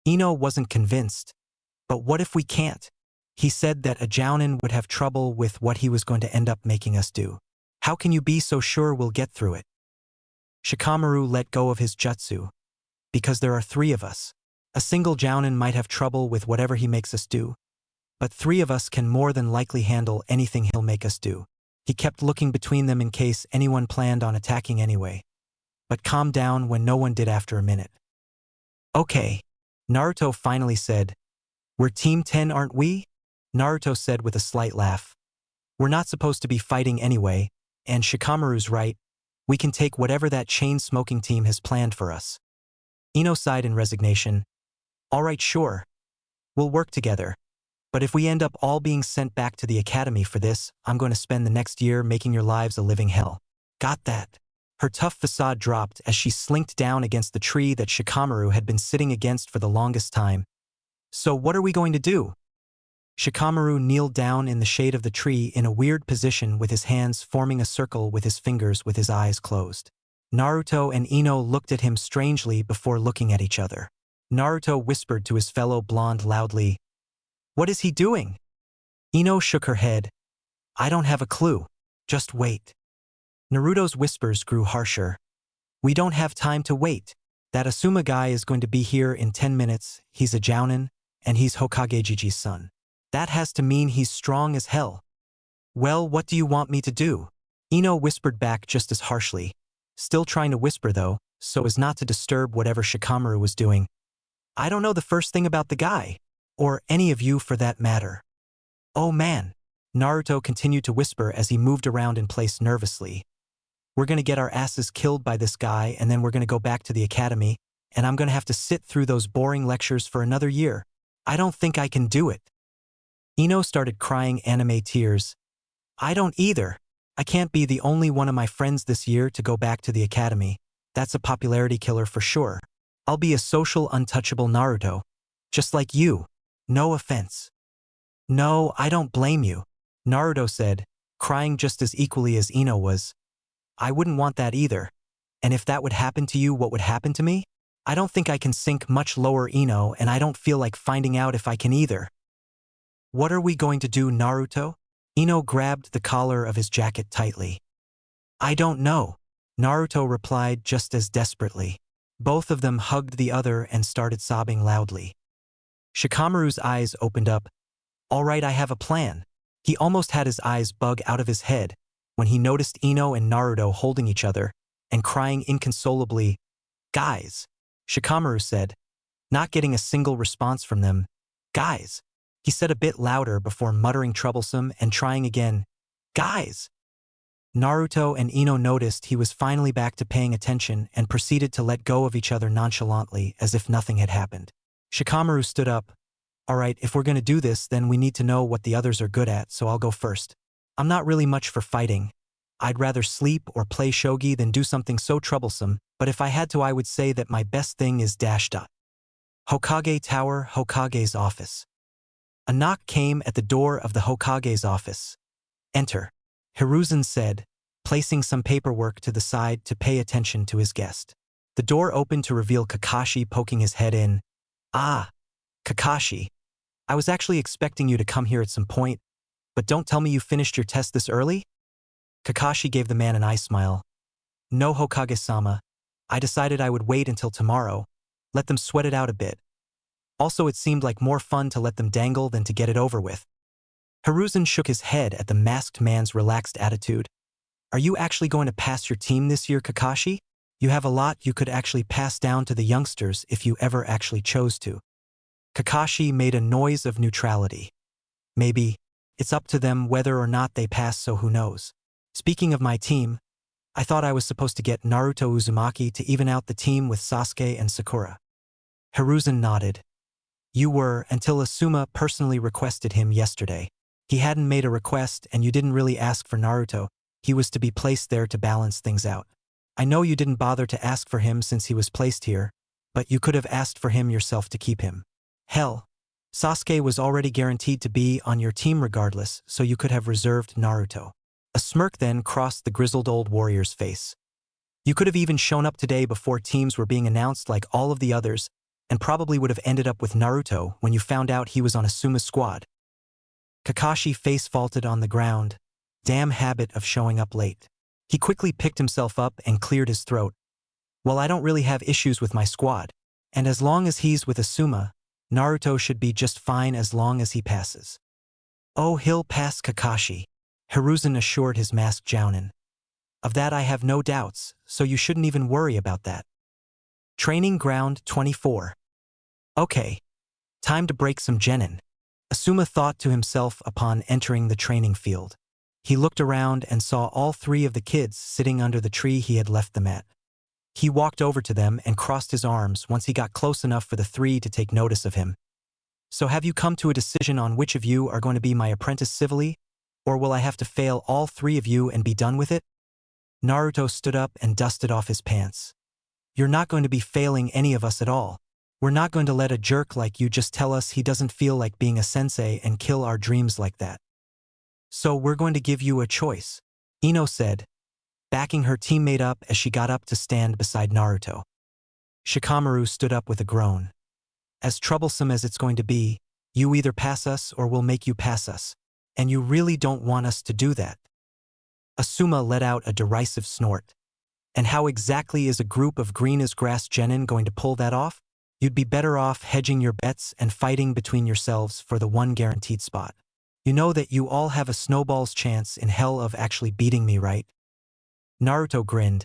Speaker 1: Ino wasn't convinced. But what if we can't? He said that a Jounin would have trouble with what he was going to end up making us do. How can you be so sure we'll get through it? Shikamaru let go of his jutsu. Because there are 3 of us. A single Jounin might have trouble with whatever he makes us do. But 3 of us can more than likely handle anything he'll make us do. He kept looking between them in case anyone planned on attacking anyway. But calmed down when no one did after a minute. Okay, Naruto finally said, we're Team 10, aren't we? Naruto said with a slight laugh. We're not supposed to be fighting anyway, and Shikamaru's right. We can take whatever that chain-smoking team has planned for us. Ino sighed in resignation. All right, sure. We'll work together. But if we end up all being sent back to the academy for this, I'm going to spend the next year making your lives a living hell. Got that? Her tough facade dropped as she slinked down against the tree that Shikamaru had been sitting against for the longest time. So what are we going to do? Shikamaru kneeled down in the shade of the tree in a weird position with his hands forming a circle with his fingers with his eyes closed. Naruto and Ino looked at him strangely before looking at each other. Naruto whispered to his fellow blonde loudly, "What is he doing?" Ino shook her head. "I don't have a clue. Just wait." Naruto's whispers grew harsher. "We don't have time to wait. That Asuma guy is going to be here in 10 minutes. He's a Jounin, and he's Hokage Jiji's son. That has to mean he's strong as hell." "Well, what do you want me to do?" Ino whispered back just as harshly, still trying to whisper though, so as not to disturb whatever Shikamaru was doing. "I don't know the first thing about the guy. Or any of you for that matter." "Oh man," Naruto continued to whisper as he moved around in place nervously. "We're gonna get our asses killed by this guy and then we're gonna go back to the academy, and I'm gonna have to sit through those boring lectures for another year. I don't think I can do it." Ino started crying anime tears. "I don't either. I can't be the only one of my friends this year to go back to the academy. That's a popularity killer for sure. I'll be a social untouchable Naruto. Just like you. No offense." "No, I don't blame you," Naruto said, crying just as equally as Ino was. "I wouldn't want that either. And if that would happen to you, what would happen to me? I don't think I can sink much lower, Ino, and I don't feel like finding out if I can either." "What are we going to do, Naruto?" Ino grabbed the collar of his jacket tightly. "I don't know," Naruto replied just as desperately. Both of them hugged the other and started sobbing loudly. Shikamaru's eyes opened up. "All right, I have a plan." He almost had his eyes bug out of his head when he noticed Ino and Naruto holding each other and crying inconsolably. "Guys," Shikamaru said, not getting a single response from them. "Guys," he said a bit louder before muttering troublesome and trying again. "Guys." Naruto and Ino noticed he was finally back to paying attention and proceeded to let go of each other nonchalantly as if nothing had happened. Shikamaru stood up. "All right, if we're going to do this, then we need to know what the others are good at, so I'll go first. I'm not really much for fighting. I'd rather sleep or play shogi than do something so troublesome, but if I had to I would say that my best thing is dash dot. Hokage Tower, Hokage's office." A knock came at the door of the Hokage's office. "Enter," Hiruzen said, placing some paperwork to the side to pay attention to his guest. The door opened to reveal Kakashi poking his head in. "Ah, Kakashi. I was actually expecting you to come here at some point, but don't tell me you finished your test this early?" Kakashi gave the man an eye smile. "No, Hokage-sama. I decided I would wait until tomorrow, let them sweat it out a bit. Also, it seemed like more fun to let them dangle than to get it over with." Hiruzen shook his head at the masked man's relaxed attitude. "Are you actually going to pass your team this year, Kakashi? You have a lot you could actually pass down to the youngsters if you ever actually chose to." Kakashi made a noise of neutrality. "Maybe. It's up to them whether or not they pass, so who knows. Speaking of my team, I thought I was supposed to get Naruto Uzumaki to even out the team with Sasuke and Sakura." Hiruzen nodded. "You were, until Asuma personally requested him yesterday. He hadn't made a request and you didn't really ask for Naruto. He was to be placed there to balance things out. I know you didn't bother to ask for him since he was placed here, but you could have asked for him yourself to keep him. Hell, Sasuke was already guaranteed to be on your team regardless, so you could have reserved Naruto." A smirk then crossed the grizzled old warrior's face. "You could have even shown up today before teams were being announced like all of the others, and probably would have ended up with Naruto when you found out he was on Asuma's squad." Kakashi face-faulted on the ground. Damn habit of showing up late. He quickly picked himself up and cleared his throat. "Well, I don't really have issues with my squad, and as long as he's with Asuma, Naruto should be just fine as long as he passes." "Oh, he'll pass, Kakashi," Hiruzen assured his masked Jounin. "Of that I have no doubts, so you shouldn't even worry about that." Training Ground 24. "Okay. Time to break some genin." Asuma thought to himself upon entering the training field. He looked around and saw all three of the kids sitting under the tree he had left them at. He walked over to them and crossed his arms once he got close enough for the three to take notice of him. So have you come to a decision on which of you are going to be my apprentice civilly? Or will I have to fail all three of you and be done with it? Naruto stood up and dusted off his pants. You're not going to be failing any of us at all. We're not going to let a jerk like you just tell us he doesn't feel like being a sensei and kill our dreams like that. So we're going to give you a choice, Ino said, backing her teammate up as she got up to stand beside Naruto. Shikamaru stood up with a groan. As troublesome as it's going to be, you either pass us or we'll make you pass us. And you really don't want us to do that. Asuma let out a derisive snort. And how exactly is a group of green-as-grass genin going to pull that off? You'd be better off hedging your bets and fighting between yourselves for the one guaranteed spot. You know that you all have a snowball's chance in hell of actually beating me, right? Naruto grinned.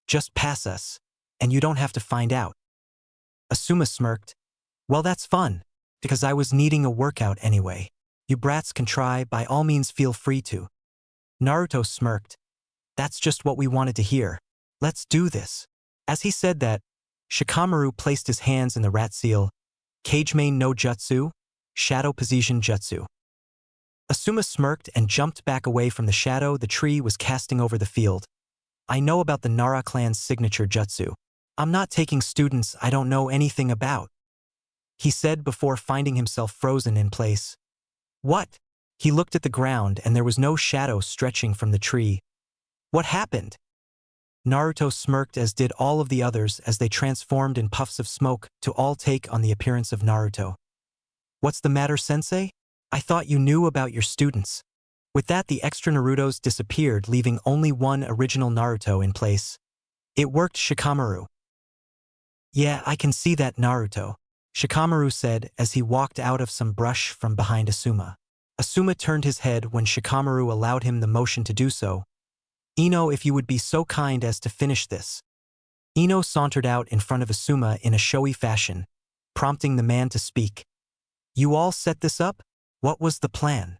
Speaker 1: Just pass us, and you don't have to find out. Asuma smirked. Well, that's fun, because I was needing a workout anyway. You brats can try, by all means feel free to. Naruto smirked. That's just what we wanted to hear. Let's do this. As he said that, Shikamaru placed his hands in the rat seal, Kagemain no Jutsu, Shadow Position Jutsu. Asuma smirked and jumped back away from the shadow the tree was casting over the field. I know about the Nara clan's signature jutsu. I'm not taking students I don't know anything about, he said before finding himself frozen in place. What? He looked at the ground and there was no shadow stretching from the tree. What happened? Naruto smirked, as did all of the others as they transformed in puffs of smoke to all take on the appearance of Naruto. What's the matter, sensei? I thought you knew about your students. With that, the extra Narutos disappeared, leaving only one original Naruto in place. It worked, Shikamaru. Yeah, I can see that, Naruto, Shikamaru said as he walked out of some brush from behind Asuma. Asuma turned his head when Shikamaru allowed him the motion to do so. Ino, if you would be so kind as to finish this. Ino sauntered out in front of Asuma in a showy fashion, prompting the man to speak. You all set this up? What was the plan?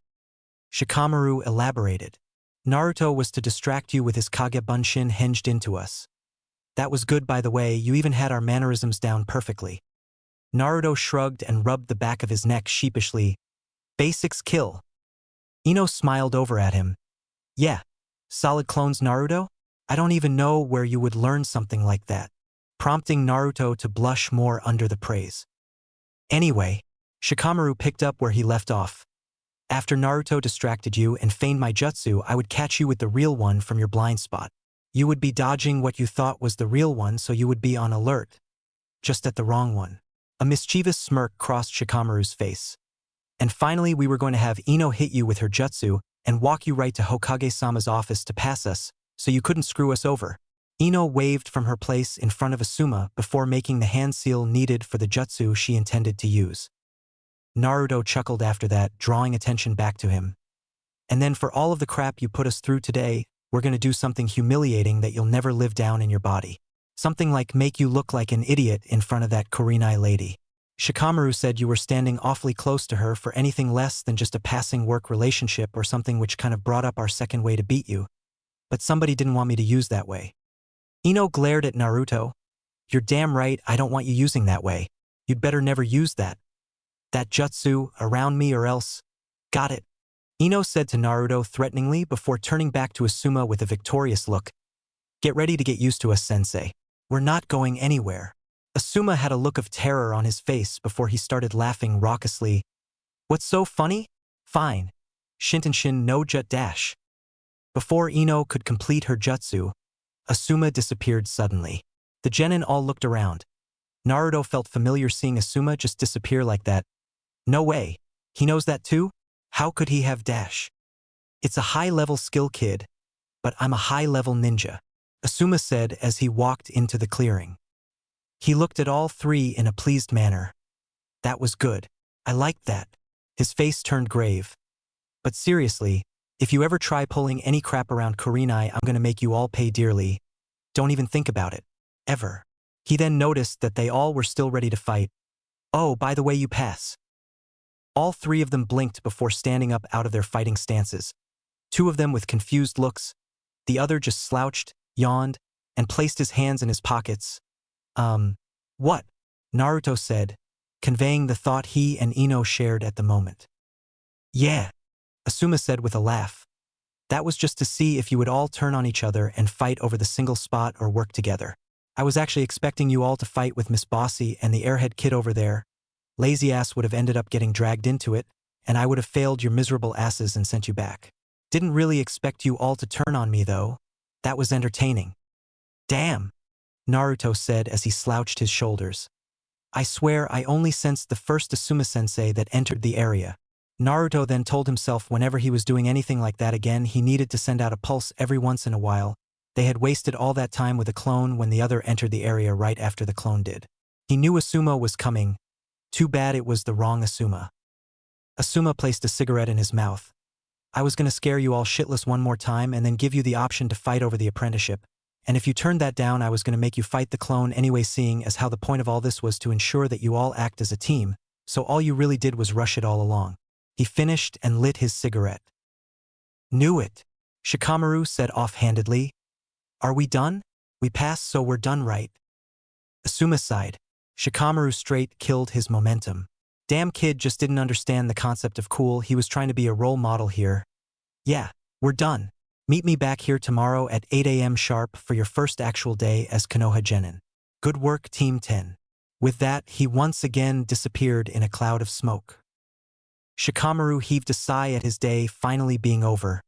Speaker 1: Shikamaru elaborated. Naruto was to distract you with his Kage Bunshin hinged into us. That was good, by the way, you even had our mannerisms down perfectly. Naruto shrugged and rubbed the back of his neck sheepishly. Basics kill. Ino smiled over at him. Yeah. Solid clones, Naruto? I don't even know where you would learn something like that, prompting Naruto to blush more under the praise. Anyway, Shikamaru picked up where he left off. After Naruto distracted you and feigned my jutsu, I would catch you with the real one from your blind spot. You would be dodging what you thought was the real one, so you would be on alert. Just at the wrong one. A mischievous smirk crossed Shikamaru's face. And finally, we were going to have Ino hit you with her jutsu and walk you right to Hokage-sama's office to pass us, so you couldn't screw us over. Ino waved from her place in front of Asuma before making the hand seal needed for the jutsu she intended to use. Naruto chuckled after that, drawing attention back to him. And then for all of the crap you put us through today, we're going to do something humiliating that you'll never live down in your body. Something like make you look like an idiot in front of that Kurenai lady. Shikamaru said you were standing awfully close to her for anything less than just a passing work relationship or something, which kind of brought up our second way to beat you. But somebody didn't want me to use that way. Ino glared at Naruto. You're damn right, I don't want you using that way. You'd better never use that jutsu around me or else. Got it? Ino said to Naruto threateningly before turning back to Asuma with a victorious look. Get ready to get used to us, sensei. We're not going anywhere. Asuma had a look of terror on his face before he started laughing raucously. What's so funny? Fine. Shintenshin no jut dash. Before Ino could complete her jutsu, Asuma disappeared suddenly. The genin all looked around. Naruto felt familiar seeing Asuma just disappear like that. No way. He knows that too? How could he have dash? It's a high-level skill, kid. But I'm a high-level ninja, Asuma said as he walked into the clearing. He looked at all three in a pleased manner. That was good. I liked that. His face turned grave. But seriously, if you ever try pulling any crap around Kurenai, I'm gonna make you all pay dearly. Don't even think about it. Ever. He then noticed that they all were still ready to fight. Oh, by the way, you pass. All three of them blinked before standing up out of their fighting stances. Two of them with confused looks, the other just slouched, yawned, and placed his hands in his pockets. What? Naruto said, conveying the thought he and Ino shared at the moment. Yeah, Asuma said with a laugh. That was just to see if you would all turn on each other and fight over the single spot or work together. I was actually expecting you all to fight with Miss Bossy and the airhead kid over there. Lazy ass would have ended up getting dragged into it, and I would have failed your miserable asses and sent you back. Didn't really expect you all to turn on me though. That was entertaining. Damn, Naruto said as he slouched his shoulders. I swear I only sensed the first Asuma-sensei that entered the area. Naruto then told himself whenever he was doing anything like that again he needed to send out a pulse every once in a while. They had wasted all that time with a clone when the other entered the area right after the clone did. He knew Asuma was coming. Too bad it was the wrong Asuma. Asuma placed a cigarette in his mouth. I was gonna scare you all shitless one more time and then give you the option to fight over the apprenticeship. And if you turned that down I was gonna make you fight the clone anyway, seeing as how the point of all this was to ensure that you all act as a team, so all you really did was rush it all along. He finished and lit his cigarette. Knew it, Shikamaru said offhandedly. Are we done? We passed, so we're done, right? Asuma sighed. Shikamaru straight killed his momentum. Damn kid just didn't understand the concept of cool. He was trying to be a role model here. Yeah, we're done. Meet me back here tomorrow at 8 a.m. sharp for your first actual day as Konoha Genin. Good work, Team 10. With that, he once again disappeared in a cloud of smoke. Shikamaru heaved a sigh at his day finally being over.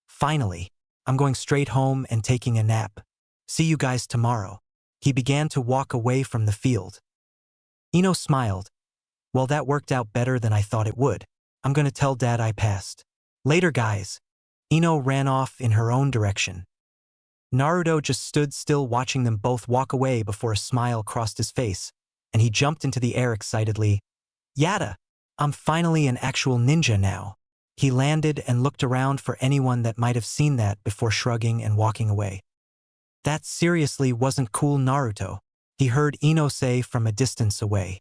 Speaker 1: Finally, I'm going straight home and taking a nap. See you guys tomorrow. He began to walk away from the field. Ino smiled. Well, that worked out better than I thought it would. I'm gonna tell Dad I passed. Later, guys. Ino ran off in her own direction. Naruto just stood still watching them both walk away before a smile crossed his face, and he jumped into the air excitedly. Yada! I'm finally an actual ninja now. He landed and looked around for anyone that might have seen that before shrugging and walking away. That seriously wasn't cool, Naruto, he heard Ino say from a distance away.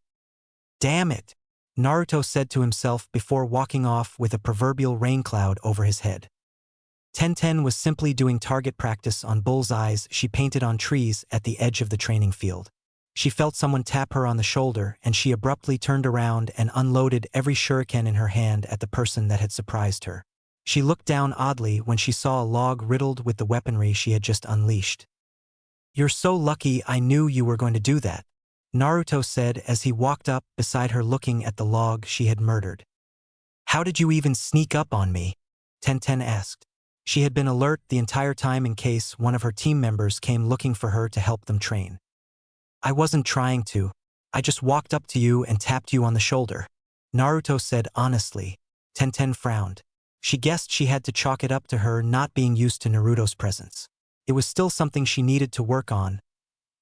Speaker 1: Damn it, Naruto said to himself before walking off with a proverbial rain cloud over his head. Tenten was simply doing target practice on bullseyes she painted on trees at the edge of the training field. She felt someone tap her on the shoulder and she abruptly turned around and unloaded every shuriken in her hand at the person that had surprised her. She looked down oddly when she saw a log riddled with the weaponry she had just unleashed. You're so lucky I knew you were going to do that, Naruto said as he walked up beside her looking at the log she had murdered. How did you even sneak up on me? Tenten asked. She had been alert the entire time in case one of her team members came looking for her to help them train. I wasn't trying to. I just walked up to you and tapped you on the shoulder, Naruto said honestly. Tenten frowned. She guessed she had to chalk it up to her not being used to Naruto's presence. It was still something she needed to work on.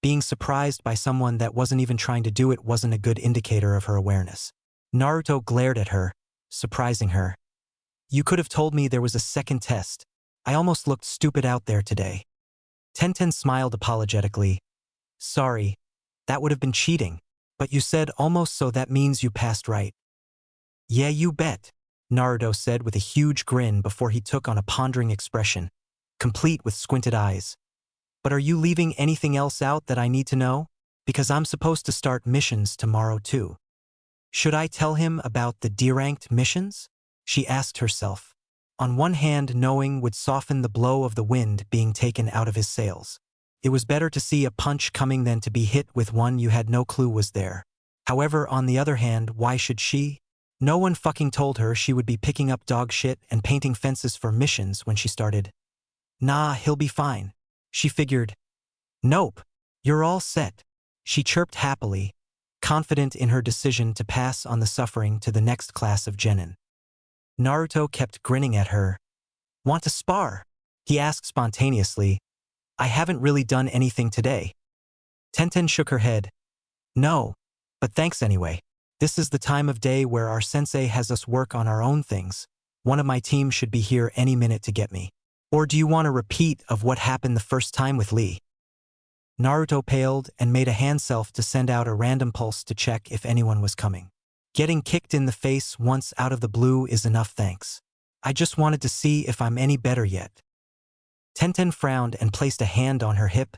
Speaker 1: Being surprised by someone that wasn't even trying to do it wasn't a good indicator of her awareness. Naruto glared at her, surprising her. You could have told me there was a second test. I almost looked stupid out there today. Tenten smiled apologetically. Sorry. That would have been cheating, but you said almost, so that means you passed, right? Yeah, you bet, Naruto said with a huge grin before he took on a pondering expression, complete with squinted eyes. But are you leaving anything else out that I need to know? Because I'm supposed to start missions tomorrow too. Should I tell him about the D-ranked missions? She asked herself. On one hand, knowing would soften the blow of the wind being taken out of his sails. It was better to see a punch coming than to be hit with one you had no clue was there. However, on the other hand, why should she? No one fucking told her she would be picking up dog shit and painting fences for missions when she started. Nah, he'll be fine. She figured. Nope. You're all set. She chirped happily, confident in her decision to pass on the suffering to the next class of genin. Naruto kept grinning at her. Want to spar? He asked spontaneously. I haven't really done anything today. Tenten shook her head. No, but thanks anyway. This is the time of day where our sensei has us work on our own things. One of my team should be here any minute to get me. Or do you want a repeat of what happened the first time with Lee? Naruto paled and made a hand self to send out a random pulse to check if anyone was coming. Getting kicked in the face once out of the blue is enough, thanks. I just wanted to see if I'm any better yet. Tenten frowned and placed a hand on her hip.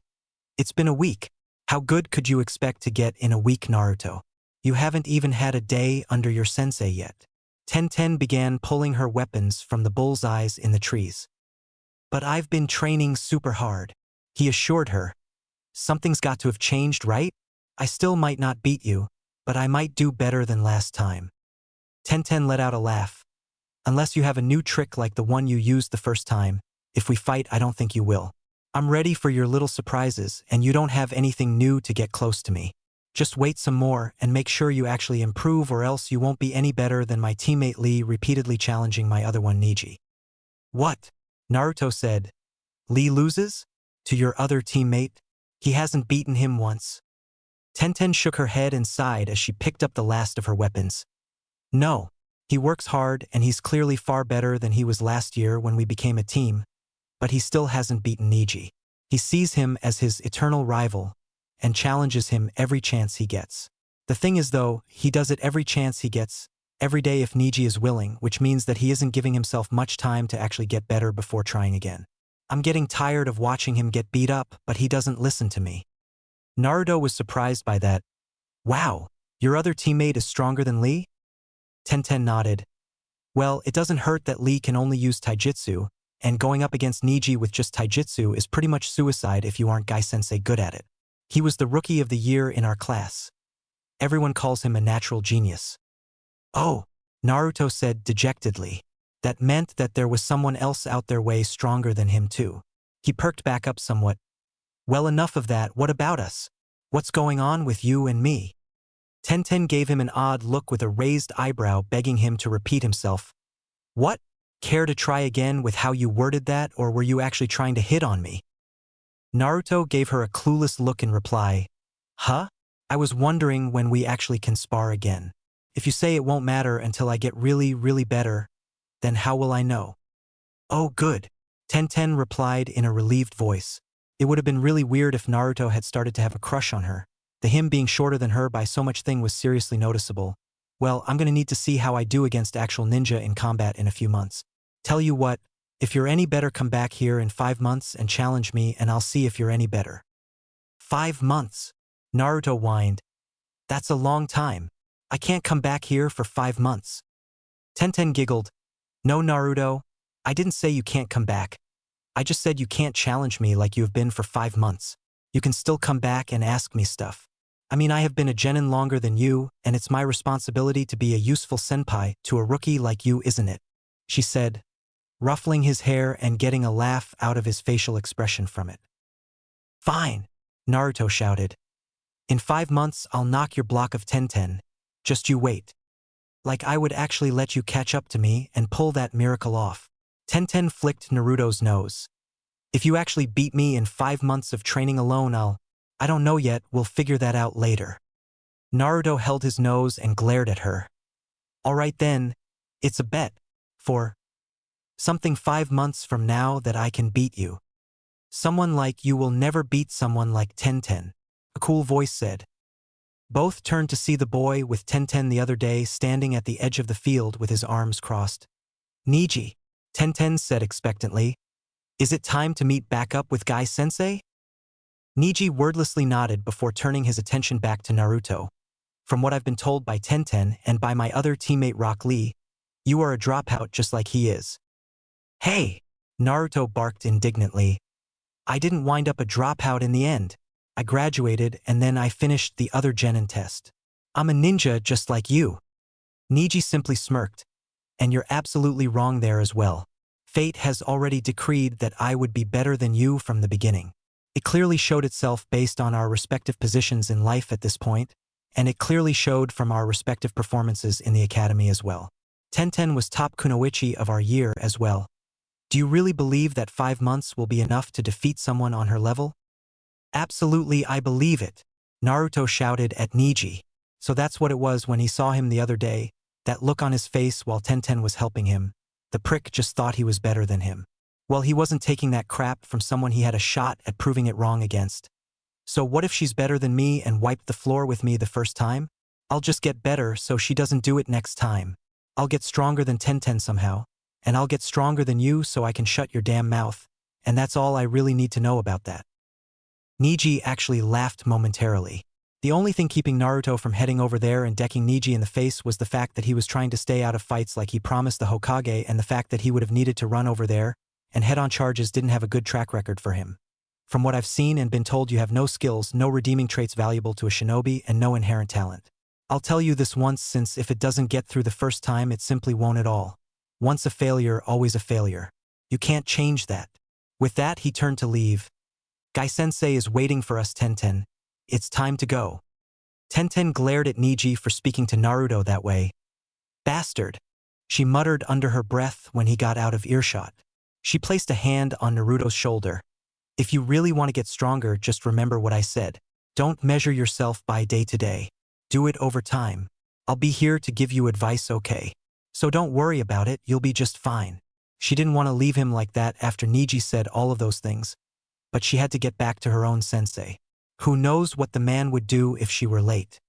Speaker 1: It's been a week. How good could you expect to get in a week, Naruto? You haven't even had a day under your sensei yet. Tenten began pulling her weapons from the bullseyes in the trees. But I've been training super hard, he assured her. Something's got to have changed, right? I still might not beat you, but I might do better than last time. Tenten let out a laugh. Unless you have a new trick like the one you used the first time, if we fight, I don't think you will. I'm ready for your little surprises, and you don't have anything new to get close to me. Just wait some more and make sure you actually improve, or else you won't be any better than my teammate Lee repeatedly challenging my other one, Neji. What? Naruto said. Lee loses? To your other teammate? He hasn't beaten him once. Tenten shook her head and sighed as she picked up the last of her weapons. No. He works hard and he's clearly far better than he was last year when we became a team, but he still hasn't beaten Neji. He sees him as his eternal rival and challenges him every chance he gets. The thing is though, he does it every chance he gets, every day if Neji is willing, which means that he isn't giving himself much time to actually get better before trying again. I'm getting tired of watching him get beat up, but he doesn't listen to me. Naruto was surprised by that. Wow, your other teammate is stronger than Lee? Tenten nodded. Well, it doesn't hurt that Lee can only use Taijutsu, and going up against Neji with just Taijutsu is pretty much suicide if you aren't Gai-sensei good at it. He was the rookie of the year in our class. Everyone calls him a natural genius. Oh, Naruto said dejectedly. That meant that there was someone else out there way stronger than him too. He perked back up somewhat. Well, enough of that, what about us? What's going on with you and me? Tenten gave him an odd look with a raised eyebrow, begging him to repeat himself. What? Care to try again with how you worded that, or were you actually trying to hit on me? Naruto gave her a clueless look in reply. Huh? I was wondering when we actually can spar again. If you say it won't matter until I get really, really better, then how will I know? Oh, good. Tenten replied in a relieved voice. It would have been really weird if Naruto had started to have a crush on her. Him being shorter than her by so much thing was seriously noticeable. Well, I'm gonna need to see how I do against actual ninja in combat in a few months. Tell you what, if you're any better, come back here in 5 months and challenge me, and I'll see if you're any better. 5 months? Naruto whined. That's a long time. I can't come back here for 5 months. Tenten giggled. No, Naruto, I didn't say you can't come back. I just said you can't challenge me like you have been for 5 months. You can still come back and ask me stuff. I mean, I have been a genin longer than you, and it's my responsibility to be a useful senpai to a rookie like you, isn't it? She said, ruffling his hair and getting a laugh out of his facial expression from it. Fine, Naruto shouted. In 5 months, I'll knock your block of Tenten. Just you wait. Like I would actually let you catch up to me and pull that miracle off. Tenten flicked Naruto's nose. If you actually beat me in 5 months of training alone, I don't know yet, we'll figure that out later. Naruto held his nose and glared at her. All right then, it's a bet. For something 5 months from now that I can beat you. Someone like you will never beat someone like Tenten, a cool voice said. Both turned to see the boy with Tenten the other day standing at the edge of the field with his arms crossed. Neji, Tenten said expectantly. Is it time to meet back up with Gai-sensei? Neji wordlessly nodded before turning his attention back to Naruto. From what I've been told by Tenten and by my other teammate Rock Lee, you are a dropout just like he is. Hey! Naruto barked indignantly. I didn't wind up a dropout in the end. I graduated and then I finished the other genin test. I'm a ninja just like you. Neji simply smirked. And you're absolutely wrong there as well. Fate has already decreed that I would be better than you from the beginning. It clearly showed itself based on our respective positions in life at this point, and it clearly showed from our respective performances in the academy as well. Tenten was top kunoichi of our year as well. Do you really believe that 5 months will be enough to defeat someone on her level? Absolutely, I believe it, Naruto shouted at Neji. So that's what it was when he saw him the other day, that look on his face while Tenten was helping him. The prick just thought he was better than him. Well, he wasn't taking that crap from someone he had a shot at proving it wrong against. So what if she's better than me and wiped the floor with me the first time? I'll just get better so she doesn't do it next time. I'll get stronger than Tenten somehow. And I'll get stronger than you so I can shut your damn mouth. And that's all I really need to know about that. Niji actually laughed momentarily. The only thing keeping Naruto from heading over there and decking Niji in the face was the fact that he was trying to stay out of fights like he promised the Hokage, and the fact that he would have needed to run over there and head-on charges didn't have a good track record for him. From what I've seen and been told, you have no skills, no redeeming traits valuable to a shinobi, and no inherent talent. I'll tell you this once, since if it doesn't get through the first time, it simply won't at all. Once a failure, always a failure. You can't change that. With that, he turned to leave. Gai-sensei is waiting for us, Tenten. It's time to go. Tenten glared at Niji for speaking to Naruto that way. Bastard, she muttered under her breath when he got out of earshot. She placed a hand on Naruto's shoulder. If you really want to get stronger, just remember what I said. Don't measure yourself by day to day. Do it over time. I'll be here to give you advice, okay? So don't worry about it, you'll be just fine. She didn't want to leave him like that after Niji said all of those things. But she had to get back to her own sensei. Who knows what the man would do if she were late?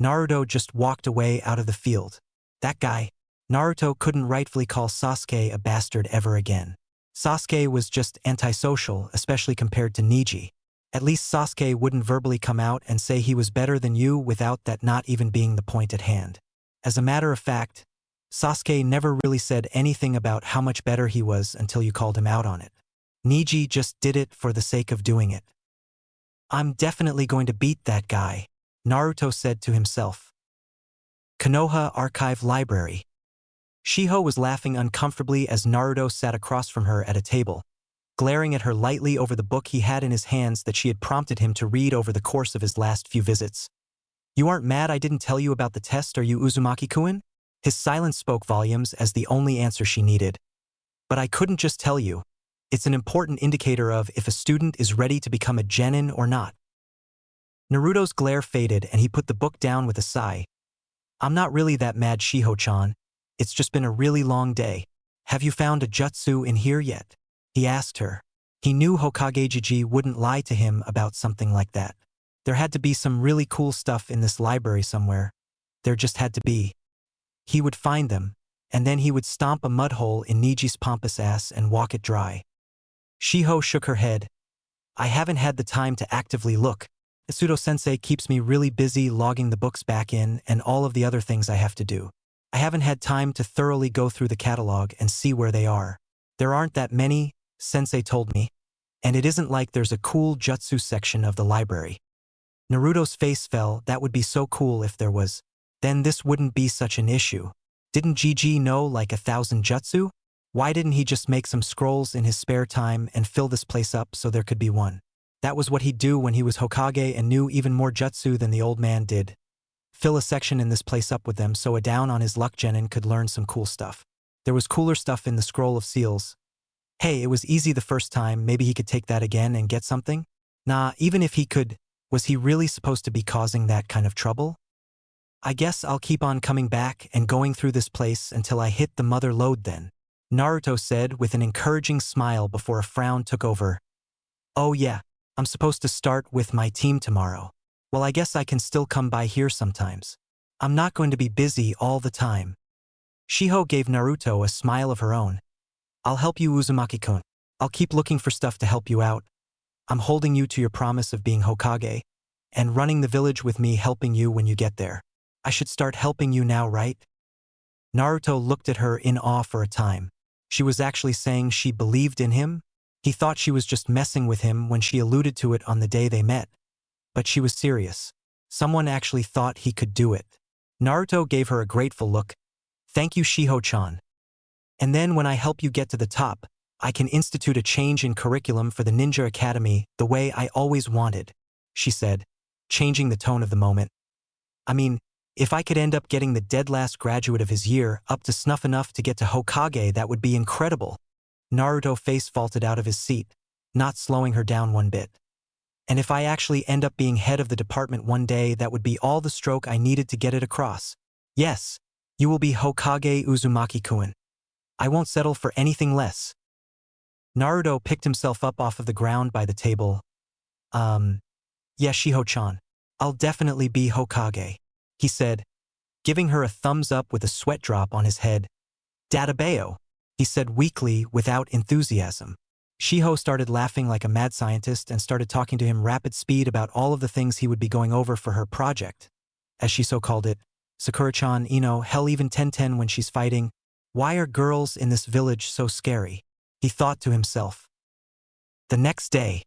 Speaker 1: Naruto just walked away out of the field. That guy. Naruto couldn't rightfully call Sasuke a bastard ever again. Sasuke was just antisocial, especially compared to Niji. At least Sasuke wouldn't verbally come out and say he was better than you without that not even being the point at hand. As a matter of fact, Sasuke never really said anything about how much better he was until you called him out on it. Niji just did it for the sake of doing it. I'm definitely going to beat that guy, Naruto said to himself. Konoha Archive Library. Shiho was laughing uncomfortably as Naruto sat across from her at a table, glaring at her lightly over the book he had in his hands that she had prompted him to read over the course of his last few visits. You aren't mad I didn't tell you about the test, are you, Uzumaki-kun? His silence spoke volumes as the only answer she needed. But I couldn't just tell you. It's an important indicator of if a student is ready to become a genin or not. Naruto's glare faded and he put the book down with a sigh. I'm not really that mad, Shiho-chan. It's just been a really long day. Have you found a jutsu in here yet? He asked her. He knew Hokage wouldn't lie to him about something like that. There had to be some really cool stuff in this library somewhere. There just had to be. He would find them, and then he would stomp a mud hole in Niji's pompous ass and walk it dry. Shiho shook her head. I haven't had the time to actively look. Asuto-sensei keeps me really busy logging the books back in and all of the other things I have to do. I haven't had time to thoroughly go through the catalog and see where they are. There aren't that many, Sensei told me, and it isn't like there's a cool jutsu section of the library. Naruto's face fell. That would be so cool if there was. Then this wouldn't be such an issue. Didn't Gigi know like 1,000 jutsu? Why didn't he just make some scrolls in his spare time and fill this place up so there could be one? That was what he'd do when he was Hokage and knew even more jutsu than the old man did. Fill a section in this place up with them so a down on his luck genin could learn some cool stuff. There was cooler stuff in the Scroll of Seals. Hey, it was easy the first time, maybe he could take that again and get something? Nah, even if he could, was he really supposed to be causing that kind of trouble? I guess I'll keep on coming back and going through this place until I hit the mother lode then, Naruto said with an encouraging smile before a frown took over. Oh yeah, I'm supposed to start with my team tomorrow. Well, I guess I can still come by here sometimes. I'm not going to be busy all the time. Shiho gave Naruto a smile of her own. I'll help you, Uzumaki-kun. I'll keep looking for stuff to help you out. I'm holding you to your promise of being Hokage, and running the village with me, helping you when you get there. I should start helping you now, right? Naruto looked at her in awe for a time. She was actually saying she believed in him? He thought she was just messing with him when she alluded to it on the day they met. But she was serious. Someone actually thought he could do it. Naruto gave her a grateful look. Thank you, Shiho-chan. And then when I help you get to the top, I can institute a change in curriculum for the Ninja Academy the way I always wanted, she said, changing the tone of the moment. I mean, if I could end up getting the dead last graduate of his year up to snuff enough to get to Hokage, that would be incredible. Naruto face faulted out of his seat, not slowing her down one bit. And if I actually end up being head of the department one day, that would be all the stroke I needed to get it across. Yes, you will be Hokage Uzumaki-kun. I won't settle for anything less. Naruto picked himself up off of the ground by the table. Yeah, Shiho-chan. I'll definitely be Hokage. he said, giving her a thumbs up with a sweat drop on his head. Databeo, he said weakly without enthusiasm. Shiho started laughing like a mad scientist and started talking to him rapid speed about all of the things he would be going over for her project. As she so called it, Sakura-chan, hell even Tenten when she's fighting. Why are girls in this village so scary? He thought to himself. The next day,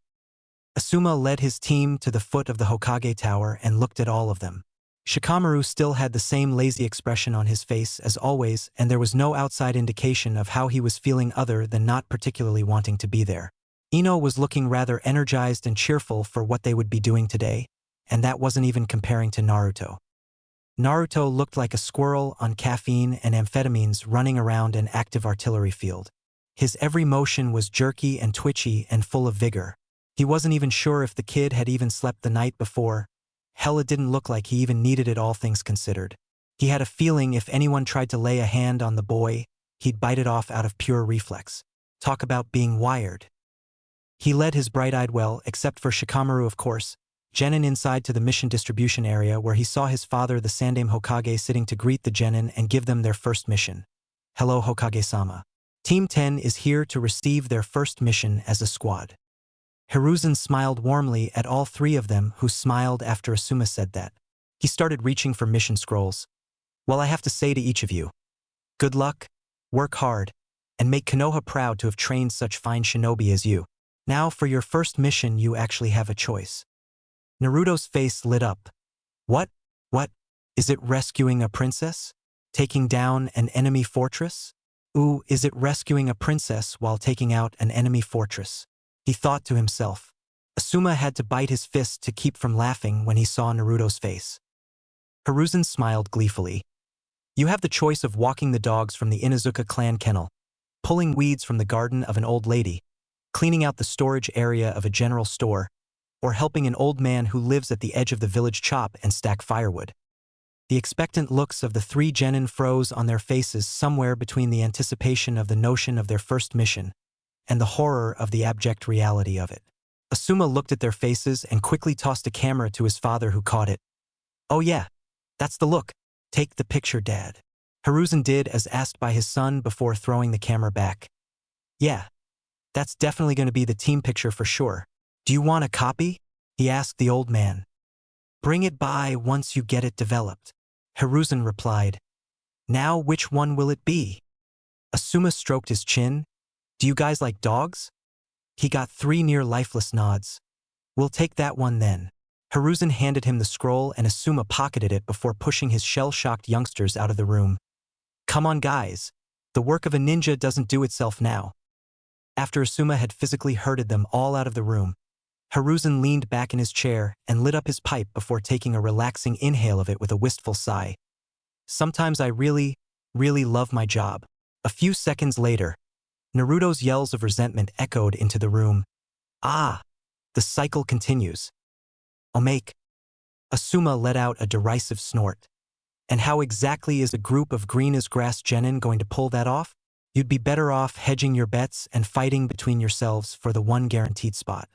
Speaker 1: Asuma led his team to the foot of the Hokage Tower and looked at all of them. Shikamaru still had the same lazy expression on his face as always, and there was no outside indication of how he was feeling other than not particularly wanting to be there. Ino was looking rather energized and cheerful for what they would be doing today, and that wasn't even comparing to Naruto. Naruto looked like a squirrel on caffeine and amphetamines running around an active artillery field. His every motion was jerky and twitchy and full of vigor. He wasn't even sure if the kid had even slept the night before. Hell, it didn't look like he even needed it, all things considered. He had a feeling if anyone tried to lay a hand on the boy, he'd bite it off out of pure reflex. Talk about being wired. He led his bright-eyed well, except for Shikamaru of course, Genin inside to the mission distribution area where he saw his father the Sandaime Hokage sitting to greet the Genin and give them their first mission. Hello Hokage-sama. Team 10 is here to receive their first mission as a squad. Hiruzen smiled warmly at all three of them, who smiled after Asuma said that. He started reaching for mission scrolls. Well, I have to say to each of you, good luck, work hard, and make Konoha proud to have trained such fine shinobi as you. Now for your first mission you actually have a choice. Naruto's face lit up. What? Is it rescuing a princess? Taking down an enemy fortress? Ooh, is it rescuing a princess while taking out an enemy fortress? He thought to himself. Asuma had to bite his fist to keep from laughing when he saw Naruto's face. Hiruzen smiled gleefully. You have the choice of walking the dogs from the Inuzuka clan kennel, pulling weeds from the garden of an old lady, cleaning out the storage area of a general store, or helping an old man who lives at the edge of the village chop and stack firewood. The expectant looks of the three genin froze on their faces somewhere between the anticipation of the notion of their first mission and the horror of the abject reality of it. Asuma looked at their faces and quickly tossed a camera to his father, who caught it. Oh yeah, that's the look. Take the picture, Dad. Hiruzen did as asked by his son before throwing the camera back. Yeah, that's definitely going to be the team picture for sure. Do you want a copy? He asked the old man. Bring it by once you get it developed. Hiruzen replied. Now which one will it be? Asuma stroked his chin. Do you guys like dogs? He got three near lifeless nods. We'll take that one then. Hiruzen handed him the scroll and Asuma pocketed it before pushing his shell-shocked youngsters out of the room. Come on guys, the work of a ninja doesn't do itself now. After Asuma had physically herded them all out of the room, Hiruzen leaned back in his chair and lit up his pipe before taking a relaxing inhale of it with a wistful sigh. Sometimes I really love my job. A few seconds later, Naruto's yells of resentment echoed into the room. Ah, the cycle continues. Omake. Asuma let out a derisive snort. And how exactly is a group of green-as-grass genin going to pull that off? You'd be better off hedging your bets and fighting between yourselves for the one guaranteed spot.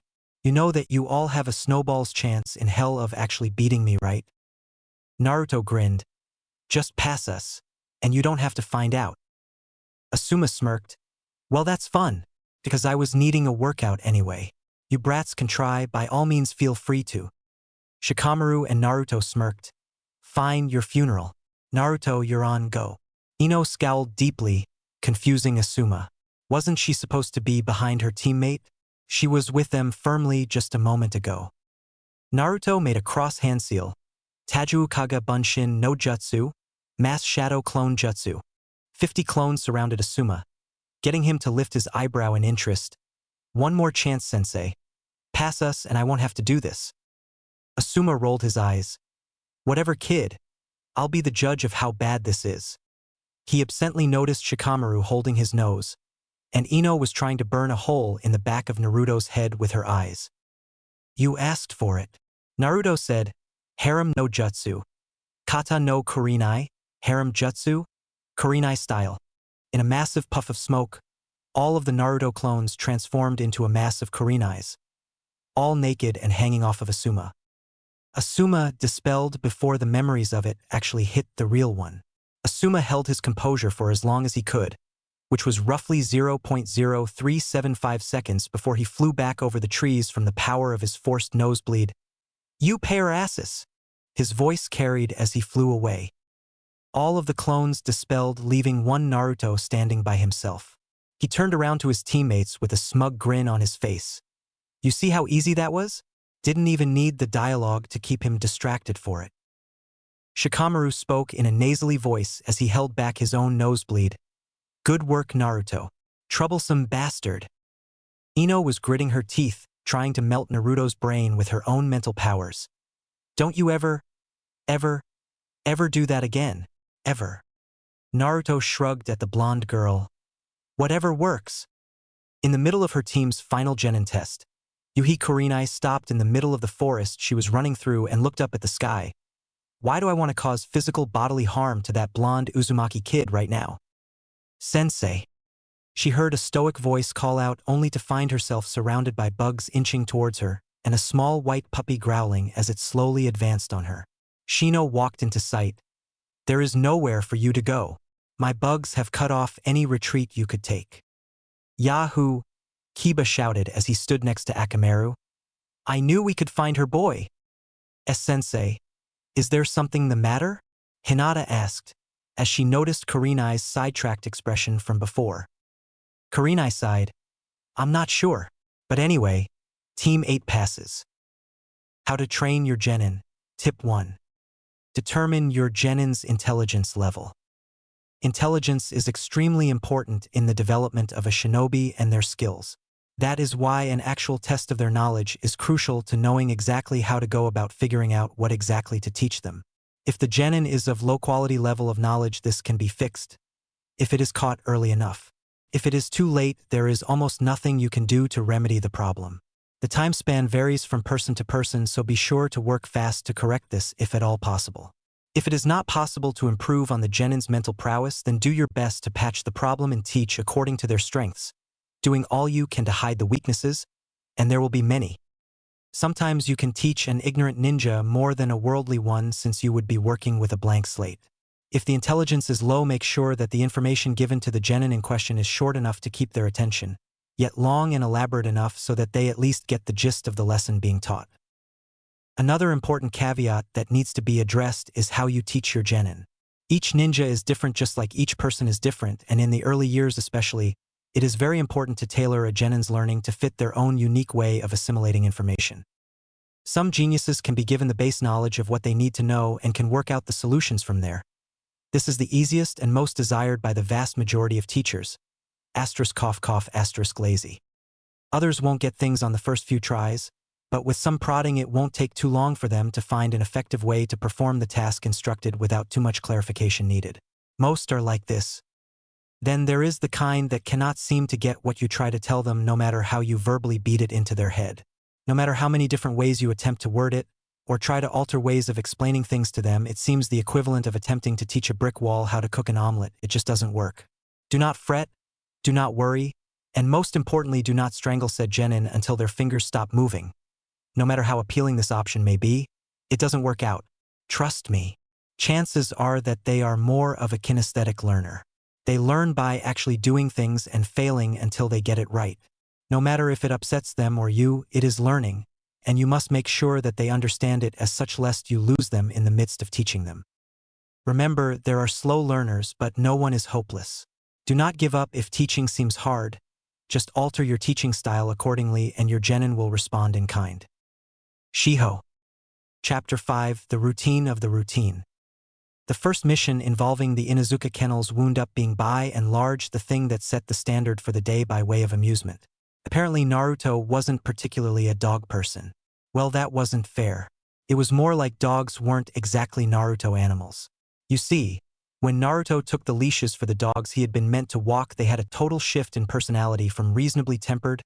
Speaker 1: You know that you all have a snowball's chance in hell of actually beating me, right? Naruto grinned. Just pass us, and you don't have to find out. Asuma smirked. Well, that's fun, because I was needing a workout anyway. You brats can try, by all means feel free to. Shikamaru and Naruto smirked. Fine, your funeral. Naruto, you're on, go. Ino scowled deeply, confusing Asuma. Wasn't she supposed to be behind her teammate? She was with them firmly just a moment ago. Naruto made a cross hand seal. Taijutsu Bunshin no Jutsu, Mass Shadow Clone Jutsu. 50 clones surrounded Asuma, getting him to lift his eyebrow in interest. One more chance, sensei. Pass us and I won't have to do this. Asuma rolled his eyes. Whatever, kid. I'll be the judge of how bad this is. He absently noticed Shikamaru holding his nose, and Ino was trying to burn a hole in the back of Naruto's head with her eyes. You asked for it. Naruto said, Harem no Jutsu. Kata no Kurinai, Harem Jutsu, Kurinai style. In a massive puff of smoke, all of the Naruto clones transformed into a mass of Kurinais, all naked and hanging off of Asuma. Asuma dispelled before the memories of it actually hit the real one. Asuma held his composure for as long as he could, which was roughly 0.0375 seconds before he flew back over the trees from the power of his forced nosebleed. "You pair asses!" His voice carried as he flew away. All of the clones dispelled, leaving one Naruto standing by himself. He turned around to his teammates with a smug grin on his face. "You see how easy that was? Didn't even need the dialogue to keep him distracted for it." Shikamaru spoke in a nasally voice as he held back his own nosebleed. "Good work, Naruto. Troublesome bastard." Ino was gritting her teeth, trying to melt Naruto's brain with her own mental powers. "Don't you ever do that again. Ever." Naruto shrugged at the blonde girl. "Whatever works." In the middle of her team's final genin test, Yuhi Kurenai stopped in the middle of the forest she was running through and looked up at the sky. "Why do I want to cause physical bodily harm to that blonde Uzumaki kid right now?" "Sensei." She heard a stoic voice call out only to find herself surrounded by bugs inching towards her and a small white puppy growling as it slowly advanced on her. Shino walked into sight. "There is nowhere for you to go. My bugs have cut off any retreat you could take." "Yahoo!" Kiba shouted as he stood next to Akamaru. "I knew we could find her boy." "Sensei, is there something the matter?" Hinata asked, as she noticed Kurenai's sidetracked expression from before. Kurenai sighed. "I'm not sure. But anyway, Team 8 passes." How to train your genin. Tip 1. Determine your genin's intelligence level. Intelligence is extremely important in the development of a shinobi and their skills. That is why an actual test of their knowledge is crucial to knowing exactly how to go about figuring out what exactly to teach them. If the genin is of low-quality level of knowledge, this can be fixed, if it is caught early enough. If it is too late, there is almost nothing you can do to remedy the problem. The time span varies from person to person, so be sure to work fast to correct this if at all possible. If it is not possible to improve on the genin's mental prowess, then do your best to patch the problem and teach according to their strengths, doing all you can to hide the weaknesses, and there will be many. Sometimes you can teach an ignorant ninja more than a worldly one, since you would be working with a blank slate. If the intelligence is low, make sure that the information given to the genin in question is short enough to keep their attention, yet long and elaborate enough so that they at least get the gist of the lesson being taught. Another important caveat that needs to be addressed is how you teach your genin. Each ninja is different, just like each person is different, and in the early years especially, it is very important to tailor a genin's learning to fit their own unique way of assimilating information. Some geniuses can be given the base knowledge of what they need to know and can work out the solutions from there. This is the easiest and most desired by the vast majority of teachers. Lazy. Others won't get things on the first few tries, but with some prodding it won't take too long for them to find an effective way to perform the task instructed without too much clarification needed. Most are like this. Then there is the kind that cannot seem to get what you try to tell them, no matter how you verbally beat it into their head. No matter how many different ways you attempt to word it, or try to alter ways of explaining things to them, it seems the equivalent of attempting to teach a brick wall how to cook an omelet. It just doesn't work. Do not fret, do not worry, and most importantly, do not strangle said genin until their fingers stop moving. No matter how appealing this option may be, it doesn't work out. Trust me. Chances are that they are more of a kinesthetic learner. They learn by actually doing things and failing until they get it right. No matter if it upsets them or you, it is learning, and you must make sure that they understand it as such, lest you lose them in the midst of teaching them. Remember, there are slow learners, but no one is hopeless. Do not give up if teaching seems hard. Just alter your teaching style accordingly and your genin will respond in kind. Shiho. Chapter 5, The Routine of the Routine. The first mission involving the Inuzuka kennels wound up being by and large the thing that set the standard for the day by way of amusement. Apparently Naruto wasn't particularly a dog person. Well, that wasn't fair. It was more like dogs weren't exactly Naruto animals. You see, when Naruto took the leashes for the dogs he had been meant to walk, they had a total shift in personality from reasonably tempered,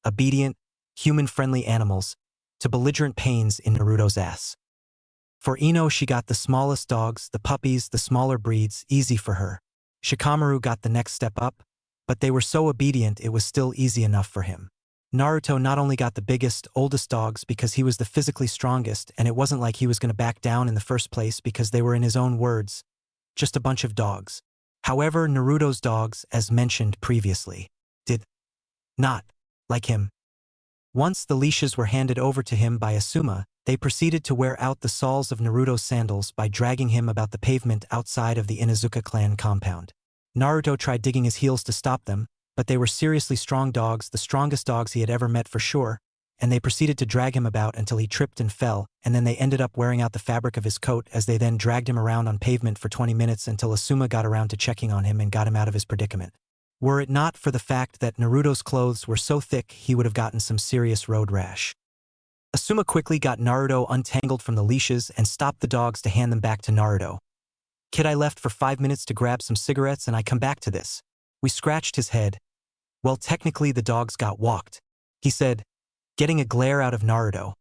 Speaker 1: obedient, human-friendly animals to belligerent pains in Naruto's ass. For Ino, she got the smallest dogs, the puppies, the smaller breeds, easy for her. Shikamaru got the next step up, but they were so obedient it was still easy enough for him. Naruto not only got the biggest, oldest dogs because he was the physically strongest, and it wasn't like he was going to back down in the first place because they were, in his own words, just a bunch of dogs. However, Naruto's dogs, as mentioned previously, did not like him. Once the leashes were handed over to him by Asuma, they proceeded to wear out the soles of Naruto's sandals by dragging him about the pavement outside of the Inuzuka clan compound. Naruto tried digging his heels to stop them, but they were seriously strong dogs, the strongest dogs he had ever met for sure, and they proceeded to drag him about until he tripped and fell, and then they ended up wearing out the fabric of his coat as they then dragged him around on pavement for 20 minutes until Asuma got around to checking on him and got him out of his predicament. Were it not for the fact that Naruto's clothes were so thick, he would have gotten some serious road rash. Asuma quickly got Naruto untangled from the leashes and stopped the dogs to hand them back to Naruto. "Kid, I left for 5 minutes to grab some cigarettes and I come back to this." We scratched his head. "Well, technically the dogs got walked," he said, getting a glare out of Naruto.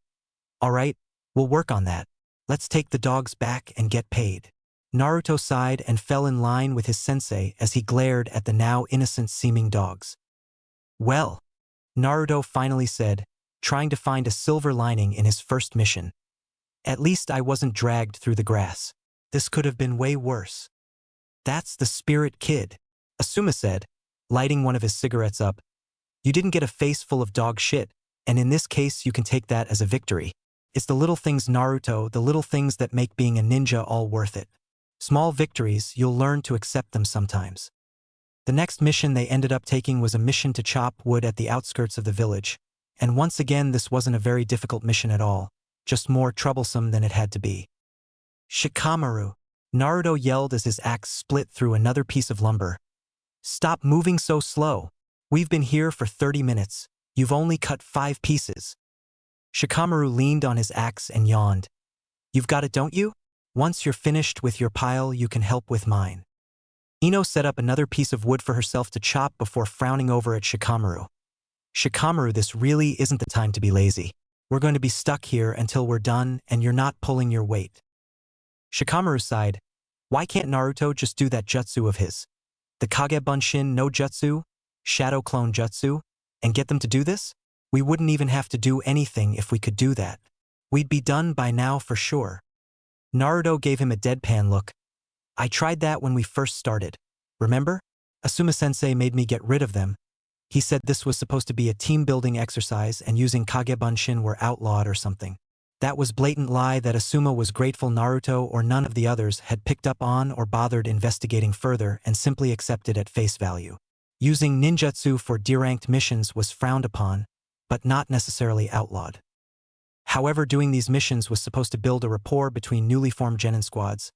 Speaker 1: "All right, we'll work on that. Let's take the dogs back and get paid." Naruto sighed and fell in line with his sensei as he glared at the now innocent-seeming dogs. "Well," Naruto finally said, trying to find a silver lining in his first mission. "At least I wasn't dragged through the grass. This could have been way worse." "That's the spirit, kid," Asuma said, lighting one of his cigarettes up. "You didn't get a face full of dog shit, and in this case you can take that as a victory. It's the little things, Naruto, the little things that make being a ninja all worth it. Small victories, you'll learn to accept them sometimes." The next mission they ended up taking was a mission to chop wood at the outskirts of the village, and once again this wasn't a very difficult mission at all, just more troublesome than it had to be. "Shikamaru," Naruto yelled as his axe split through another piece of lumber. "Stop moving so slow. We've been here for 30 minutes. You've only cut 5 pieces." Shikamaru leaned on his axe and yawned. "You've got it, don't you? Once you're finished with your pile, you can help with mine." Ino set up another piece of wood for herself to chop before frowning over at Shikamaru. "Shikamaru, this really isn't the time to be lazy. We're going to be stuck here until we're done, and you're not pulling your weight." Shikamaru sighed. Why can't Naruto just do that jutsu of his? The Kagebunshin no Jutsu, Shadow Clone Jutsu, and get them to do this? We wouldn't even have to do anything if we could do that. We'd be done by now for sure. Naruto gave him a deadpan look. "I tried that when we first started. Remember? Asuma-sensei made me get rid of them. He said this was supposed to be a team-building exercise and using Kagebunshin were outlawed or something. That was blatant lie that Asuma was grateful Naruto or none of the others had picked up on or bothered investigating further and simply accepted at face value. Using ninjutsu for D-ranked missions was frowned upon, but not necessarily outlawed. However, doing these missions was supposed to build a rapport between newly formed genin squads,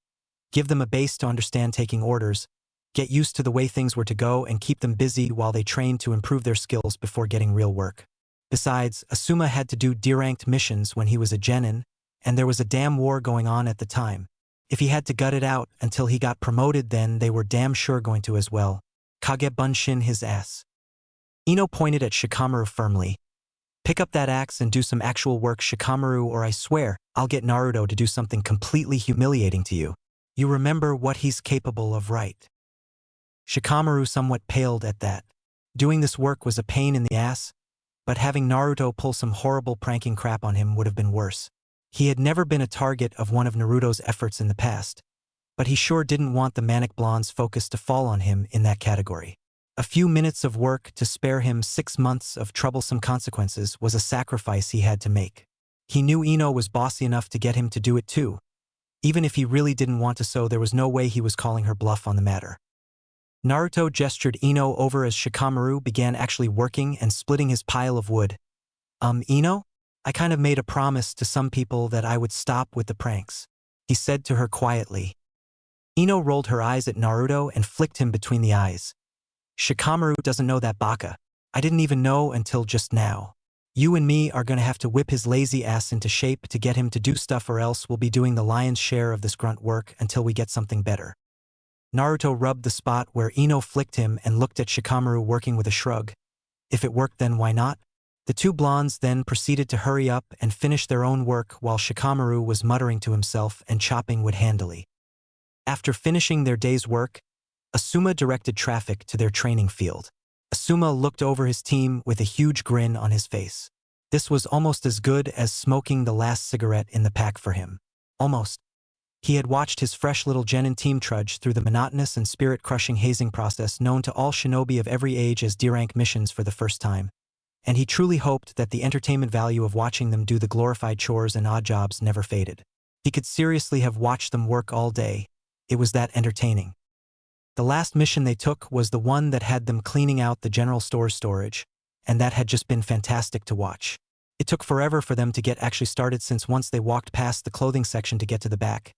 Speaker 1: give them a base to understand taking orders, get used to the way things were to go, and keep them busy while they trained to improve their skills before getting real work. Besides, Asuma had to do D-ranked missions when he was a genin, and there was a damn war going on at the time. If he had to gut it out until he got promoted, then they were damn sure going to as well. Kagebunshin his ass. Ino pointed at Shikamaru firmly. "Pick up that axe and do some actual work, Shikamaru, or I swear, I'll get Naruto to do something completely humiliating to you. You remember what he's capable of, right?" Shikamaru somewhat paled at that. Doing this work was a pain in the ass, but having Naruto pull some horrible pranking crap on him would have been worse. He had never been a target of one of Naruto's efforts in the past, but he sure didn't want the Manic Blonde's focus to fall on him in that category. A few minutes of work to spare him 6 months of troublesome consequences was a sacrifice he had to make. He knew Ino was bossy enough to get him to do it too. Even if he really didn't want to, so there was no way he was calling her bluff on the matter. Naruto gestured Ino over as Shikamaru began actually working and splitting his pile of wood. Ino? I kind of made a promise to some people that I would stop with the pranks," he said to her quietly. Ino rolled her eyes at Naruto and flicked him between the eyes. "Shikamaru doesn't know that baka. I didn't even know until just now. You and me are gonna have to whip his lazy ass into shape to get him to do stuff, or else we'll be doing the lion's share of this grunt work until we get something better." Naruto rubbed the spot where Ino flicked him and looked at Shikamaru, working with a shrug. If it worked, then why not? The two blondes then proceeded to hurry up and finish their own work while Shikamaru was muttering to himself and chopping wood handily. After finishing their day's work, Asuma directed traffic to their training field. Asuma looked over his team with a huge grin on his face. This was almost as good as smoking the last cigarette in the pack for him. Almost. He had watched his fresh little genin team trudge through the monotonous and spirit-crushing hazing process known to all shinobi of every age as D-rank missions for the first time. And he truly hoped that the entertainment value of watching them do the glorified chores and odd jobs never faded. He could seriously have watched them work all day. It was that entertaining. The last mission they took was the one that had them cleaning out the general store's storage, and that had just been fantastic to watch. It took forever for them to get actually started since once they walked past the clothing section to get to the back,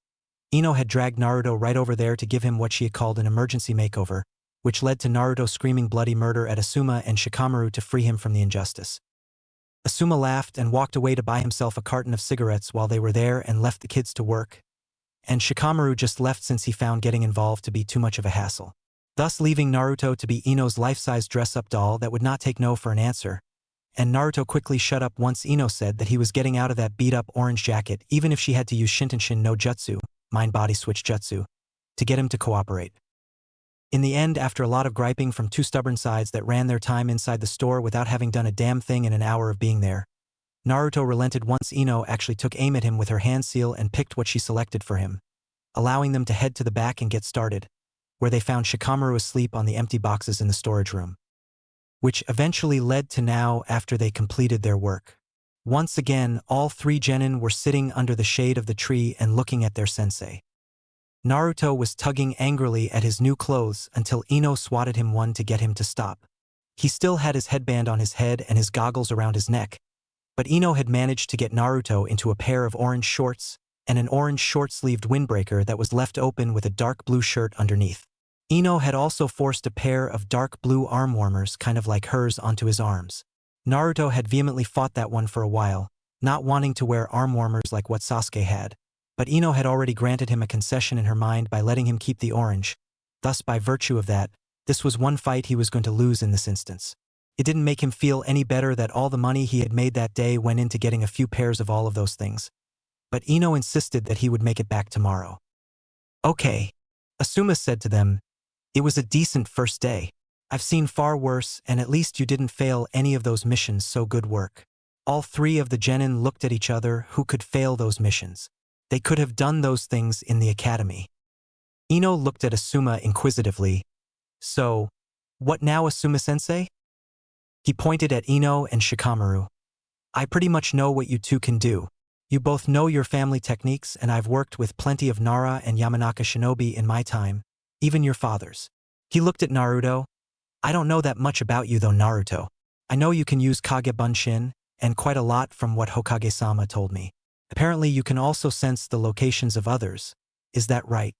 Speaker 1: Ino had dragged Naruto right over there to give him what she had called an emergency makeover, which led to Naruto screaming bloody murder at Asuma and Shikamaru to free him from the injustice. Asuma laughed and walked away to buy himself a carton of cigarettes while they were there and left the kids to work, and Shikamaru just left since he found getting involved to be too much of a hassle, thus leaving Naruto to be Ino's life-size dress-up doll that would not take no for an answer. And Naruto quickly shut up once Ino said that he was getting out of that beat-up orange jacket even if she had to use Shintenshin no Jutsu, mind-body switch jutsu, to get him to cooperate. In the end, after a lot of griping from two stubborn sides that ran their time inside the store without having done a damn thing in an hour of being there, Naruto relented once Ino actually took aim at him with her hand seal and picked what she selected for him, allowing them to head to the back and get started, where they found Shikamaru asleep on the empty boxes in the storage room. Which eventually led to now after they completed their work. Once again, all three genin were sitting under the shade of the tree and looking at their sensei. Naruto was tugging angrily at his new clothes until Ino swatted him one to get him to stop. He still had his headband on his head and his goggles around his neck, but Ino had managed to get Naruto into a pair of orange shorts and an orange short-sleeved windbreaker that was left open with a dark blue shirt underneath. Ino had also forced a pair of dark blue arm warmers kind of like hers onto his arms. Naruto had vehemently fought that one for a while, not wanting to wear arm warmers like what Sasuke had, but Ino had already granted him a concession in her mind by letting him keep the orange. Thus, by virtue of that, this was one fight he was going to lose in this instance. It didn't make him feel any better that all the money he had made that day went into getting a few pairs of all of those things. But Ino insisted that he would make it back tomorrow. Okay, Asuma said to them, it was a decent first day. I've seen far worse, and at least you didn't fail any of those missions, so good work. All three of the genin looked at each other. Who could fail those missions? They could have done those things in the academy. Ino looked at Asuma inquisitively. So, what now, Asuma-sensei? He pointed at Ino and Shikamaru. I pretty much know what you two can do. You both know your family techniques, and I've worked with plenty of Nara and Yamanaka shinobi in my time, even your father's. He looked at Naruto. I don't know that much about you though, Naruto. I know you can use Kage Bunshin, and quite a lot from what Hokage-sama told me. Apparently you can also sense the locations of others. Is that right?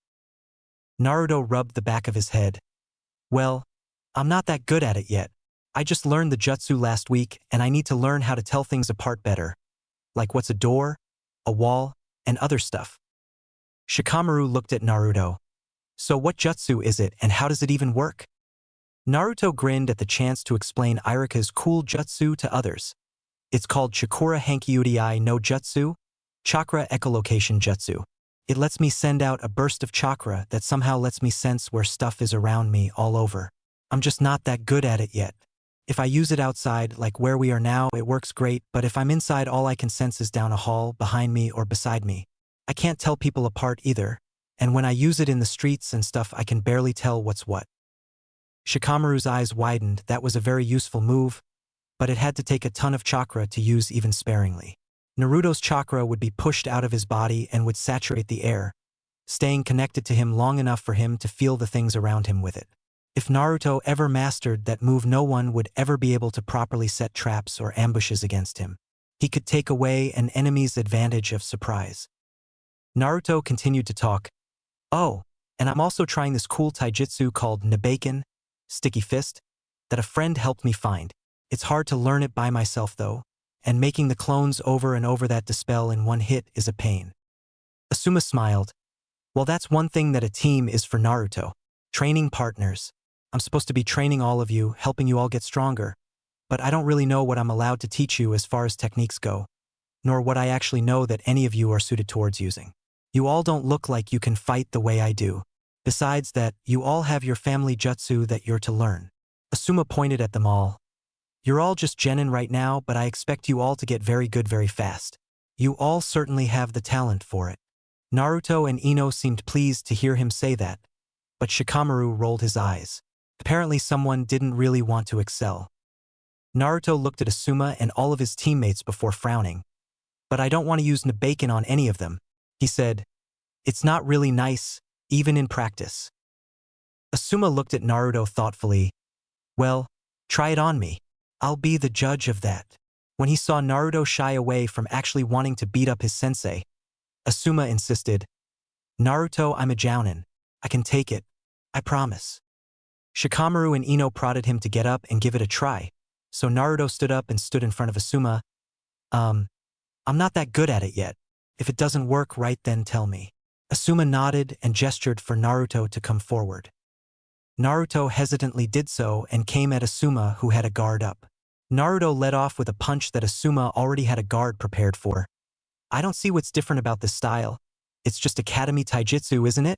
Speaker 1: Naruto rubbed the back of his head. Well, I'm not that good at it yet. I just learned the jutsu last week, and I need to learn how to tell things apart better. Like what's a door, a wall, and other stuff. Shikamaru looked at Naruto. So what jutsu is it, and how does it even work? Naruto grinned at the chance to explain Irika's cool jutsu to others. It's called Chakura Hankyuudai no Jutsu, Chakra Echolocation Jutsu. It lets me send out a burst of chakra that somehow lets me sense where stuff is around me all over. I'm just not that good at it yet. If I use it outside, like where we are now, it works great, but if I'm inside, all I can sense is down a hall, behind me, or beside me. I can't tell people apart either, and when I use it in the streets and stuff, I can barely tell what's what. Shikamaru's eyes widened. That was a very useful move, but it had to take a ton of chakra to use even sparingly. Naruto's chakra would be pushed out of his body and would saturate the air, staying connected to him long enough for him to feel the things around him with it. If Naruto ever mastered that move, no one would ever be able to properly set traps or ambushes against him. He could take away an enemy's advantage of surprise. Naruto continued to talk. Oh, and I'm also trying this cool taijutsu called Nabaken, Sticky Fist, that a friend helped me find. It's hard to learn it by myself though, and making the clones over and over that dispel in one hit is a pain. Asuma smiled. Well, that's one thing that a team is for Naruto. Training partners. I'm supposed to be training all of you, helping you all get stronger, but I don't really know what I'm allowed to teach you as far as techniques go, nor what I actually know that any of you are suited towards using. You all don't look like you can fight the way I do. Besides that, you all have your family jutsu that you're to learn. Asuma pointed at them all. You're all just genin right now, but I expect you all to get very good very fast. You all certainly have the talent for it. Naruto and Ino seemed pleased to hear him say that, but Shikamaru rolled his eyes. Apparently someone didn't really want to excel. Naruto looked at Asuma and all of his teammates before frowning. But I don't want to use Nabaken on any of them, he said. It's not really nice, even in practice. Asuma looked at Naruto thoughtfully. Well, try it on me. I'll be the judge of that. When he saw Naruto shy away from actually wanting to beat up his sensei, Asuma insisted, Naruto, I'm a jounin. I can take it. I promise. Shikamaru and Ino prodded him to get up and give it a try, so Naruto stood up and stood in front of Asuma. I'm not that good at it yet. If it doesn't work right, then tell me. Asuma nodded and gestured for Naruto to come forward. Naruto hesitantly did so and came at Asuma, who had a guard up. Naruto led off with a punch that Asuma already had a guard prepared for. I don't see what's different about this style. It's just Academy Taijutsu, isn't it?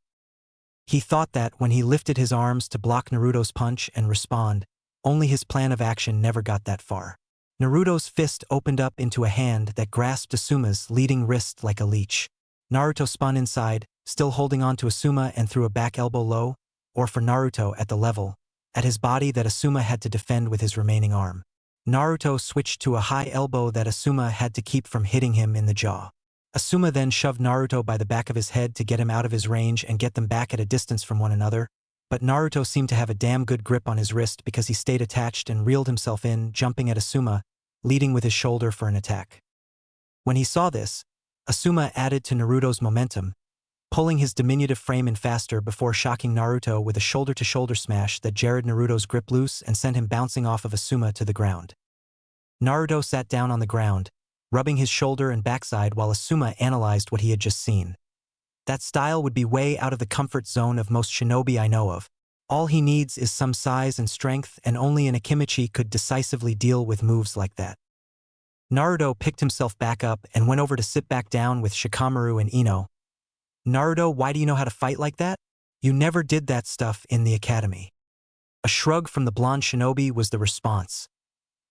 Speaker 1: He thought that when he lifted his arms to block Naruto's punch and respond, only his plan of action never got that far. Naruto's fist opened up into a hand that grasped Asuma's leading wrist like a leech. Naruto spun inside, still holding on to Asuma, and threw a back elbow low, or for Naruto at the level, at his body that Asuma had to defend with his remaining arm. Naruto switched to a high elbow that Asuma had to keep from hitting him in the jaw. Asuma then shoved Naruto by the back of his head to get him out of his range and get them back at a distance from one another, but Naruto seemed to have a damn good grip on his wrist because he stayed attached and reeled himself in, jumping at Asuma, leading with his shoulder for an attack. When he saw this, Asuma added to Naruto's momentum, pulling his diminutive frame in faster before shocking Naruto with a shoulder-to-shoulder smash that jarred Naruto's grip loose and sent him bouncing off of Asuma to the ground. Naruto sat down on the ground, rubbing his shoulder and backside while Asuma analyzed what he had just seen. That style would be way out of the comfort zone of most shinobi I know of. All he needs is some size and strength, and only an Akimichi could decisively deal with moves like that. Naruto picked himself back up and went over to sit back down with Shikamaru and Ino. Naruto, why do you know how to fight like that? You never did that stuff in the academy. A shrug from the blonde shinobi was the response.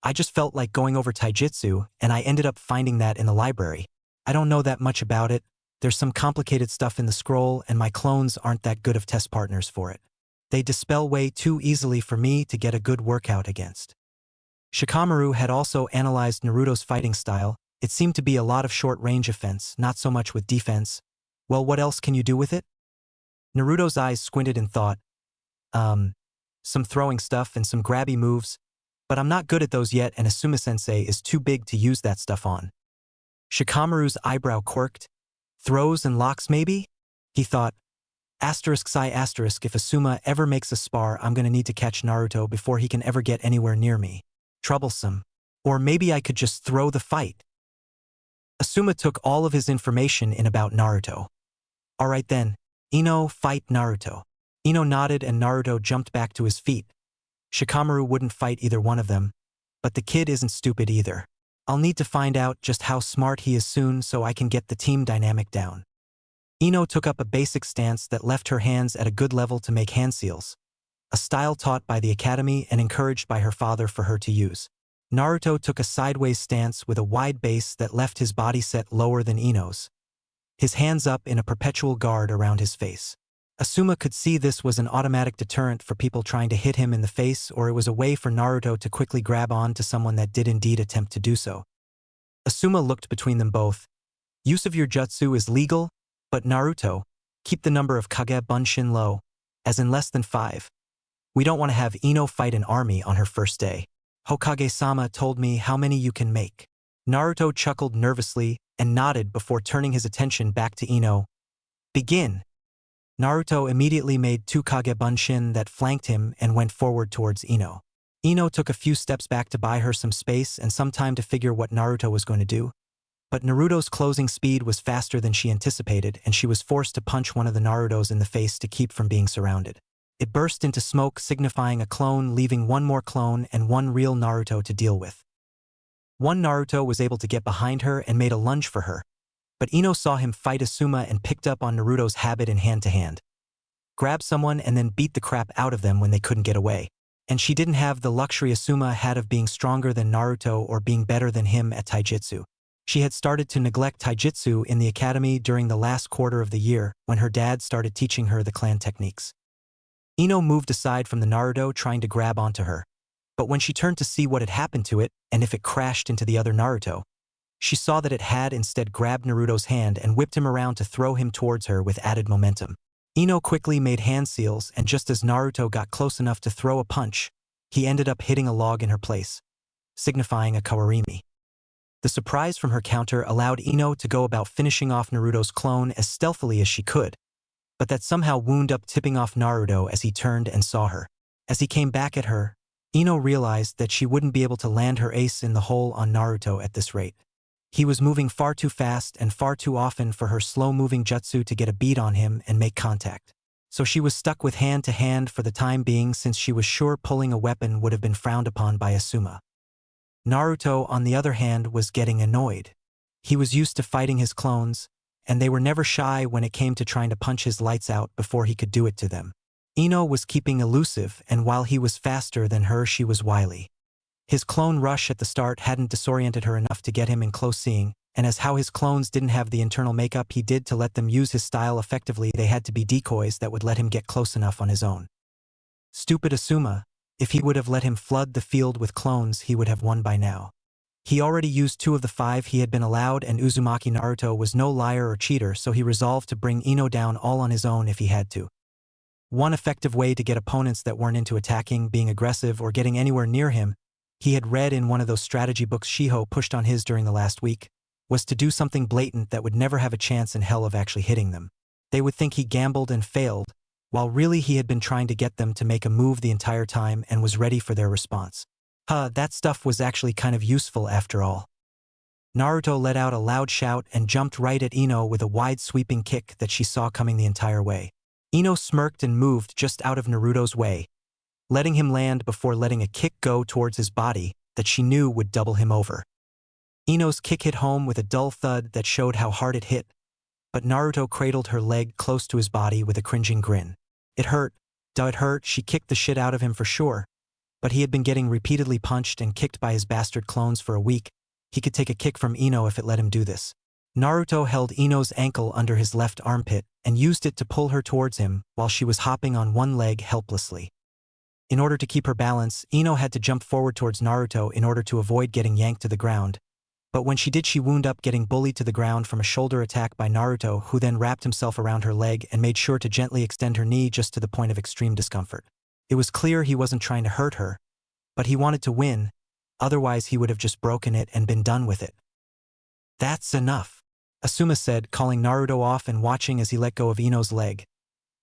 Speaker 1: I just felt like going over taijutsu, and I ended up finding that in the library. I don't know that much about it. There's some complicated stuff in the scroll, and my clones aren't that good of test partners for it. They dispel way too easily for me to get a good workout against. Shikamaru had also analyzed Naruto's fighting style. It seemed to be a lot of short-range offense, not so much with defense. Well, what else can you do with it? Naruto's eyes squinted and thought, some throwing stuff and some grabby moves, but I'm not good at those yet, and Asuma-sensei is too big to use that stuff on. Shikamaru's eyebrow quirked. Throws and locks maybe? He thought, *I**, if Asuma ever makes a spar, I'm gonna need to catch Naruto before he can ever get anywhere near me. Troublesome. Or maybe I could just throw the fight. Asuma took all of his information in about Naruto. Alright then, Ino, fight Naruto. Ino nodded and Naruto jumped back to his feet. Shikamaru wouldn't fight either one of them, but the kid isn't stupid either. I'll need to find out just how smart he is soon so I can get the team dynamic down. Ino took up a basic stance that left her hands at a good level to make hand seals, a style taught by the academy and encouraged by her father for her to use. Naruto took a sideways stance with a wide base that left his body set lower than Ino's, his hands up in a perpetual guard around his face. Asuma could see this was an automatic deterrent for people trying to hit him in the face, or it was a way for Naruto to quickly grab on to someone that did indeed attempt to do so. Asuma looked between them both. Use of your jutsu is legal, but Naruto, keep the number of Kage Bunshin low, as in less than 5. We don't want to have Ino fight an army on her first day. Hokage-sama told me how many you can make. Naruto chuckled nervously and nodded before turning his attention back to Ino. Begin. Naruto immediately made 2 Kage Bunshin that flanked him and went forward towards Ino. Ino took a few steps back to buy her some space and some time to figure what Naruto was going to do. But Naruto's closing speed was faster than she anticipated, and she was forced to punch one of the Narutos in the face to keep from being surrounded. It burst into smoke, signifying a clone, leaving one more clone and one real Naruto to deal with. One Naruto was able to get behind her and made a lunge for her, but Ino saw him fight Asuma and picked up on Naruto's habit in hand-to-hand. Grab someone and then beat the crap out of them when they couldn't get away. And she didn't have the luxury Asuma had of being stronger than Naruto or being better than him at Taijutsu. She had started to neglect Taijutsu in the academy during the last quarter of the year when her dad started teaching her the clan techniques. Ino moved aside from the Naruto trying to grab onto her. But when she turned to see what had happened to it and if it crashed into the other Naruto, she saw that it had instead grabbed Naruto's hand and whipped him around to throw him towards her with added momentum. Ino quickly made hand seals, and just as Naruto got close enough to throw a punch, he ended up hitting a log in her place, signifying a kawarimi. The surprise from her counter allowed Ino to go about finishing off Naruto's clone as stealthily as she could, but that somehow wound up tipping off Naruto as he turned and saw her. As he came back at her, Ino realized that she wouldn't be able to land her ace in the hole on Naruto at this rate. He was moving far too fast and far too often for her slow-moving jutsu to get a beat on him and make contact. So she was stuck with hand-to-hand for the time being, since she was sure pulling a weapon would have been frowned upon by Asuma. Naruto, on the other hand, was getting annoyed. He was used to fighting his clones, and they were never shy when it came to trying to punch his lights out before he could do it to them. Ino was keeping elusive, and while he was faster than her, she was wily. His clone rush at the start hadn't disoriented her enough to get him in close seeing, and as how his clones didn't have the internal makeup he did to let them use his style effectively, they had to be decoys that would let him get close enough on his own. Stupid Asuma, if he would have let him flood the field with clones, he would have won by now. He already used 2 of the 5 he had been allowed, and Uzumaki Naruto was no liar or cheater, so he resolved to bring Ino down all on his own if he had to. One effective way to get opponents that weren't into attacking, being aggressive, or getting anywhere near him, he had read in one of those strategy books Shiho pushed on his during the last week, was to do something blatant that would never have a chance in hell of actually hitting them. They would think he gambled and failed, while really he had been trying to get them to make a move the entire time and was ready for their response. That stuff was actually kind of useful after all. Naruto let out a loud shout and jumped right at Ino with a wide sweeping kick that she saw coming the entire way. Ino smirked and moved just out of Naruto's way, letting him land before letting a kick go towards his body that she knew would double him over. Ino's kick hit home with a dull thud that showed how hard it hit, but Naruto cradled her leg close to his body with a cringing grin. It hurt. It hurt. She kicked the shit out of him for sure, but he had been getting repeatedly punched and kicked by his bastard clones for a week. He could take a kick from Ino if it let him do this. Naruto held Ino's ankle under his left armpit and used it to pull her towards him while she was hopping on one leg helplessly. In order to keep her balance, Ino had to jump forward towards Naruto in order to avoid getting yanked to the ground. But when she did, she wound up getting bullied to the ground from a shoulder attack by Naruto, who then wrapped himself around her leg and made sure to gently extend her knee just to the point of extreme discomfort. It was clear he wasn't trying to hurt her, but he wanted to win, otherwise he would have just broken it and been done with it. "That's enough," Asuma said, calling Naruto off and watching as he let go of Ino's leg.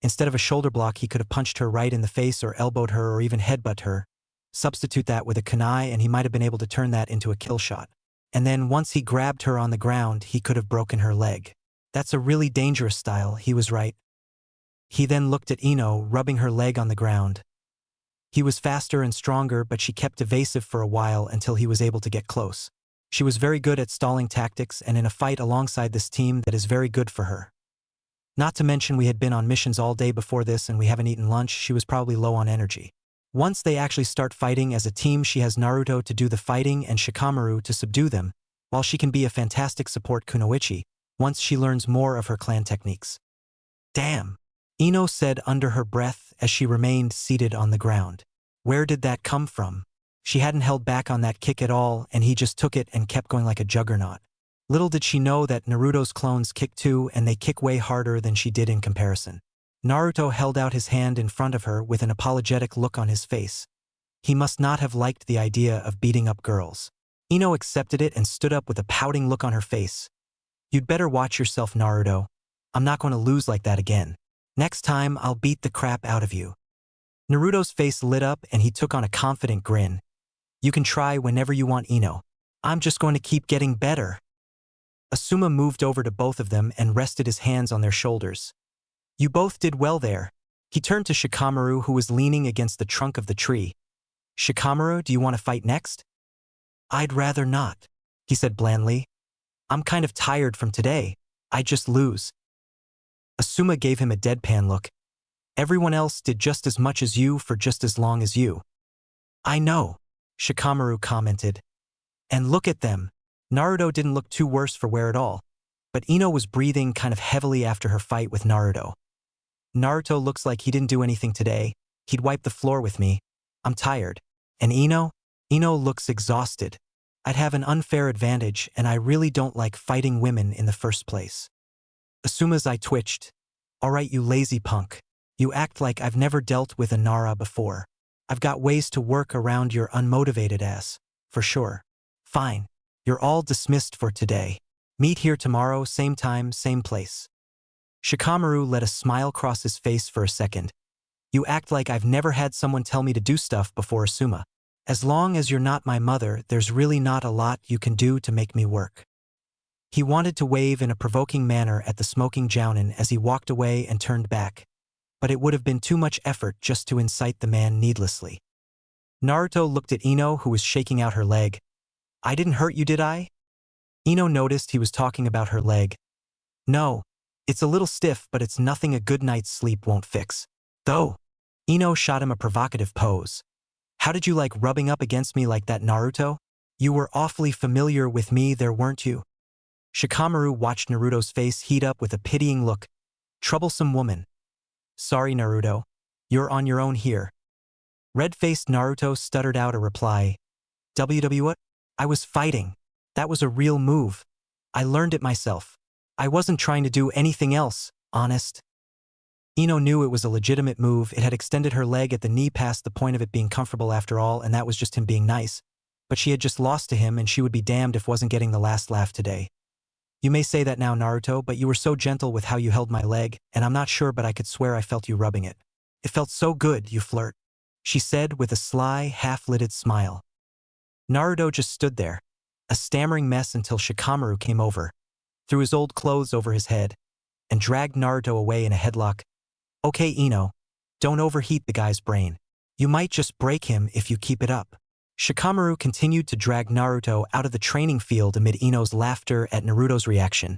Speaker 1: Instead of a shoulder block, he could have punched her right in the face or elbowed her or even headbutt her. Substitute that with a kunai and he might have been able to turn that into a kill shot. And then once he grabbed her on the ground, he could have broken her leg. That's a really dangerous style, he was right. He then looked at Ino, rubbing her leg on the ground. He was faster and stronger, but she kept evasive for a while until he was able to get close. She was very good at stalling tactics and in a fight alongside this team that is very good for her. Not to mention we had been on missions all day before this and we haven't eaten lunch, she was probably low on energy. Once they actually start fighting as a team, she has Naruto to do the fighting and Shikamaru to subdue them, while she can be a fantastic support kunoichi once she learns more of her clan techniques. "Damn," Ino said under her breath as she remained seated on the ground. Where did that come from? She hadn't held back on that kick at all, and he just took it and kept going like a juggernaut. Little did she know that Naruto's clones kick too, and they kick way harder than she did in comparison. Naruto held out his hand in front of her with an apologetic look on his face. He must not have liked the idea of beating up girls. Ino accepted it and stood up with a pouting look on her face. "You'd better watch yourself, Naruto. I'm not going to lose like that again. Next time, I'll beat the crap out of you." Naruto's face lit up and he took on a confident grin. "You can try whenever you want, Ino. I'm just going to keep getting better." Asuma moved over to both of them and rested his hands on their shoulders. "You both did well there." He turned to Shikamaru, who was leaning against the trunk of the tree. "Shikamaru, do you want to fight next?" "I'd rather not," he said blandly. "I'm kind of tired from today. I'd just lose." Asuma gave him a deadpan look. "Everyone else did just as much as you for just as long as you. I know, Shikamaru commented. And look at them. Naruto didn't look too worse for wear at all. But Ino was breathing kind of heavily after her fight with Naruto. Naruto looks like he didn't do anything today. He'd wipe the floor with me. I'm tired. And Ino? Ino looks exhausted. I'd have an unfair advantage, and I really don't like fighting women in the first place. Asuma's eye twitched. Alright, you lazy punk. You act like I've never dealt with a Nara before. I've got ways to work around your unmotivated ass, for sure. Fine. You're all dismissed for today. Meet here tomorrow, same time, same place. Shikamaru let a smile cross his face for a second. You act like I've never had someone tell me to do stuff before, Asuma. As long as you're not my mother, there's really not a lot you can do to make me work. He wanted to wave in a provoking manner at the smoking jounin as he walked away and turned back, but it would have been too much effort just to incite the man needlessly. Naruto looked at Ino, who was shaking out her leg. I didn't hurt you, did I? Ino noticed he was talking about her leg. No, it's a little stiff, but it's nothing a good night's sleep won't fix. Though, Ino shot him a provocative pose. How did you like rubbing up against me like that, Naruto? You were awfully familiar with me there, weren't you? Shikamaru watched Naruto's face heat up with a pitying look. Troublesome woman. Sorry, Naruto. You're on your own here. Red-faced Naruto stuttered out a reply. What? I was fighting. That was a real move. I learned it myself. I wasn't trying to do anything else, honest. Ino knew it was a legitimate move. It had extended her leg at the knee past the point of it being comfortable after all, and that was just him being nice. But she had just lost to him, and she would be damned if wasn't getting the last laugh today. You may say that now, Naruto, but you were so gentle with how you held my leg, and I'm not sure, but I could swear I felt you rubbing it. It felt so good, you flirt, she said with a sly, half-lidded smile. Naruto just stood there, a stammering mess, until Shikamaru came over, threw his old clothes over his head, and dragged Naruto away in a headlock. Okay, Ino, don't overheat the guy's brain. You might just break him if you keep it up. Shikamaru continued to drag Naruto out of the training field amid Ino's laughter at Naruto's reaction.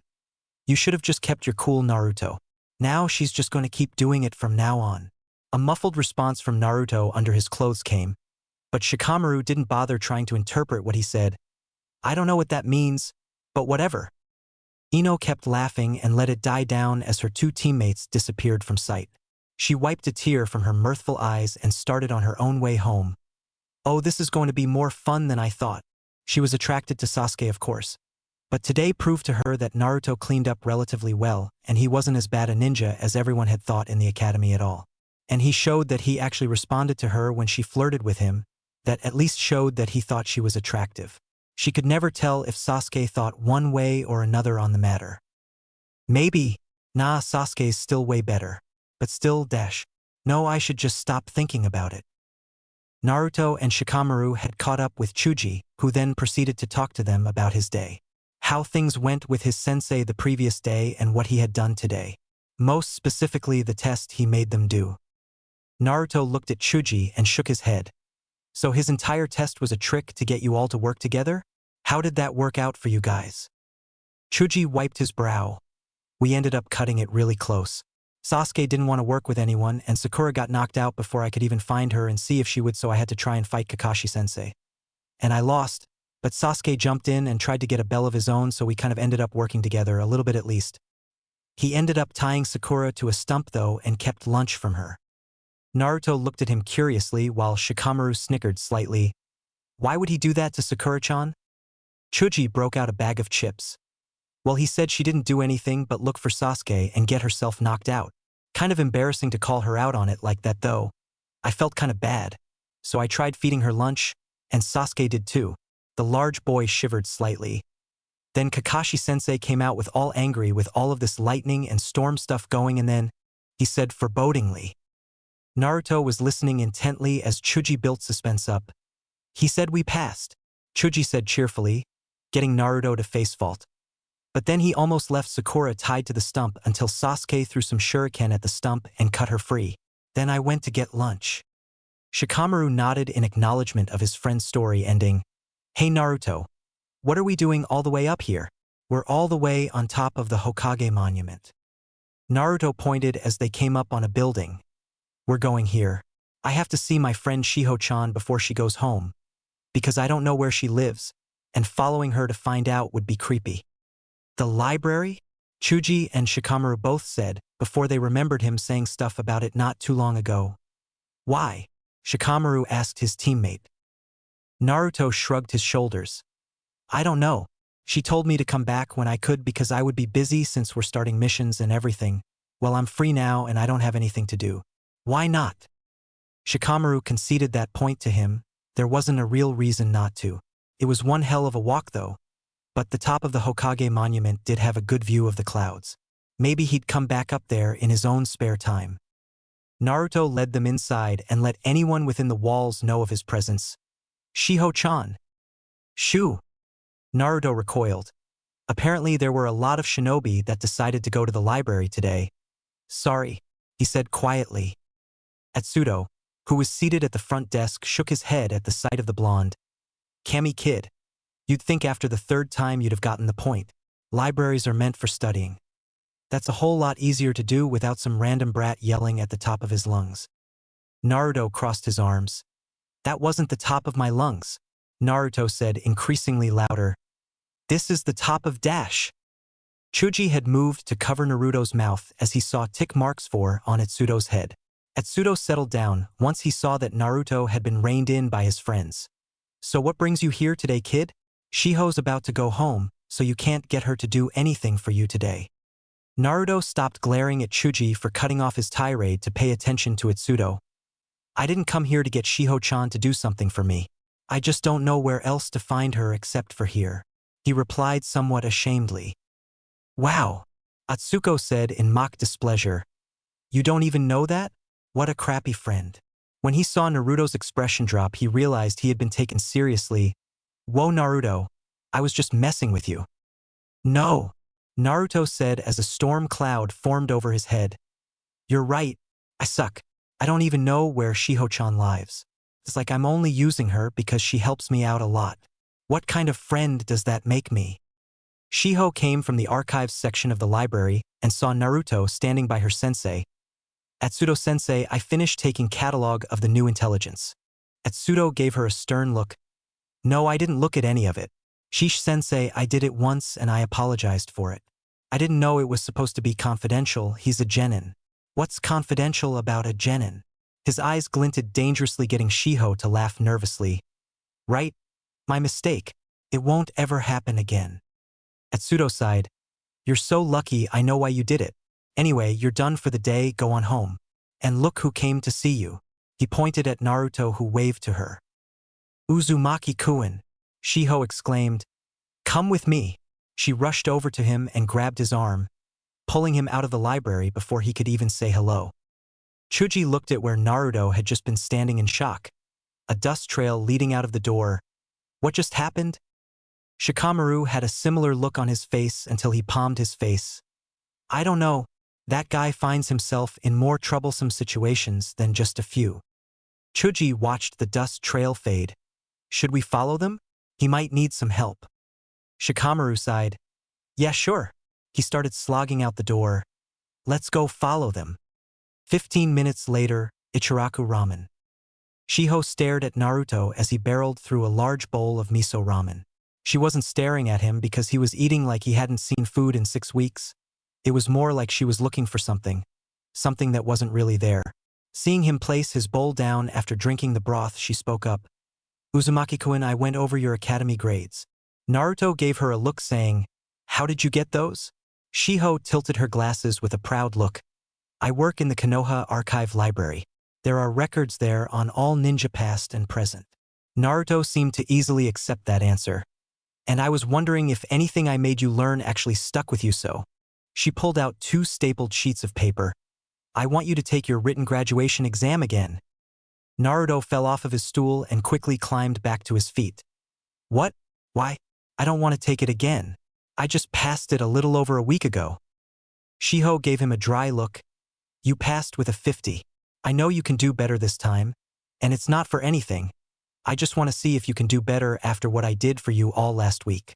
Speaker 1: You should have just kept your cool, Naruto. Now she's just going to keep doing it from now on. A muffled response from Naruto under his clothes came, but Shikamaru didn't bother trying to interpret what he said. I don't know what that means, but whatever. Ino kept laughing and let it die down as her two teammates disappeared from sight. She wiped a tear from her mirthful eyes and started on her own way home. Oh, this is going to be more fun than I thought. She was attracted to Sasuke, of course. But today proved to her that Naruto cleaned up relatively well, and he wasn't as bad a ninja as everyone had thought in the academy at all. And he showed that he actually responded to her when she flirted with him, that at least showed that he thought she was attractive. She could never tell if Sasuke thought one way or another on the matter. Maybe, nah, Sasuke's still way better. But still, no, I should just stop thinking about it. Naruto and Shikamaru had caught up with Chuji, who then proceeded to talk to them about his day. How things went with his sensei the previous day and what he had done today. Most specifically, the test he made them do. Naruto looked at Chuji and shook his head. So his entire test was a trick to get you all to work together? How did that work out for you guys? Chuji wiped his brow. We ended up cutting it really close. Sasuke didn't want to work with anyone, and Sakura got knocked out before I could even find her and see if she would, so I had to try and fight Kakashi-sensei. And I lost, but Sasuke jumped in and tried to get a bell of his own, so we kind of ended up working together, a little bit at least. He ended up tying Sakura to a stump though and kept lunch from her. Naruto looked at him curiously while Shikamaru snickered slightly. Why would he do that to Sakura-chan? Chuji broke out a bag of chips. Well, he said she didn't do anything but look for Sasuke and get herself knocked out. Kind of embarrassing to call her out on it like that though. I felt kind of bad. So I tried feeding her lunch, and Sasuke did too. The large boy shivered slightly. Then Kakashi-sensei came out with all angry with all of this lightning and storm stuff going, and then, he said forebodingly. Naruto was listening intently as Chuji built suspense up. He said we passed, Chuji said cheerfully, getting Naruto to face fault. But then he almost left Sakura tied to the stump until Sasuke threw some shuriken at the stump and cut her free. Then I went to get lunch. Shikamaru nodded in acknowledgement of his friend's story, ending, Hey Naruto, what are we doing all the way up here? We're all the way on top of the Hokage monument. Naruto pointed as they came up on a building. We're going here. I have to see my friend Shiho-chan before she goes home, because I don't know where she lives, and following her to find out would be creepy. The library? Chuji and Shikamaru both said, before they remembered him saying stuff about it not too long ago. Why? Shikamaru asked his teammate. Naruto shrugged his shoulders. I don't know. She told me to come back when I could because I would be busy since we're starting missions and everything. Well, I'm free now and I don't have anything to do. Why not? Shikamaru conceded that point to him. There wasn't a real reason not to. It was one hell of a walk though. But the top of the Hokage monument did have a good view of the clouds. Maybe he'd come back up there in his own spare time. Naruto led them inside and let anyone within the walls know of his presence. Shiho-chan. Shoo! Naruto recoiled. Apparently there were a lot of shinobi that decided to go to the library today. Sorry, he said quietly. Atsuto, who was seated at the front desk, shook his head at the sight of the blonde. Kami kid. You'd think after the third time you'd have gotten the point. Libraries are meant for studying. That's a whole lot easier to do without some random brat yelling at the top of his lungs. Naruto crossed his arms. That wasn't the top of my lungs, Naruto said increasingly louder. This is the top of dash. Chuji had moved to cover Naruto's mouth as he saw tick marks on Atsuto's head. Atsuto settled down once he saw that Naruto had been reined in by his friends. So what brings you here today, kid? Shiho's about to go home, so you can't get her to do anything for you today. Naruto stopped glaring at Chuji for cutting off his tirade to pay attention to Atsuto. I didn't come here to get Shiho-chan to do something for me. I just don't know where else to find her except for here. He replied somewhat ashamedly. Wow, Atsuko said in mock displeasure. You don't even know that? What a crappy friend. When he saw Naruto's expression drop, he realized he had been taken seriously. Whoa, Naruto, I was just messing with you. No, Naruto said as a storm cloud formed over his head. You're right, I suck. I don't even know where Shiho-chan lives. It's like I'm only using her because she helps me out a lot. What kind of friend does that make me? Shiho came from the archives section of the library and saw Naruto standing by her sensei. Atsuto-sensei, I finished taking catalog of the new intelligence. Atsuto gave her a stern look. No, I didn't look at any of it. Shish-sensei, I did it once and I apologized for it. I didn't know it was supposed to be confidential. He's a genin. What's confidential about a genin? His eyes glinted dangerously, getting Shiho to laugh nervously. Right? My mistake. It won't ever happen again. Atsuto sighed. You're so lucky, I know why you did it. Anyway, you're done for the day, go on home. And look who came to see you. He pointed at Naruto, who waved to her. Uzumaki-kun, Shiho exclaimed. Come with me. She rushed over to him and grabbed his arm, pulling him out of the library before he could even say hello. Chuji looked at where Naruto had just been standing in shock. A dust trail leading out of the door. What just happened? Shikamaru had a similar look on his face until he palmed his face. I don't know. That guy finds himself in more troublesome situations than just a few. Chuji watched the dust trail fade. Should we follow them? He might need some help. Shikamaru sighed. Yeah, sure. He started slogging out the door. Let's go follow them. 15 minutes later, Ichiraku ramen. Shiho stared at Naruto as he barreled through a large bowl of miso ramen. She wasn't staring at him because he was eating like he hadn't seen food in 6 weeks. It was more like she was looking for something that wasn't really there. Seeing him place his bowl down after drinking the broth, she spoke up. Uzumaki-kun, I went over your academy grades. Naruto gave her a look saying, How did you get those? Shiho tilted her glasses with a proud look. I work in the Konoha Archive Library. There are records there on all ninja past and present. Naruto seemed to easily accept that answer. And I was wondering if anything I made you learn actually stuck with you so. She pulled out 2 stapled sheets of paper. I want you to take your written graduation exam again. Naruto fell off of his stool and quickly climbed back to his feet. What? Why? I don't want to take it again. I just passed it a little over a week ago. Shiho gave him a dry look. You passed with a 50. I know you can do better this time, and it's not for anything. I just want to see if you can do better after what I did for you all last week.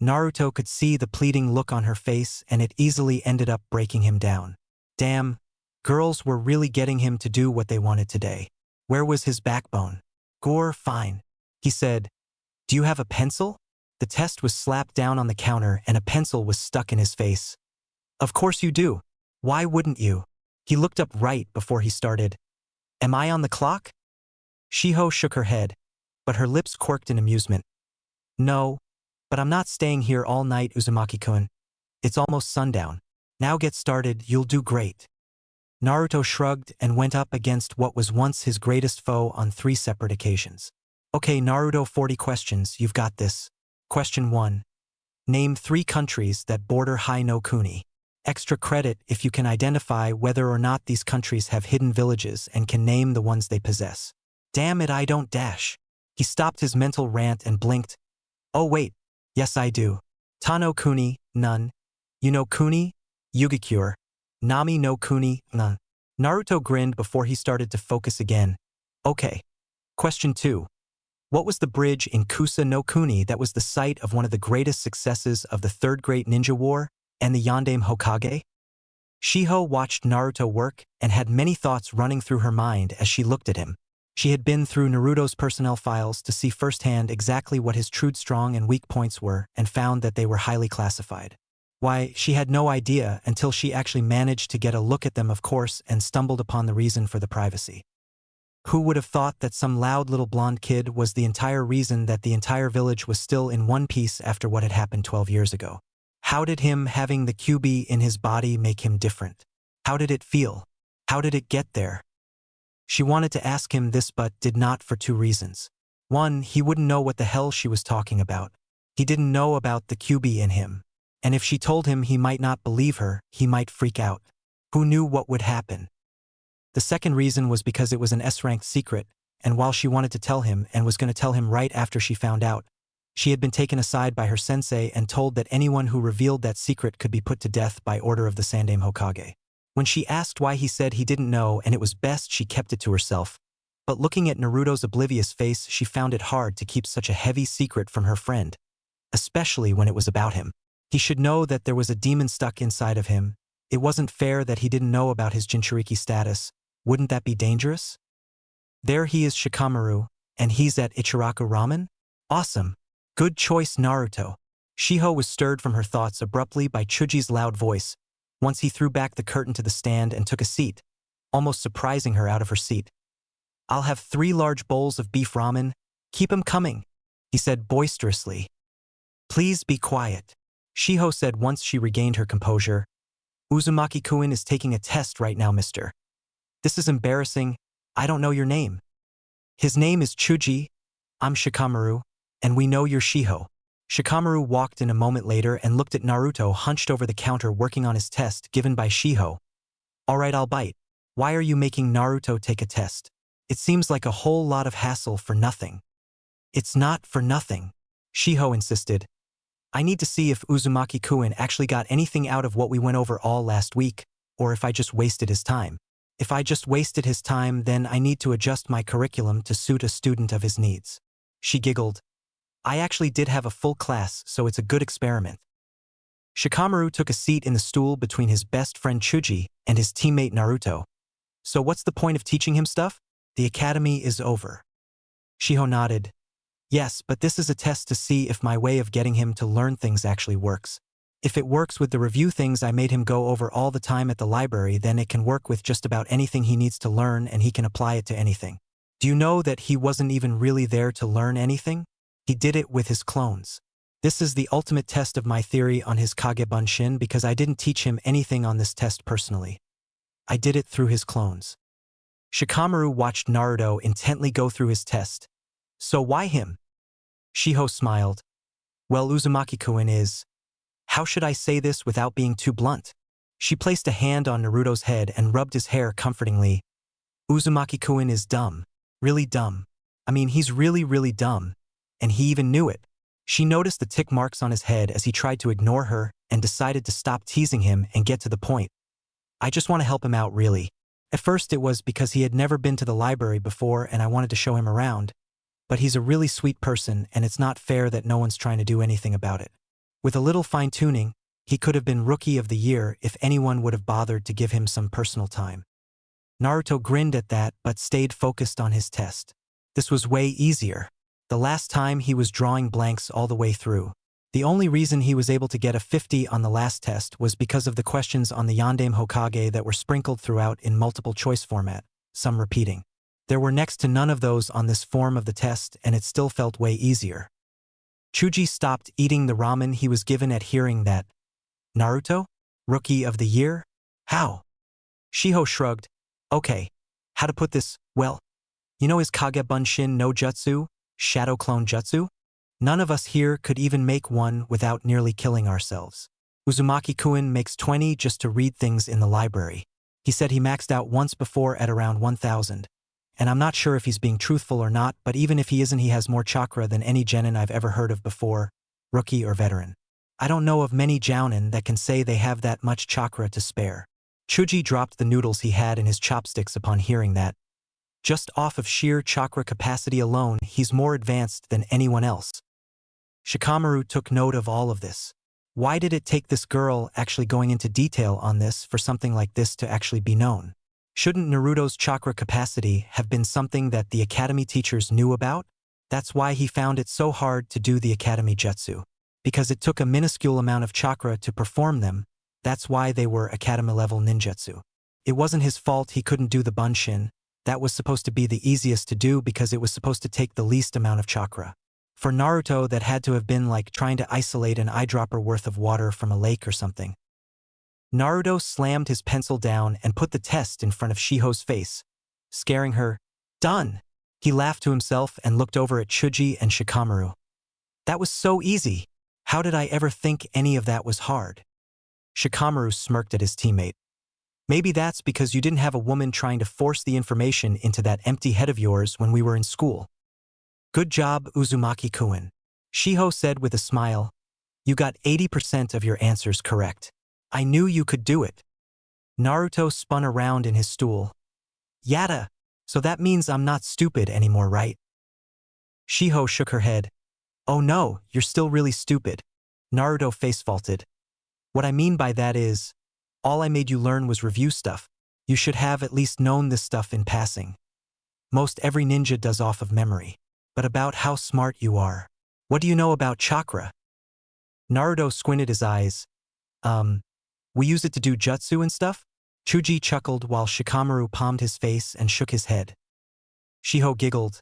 Speaker 1: Naruto could see the pleading look on her face, and it easily ended up breaking him down. Damn, girls were really getting him to do what they wanted today. Where was his backbone? Gore, fine. He said, "Do you have a pencil?" The test was slapped down on the counter and a pencil was stuck in his face. "Of course you do. Why wouldn't you?" He looked up right before he started. "Am I on the clock?" Shiho shook her head, but her lips quirked in amusement. "No, but I'm not staying here all night, Uzumaki-kun. It's almost sundown. Now get started, you'll do great." Naruto shrugged and went up against what was once his greatest foe on 3 separate occasions. "Okay, Naruto, 40 questions, you've got this. Question 1. Name 3 countries that border Hai no Kuni. Extra credit if you can identify whether or not these countries have hidden villages and can name the ones they possess." "Damn it, I don't dash." He stopped his mental rant and blinked. "Oh wait, yes I do. Tano Kuni, none. You know Kuni? Yugikure. Nami no Kuni, none." Naruto grinned before he started to focus again. "Okay. Question 2. What was the bridge in Kusa no Kuni that was the site of one of the greatest successes of the Third Great Ninja War and the Yondaime Hokage?" Shiho watched Naruto work and had many thoughts running through her mind as she looked at him. She had been through Naruto's personnel files to see firsthand exactly what his true strong and weak points were and found that they were highly classified. Why, she had no idea until she actually managed to get a look at them, of course, and stumbled upon the reason for the privacy. Who would have thought that some loud little blonde kid was the entire reason that the entire village was still in one piece after what had happened 12 years ago? How did him having the QB in his body make him different? How did it feel? How did it get there? She wanted to ask him this but did not for 2 reasons. 1, he wouldn't know what the hell she was talking about. He didn't know about the QB in him. And if she told him, he might not believe her, he might freak out. Who knew what would happen? The second reason was because it was an S-ranked secret, and while she wanted to tell him and was going to tell him right after she found out, she had been taken aside by her sensei and told that anyone who revealed that secret could be put to death by order of the Sandaime Hokage. When she asked why, he said he didn't know and it was best she kept it to herself. But looking at Naruto's oblivious face, she found it hard to keep such a heavy secret from her friend, especially when it was about him. He should know that there was a demon stuck inside of him. It wasn't fair that he didn't know about his Jinchuriki status. Wouldn't that be dangerous? There he is, Shikamaru, and he's at Ichiraku Ramen? Awesome. Good choice, Naruto. Shiho was stirred from her thoughts abruptly by Chuji's loud voice. Once he threw back the curtain to the stand and took a seat, almost surprising her out of her seat. "I'll have 3 large bowls of beef ramen. Keep 'em coming," he said boisterously. "Please be quiet," Shiho said once she regained her composure. "Uzumaki-kun is taking a test right now, mister. This is embarrassing. I don't know your name." "His name is Chuji. I'm Shikamaru, and we know you're Shiho." Shikamaru walked in a moment later and looked at Naruto hunched over the counter working on his test given by Shiho. "Alright, I'll bite. Why are you making Naruto take a test? It seems like a whole lot of hassle for nothing." "It's not for nothing," Shiho insisted. "I need to see if Uzumaki-kun actually got anything out of what we went over all last week, or if I just wasted his time. If I just wasted his time, then I need to adjust my curriculum to suit a student of his needs." She giggled. "I actually did have a full class, so it's a good experiment." Shikamaru took a seat in the stool between his best friend Chuji and his teammate Naruto. "So what's the point of teaching him stuff? The academy is over." Shiho nodded. "Yes, but this is a test to see if my way of getting him to learn things actually works. If it works with the review things I made him go over all the time at the library, then it can work with just about anything he needs to learn and he can apply it to anything. Do you know that he wasn't even really there to learn anything? He did it with his clones. This is the ultimate test of my theory on his Kagebunshin because I didn't teach him anything on this test personally. I did it through his clones." Shikamaru watched Naruto intently go through his test. "So why him?" Shiho smiled. "Well, Uzumaki-kun is... How should I say this without being too blunt?" She placed a hand on Naruto's head and rubbed his hair comfortingly. "Uzumaki-kun is dumb. Really dumb. I mean, he's really, really dumb. And he even knew it." She noticed the tick marks on his head as he tried to ignore her and decided to stop teasing him and get to the point. "I just want to help him out, really. At first it was because he had never been to the library before and I wanted to show him around. But he's a really sweet person and it's not fair that no one's trying to do anything about it. With a little fine-tuning, he could have been Rookie of the Year if anyone would have bothered to give him some personal time." Naruto grinned at that but stayed focused on his test. This was way easier. The last time he was drawing blanks all the way through. The only reason he was able to get a 50 on the last test was because of the questions on the Yondaime Hokage that were sprinkled throughout in multiple choice format, some repeating. There were next to none of those on this form of the test, and it still felt way easier. Chuji stopped eating the ramen he was given at hearing that. Naruto? Rookie of the Year? How? Shiho shrugged. Okay. How to put this, well, you know his Kage Bunshin no Jutsu, Shadow Clone Jutsu? None of us here could even make one without nearly killing ourselves. Uzumaki-kun makes 20 just to read things in the library. He said he maxed out once before at around 1,000. And I'm not sure if he's being truthful or not, but even if he isn't, he has more chakra than any genin I've ever heard of before, rookie or veteran. I don't know of many jounin that can say they have that much chakra to spare. Chuji dropped the noodles he had in his chopsticks upon hearing that. Just off of sheer chakra capacity alone, he's more advanced than anyone else. Shikamaru took note of all of this. Why did it take this girl actually going into detail on this for something like this to actually be known? Shouldn't Naruto's chakra capacity have been something that the academy teachers knew about? That's why he found it so hard to do the academy jutsu. Because it took a minuscule amount of chakra to perform them, that's why they were academy-level ninjutsu. It wasn't his fault he couldn't do the bunshin. That was supposed to be the easiest to do because it was supposed to take the least amount of chakra. For Naruto, that had to have been like trying to isolate an eyedropper worth of water from a lake or something. Naruto slammed his pencil down and put the test in front of Shiho's face, scaring her. Done! He laughed to himself and looked over at Chuji and Shikamaru. That was so easy. How did I ever think any of that was hard? Shikamaru smirked at his teammate. Maybe that's because you didn't have a woman trying to force the information into that empty head of yours when we were in school. Good job, Uzumaki-kun. Shiho said with a smile. You got 80% of your answers correct. I knew you could do it. Naruto spun around in his stool. Yada, so that means I'm not stupid anymore, right? Shiho shook her head. Oh no, you're still really stupid. Naruto face-faulted. What I mean by that is, all I made you learn was review stuff. You should have at least known this stuff in passing. Most every ninja does off of memory. But about how smart you are. What do you know about chakra? Naruto squinted his eyes. We use it to do jutsu and stuff? Chuji chuckled while Shikamaru palmed his face and shook his head. Shiho giggled.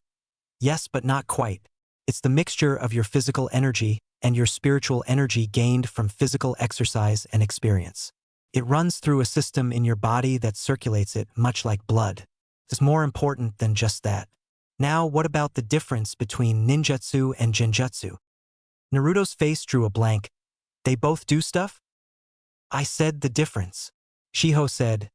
Speaker 1: Yes, but not quite. It's the mixture of your physical energy and your spiritual energy gained from physical exercise and experience. It runs through a system in your body that circulates it, much like blood. It's more important than just that. Now, what about the difference between ninjutsu and genjutsu? Naruto's face drew a blank. They both do stuff? I said the difference. Shiho said,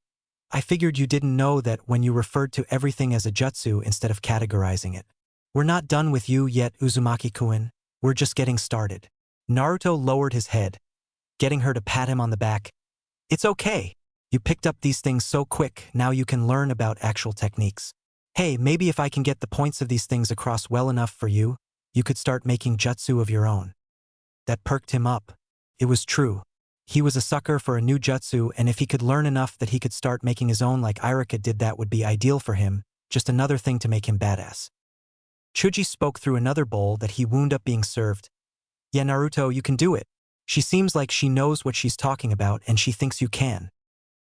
Speaker 1: I figured you didn't know that when you referred to everything as a jutsu instead of categorizing it. We're not done with you yet, Uzumaki-kun. We're just getting started. Naruto lowered his head, getting her to pat him on the back. It's okay. You picked up these things so quick, now you can learn about actual techniques. Hey, maybe if I can get the points of these things across well enough for you, you could start making jutsu of your own. That perked him up. It was true. He was a sucker for a new jutsu, and if he could learn enough that he could start making his own like Irika did, that would be ideal for him, just another thing to make him badass. Chuji spoke through another bowl that he wound up being served. Yeah, Naruto, you can do it. She seems like she knows what she's talking about and she thinks you can.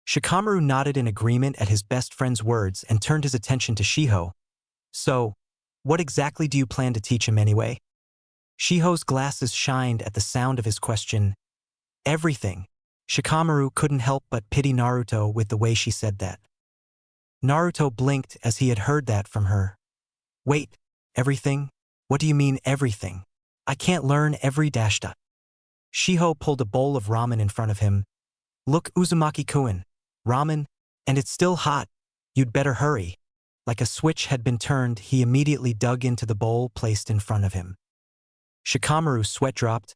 Speaker 1: Shikamaru nodded in agreement at his best friend's words and turned his attention to Shiho. So, what exactly do you plan to teach him anyway? Shiho's glasses shined at the sound of his question. Everything. Shikamaru couldn't help but pity Naruto with the way she said that. Naruto blinked as he had heard that from her. Wait, everything? What do you mean everything? I can't learn every dashta. Shiho pulled a bowl of ramen in front of him. Look, Uzumaki-kun. Ramen? And it's still hot. You'd better hurry. Like a switch had been turned, he immediately dug into the bowl placed in front of him. Shikamaru's sweat dropped.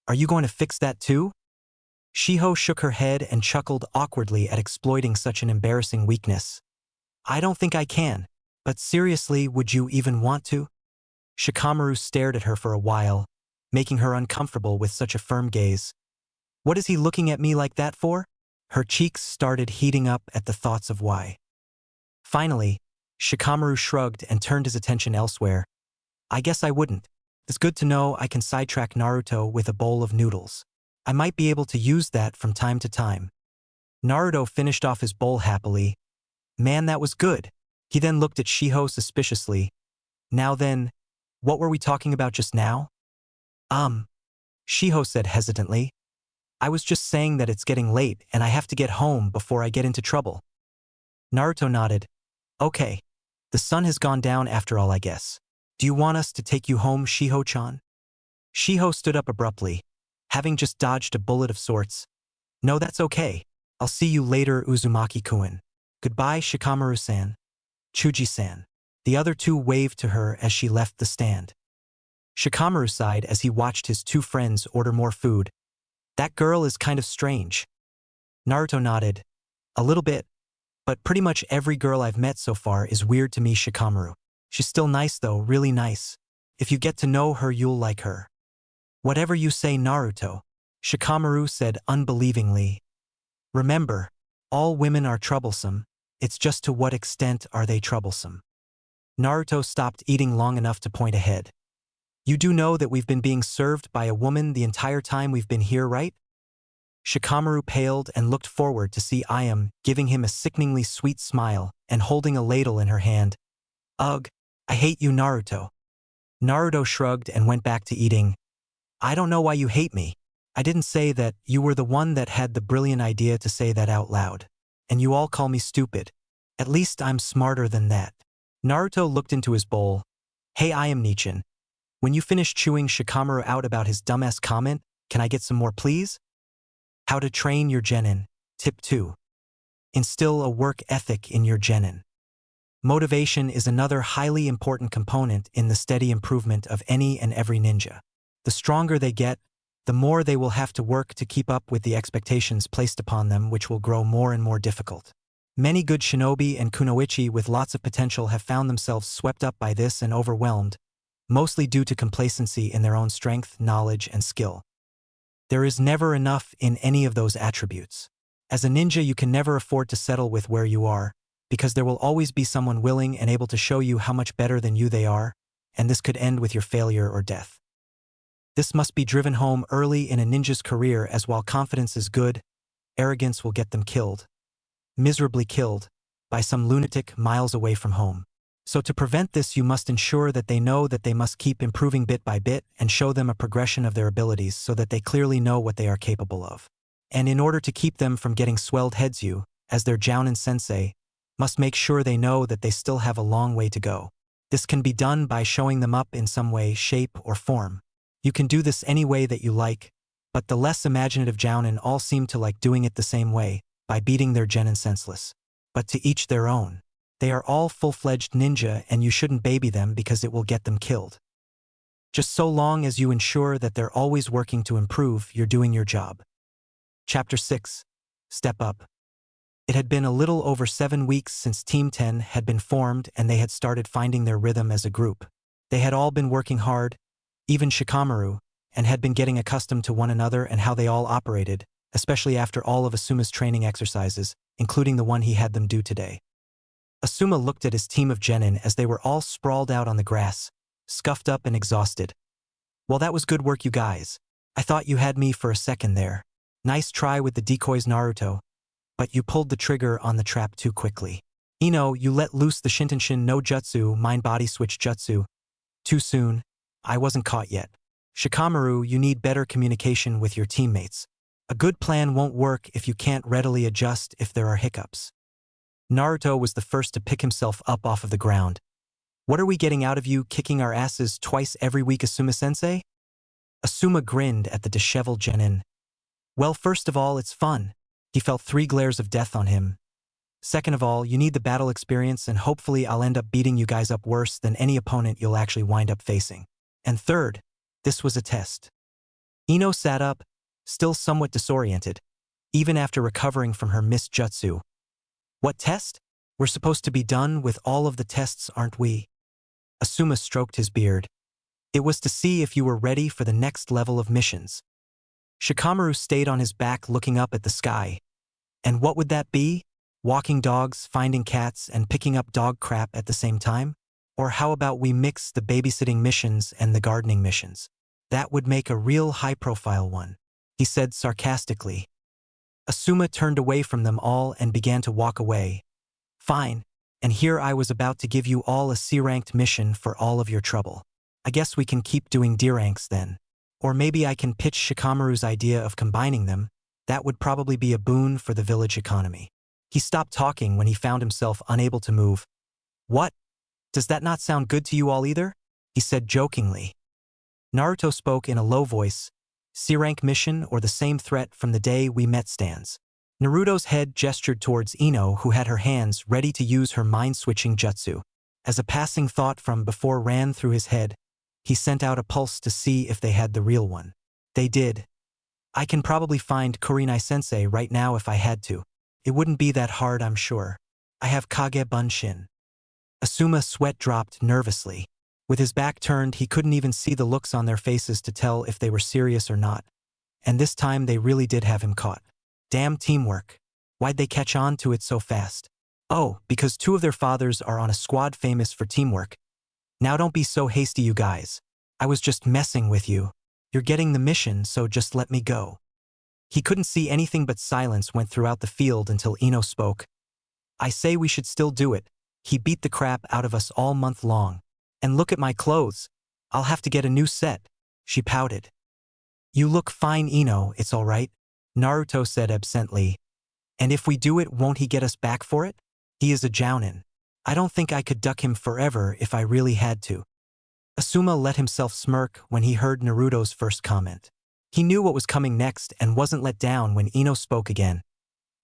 Speaker 1: Are you going to fix that too? Shiho shook her head and chuckled awkwardly at exploiting such an embarrassing weakness. I don't think I can. But seriously, would you even want to? Shikamaru stared at her for a while, making her uncomfortable with such a firm gaze. What is he looking at me like that for? Her cheeks started heating up at the thoughts of why. Finally, Shikamaru shrugged and turned his attention elsewhere. I guess I wouldn't. It's good to know I can sidetrack Naruto with a bowl of noodles. I might be able to use that from time to time. Naruto finished off his bowl happily. Man, that was good. He then looked at Shiho suspiciously. Now then, what were we talking about just now? Shiho said hesitantly. I was just saying that it's getting late and I have to get home before I get into trouble. Naruto nodded. Okay. The sun has gone down after all, I guess. Do you want us to take you home, Shiho-chan? Shiho stood up abruptly, having just dodged a bullet of sorts. No, that's okay. I'll see you later, Uzumaki-kun. Goodbye, Shikamaru-san. Chuji-san. The other two waved to her as she left the stand. Shikamaru sighed as he watched his two friends order more food. That girl is kind of strange. Naruto nodded. A little bit. But pretty much every girl I've met so far is weird to me, Shikamaru. She's still nice though, really nice. If you get to know her, you'll like her. Whatever you say, Naruto, Shikamaru said unbelievingly. Remember, all women are troublesome. It's just to what extent are they troublesome. Naruto stopped eating long enough to point ahead. You do know that we've been being served by a woman the entire time we've been here, right? Shikamaru paled and looked forward to see Ayame giving him a sickeningly sweet smile and holding a ladle in her hand. Ugh, I hate you, Naruto. Naruto shrugged and went back to eating. I don't know why you hate me. I didn't say that. You were the one that had the brilliant idea to say that out loud. And you all call me stupid. At least I'm smarter than that. Naruto looked into his bowl. Hey, Ayame Nichan. When you finish chewing Shikamaru out about his dumbass comment, can I get some more, please? How to train your genin. Tip 2. Instill a work ethic in your genin. Motivation is another highly important component in the steady improvement of any and every ninja. The stronger they get, the more they will have to work to keep up with the expectations placed upon them, which will grow more and more difficult. Many good shinobi and kunoichi with lots of potential have found themselves swept up by this and overwhelmed, mostly due to complacency in their own strength, knowledge, and skill. There is never enough in any of those attributes. As a ninja, you can never afford to settle with where you are, because there will always be someone willing and able to show you how much better than you they are, and this could end with your failure or death. This must be driven home early in a ninja's career, as while confidence is good, arrogance will get them killed. Miserably killed, by some lunatic miles away from home. So to prevent this, you must ensure that they know that they must keep improving bit by bit and show them a progression of their abilities so that they clearly know what they are capable of. And in order to keep them from getting swelled heads, you, as their jounin sensei, must make sure they know that they still have a long way to go. This can be done by showing them up in some way, shape, or form. You can do this any way that you like, but the less imaginative jounin all seem to like doing it the same way, by beating their genin senseless. But to each their own. They are all full-fledged ninja and you shouldn't baby them because it will get them killed. Just so long as you ensure that they're always working to improve, you're doing your job. Chapter 6. Step Up. It had been a little over 7 weeks since Team 10 had been formed and they had started finding their rhythm as a group. They had all been working hard, even Shikamaru, and had been getting accustomed to one another and how they all operated, especially after all of Asuma's training exercises, including the one he had them do today. Asuma looked at his team of genin as they were all sprawled out on the grass, scuffed up and exhausted. Well, that was good work, you guys. I thought you had me for a second there. Nice try with the decoys, Naruto. But you pulled the trigger on the trap too quickly. Ino, you let loose the Shintenshin no Jutsu, mind-body switch jutsu. Too soon. I wasn't caught yet. Shikamaru, you need better communication with your teammates. A good plan won't work if you can't readily adjust if there are hiccups. Naruto was the first to pick himself up off of the ground. What are we getting out of you kicking our asses twice every week, Asuma-sensei? Asuma grinned at the disheveled genin. Well, first of all, it's fun. He felt 3 glares of death on him. Second of all, you need the battle experience and hopefully I'll end up beating you guys up worse than any opponent you'll actually wind up facing. And third, this was a test. Ino sat up, still somewhat disoriented, even after recovering from her missed jutsu. What test? We're supposed to be done with all of the tests, aren't we? Asuma stroked his beard. It was to see if you were ready for the next level of missions. Shikamaru stayed on his back looking up at the sky. And what would that be? Walking dogs, finding cats, and picking up dog crap at the same time? Or how about we mix the babysitting missions and the gardening missions? That would make a real high-profile one, he said sarcastically. Asuma turned away from them all and began to walk away. Fine, and here I was about to give you all a C-ranked mission for all of your trouble. I guess we can keep doing D ranks then. Or maybe I can pitch Shikamaru's idea of combining them. That would probably be a boon for the village economy. He stopped talking when he found himself unable to move. What? Does that not sound good to you all either? He said jokingly. Naruto spoke in a low voice. C-rank mission or the same threat from the day we met stands. Naruto's head gestured towards Ino, who had her hands ready to use her mind-switching jutsu. As a passing thought from before ran through his head, he sent out a pulse to see if they had the real one. They did. I can probably find Kurenai-sensei right now if I had to. It wouldn't be that hard, I'm sure. I have Kage Bunshin. Asuma's sweat dropped nervously. With his back turned, he couldn't even see the looks on their faces to tell if they were serious or not. And this time they really did have him caught. Damn teamwork. Why'd they catch on to it so fast? Oh, because two of their fathers are on a squad famous for teamwork. Now don't be so hasty, you guys. I was just messing with you. You're getting the mission, so just let me go. He couldn't see anything but silence went throughout the field until Ino spoke. I say we should still do it. He beat the crap out of us all month long. And look at my clothes. I'll have to get a new set. She pouted. You look fine, Ino, it's all right, Naruto said absently. And if we do it, won't he get us back for it? He is a jounin. I don't think I could duck him forever if I really had to. Asuma let himself smirk when he heard Naruto's first comment. He knew what was coming next and wasn't let down when Ino spoke again.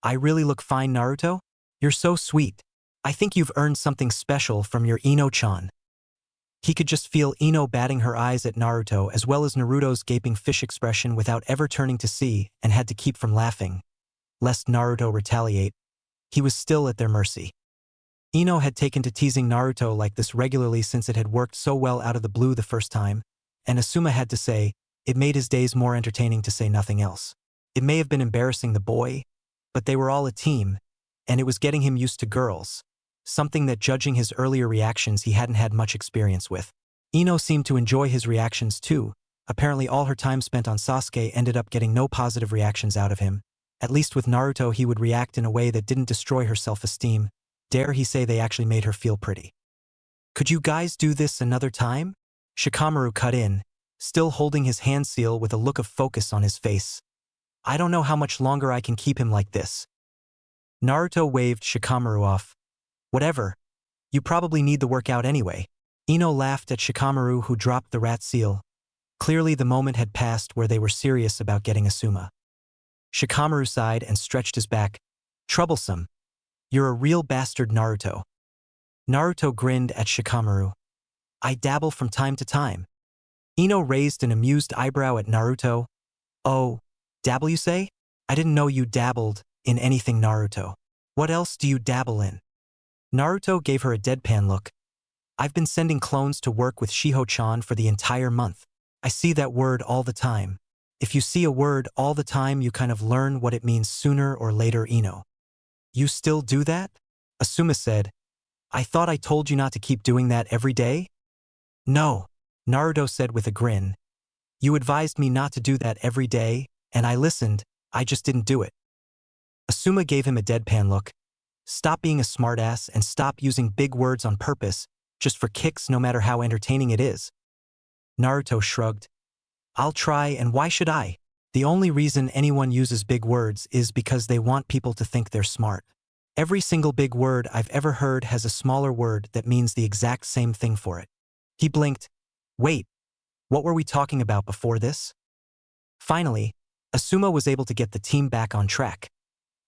Speaker 1: I really look fine, Naruto? You're so sweet. I think you've earned something special from your Ino-chan. He could just feel Ino batting her eyes at Naruto as well as Naruto's gaping fish expression without ever turning to see, and had to keep from laughing. Lest Naruto retaliate, he was still at their mercy. Ino had taken to teasing Naruto like this regularly since it had worked so well out of the blue the first time, and Asuma had to say, it made his days more entertaining to say nothing else. It may have been embarrassing the boy, but they were all a team, and it was getting him used to girls, something that judging his earlier reactions he hadn't had much experience with. Ino seemed to enjoy his reactions too. Apparently all her time spent on Sasuke ended up getting no positive reactions out of him. At least with Naruto he would react in a way that didn't destroy her self-esteem. Dare he say they actually made her feel pretty. Could you guys do this another time? Shikamaru cut in, still holding his hand seal with a look of focus on his face. I don't know how much longer I can keep him like this. Naruto waved Shikamaru off. Whatever. You probably need the workout anyway. Ino laughed at Shikamaru, who dropped the rat seal. Clearly the moment had passed where they were serious about getting Asuma. Shikamaru sighed and stretched his back. Troublesome. You're a real bastard, Naruto. Naruto grinned at Shikamaru. I dabble from time to time. Ino raised an amused eyebrow at Naruto. Oh, dabble you say? I didn't know you dabbled in anything, Naruto. What else do you dabble in? Naruto gave her a deadpan look. I've been sending clones to work with Shiho-chan for the entire month. I see that word all the time. If you see a word all the time, you kind of learn what it means sooner or later, Ino. You still do that? Asuma said. I thought I told you not to keep doing that every day? No, Naruto said with a grin. You advised me not to do that every day, and I listened, I just didn't do it. Asuma gave him a deadpan look. Stop being a smartass and stop using big words on purpose, just for kicks no matter how entertaining it is. Naruto shrugged. I'll try, and why should I? The only reason anyone uses big words is because they want people to think they're smart. Every single big word I've ever heard has a smaller word that means the exact same thing for it. He blinked. Wait, what were we talking about before this? Finally, Asuma was able to get the team back on track.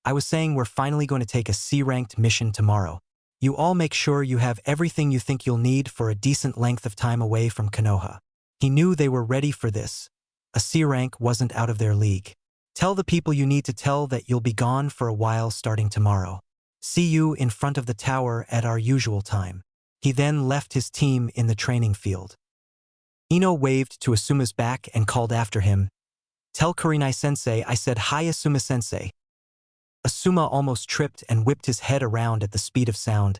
Speaker 1: I was saying we're finally going to take a C-ranked mission tomorrow. You all make sure you have everything you think you'll need for a decent length of time away from Konoha. He knew they were ready for this. A C rank wasn't out of their league. Tell the people you need to tell that you'll be gone for a while starting tomorrow. See you in front of the tower at our usual time. He then left his team in the training field. Ino waved to Asuma's back and called after him. Tell Kurenai-sensei I said hi, Asuma-sensei. Asuma almost tripped and whipped his head around at the speed of sound.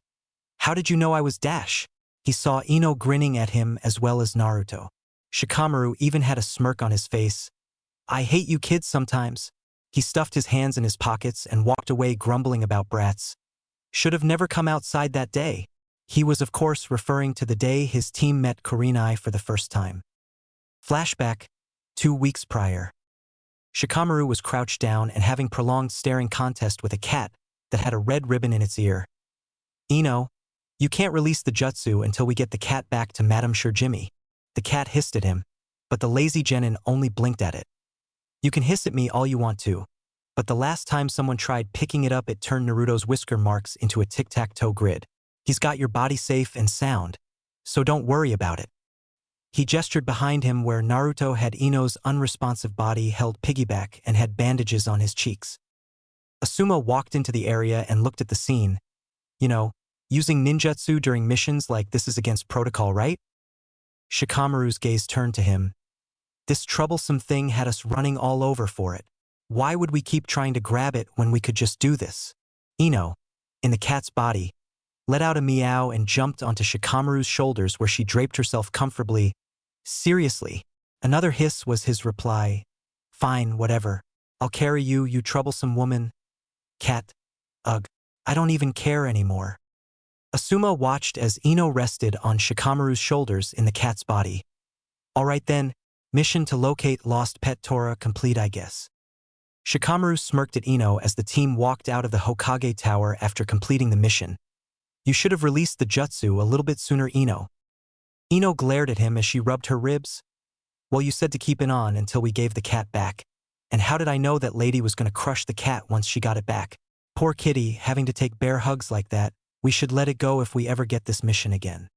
Speaker 1: How did you know I was Dash? He saw Ino grinning at him as well as Naruto. Shikamaru even had a smirk on his face. I hate you kids sometimes. He stuffed his hands in his pockets and walked away grumbling about brats. Should have never come outside that day. He was of course referring to the day his team met Kurenai for the first time. Flashback, 2 weeks prior. Shikamaru was crouched down and having prolonged staring contest with a cat that had a red ribbon in its ear. Ino, you can't release the jutsu until we get the cat back to Madame Shirjimi. The cat hissed at him, but the lazy genin only blinked at it. You can hiss at me all you want to, but the last time someone tried picking it up it turned Naruto's whisker marks into a tic-tac-toe grid. He's got your body safe and sound, so don't worry about it. He gestured behind him where Naruto had Ino's unresponsive body held piggyback and had bandages on his cheeks. Asuma walked into the area and looked at the scene. You know, using ninjutsu during missions like this is against protocol, right? Shikamaru's gaze turned to him. This troublesome thing had us running all over for it. Why would we keep trying to grab it when we could just do this? Ino, in the cat's body, let out a meow and jumped onto Shikamaru's shoulders where she draped herself comfortably. Seriously. Another hiss was his reply. Fine, whatever. I'll carry you, you troublesome woman. Cat. Ugh. I don't even care anymore. Asuma watched as Ino rested on Shikamaru's shoulders in the cat's body. Alright then, mission to locate lost pet Tora complete I guess. Shikamaru smirked at Ino as the team walked out of the Hokage Tower after completing the mission. You should have released the jutsu a little bit sooner, Ino. Ino glared at him as she rubbed her ribs. Well, you said to keep it on until we gave the cat back. And how did I know that lady was going to crush the cat once she got it back? Poor kitty, having to take bear hugs like that. We should let it go if we ever get this mission again.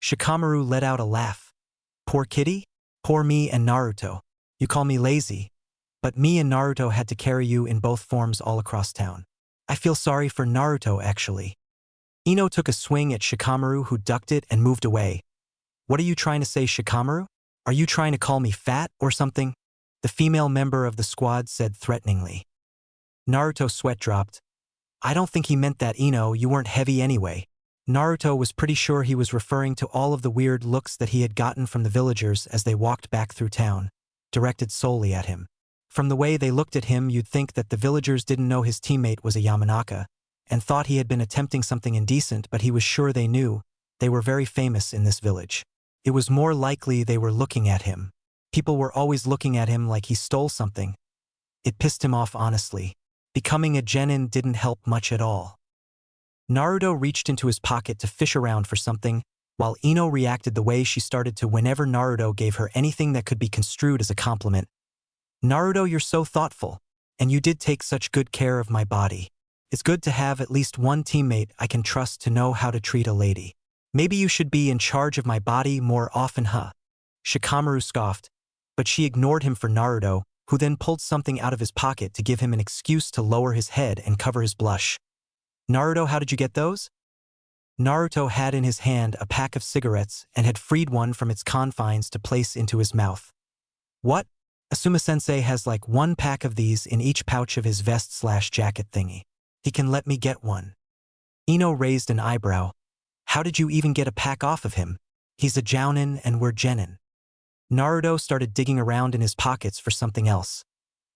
Speaker 1: Shikamaru let out a laugh. Poor kitty? Poor me and Naruto. You call me lazy, but me and Naruto had to carry you in both forms all across town. I feel sorry for Naruto actually. Ino took a swing at Shikamaru who ducked it and moved away. What are you trying to say, Shikamaru? Are you trying to call me fat or something? The female member of the squad said threateningly. Naruto's sweat dropped. I don't think he meant that, Ino, you weren't heavy anyway. Naruto was pretty sure he was referring to all of the weird looks that he had gotten from the villagers as they walked back through town, directed solely at him. From the way they looked at him you'd think that the villagers didn't know his teammate was a Yamanaka, and thought he had been attempting something indecent, but he was sure they knew. They were very famous in this village. It was more likely they were looking at him. People were always looking at him like he stole something. It pissed him off honestly. Becoming a genin didn't help much at all. Naruto reached into his pocket to fish around for something, while Ino reacted the way she started to whenever Naruto gave her anything that could be construed as a compliment. Naruto, you're so thoughtful, and you did take such good care of my body. It's good to have at least one teammate I can trust to know how to treat a lady. Maybe you should be in charge of my body more often, huh? Shikamaru scoffed, but she ignored him for Naruto, who then pulled something out of his pocket to give him an excuse to lower his head and cover his blush. Naruto, how did you get those? Naruto had in his hand a pack of cigarettes and had freed one from its confines to place into his mouth. What? Asuma-sensei has like one pack of these in each pouch of his vest/jacket thingy. He can let me get one. Ino raised an eyebrow. How did you even get a pack off of him? He's a jounin and we're genin. Naruto started digging around in his pockets for something else.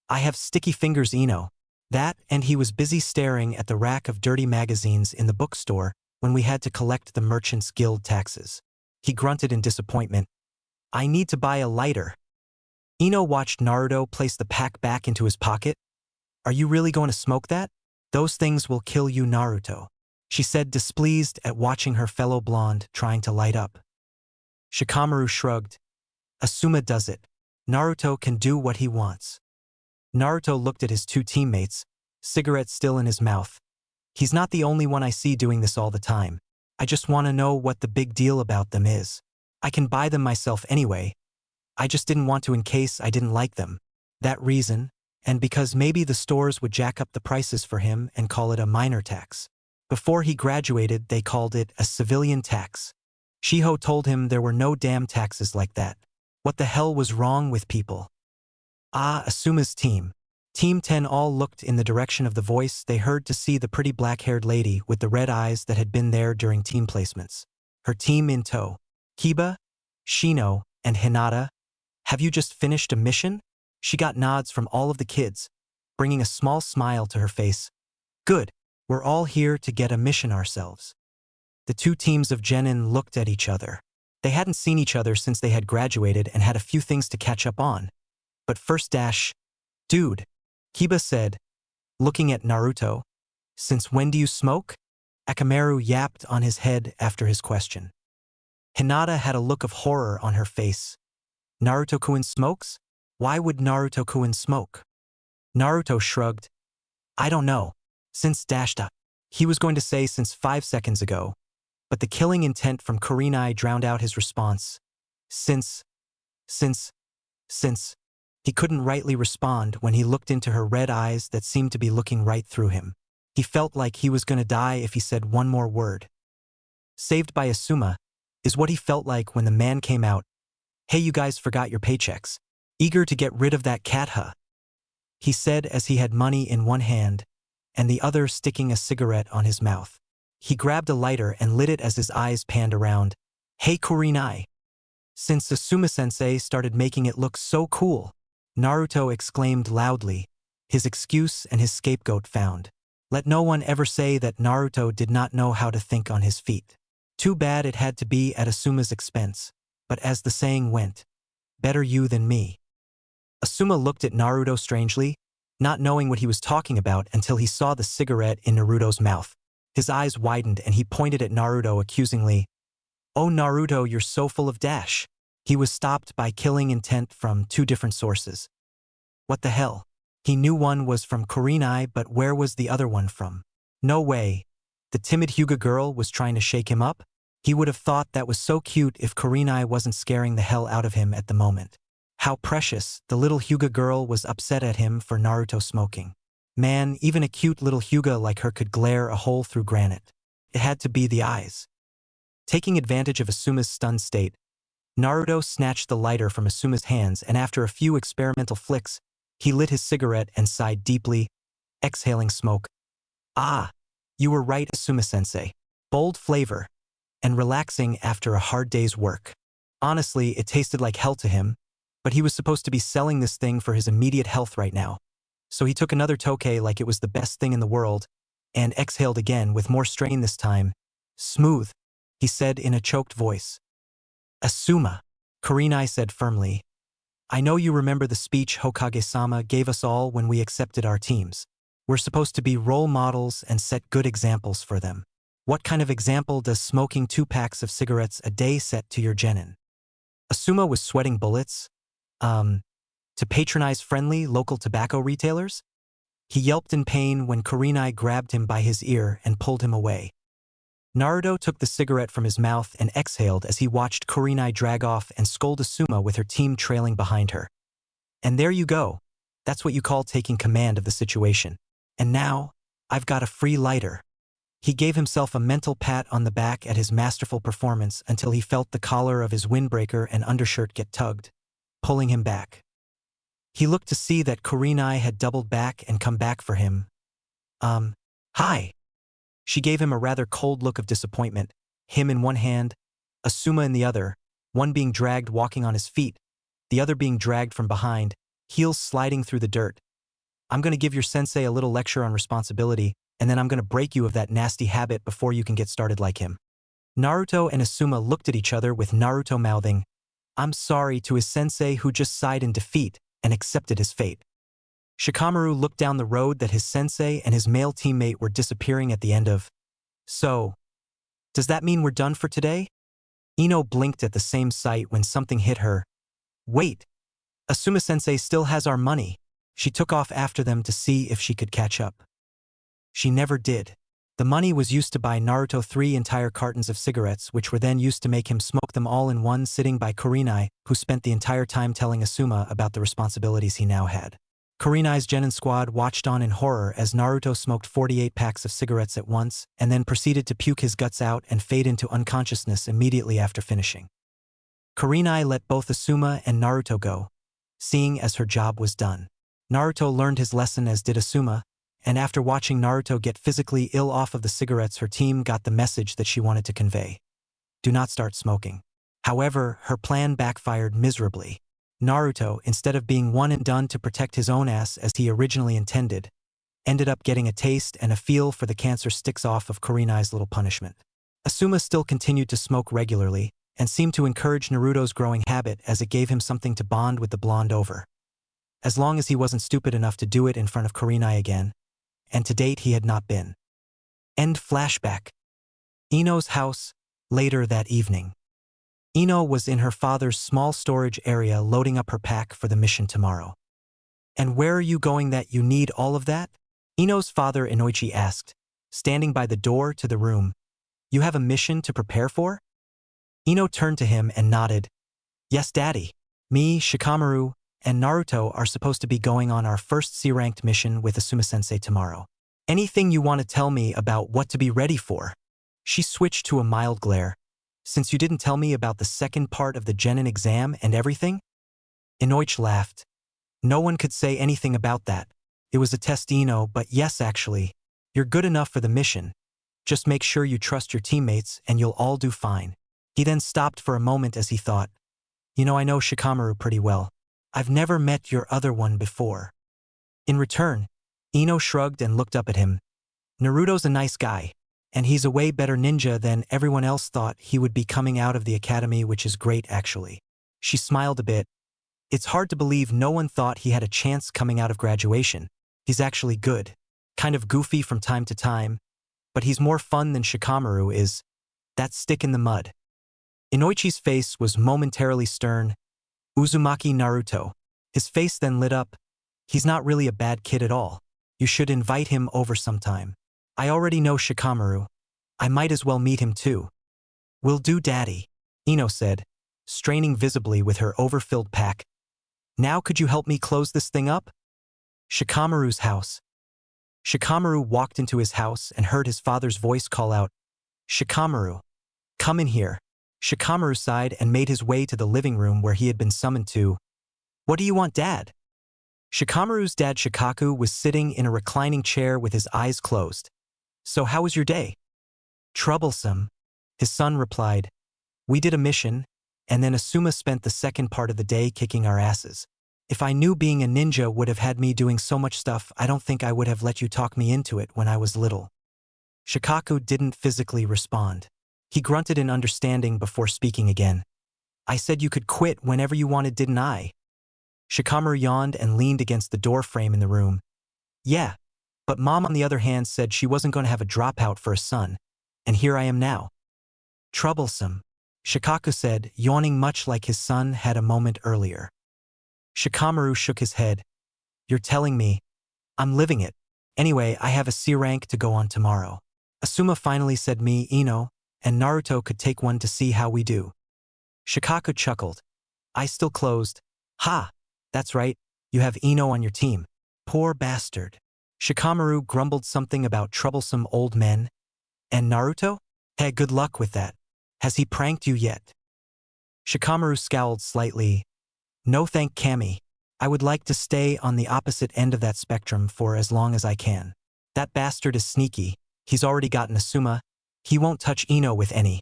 Speaker 1: I have sticky fingers, Ino. That, and he was busy staring at the rack of dirty magazines in the bookstore when we had to collect the Merchants Guild taxes. He grunted in disappointment. I need to buy a lighter. Ino watched Naruto place the pack back into his pocket. Are you really going to smoke that? Those things will kill you, Naruto, she said, displeased at watching her fellow blonde trying to light up. Shikamaru shrugged. Asuma does it. Naruto can do what he wants. Naruto looked at his two teammates, cigarette still in his mouth. He's not the only one I see doing this all the time. I just want to know what the big deal about them is. I can buy them myself anyway. I just didn't want to in case I didn't like them. That reason, and because maybe the stores would jack up the prices for him and call it a minor tax. Before he graduated, they called it a civilian tax. Shiho told him there were no damn taxes like that. What the hell was wrong with people? Ah, Asuma's team. Team 10 all looked in the direction of the voice they heard to see the pretty black-haired lady with the red eyes that had been there during team placements. Her team in tow. Kiba, Shino, and Hinata. Have you just finished a mission? She got nods from all of the kids, bringing a small smile to her face. Good, we're all here to get a mission ourselves. The two teams of genin looked at each other. They hadn't seen each other since they had graduated and had a few things to catch up on. But first dude, Kiba said, looking at Naruto. Since when do you smoke? Akamaru yapped on his head after his question. Hinata had a look of horror on her face. Naruto-kun smokes? Why would Naruto-kun smoke? Naruto shrugged. I don't know. Since he was going to say since 5 seconds ago, but the killing intent from Kurenai drowned out his response. Since. He couldn't rightly respond when he looked into her red eyes that seemed to be looking right through him. He felt like he was gonna die if he said one more word. Saved by Asuma is what he felt like when the man came out. Hey, you guys forgot your paychecks. Eager to get rid of that cat, huh? He said as he had money in one hand and the other sticking a cigarette on his mouth. He grabbed a lighter and lit it as his eyes panned around. Hey, Kurenai. Since Asuma-sensei started making it look so cool, Naruto exclaimed loudly, his excuse and his scapegoat found. Let no one ever say that Naruto did not know how to think on his feet. Too bad it had to be at Asuma's expense, but as the saying went, better you than me. Asuma looked at Naruto strangely, not knowing what he was talking about until he saw the cigarette in Naruto's mouth. His eyes widened and he pointed at Naruto accusingly. Oh Naruto, you're so full of dash. He was stopped by killing intent from 2 different sources. What the hell? He knew one was from Kurenai, but where was the other one from? No way. The timid Hyuga girl was trying to shake him up? He would have thought that was so cute if Kurenai wasn't scaring the hell out of him at the moment. How precious, the little Hyuga girl was upset at him for Naruto smoking. Man, even a cute little Hyuga like her could glare a hole through granite. It had to be the eyes. Taking advantage of Asuma's stunned state, Naruto snatched the lighter from Asuma's hands and after a few experimental flicks, he lit his cigarette and sighed deeply, exhaling smoke. Ah, you were right, Asuma-sensei. Bold flavor, and relaxing after a hard day's work. Honestly, it tasted like hell to him, but he was supposed to be selling this thing for his immediate health right now. So he took another Tokay like it was the best thing in the world, and exhaled again with more strain this time. Smooth, he said in a choked voice. Asuma, Kurenai said firmly. I know you remember the speech Hokage-sama gave us all when we accepted our teams. We're supposed to be role models and set good examples for them. What kind of example does smoking 2 packs of cigarettes a day set to your genin? Asuma was sweating bullets. To patronize friendly local tobacco retailers? He yelped in pain when Kurenai grabbed him by his ear and pulled him away. Naruto took the cigarette from his mouth and exhaled as he watched Kurenai drag off and scold Asuma with her team trailing behind her. And there you go. That's what you call taking command of the situation. And now, I've got a free lighter. He gave himself a mental pat on the back at his masterful performance until he felt the collar of his windbreaker and undershirt get tugged, pulling him back. He looked to see that Kurenai had doubled back and come back for him. Hi. She gave him a rather cold look of disappointment, him in one hand, Asuma in the other, one being dragged walking on his feet, the other being dragged from behind, heels sliding through the dirt. I'm going to give your sensei a little lecture on responsibility, and then I'm going to break you of that nasty habit before you can get started like him. Naruto and Asuma looked at each other with Naruto mouthing, I'm sorry to his sensei who just sighed in defeat and accepted his fate. Shikamaru looked down the road that his sensei and his male teammate were disappearing at the end of. So, does that mean we're done for today? Ino blinked at the same sight when something hit her. Wait, Asuma-sensei still has our money. She took off after them to see if she could catch up. She never did. The money was used to buy Naruto 3 entire cartons of cigarettes, which were then used to make him smoke them all in one sitting by Kurenai, who spent the entire time telling Asuma about the responsibilities he now had. Kurenai's genin squad watched on in horror as Naruto smoked 48 packs of cigarettes at once and then proceeded to puke his guts out and fade into unconsciousness immediately after finishing. Kurenai let both Asuma and Naruto go, seeing as her job was done. Naruto learned his lesson as did Asuma, and after watching Naruto get physically ill off of the cigarettes, her team got the message that she wanted to convey. Do not start smoking. However, her plan backfired miserably. Naruto, instead of being one and done to protect his own ass as he originally intended, ended up getting a taste and a feel for the cancer sticks off of Kurenai's little punishment. Asuma still continued to smoke regularly and seemed to encourage Naruto's growing habit as it gave him something to bond with the blonde over. As long as he wasn't stupid enough to do it in front of Kurenai again, and to date he had not been. End flashback. Ino's house, later that evening. Ino was in her father's small storage area loading up her pack for the mission tomorrow. And where are you going that you need all of that? Ino's father Inoichi asked, standing by the door to the room. You have a mission to prepare for? Ino turned to him and nodded. Yes, Daddy. Me, Shikamaru, and Naruto are supposed to be going on our first C-ranked mission with Asuma-sensei tomorrow. Anything you want to tell me about what to be ready for? She switched to a mild glare. Since you didn't tell me about the second part of the Genin exam and everything? Inoichi laughed. No one could say anything about that. It was a test, Ino, but yes, actually. You're good enough for the mission. Just make sure you trust your teammates and you'll all do fine. He then stopped for a moment as he thought. You know, I know Shikamaru pretty well. I've never met your other one before. In return, Ino shrugged and looked up at him. Naruto's a nice guy, and he's a way better ninja than everyone else thought he would be coming out of the academy, which is great actually. She smiled a bit. It's hard to believe no one thought he had a chance coming out of graduation. He's actually good. Kind of goofy from time to time, but he's more fun than Shikamaru is. That stick in the mud. Inoichi's face was momentarily stern. Uzumaki Naruto. His face then lit up. He's not really a bad kid at all. You should invite him over sometime. I already know Shikamaru. I might as well meet him too. Will do, Daddy, Ino said, straining visibly with her overfilled pack. Now could you help me close this thing up? Shikamaru's house. Shikamaru walked into his house and heard his father's voice call out, Shikamaru, come in here. Shikamaru sighed and made his way to the living room where he had been summoned to. What do you want, Dad? Shikamaru's dad Shikaku was sitting in a reclining chair with his eyes closed. So how was your day? Troublesome, his son replied. We did a mission, and then Asuma spent the second part of the day kicking our asses. If I knew being a ninja would have had me doing so much stuff, I don't think I would have let you talk me into it when I was little. Shikaku didn't physically respond. He grunted in understanding before speaking again. I said you could quit whenever you wanted, didn't I? Shikamaru yawned and leaned against the door frame in the room. Yeah, but Mom on the other hand said she wasn't going to have a dropout for a son, and here I am now. Troublesome, Shikaku said, yawning much like his son had a moment earlier. Shikamaru shook his head. You're telling me. I'm living it. Anyway, I have a C rank to go on tomorrow. Asuma finally said me, Ino, and Naruto could take one to see how we do. Shikaku chuckled. Eyes still closed. Ha! That's right, you have Ino on your team. Poor bastard. Shikamaru grumbled something about troublesome old men. And Naruto? Hey, good luck with that. Has he pranked you yet? Shikamaru scowled slightly. No thank Kami. I would like to stay on the opposite end of that spectrum for as long as I can. That bastard is sneaky. He's already gotten Asuma. He won't touch Ino with any.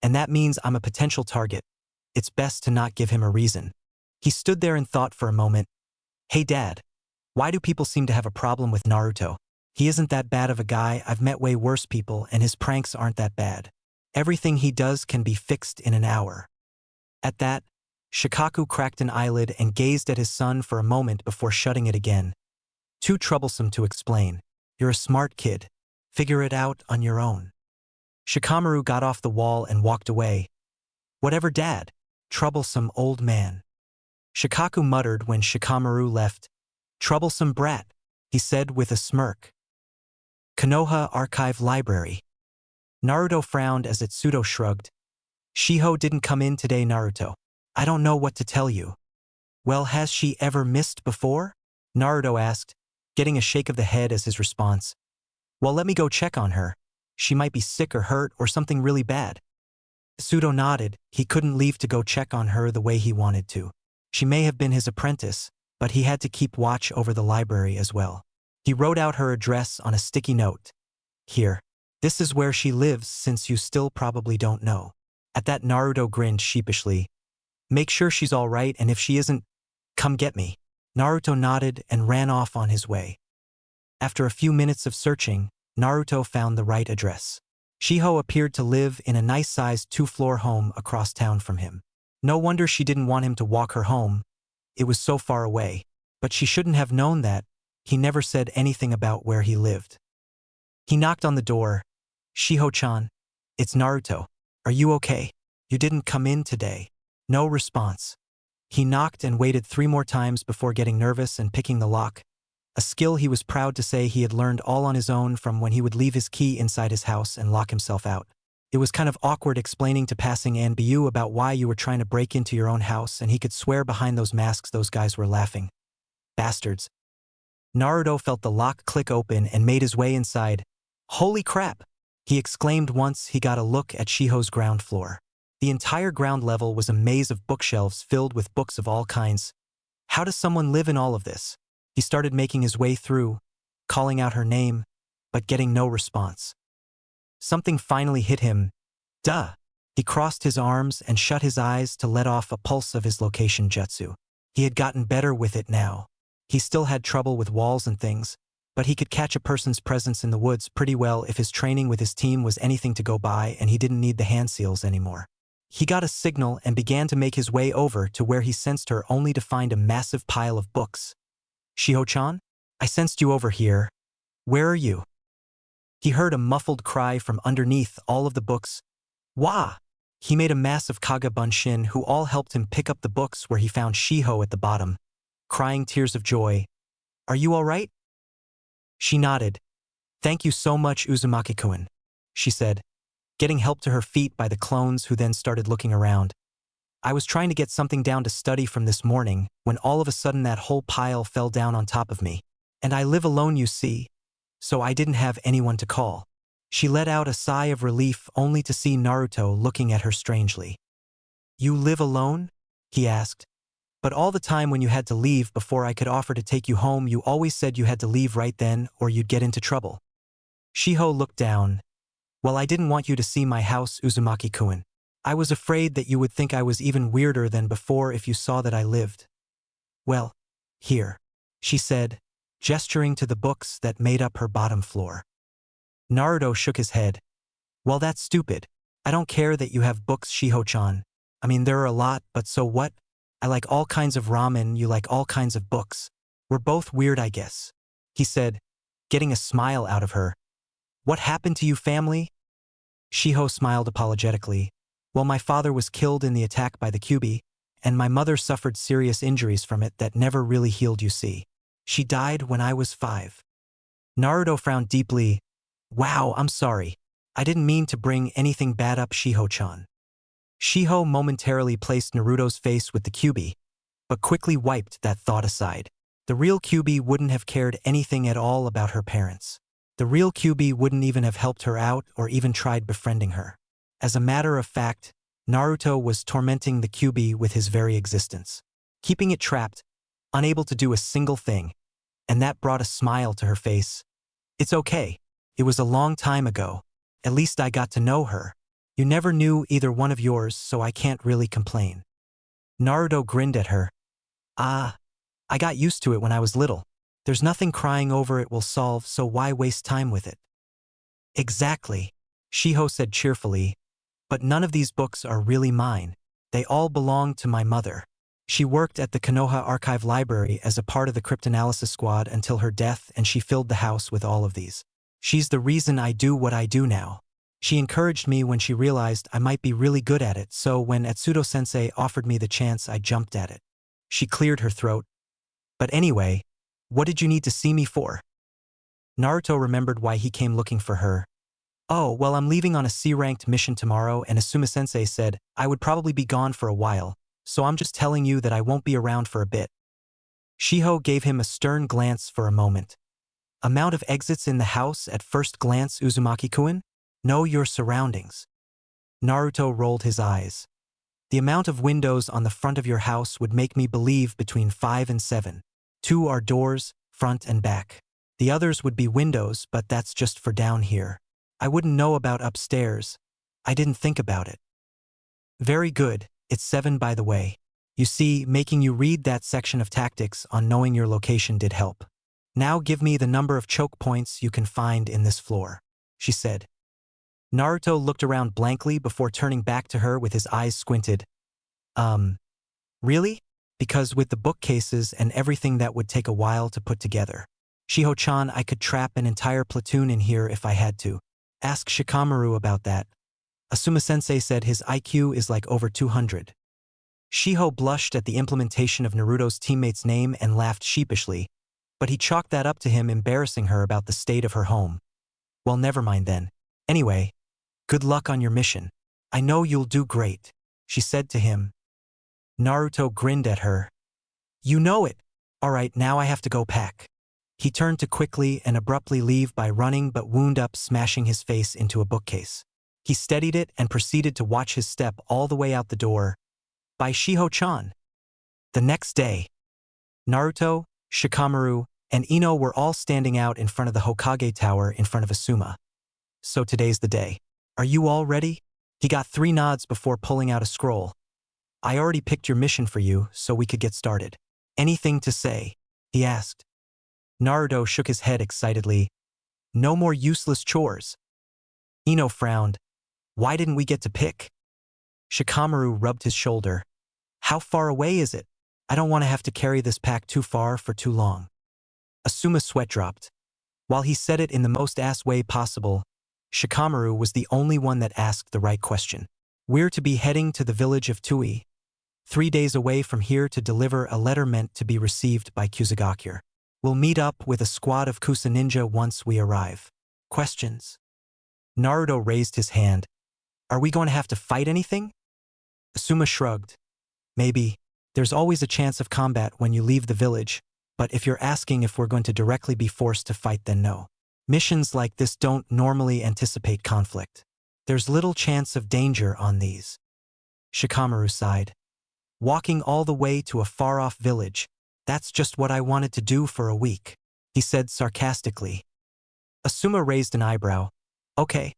Speaker 1: And that means I'm a potential target. It's best to not give him a reason. He stood there and thought for a moment. Hey Dad, why do people seem to have a problem with Naruto? He isn't that bad of a guy. I've met way worse people and his pranks aren't that bad. Everything he does can be fixed in an hour. At that, Shikaku cracked an eyelid and gazed at his son for a moment before shutting it again. Too troublesome to explain. You're a smart kid. Figure it out on your own. Shikamaru got off the wall and walked away. Whatever, Dad. Troublesome old man. Shikaku muttered when Shikamaru left. Troublesome brat, he said with a smirk. Konoha Archive Library. Naruto frowned as Itsudo shrugged. Shiho didn't come in today, Naruto. I don't know what to tell you. Well, has she ever missed before? Naruto asked, getting a shake of the head as his response. Well, let me go check on her. She might be sick or hurt or something really bad. Itsudo nodded. He couldn't leave to go check on her the way he wanted to. She may have been his apprentice, but he had to keep watch over the library as well. He wrote out her address on a sticky note. Here. This is where she lives since you still probably don't know. At that, Naruto grinned sheepishly. Make sure she's all right, and if she isn't, come get me. Naruto nodded and ran off on his way. After a few minutes of searching, Naruto found the right address. Shiho appeared to live in a nice-sized 2-floor home across town from him. No wonder she didn't want him to walk her home. It was so far away. But she shouldn't have known that. He never said anything about where he lived. He knocked on the door. Shiho-chan, it's Naruto. Are you okay? You didn't come in today. No response. He knocked and waited 3 more times before getting nervous and picking the lock. A skill he was proud to say he had learned all on his own from when he would leave his key inside his house and lock himself out. It was kind of awkward explaining to passing Anbu about why you were trying to break into your own house, and he could swear behind those masks those guys were laughing. Bastards. Naruto felt the lock click open and made his way inside. Holy crap! He exclaimed once he got a look at Shiho's ground floor. The entire ground level was a maze of bookshelves filled with books of all kinds. How does someone live in all of this? He started making his way through, calling out her name, but getting no response. Something finally hit him. Duh! He crossed his arms and shut his eyes to let off a pulse of his location jutsu. He had gotten better with it now. He still had trouble with walls and things, but he could catch a person's presence in the woods pretty well if his training with his team was anything to go by and he didn't need the hand seals anymore. He got a signal and began to make his way over to where he sensed her, only to find a massive pile of books. Shiho-chan? I sensed you over here. Where are you? He heard a muffled cry from underneath all of the books. Wah! He made a mass of Kaga Bunshin, who all helped him pick up the books, where he found Shiho at the bottom, crying tears of joy. Are you all right? She nodded. Thank you so much, Uzumaki-kun, she said, getting helped to her feet by the clones, who then started looking around. I was trying to get something down to study from this morning when all of a sudden that whole pile fell down on top of me. And I live alone, you see, so I didn't have anyone to call. She let out a sigh of relief, only to see Naruto looking at her strangely. You live alone? He asked. But all the time when you had to leave before I could offer to take you home, you always said you had to leave right then or you'd get into trouble. Shiho looked down. Well, I didn't want you to see my house, Uzumaki-kun. I was afraid that you would think I was even weirder than before if you saw that I lived. Well, here, she said, gesturing to the books that made up her bottom floor. Naruto shook his head. Well, that's stupid. I don't care that you have books, Shiho-chan. I mean, there are a lot, but so what? I like all kinds of ramen, you like all kinds of books. We're both weird, I guess, he said, getting a smile out of her. What happened to you, family? Shiho smiled apologetically. Well, my father was killed in the attack by the Kyuubi, and my mother suffered serious injuries from it that never really healed, you see. She died when I was 5. Naruto frowned deeply. Wow, I'm sorry. I didn't mean to bring anything bad up, Shiho-chan. Shiho momentarily placed Naruto's face with the Kyuubi, but quickly wiped that thought aside. The real Kyuubi wouldn't have cared anything at all about her parents. The real Kyuubi wouldn't even have helped her out or even tried befriending her. As a matter of fact, Naruto was tormenting the Kyuubi with his very existence, keeping it trapped, unable to do a single thing, and that brought a smile to her face. It's okay. It was a long time ago. At least I got to know her. You never knew either one of yours, so I can't really complain. Naruto grinned at her. Ah, I got used to it when I was little. There's nothing crying over it will solve, so why waste time with it? Exactly, Shiho said cheerfully. But none of these books are really mine. They all belong to my mother. She worked at the Konoha Archive Library as a part of the cryptanalysis squad until her death, and she filled the house with all of these. She's the reason I do what I do now. She encouraged me when she realized I might be really good at it, so when Atsuto-sensei offered me the chance, I jumped at it. She cleared her throat. But anyway, what did you need to see me for? Naruto remembered why he came looking for her. Oh, well, I'm leaving on a C-ranked mission tomorrow, and Asuma-sensei said I would probably be gone for a while, so I'm just telling you that I won't be around for a bit. Shiho gave him a stern glance for a moment. Amount of exits in the house at first glance, Uzumaki-kun? Know your surroundings. Naruto rolled his eyes. The amount of windows on the front of your house would make me believe between 5 and 7. 2 are doors, front and back. The others would be windows, but that's just for down here. I wouldn't know about upstairs. I didn't think about it. Very good, it's 7 by the way. You see, making you read that section of tactics on knowing your location did help. Now give me the number of choke points you can find in this floor, she said. Naruto looked around blankly before turning back to her with his eyes squinted. Really? Because with the bookcases and everything that would take a while to put together. Shiho-chan, I could trap an entire platoon in here if I had to. Ask Shikamaru about that. Asuma-sensei said his IQ is like over 200. Shiho blushed at the implementation of Naruto's teammate's name and laughed sheepishly, but he chalked that up to him embarrassing her about the state of her home. Well, never mind then. Anyway, good luck on your mission. I know you'll do great, she said to him. Naruto grinned at her. You know it. All right, now I have to go pack. He turned to quickly and abruptly leave by running but wound up smashing his face into a bookcase. He steadied it and proceeded to watch his step all the way out the door. By Shiho-chan. The next day, Naruto, Shikamaru, and Ino were all standing out in front of the Hokage Tower in front of Asuma. So today's the day. Are you all ready? He got 3 nods before pulling out a scroll. I already picked your mission for you, so we could get started. Anything to say? He asked. Naruto shook his head excitedly. No more useless chores. Ino frowned. Why didn't we get to pick? Shikamaru rubbed his shoulder. How far away is it? I don't want to have to carry this pack too far for too long. Asuma's sweat dropped. While he said it in the most ass way possible, Shikamaru was the only one that asked the right question. We're to be heading to the village of Tui, 3 days away from here to deliver a letter meant to be received by Kusagakure. We'll meet up with a squad of Kusa ninja once we arrive. Questions? Naruto raised his hand. Are we going to have to fight anything? Asuma shrugged. Maybe. There's always a chance of combat when you leave the village, but if you're asking if we're going to directly be forced to fight, then no. Missions like this don't normally anticipate conflict. There's little chance of danger on these. Shikamaru sighed. Walking all the way to a far-off village, that's just what I wanted to do for a week, he said sarcastically. Asuma raised an eyebrow. Okay,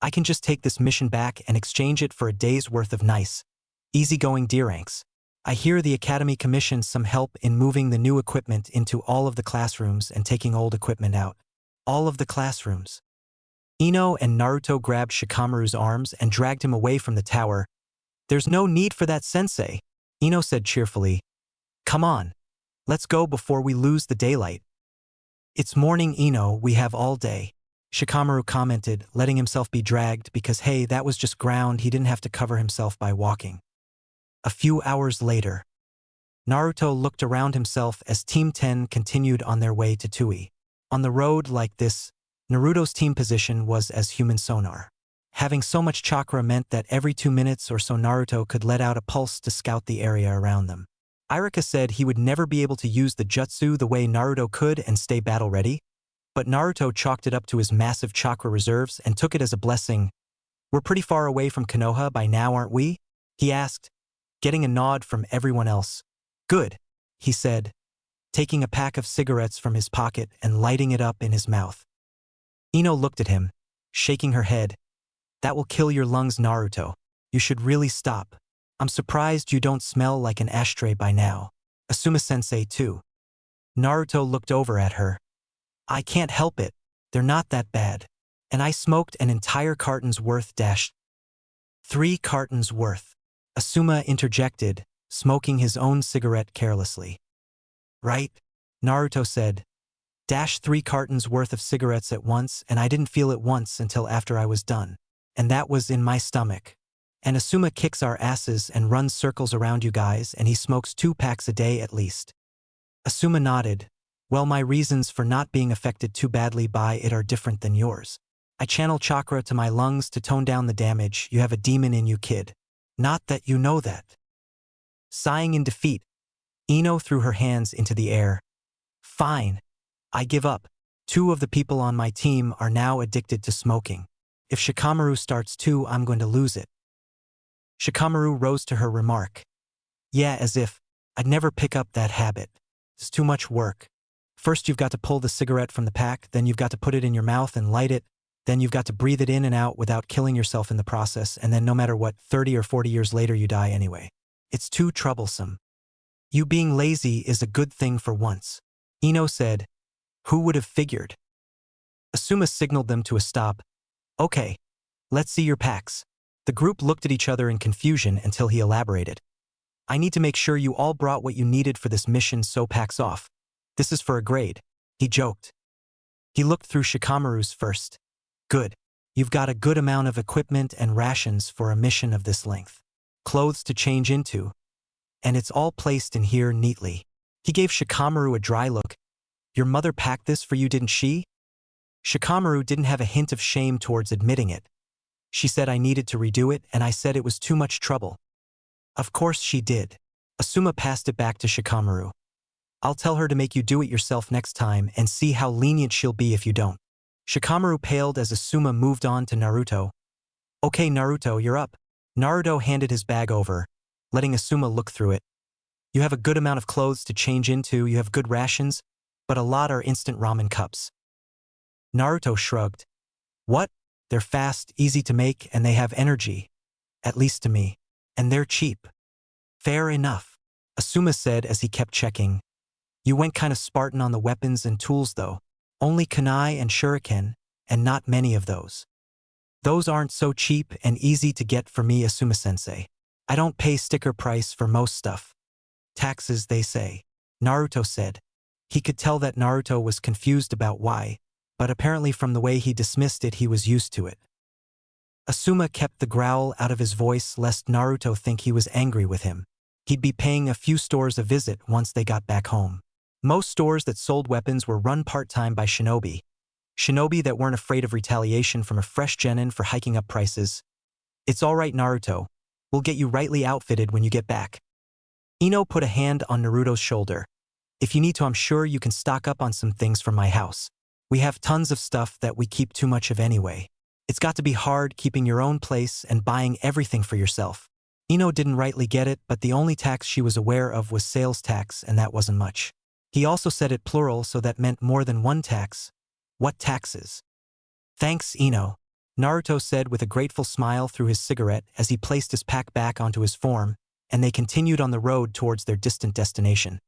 Speaker 1: I can just take this mission back and exchange it for a day's worth of nice, easygoing D-ranks. I hear the Academy commissioned some help in moving the new equipment into all of the classrooms and taking old equipment out. All of the classrooms. Ino and Naruto grabbed Shikamaru's arms and dragged him away from the tower. There's no need for that, sensei, Ino said cheerfully. Come on. Let's go before we lose the daylight. It's morning, Ino, we have all day, Shikamaru commented, letting himself be dragged because hey, that was just ground, he didn't have to cover himself by walking. A few hours later, Naruto looked around himself as Team 10 continued on their way to Tui. On the road like this, Naruto's team position was as human sonar. Having so much chakra meant that every 2 minutes or so Naruto could let out a pulse to scout the area around them. Irika said he would never be able to use the jutsu the way Naruto could and stay battle-ready, but Naruto chalked it up to his massive chakra reserves and took it as a blessing. We're pretty far away from Konoha by now, aren't we? He asked, getting a nod from everyone else. Good, he said, taking a pack of cigarettes from his pocket and lighting it up in his mouth. Ino looked at him, shaking her head. That will kill your lungs, Naruto. You should really stop. I'm surprised you don't smell like an ashtray by now. Asuma-sensei too. Naruto looked over at her. I can't help it. They're not that bad. And I smoked an entire carton's worth dash. 3 cartons worth. Asuma interjected, smoking his own cigarette carelessly. Right? Naruto said. Dash 3 cartons worth of cigarettes at once, and I didn't feel it once until after I was done. And that was in my stomach. And Asuma kicks our asses and runs circles around you guys, and he smokes 2 packs a day at least. Asuma nodded. Well, my reasons for not being affected too badly by it are different than yours. I channel chakra to my lungs to tone down the damage. You have a demon in you, kid. Not that you know that. Sighing in defeat, Ino threw her hands into the air. Fine. I give up. 2 of the people on my team are now addicted to smoking. If Shikamaru starts too, I'm going to lose it. Shikamaru rose to her remark. Yeah, as if I'd never pick up that habit. It's too much work. First you've got to pull the cigarette from the pack, then you've got to put it in your mouth and light it, then you've got to breathe it in and out without killing yourself in the process, and then no matter what, 30 or 40 years later you die anyway. It's too troublesome. You being lazy is a good thing for once. Ino said. Who would have figured? Asuma signaled them to a stop. Okay, let's see your packs. The group looked at each other in confusion until he elaborated. I need to make sure you all brought what you needed for this mission, so packs off. This is for a grade, he joked. He looked through Shikamaru's first. Good. You've got a good amount of equipment and rations for a mission of this length. Clothes to change into. And it's all placed in here neatly. He gave Shikamaru a dry look. Your mother packed this for you, didn't she? Shikamaru didn't have a hint of shame towards admitting it. She said I needed to redo it, and I said it was too much trouble. Of course she did. Asuma passed it back to Shikamaru. I'll tell her to make you do it yourself next time and see how lenient she'll be if you don't. Shikamaru paled as Asuma moved on to Naruto. Okay Naruto, you're up. Naruto handed his bag over, letting Asuma look through it. You have a good amount of clothes to change into, you have good rations, but a lot are instant ramen cups. Naruto shrugged. What? They're fast, easy to make, and they have energy. At least to me. And they're cheap. Fair enough, Asuma said as he kept checking. You went kinda Spartan on the weapons and tools though. Only kunai and shuriken, and not many of those. Those aren't so cheap and easy to get for me, Asuma-sensei. I don't pay sticker price for most stuff. Taxes, they say. Naruto said. He could tell that Naruto was confused about why, but apparently from the way he dismissed it he was used to it. Asuma kept the growl out of his voice lest Naruto think he was angry with him. He'd be paying a few stores a visit once they got back home. Most stores that sold weapons were run part-time by shinobi. Shinobi that weren't afraid of retaliation from a fresh genin for hiking up prices. It's alright Naruto. We'll get you rightly outfitted when you get back. Ino put a hand on Naruto's shoulder. If you need to, I'm sure you can stock up on some things from my house. We have tons of stuff that we keep too much of anyway. It's got to be hard keeping your own place and buying everything for yourself. Ino didn't rightly get it, but the only tax she was aware of was sales tax, and that wasn't much. He also said it plural, so that meant more than one tax. What taxes? Thanks, Ino, Naruto said with a grateful smile through his cigarette as he placed his pack back onto his form, and they continued on the road towards their distant destination.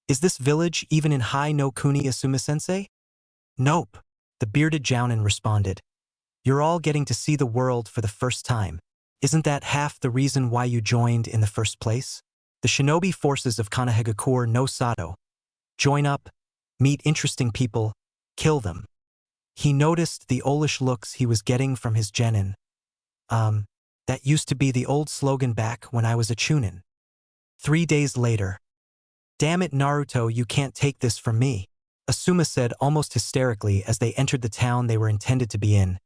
Speaker 1: Is this village even in High no Kuni, Asuma-sensei? Nope, the bearded jounin responded. You're all getting to see the world for the first time. Isn't that half the reason why you joined in the first place? The shinobi forces of Konohagakure no Sato. Join up, meet interesting people, kill them. He noticed the owlish looks he was getting from his genin. That used to be the old slogan back when I was a chunin. 3 days later. Damn it Naruto, you can't take this from me, Asuma said almost hysterically as they entered the town they were intended to be in.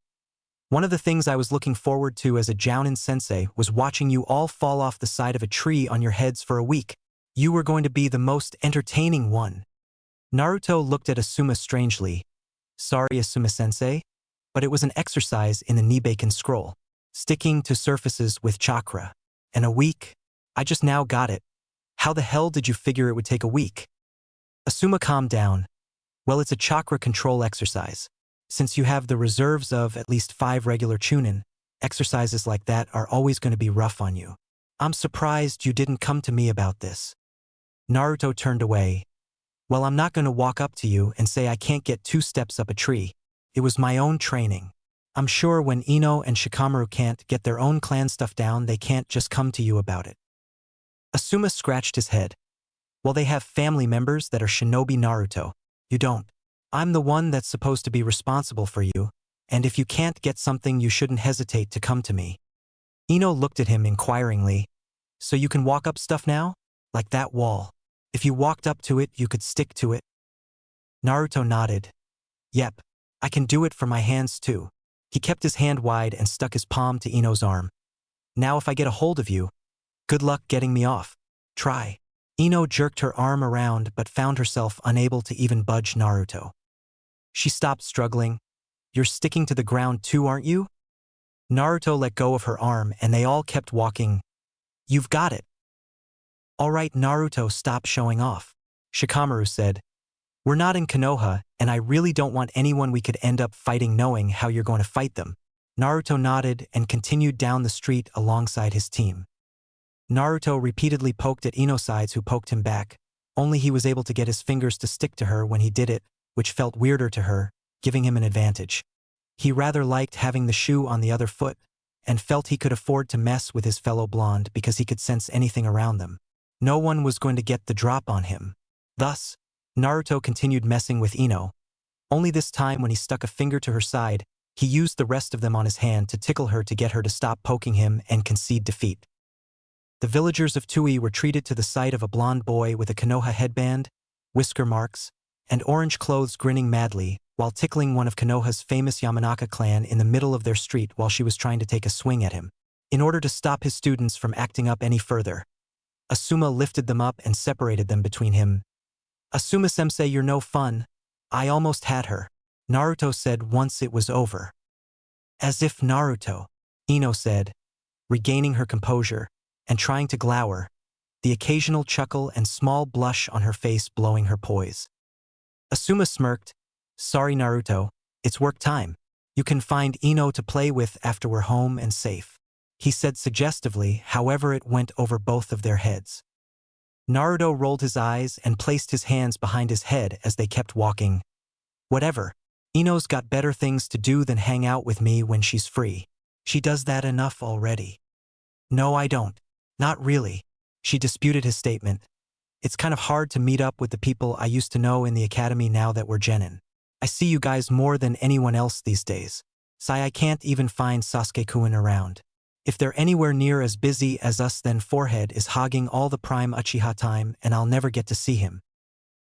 Speaker 1: One of the things I was looking forward to as a jounin sensei was watching you all fall off the side of a tree on your heads for a week. You were going to be the most entertaining one. Naruto looked at Asuma strangely. Sorry Asuma-sensei, but it was an exercise in the Nibaken scroll. Sticking to surfaces with chakra. And a week? I just now got it. How the hell did you figure it would take a week? Asuma calmed down. Well, it's a chakra control exercise. Since you have the reserves of at least 5 regular chunin, exercises like that are always going to be rough on you. I'm surprised you didn't come to me about this. Naruto turned away. Well, I'm not going to walk up to you and say I can't get 2 steps up a tree. It was my own training. I'm sure when Ino and Shikamaru can't get their own clan stuff down, they can't just come to you about it. Asuma scratched his head. Well, they have family members that are shinobi Naruto. You don't. I'm the one that's supposed to be responsible for you, and if you can't get something you shouldn't hesitate to come to me. Ino looked at him inquiringly. So you can walk up stuff now? Like that wall. If you walked up to it, you could stick to it. Naruto nodded. Yep, I can do it for my hands too. He kept his hand wide and stuck his palm to Ino's arm. Now if I get a hold of you, good luck getting me off. Try. Ino jerked her arm around but found herself unable to even budge Naruto. She stopped struggling. You're sticking to the ground too, aren't you? Naruto let go of her arm and they all kept walking. You've got it. Alright Naruto, stop showing off. Shikamaru said, "We're not in Konoha, and I really don't want anyone we could end up fighting knowing how you're going to fight them." Naruto nodded and continued down the street alongside his team. Naruto repeatedly poked at Ino's sides, who poked him back, only he was able to get his fingers to stick to her when he did it, which felt weirder to her, giving him an advantage. He rather liked having the shoe on the other foot, and felt he could afford to mess with his fellow blonde because he could sense anything around them. No one was going to get the drop on him. Thus, Naruto continued messing with Ino. Only this time, when he stuck a finger to her side, he used the rest of them on his hand to tickle her to get her to stop poking him and concede defeat. The villagers of Tui were treated to the sight of a blonde boy with a Konoha headband, whisker marks, and orange clothes grinning madly while tickling one of Konoha's famous Yamanaka clan in the middle of their street while she was trying to take a swing at him. In order to stop his students from acting up any further, Asuma lifted them up and separated them between him. "Asuma-sensei, you're no fun. I almost had her," Naruto said once it was over. "As if Naruto," Ino said, regaining her composure and trying to glower, the occasional chuckle and small blush on her face blowing her poise. Asuma smirked. "Sorry, Naruto, it's work time. You can find Ino to play with after we're home and safe," he said suggestively, however it went over both of their heads. Naruto rolled his eyes and placed his hands behind his head as they kept walking. "Whatever. Ino's got better things to do than hang out with me when she's free. She does that enough already." "No, I don't. Not really," she disputed his statement. "It's kind of hard to meet up with the people I used to know in the academy now that we're genin. I see you guys more than anyone else these days. Sai, I can't even find Sasuke-kun around. If they're anywhere near as busy as us, then Forehead is hogging all the prime Uchiha time and I'll never get to see him."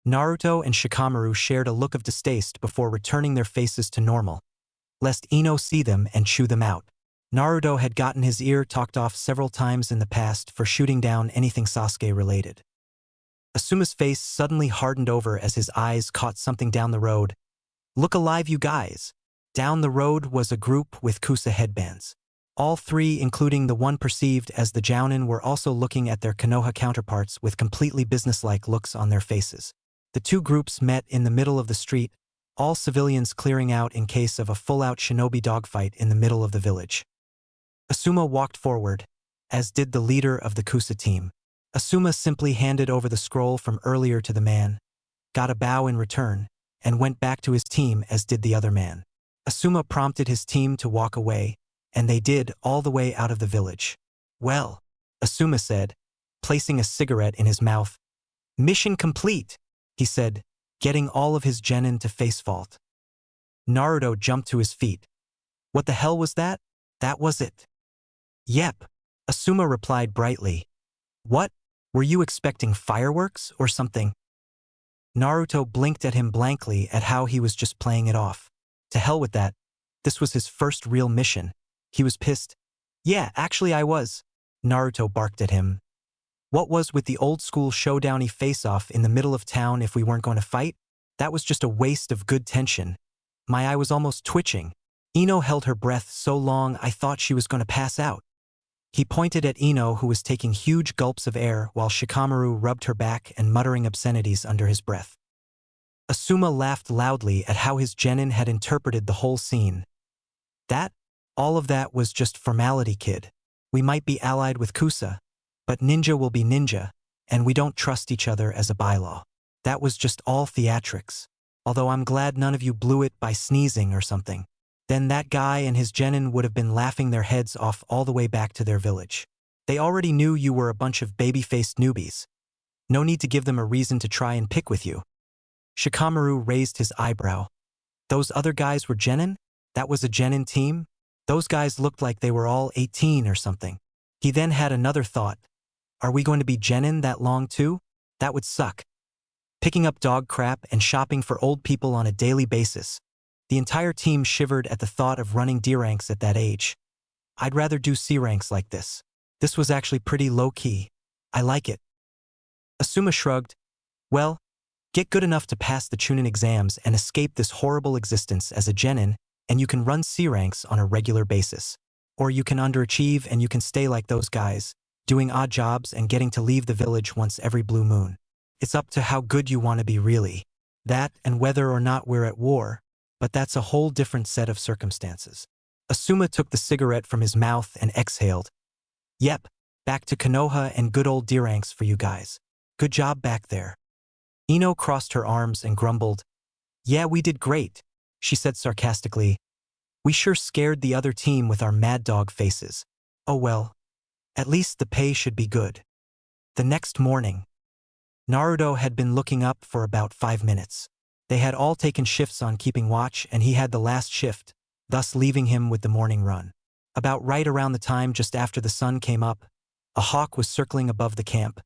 Speaker 1: Naruto and Shikamaru shared a look of distaste before returning their faces to normal, lest Ino see them and chew them out. Naruto had gotten his ear talked off several times in the past for shooting down anything Sasuke-related. Asuma's face suddenly hardened over as his eyes caught something down the road. "Look alive, you guys!" Down the road was a group with Kusa headbands. All three, including the one perceived as the Jounin, were also looking at their Konoha counterparts with completely businesslike looks on their faces. The two groups met in the middle of the street, all civilians clearing out in case of a full-out shinobi dogfight in the middle of the village. Asuma walked forward, as did the leader of the Kusa team. Asuma simply handed over the scroll from earlier to the man, got a bow in return, and went back to his team, as did the other man. Asuma prompted his team to walk away, and they did, all the way out of the village. "Well," Asuma said, placing a cigarette in his mouth. "Mission complete," he said, getting all of his genin to face vault. Naruto jumped to his feet. "What the hell was that?" "That was it." "Yep," Asuma replied brightly. "What? Were you expecting fireworks or something?" Naruto blinked at him blankly at how he was just playing it off. To hell with that. This was his first real mission. He was pissed. "Yeah, actually I was," Naruto barked at him. "What was with the old-school showdowny face-off in the middle of town if we weren't going to fight? That was just a waste of good tension." My eye was almost twitching. Ino held her breath so long I thought she was going to pass out. He pointed at Ino, who was taking huge gulps of air while Shikamaru rubbed her back and muttering obscenities under his breath. Asuma laughed loudly at how his genin had interpreted the whole scene. "That? All of that was just formality, kid. We might be allied with Kusa, but ninja will be ninja, and we don't trust each other as a bylaw. That was just all theatrics. Although I'm glad none of you blew it by sneezing or something. Then that guy and his genin would have been laughing their heads off all the way back to their village. They already knew you were a bunch of baby-faced newbies. No need to give them a reason to try and pick with you." Shikamaru raised his eyebrow. "Those other guys were genin? That was a genin team? Those guys looked like they were all 18 or something." He then had another thought. "Are we going to be genin that long too? That would suck. Picking up dog crap and shopping for old people on a daily basis." The entire team shivered at the thought of running D ranks at that age. "I'd rather do C ranks like this. This was actually pretty low-key. I like it." Asuma shrugged. "Well, get good enough to pass the Chunin exams and escape this horrible existence as a genin, and you can run C ranks on a regular basis. Or you can underachieve and you can stay like those guys, doing odd jobs and getting to leave the village once every blue moon." It's up to how good you want to be really. That and whether or not we're at war, but that's a whole different set of circumstances. Asuma took the cigarette from his mouth and exhaled. Yep, back to Konoha and good old Diranks for you guys. Good job back there. Ino crossed her arms and grumbled. Yeah, we did great, she said sarcastically. We sure scared the other team with our mad dog faces. Oh well, at least the pay should be good. The next morning, Naruto had been looking up for about 5 minutes. They had all taken shifts on keeping watch and he had the last shift, thus leaving him with the morning run. About right around the time just after the sun came up, a hawk was circling above the camp,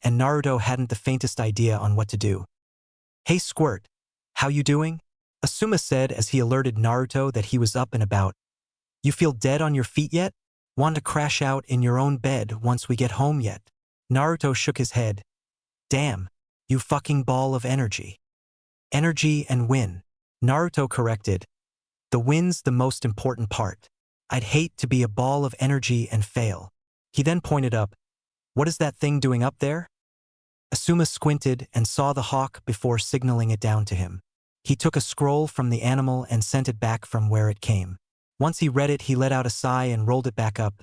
Speaker 1: and Naruto hadn't the faintest idea on what to do. Hey Squirt, how you doing? Asuma said as he alerted Naruto that he was up and about. You feel dead on your feet yet? Want to crash out in your own bed once we get home yet? Naruto shook his head. Damn, you fucking ball of energy. Energy and win. Naruto corrected. The win's the most important part. I'd hate to be a ball of energy and fail. He then pointed up. What is that thing doing up there? Asuma squinted and saw the hawk before signaling it down to him. He took a scroll from the animal and sent it back from where it came. Once he read it, he let out a sigh and rolled it back up.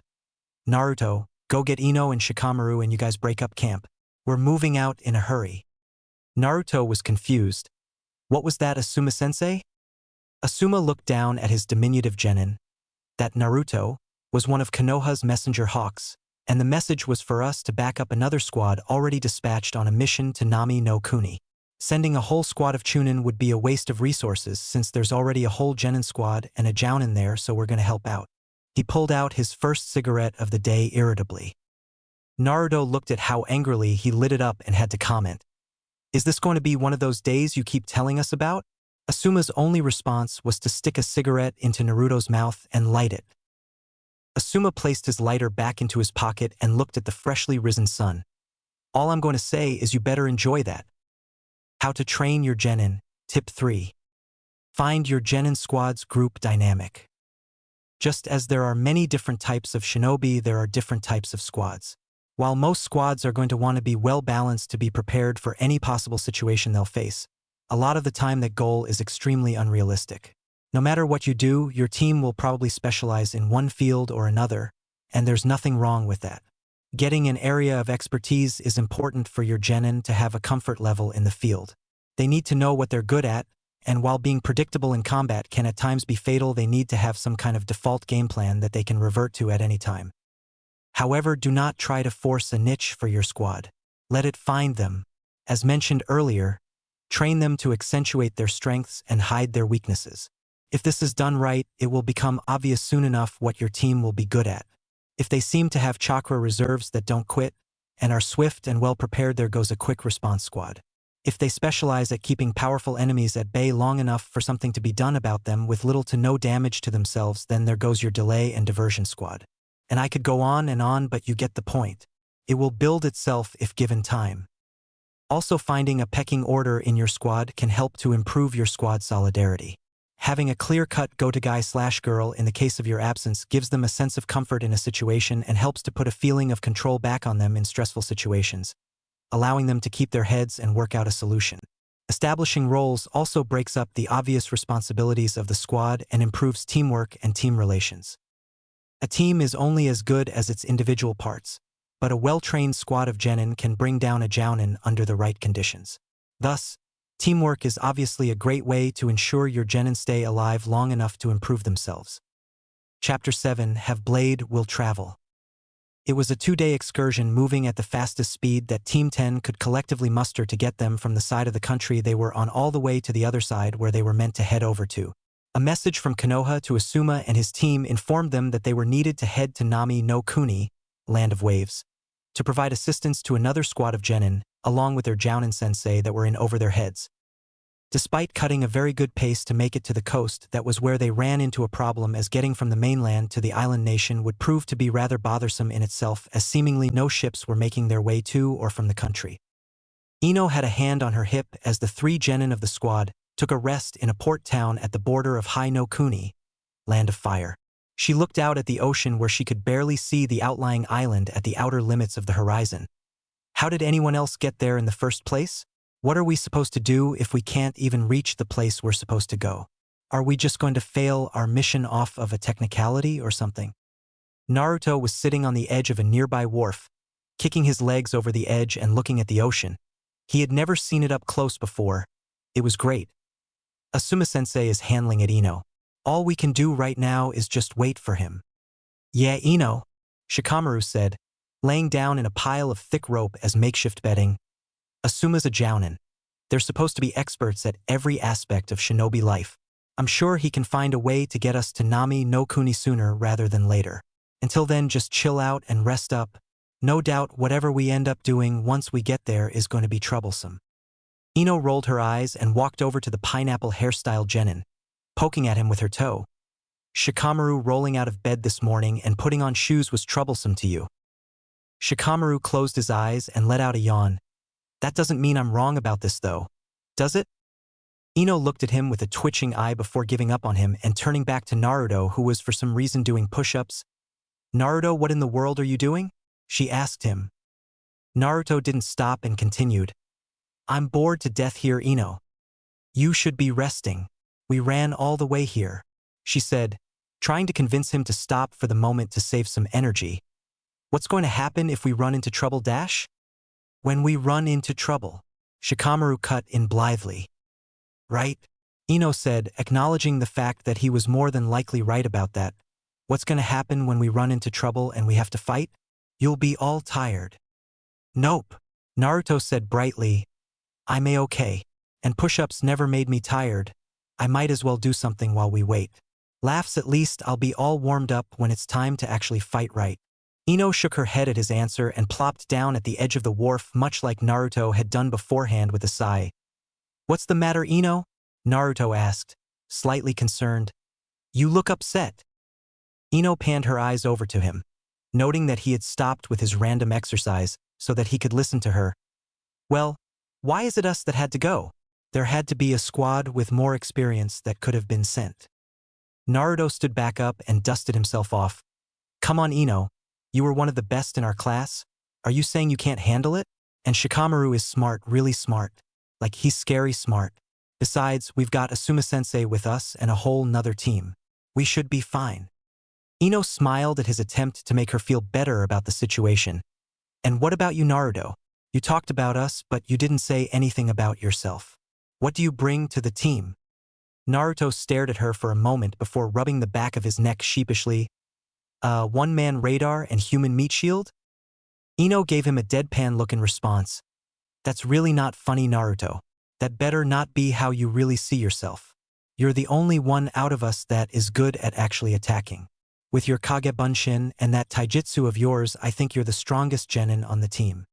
Speaker 1: Naruto, go get Ino and Shikamaru and you guys break up camp. We're moving out in a hurry. Naruto was confused. What was that, Asuma-sensei? Asuma looked down at his diminutive genin. That Naruto was one of Konoha's messenger hawks, and the message was for us to back up another squad already dispatched on a mission to Nami no Kuni. Sending a whole squad of Chunin would be a waste of resources since there's already a whole genin squad and a jounin there, so we're gonna help out. He pulled out his first cigarette of the day irritably. Naruto looked at how angrily he lit it up and had to comment. Is this going to be one of those days you keep telling us about? Asuma's only response was to stick a cigarette into Naruto's mouth and light it. Asuma placed his lighter back into his pocket and looked at the freshly risen sun. All I'm going to say is you better enjoy that. How to train your genin. Tip 3. Find your genin squad's group dynamic. Just as there are many different types of shinobi, there are different types of squads. While most squads are going to want to be well-balanced to be prepared for any possible situation they'll face, a lot of the time that goal is extremely unrealistic. No matter what you do, your team will probably specialize in one field or another, and there's nothing wrong with that. Getting an area of expertise is important for your genin to have a comfort level in the field. They need to know what they're good at, and while being predictable in combat can at times be fatal, they need to have some kind of default game plan that they can revert to at any time. However, do not try to force a niche for your squad. Let it find them. As mentioned earlier, train them to accentuate their strengths and hide their weaknesses. If this is done right, it will become obvious soon enough what your team will be good at. If they seem to have chakra reserves that don't quit, and are swift and well prepared, there goes a quick response squad. If they specialize at keeping powerful enemies at bay long enough for something to be done about them with little to no damage to themselves, then there goes your delay and diversion squad. And I could go on, but you get the point. It will build itself if given time. Also, finding a pecking order in your squad can help to improve your squad solidarity. Having a clear-cut go-to-guy/girl in the case of your absence gives them a sense of comfort in a situation and helps to put a feeling of control back on them in stressful situations, allowing them to keep their heads and work out a solution. Establishing roles also breaks up the obvious responsibilities of the squad and improves teamwork and team relations. A team is only as good as its individual parts, but a well-trained squad of genin can bring down a jounin under the right conditions. Thus, teamwork is obviously a great way to ensure your genin stay alive long enough to improve themselves. Chapter 7. Have Blade Will Travel. It was a 2-day excursion moving at the fastest speed that Team 10 could collectively muster to get them from the side of the country they were on all the way to the other side where they were meant to head over to. A message from Konoha to Asuma and his team informed them that they were needed to head to Nami no Kuni, Land of Waves, to provide assistance to another squad of genin, along with their jounin sensei that were in over their heads. Despite cutting a very good pace to make it to the coast, that was where they ran into a problem, as getting from the mainland to the island nation would prove to be rather bothersome in itself, as seemingly no ships were making their way to or from the country. Ino had a hand on her hip as the 3 genin of the squad took a rest in a port town at the border of Hai no Kuni, Land of Fire. She looked out at the ocean where she could barely see the outlying island at the outer limits of the horizon. How did anyone else get there in the first place? What are we supposed to do if we can't even reach the place we're supposed to go? Are we just going to fail our mission off of a technicality or something? Naruto was sitting on the edge of a nearby wharf, kicking his legs over the edge and looking at the ocean. He had never seen it up close before. It was great. Asuma-sensei is handling it, Ino. All we can do right now is just wait for him. Yeah, Ino, Shikamaru said, laying down in a pile of thick rope as makeshift bedding. Asuma's a jounin. They're supposed to be experts at every aspect of shinobi life. I'm sure he can find a way to get us to Nami no Kuni sooner rather than later. Until then, just chill out and rest up. No doubt whatever we end up doing once we get there is going to be troublesome. Ino rolled her eyes and walked over to the pineapple hairstyle genin, poking at him with her toe. Shikamaru rolling out of bed this morning and putting on shoes was troublesome to you. Shikamaru closed his eyes and let out a yawn. That doesn't mean I'm wrong about this though, does it? Ino looked at him with a twitching eye before giving up on him and turning back to Naruto, who was for some reason doing push-ups. Naruto, what in the world are you doing? She asked him. Naruto didn't stop and continued. I'm bored to death here, Ino. You should be resting. We ran all the way here, she said, trying to convince him to stop for the moment to save some energy. What's going to happen if we run into trouble, Dash? When we run into trouble, Shikamaru cut in blithely. Right? Ino said, acknowledging the fact that he was more than likely right about that. What's going to happen when we run into trouble and we have to fight? You'll be all tired. Nope, Naruto said brightly. I'm a-okay, and push-ups never made me tired. I might as well do something while we wait. Laughs, at least I'll be all warmed up when it's time to actually fight right. Ino shook her head at his answer and plopped down at the edge of the wharf much like Naruto had done beforehand with a sigh. What's the matter, Ino? Naruto asked, slightly concerned. You look upset. Ino panned her eyes over to him, noting that he had stopped with his random exercise so that he could listen to her. Well, why is it us that had to go? There had to be a squad with more experience that could have been sent. Naruto stood back up and dusted himself off. Come on, Ino. You were one of the best in our class. Are you saying you can't handle it? And Shikamaru is smart, really smart. Like, he's scary smart. Besides, we've got Asuma-sensei with us and a whole nother team. We should be fine. Ino smiled at his attempt to make her feel better about the situation. And what about you, Naruto? You talked about us, but you didn't say anything about yourself. What do you bring to the team? Naruto stared at her for a moment before rubbing the back of his neck sheepishly. One-man radar and human meat shield? Ino gave him a deadpan look in response. That's really not funny, Naruto. That better not be how you really see yourself. You're the only one out of us that is good at actually attacking. With your Kage Bunshin and that Taijutsu of yours, I think you're the strongest genin on the team.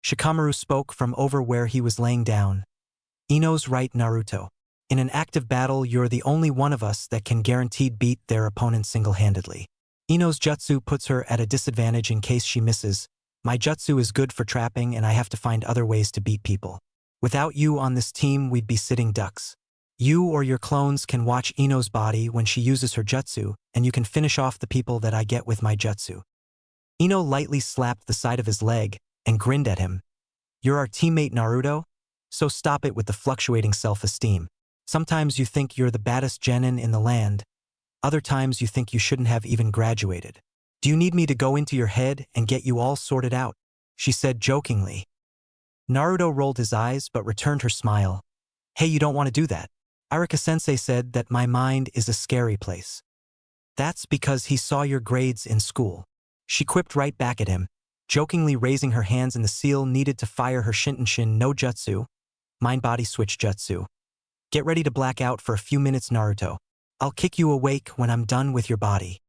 Speaker 1: Shikamaru spoke from over where he was laying down. Ino's right, Naruto. In an active battle, you're the only one of us that can guaranteed beat their opponent single-handedly. Ino's jutsu puts her at a disadvantage in case she misses. My jutsu is good for trapping and I have to find other ways to beat people. Without you on this team, we'd be sitting ducks. You or your clones can watch Ino's body when she uses her jutsu, and you can finish off the people that I get with my jutsu. Ino lightly slapped the side of his leg and grinned at him. You're our teammate, Naruto? So stop it with the fluctuating self-esteem. Sometimes you think you're the baddest genin in the land. Other times you think you shouldn't have even graduated. Do you need me to go into your head and get you all sorted out? She said jokingly. Naruto rolled his eyes but returned her smile. Hey, you don't want to do that. Arika-sensei said that my mind is a scary place. That's because he saw your grades in school. She quipped right back at him, jokingly raising her hands in the seal needed to fire her Shintenshin no Jutsu, mind-body switch jutsu. Get ready to black out for a few minutes, Naruto. I'll kick you awake when I'm done with your body.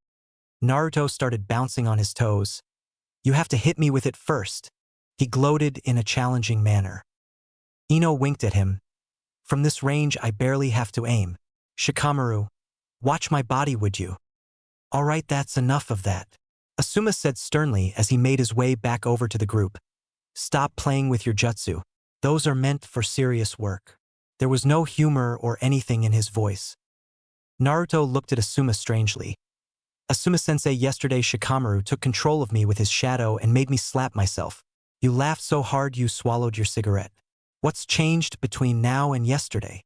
Speaker 1: Naruto started bouncing on his toes. You have to hit me with it first. He gloated in a challenging manner. Ino winked at him. From this range, I barely have to aim. Shikamaru, watch my body, would you? All right, that's enough of that. Asuma said sternly as he made his way back over to the group. Stop playing with your jutsu. Those are meant for serious work. There was no humor or anything in his voice. Naruto looked at Asuma strangely. Asuma-sensei, yesterday Shikamaru took control of me with his shadow and made me slap myself. You laughed so hard you swallowed your cigarette. What's changed between now and yesterday?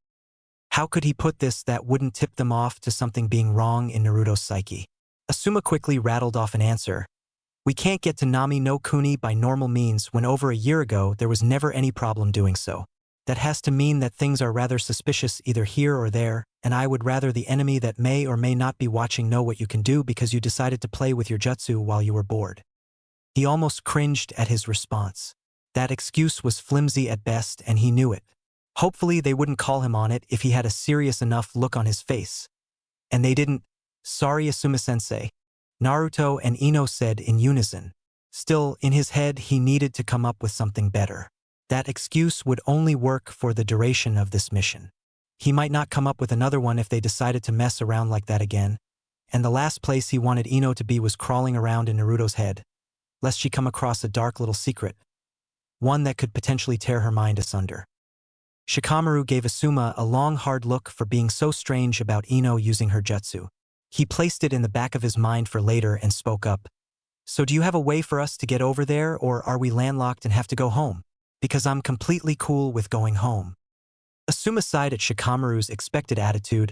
Speaker 1: How could he put this that wouldn't tip them off to something being wrong in Naruto's psyche? Asuma quickly rattled off an answer. We can't get to Nami no Kuni by normal means when over a year ago there was never any problem doing so. That has to mean that things are rather suspicious either here or there, and I would rather the enemy that may or may not be watching know what you can do because you decided to play with your jutsu while you were bored. He almost cringed at his response. That excuse was flimsy at best and he knew it. Hopefully they wouldn't call him on it if he had a serious enough look on his face. And they didn't. Sorry, Asuma-sensei, Naruto and Ino said in unison. Still, in his head he needed to come up with something better. That excuse would only work for the duration of this mission. He might not come up with another one if they decided to mess around like that again. And the last place he wanted Ino to be was crawling around in Naruto's head, lest she come across a dark little secret, one that could potentially tear her mind asunder. Shikamaru gave Asuma a long hard look for being so strange about Ino using her jutsu. He placed it in the back of his mind for later and spoke up. So do you have a way for us to get over there, or are we landlocked and have to go home? Because I'm completely cool with going home. Asuma sighed at Shikamaru's expected attitude.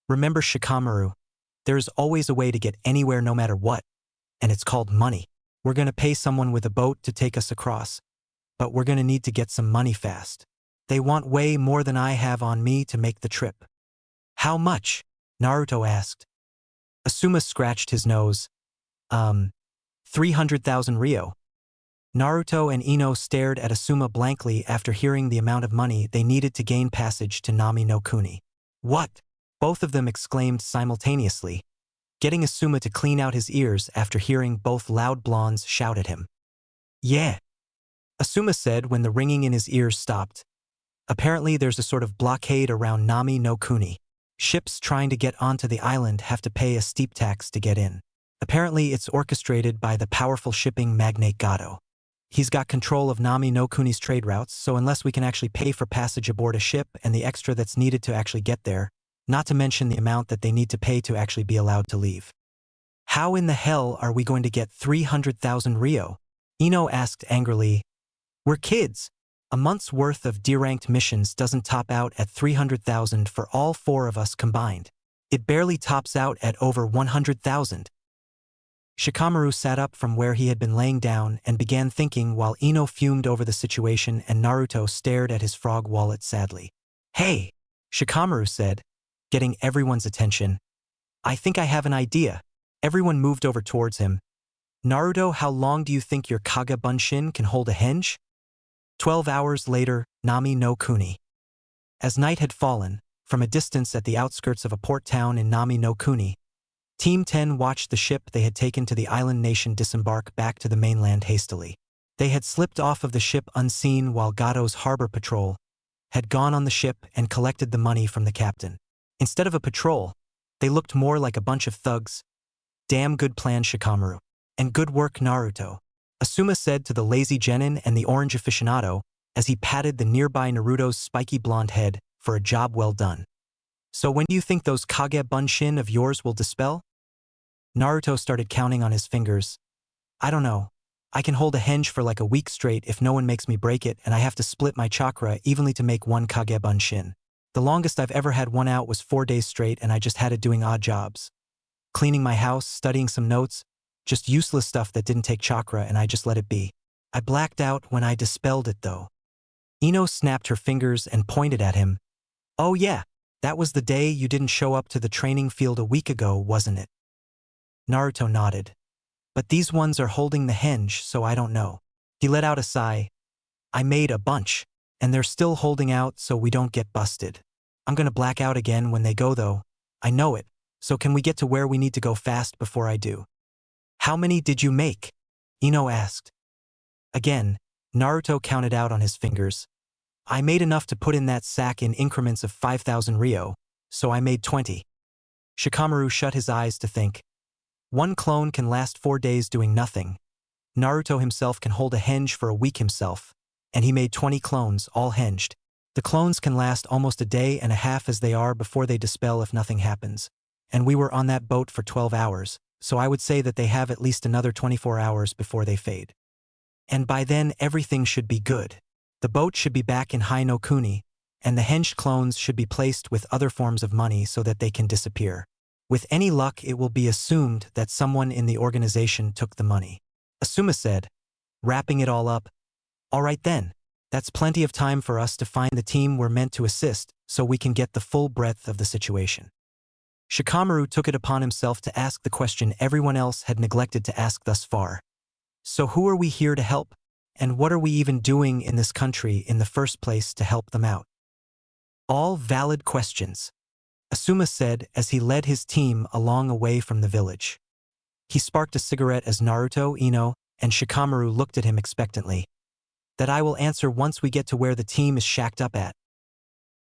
Speaker 1: Remember, Shikamaru, there's always a way to get anywhere no matter what, and it's called money. We're gonna pay someone with a boat to take us across, but we're gonna need to get some money fast. They want way more than I have on me to make the trip. How much? Naruto asked. Asuma scratched his nose. 300,000 ryo. Naruto and Ino stared at Asuma blankly after hearing the amount of money they needed to gain passage to Nami no Kuni. What? Both of them exclaimed simultaneously, getting Asuma to clean out his ears after hearing both loud blondes shout at him. Yeah, Asuma said when the ringing in his ears stopped. Apparently there's a sort of blockade around Nami no Kuni. Ships trying to get onto the island have to pay a steep tax to get in. Apparently it's orchestrated by the powerful shipping magnate Gato. He's got control of Nami no Kuni's trade routes, so unless we can actually pay for passage aboard a ship and the extra that's needed to actually get there, not to mention the amount that they need to pay to actually be allowed to leave. How in the hell are we going to get 300,000 ryo? Ino asked angrily. We're kids. A month's worth of D-ranked missions doesn't top out at 300,000 for all four of us combined. It barely tops out at over 100,000. Shikamaru sat up from where he had been laying down and began thinking while Ino fumed over the situation and Naruto stared at his frog wallet sadly. Hey, Shikamaru said, getting everyone's attention. I think I have an idea. Everyone moved over towards him. Naruto, how long do you think your Kage Bunshin can hold a henge? 12 hours later, Nami no Kuni. As night had fallen, from a distance at the outskirts of a port town in Nami no Kuni, Team 10 watched the ship they had taken to the island nation disembark back to the mainland hastily. They had slipped off of the ship unseen while Gato's harbor patrol had gone on the ship and collected the money from the captain. Instead of a patrol, they looked more like a bunch of thugs. Damn good plan, Shikamaru. And good work, Naruto, Asuma said to the lazy genin and the orange aficionado as he patted the nearby Naruto's spiky blonde head for a job well done. So when do you think those Kage Bunshin of yours will dispel? Naruto started counting on his fingers. I don't know. I can hold a henge for like a week straight if no one makes me break it, and I have to split my chakra evenly to make one Kage Bunshin. The longest I've ever had one out was 4 days straight, and I just had it doing odd jobs. Cleaning my house, studying some notes, just useless stuff that didn't take chakra, and I just let it be. I blacked out when I dispelled it though. Ino snapped her fingers and pointed at him. Oh yeah, that was the day you didn't show up to the training field a week ago, wasn't it? Naruto nodded. But these ones are holding the henge, so I don't know. He let out a sigh. I made a bunch, and they're still holding out so we don't get busted. I'm gonna black out again when they go though. I know it, so can we get to where we need to go fast before I do? How many did you make? Ino asked. Again, Naruto counted out on his fingers. I made enough to put in that sack in increments of 5,000 ryo, so I made 20. Shikamaru shut his eyes to think. One clone can last 4 days doing nothing. Naruto himself can hold a henge for a week himself, and he made 20 clones, all henged. The clones can last almost a day and a half as they are before they dispel if nothing happens. And we were on that boat for 12 hours, so I would say that they have at least another 24 hours before they fade. And by then everything should be good. The boat should be back in Hai no Kuni, and the henge clones should be placed with other forms of money so that they can disappear. With any luck, it will be assumed that someone in the organization took the money. Asuma said, wrapping it all up. All right then. That's plenty of time for us to find the team we're meant to assist so we can get the full breadth of the situation. Shikamaru took it upon himself to ask the question everyone else had neglected to ask thus far. So who are we here to help? And what are we even doing in this country in the first place to help them out? All valid questions, Asuma said as he led his team along away from the village. He sparked a cigarette as Naruto, Ino, and Shikamaru looked at him expectantly. That I will answer once we get to where the team is shacked up at.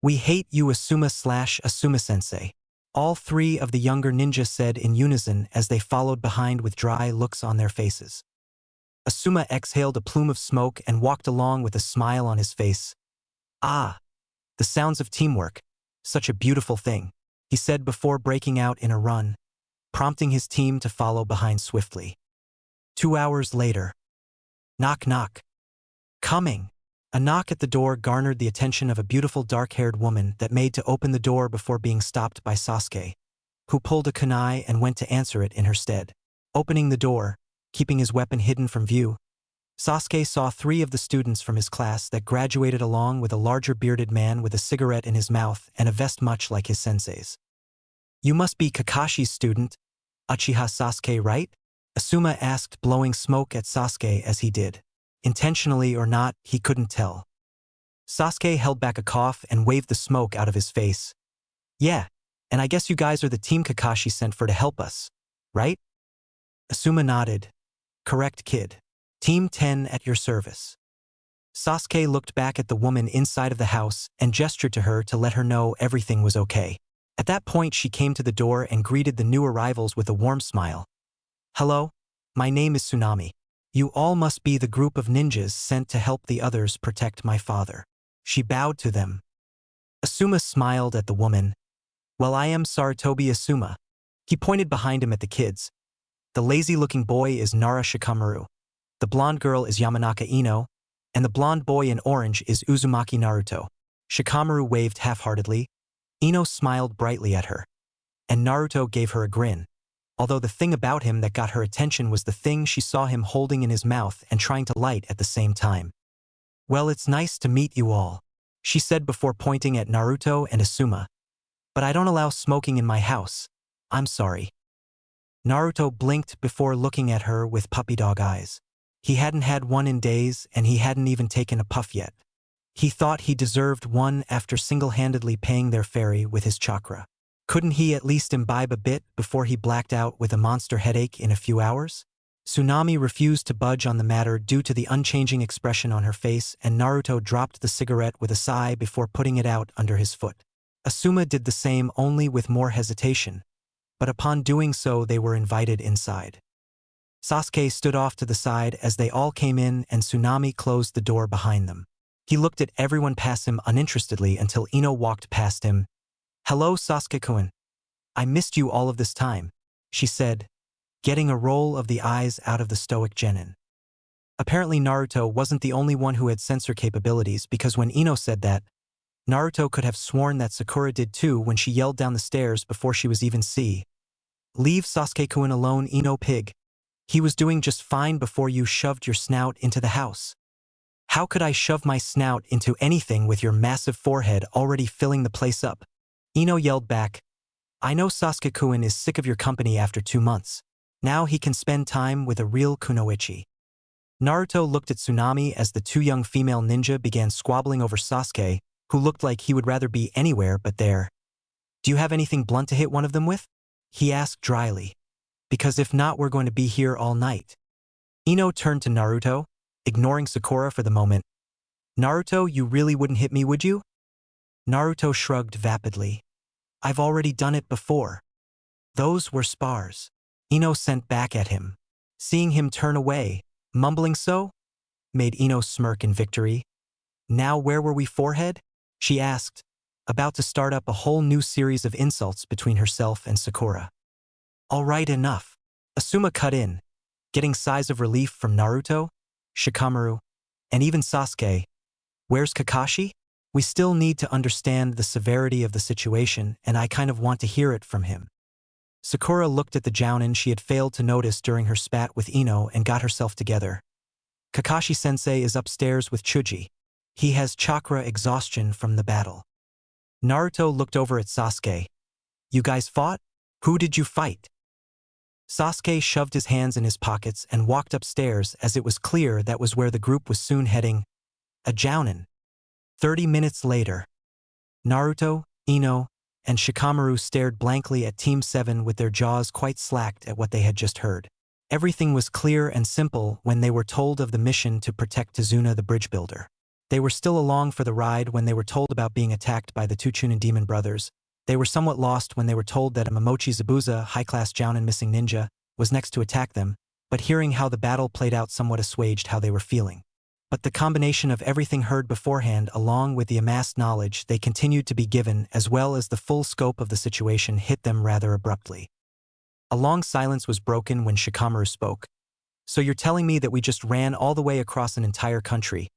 Speaker 1: We hate you, Asuma-Asuma-sensei. All three of the younger ninja said in unison as they followed behind with dry looks on their faces. Asuma exhaled a plume of smoke and walked along with a smile on his face. Ah, the sounds of teamwork. Such a beautiful thing, he said before breaking out in a run, prompting his team to follow behind swiftly. 2 hours later. Knock knock. Coming. A knock at the door garnered the attention of a beautiful dark-haired woman that made to open the door before being stopped by Sasuke, who pulled a kunai and went to answer it in her stead. Opening the door, keeping his weapon hidden from view, Sasuke saw 3 of the students from his class that graduated along with a larger bearded man with a cigarette in his mouth and a vest much like his sensei's. You must be Kakashi's student, Uchiha Sasuke, right? Asuma asked, blowing smoke at Sasuke as he did. Intentionally or not, he couldn't tell. Sasuke held back a cough and waved the smoke out of his face. Yeah, and I guess you guys are the team Kakashi sent for to help us, right? Asuma nodded. Correct, kid. Team 10 at your service. Sasuke looked back at the woman inside of the house and gestured to her to let her know everything was okay. At that point, she came to the door and greeted the new arrivals with a warm smile. Hello, my name is Tsunami. You all must be the group of ninjas sent to help the others protect my father. She bowed to them. Asuma smiled at the woman. Well, I am Sarutobi Asuma. He pointed behind him at the kids. The lazy-looking boy is Nara Shikamaru. The blonde girl is Yamanaka Ino, and the blonde boy in orange is Uzumaki Naruto. Shikamaru waved half-heartedly. Ino smiled brightly at her. And Naruto gave her a grin. Although the thing about him that got her attention was the thing she saw him holding in his mouth and trying to light at the same time. Well, it's nice to meet you all, she said before pointing at Naruto and Asuma. But I don't allow smoking in my house. I'm sorry. Naruto blinked before looking at her with puppy dog eyes. He hadn't had one in days and he hadn't even taken a puff yet. He thought he deserved one after single-handedly paying their ferry with his chakra. Couldn't he at least imbibe a bit before he blacked out with a monster headache in a few hours? Tsunami refused to budge on the matter due to the unchanging expression on her face, and Naruto dropped the cigarette with a sigh before putting it out under his foot. Asuma did the same, only with more hesitation, but upon doing so they were invited inside. Sasuke stood off to the side as they all came in and Tsunami closed the door behind them. He looked at everyone past him uninterestedly until Ino walked past him. Hello, Sasuke-kun. I missed you all of this time, she said, getting a roll of the eyes out of the stoic genin. Apparently Naruto wasn't the only one who had sensor capabilities, because when Ino said that, Naruto could have sworn that Sakura did too when she yelled down the stairs before she was even see. Leave Sasuke-kun alone, Ino pig. He was doing just fine before you shoved your snout into the house. How could I shove my snout into anything with your massive forehead already filling the place up? Ino yelled back. I know Sasuke-kun is sick of your company after 2 months. Now he can spend time with a real kunoichi. Naruto looked at Tsunami as the 2 young female ninja began squabbling over Sasuke, who looked like he would rather be anywhere but there. Do you have anything blunt to hit one of them with? He asked dryly. Because if not, we're going to be here all night. Ino turned to Naruto, ignoring Sakura for the moment. Naruto, you really wouldn't hit me, would you? Naruto shrugged vapidly. I've already done it before. Those were spars. Ino sent back at him. Seeing him turn away, mumbling so, made Ino smirk in victory. Now where were we, forehead? She asked, about to start up a whole new series of insults between herself and Sakura. All right, enough. Asuma cut in, getting sighs of relief from Naruto. Shikamaru, and even Sasuke. Where's Kakashi? We still need to understand the severity of the situation, and I kind of want to hear it from him. Sakura looked at the jounin she had failed to notice during her spat with Ino and got herself together. Kakashi-sensei is upstairs with Chuji. He has chakra exhaustion from the battle. Naruto looked over at Sasuke. You guys fought? Who did you fight? Sasuke shoved his hands in his pockets and walked upstairs as it was clear that was where the group was soon heading. A jounin. 30 minutes later. Naruto, Ino, and Shikamaru stared blankly at Team 7 with their jaws quite slacked at what they had just heard. Everything was clear and simple when they were told of the mission to protect Tazuna the bridge builder. They were still along for the ride when they were told about being attacked by the two Chunin demon brothers. They were somewhat lost when they were told that a Momochi Zabuza, high-class jounin missing ninja, was next to attack them, but hearing how the battle played out somewhat assuaged how they were feeling. But the combination of everything heard beforehand along with the amassed knowledge they continued to be given as well as the full scope of the situation hit them rather abruptly. A long silence was broken when Shikamaru spoke. So you're telling me that we just ran all the way across an entire country,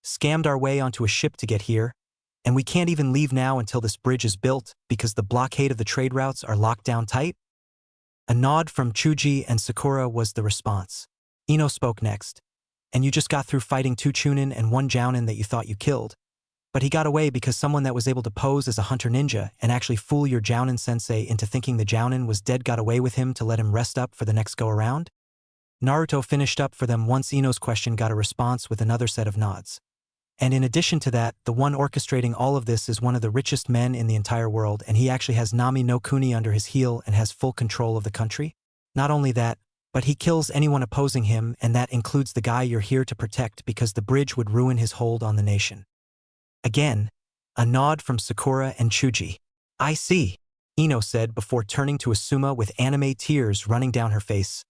Speaker 1: scammed our way onto a ship to get here, and we can't even leave now until this bridge is built because the blockade of the trade routes are locked down tight? A nod from Chuji and Sakura was the response. Ino spoke next. And you just got through fighting two Chunin and one jounin that you thought you killed. But he got away because someone that was able to pose as a hunter ninja and actually fool your jounin sensei into thinking the jounin was dead got away with him to let him rest up for the next go-around? Naruto finished up for them once Ino's question got a response with another set of nods. And in addition to that, the one orchestrating all of this is one of the richest men in the entire world, and he actually has Nami no Kuni under his heel and has full control of the country. Not only that, but he kills anyone opposing him, and that includes the guy you're here to protect because the bridge would ruin his hold on the nation. Again, a nod from Sakura and Chuji. I see, Ino said before turning to Asuma with anime tears running down her face.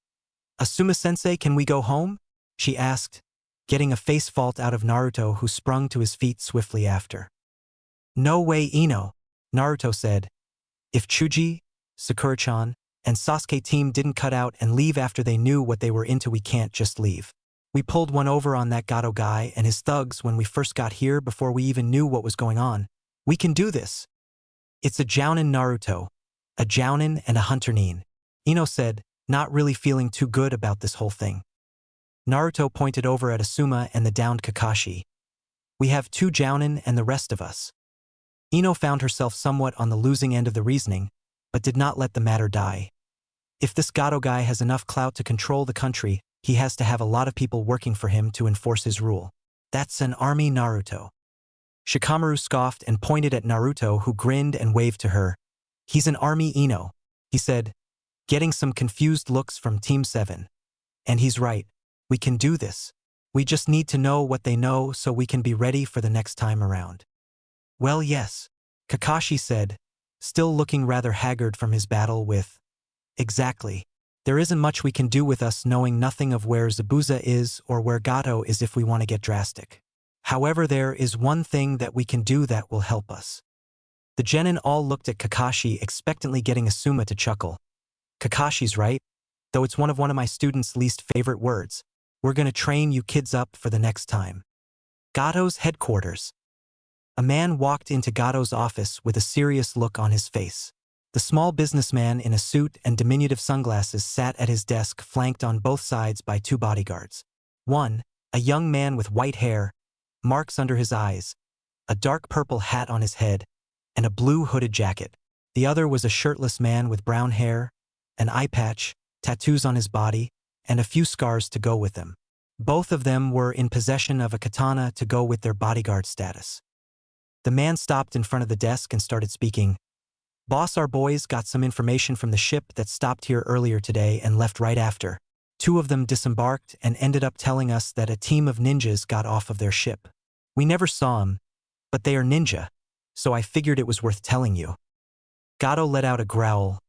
Speaker 1: Asuma-sensei, can we go home? She asked, getting a face fault out of Naruto who sprung to his feet swiftly after. No way, Ino, Naruto said. If Chuji, Sakura-chan, and Sasuke team didn't cut out and leave after they knew what they were into, we can't just leave. We pulled one over on that Gato guy and his thugs when we first got here before we even knew what was going on. We can do this. It's a jounin Naruto. A jounin and a hunter nin, Ino said, not really feeling too good about this whole thing. Naruto pointed over at Asuma and the downed Kakashi. We have two jounin and the rest of us. Ino found herself somewhat on the losing end of the reasoning, but did not let the matter die. If this Gato guy has enough clout to control the country, he has to have a lot of people working for him to enforce his rule. That's an army Naruto. Shikamaru scoffed and pointed at Naruto, who grinned and waved to her. He's an army Ino, he said, getting some confused looks from Team 7. And he's right. We can do this. We just need to know what they know so we can be ready for the next time around. Well, yes, Kakashi said, still looking rather haggard from his battle with. Exactly. There isn't much we can do with us knowing nothing of where Zabuza is or where Gato is if we want to get drastic. However, there is one thing that we can do that will help us. The genin all looked at Kakashi expectantly, getting Asuma to chuckle. Kakashi's right, though it's one of my students' least favorite words. We're gonna train you kids up for the next time. Gato's headquarters. A man walked into Gato's office with a serious look on his face. The small businessman in a suit and diminutive sunglasses sat at his desk, flanked on both sides by two bodyguards. One, a young man with white hair, marks under his eyes, a dark purple hat on his head, and a blue hooded jacket. The other was a shirtless man with brown hair, an eye patch, tattoos on his body, and a few scars to go with them. Both of them were in possession of a katana to go with their bodyguard status. The man stopped in front of the desk and started speaking. Boss, our boys got some information from the ship that stopped here earlier today and left right after. Two of them disembarked and ended up telling us that a team of ninjas got off of their ship. We never saw them, but they are ninja, so I figured it was worth telling you. Gato let out a growl.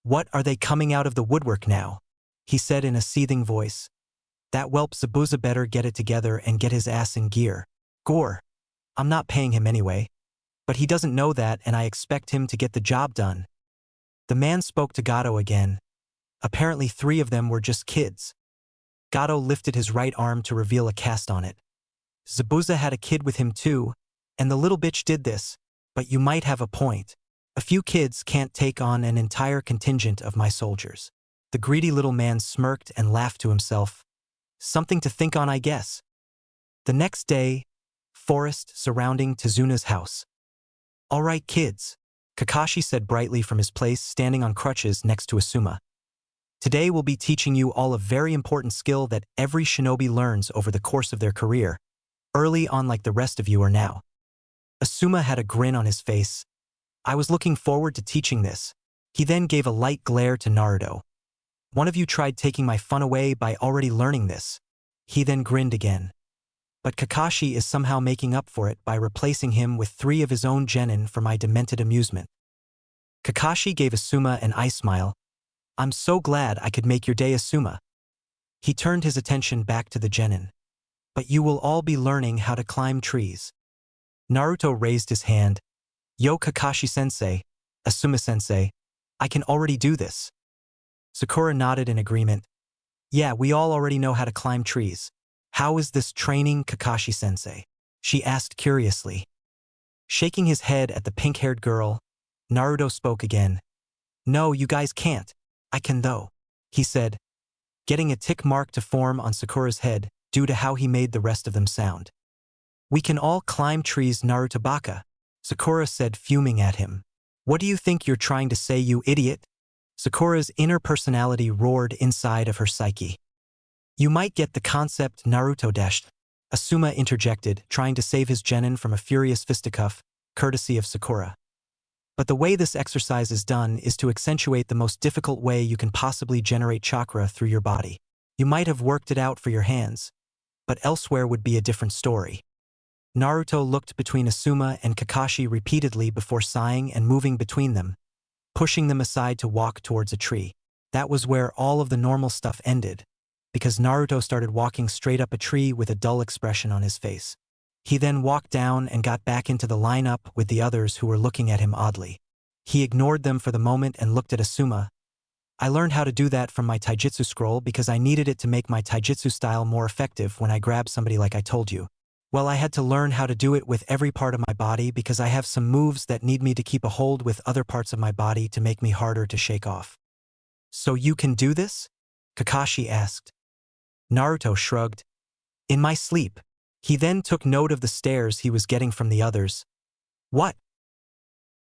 Speaker 1: What, are they coming out of the woodwork now? He said in a seething voice. That whelp Zabuza better get it together and get his ass in gear. Gore. I'm not paying him anyway. But he doesn't know that, and I expect him to get the job done. The man spoke to Gato again. Apparently 3 of them were just kids. Gato lifted his right arm to reveal a cast on it. Zabuza had a kid with him too, and the little bitch did this, but you might have a point. A few kids can't take on an entire contingent of my soldiers. The greedy little man smirked and laughed to himself. Something to think on, I guess. The next day, forest surrounding Tezuna's house. All right, kids, Kakashi said brightly from his place standing on crutches next to Asuma. Today we'll be teaching you all a very important skill that every shinobi learns over the course of their career, early on like the rest of you are now. Asuma had a grin on his face. I was looking forward to teaching this. He then gave a light glare to Naruto. One of you tried taking my fun away by already learning this. He then grinned again. But Kakashi is somehow making up for it by replacing him with 3 of his own genin for my demented amusement. Kakashi gave Asuma an eye smile. I'm so glad I could make your day, Asuma. He turned his attention back to the genin. But you will all be learning how to climb trees. Naruto raised his hand. Yo, Kakashi-sensei, Asuma-sensei, I can already do this. Sakura nodded in agreement. Yeah, we all already know how to climb trees. How is this training, Kakashi-sensei? She asked curiously. Shaking his head at the pink-haired girl, Naruto spoke again. No, you guys can't. I can though, he said, getting a tick mark to form on Sakura's head due to how he made the rest of them sound. We can all climb trees, Naruto Baka, Sakura said, fuming at him. What do you think you're trying to say, you idiot? Sakura's inner personality roared inside of her psyche. You might get the concept, Naruto dashed. Asuma interjected, trying to save his genin from a furious fisticuff, courtesy of Sakura. But the way this exercise is done is to accentuate the most difficult way you can possibly generate chakra through your body. You might have worked it out for your hands, but elsewhere would be a different story. Naruto looked between Asuma and Kakashi repeatedly before sighing and moving between them, pushing them aside to walk towards a tree. That was where all of the normal stuff ended, because Naruto started walking straight up a tree with a dull expression on his face. He then walked down and got back into the lineup with the others who were looking at him oddly. He ignored them for the moment and looked at Asuma. I learned how to do that from my Taijutsu scroll because I needed it to make my Taijutsu style more effective when I grab somebody like I told you. Well, I had to learn how to do it with every part of my body because I have some moves that need me to keep a hold with other parts of my body to make me harder to shake off. So you can do this? Kakashi asked. Naruto shrugged. In my sleep. He then took note of the stares he was getting from the others. What?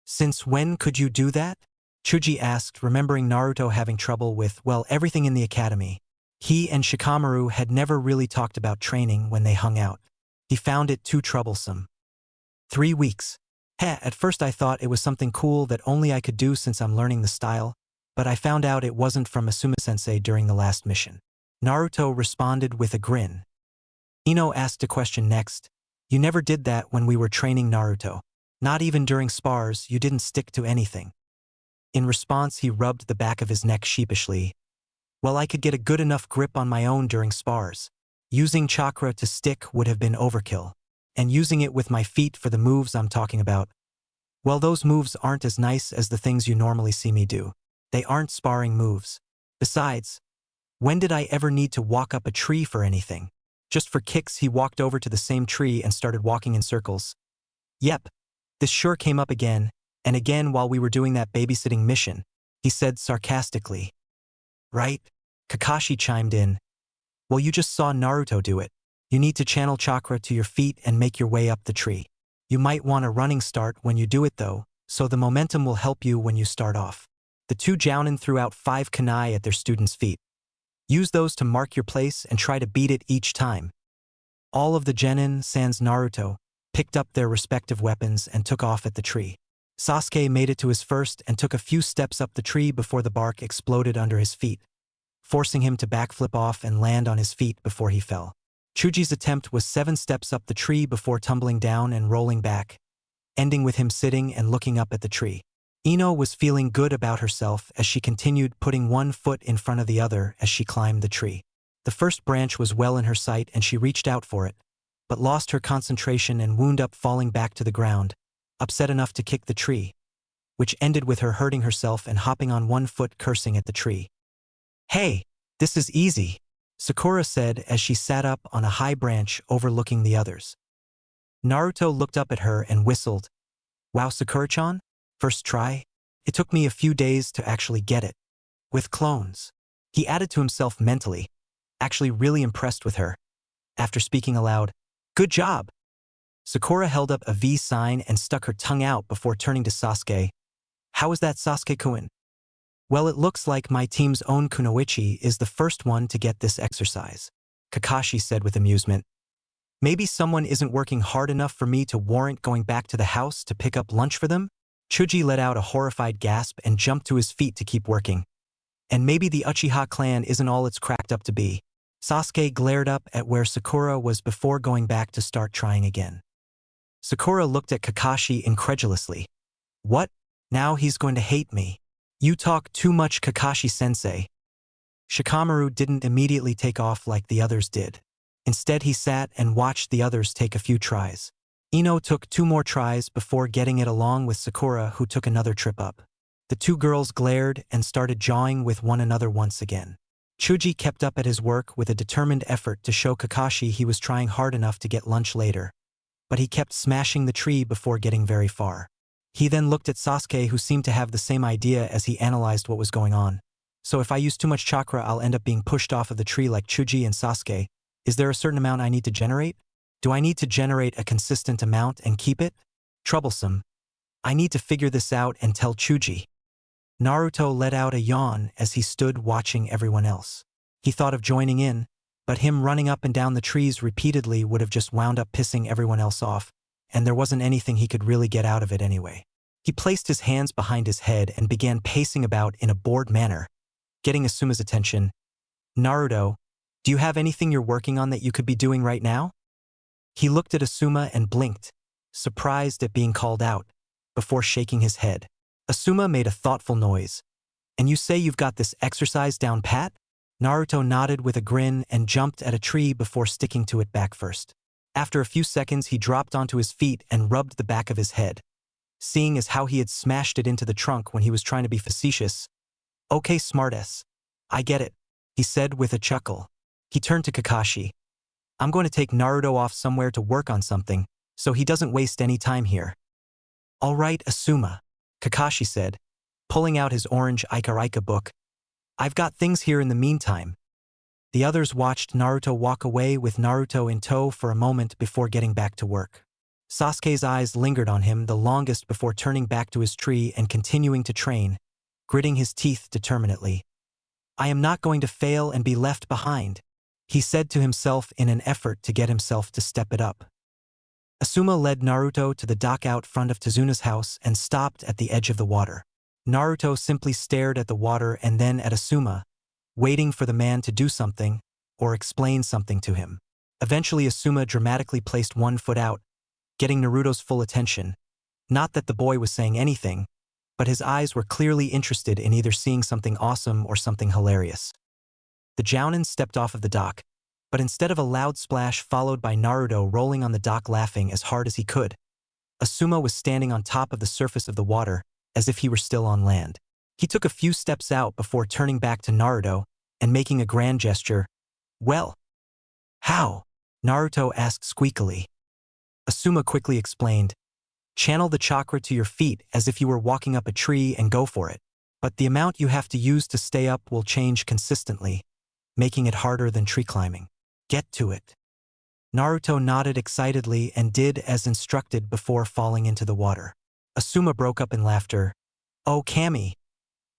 Speaker 1: Since when could you do that? Chuji asked, remembering Naruto having trouble with, well, everything in the academy. He and Shikamaru had never really talked about training when they hung out. He found it too troublesome. 3 weeks. At first I thought it was something cool that only I could do since I'm learning the style, but I found out it wasn't from Asuma-sensei during the last mission. Naruto responded with a grin. Ino asked a question next. You never did that when we were training, Naruto. Not even during spars, you didn't stick to anything. In response, he rubbed the back of his neck sheepishly. Well, I could get a good enough grip on my own during spars. Using chakra to stick would have been overkill. And using it with my feet for the moves I'm talking about. Well, those moves aren't as nice as the things you normally see me do. They aren't sparring moves. Besides, when did I ever need to walk up a tree for anything? Just for kicks, he walked over to the same tree and started walking in circles. Yep, this sure came up again, and again while we were doing that babysitting mission, he said sarcastically. Right? Kakashi chimed in. Well, you just saw Naruto do it. You need to channel chakra to your feet and make your way up the tree. You might want a running start when you do it though, so the momentum will help you when you start off. The 2 jounin threw out 5 kunai at their students' feet. Use those to mark your place and try to beat it each time. All of the genin, sans Naruto, picked up their respective weapons and took off at the tree. Sasuke made it to his first and took a few steps up the tree before the bark exploded under his feet, forcing him to backflip off and land on his feet before he fell. Chuji's attempt was 7 steps up the tree before tumbling down and rolling back, ending with him sitting and looking up at the tree. Ino was feeling good about herself as she continued putting one foot in front of the other as she climbed the tree. The first branch was well in her sight and she reached out for it, but lost her concentration and wound up falling back to the ground, upset enough to kick the tree, which ended with her hurting herself and hopping on one foot cursing at the tree. Hey, this is easy. Sakura said as she sat up on a high branch overlooking the others. Naruto looked up at her and whistled. Wow, Sakura-chan? First try? It took me a few days to actually get it. With clones. He added to himself mentally, actually really impressed with her. After speaking aloud, good job! Sakura held up a V sign and stuck her tongue out before turning to Sasuke. How is that, Sasuke-kun? Well, it looks like my team's own Kunoichi is the first one to get this exercise, Kakashi said with amusement. Maybe someone isn't working hard enough for me to warrant going back to the house to pick up lunch for them? Chuji let out a horrified gasp and jumped to his feet to keep working. And maybe the Uchiha clan isn't all it's cracked up to be. Sasuke glared up at where Sakura was before going back to start trying again. Sakura looked at Kakashi incredulously. What? Now he's going to hate me. You talk too much, Kakashi-sensei. Shikamaru didn't immediately take off like the others did. Instead, he sat and watched the others take a few tries. Ino took 2 more tries before getting it along with Sakura, who took another trip up. The 2 girls glared and started jawing with one another once again. Chuji kept up at his work with a determined effort to show Kakashi he was trying hard enough to get lunch later. But he kept smashing the tree before getting very far. He then looked at Sasuke, who seemed to have the same idea as he analyzed what was going on. So if I use too much chakra, I'll end up being pushed off of the tree like Chuji and Sasuke. Is there a certain amount I need to generate? Do I need to generate a consistent amount and keep it? Troublesome. I need to figure this out and tell Chuji. Naruto let out a yawn as he stood watching everyone else. He thought of joining in, but him running up and down the trees repeatedly would have just wound up pissing everyone else off, and there wasn't anything he could really get out of it anyway. He placed his hands behind his head and began pacing about in a bored manner, getting Asuma's attention. Naruto, do you have anything you're working on that you could be doing right now? He looked at Asuma and blinked, surprised at being called out, before shaking his head. Asuma made a thoughtful noise. And you say you've got this exercise down pat? Naruto nodded with a grin and jumped at a tree before sticking to it back first. After a few seconds, he dropped onto his feet and rubbed the back of his head. Seeing as how he had smashed it into the trunk when he was trying to be facetious. Okay, smartass. I get it, he said with a chuckle. He turned to Kakashi. I'm going to take Naruto off somewhere to work on something, so he doesn't waste any time here. All right, Asuma, Kakashi said, pulling out his orange Ika book. I've got things here in the meantime. The others watched Naruto walk away with Naruto in tow for a moment before getting back to work. Sasuke's eyes lingered on him the longest before turning back to his tree and continuing to train, gritting his teeth determinedly. I am not going to fail and be left behind, he said to himself in an effort to get himself to step it up. Asuma led Naruto to the dock out front of Tezuna's house and stopped at the edge of the water. Naruto simply stared at the water and then at Asuma, waiting for the man to do something or explain something to him. Eventually, Asuma dramatically placed one foot out, getting Naruto's full attention. Not that the boy was saying anything, but his eyes were clearly interested in either seeing something awesome or something hilarious. The Jounin stepped off of the dock, but instead of a loud splash followed by Naruto rolling on the dock laughing as hard as he could, Asuma was standing on top of the surface of the water as if he were still on land. He took a few steps out before turning back to Naruto and making a grand gesture. Well, how? Naruto asked squeakily. Asuma quickly explained. Channel the chakra to your feet as if you were walking up a tree and go for it. But the amount you have to use to stay up will change consistently, making it harder than tree climbing. Get to it. Naruto nodded excitedly and did as instructed before falling into the water. Asuma broke up in laughter. Oh, Kami.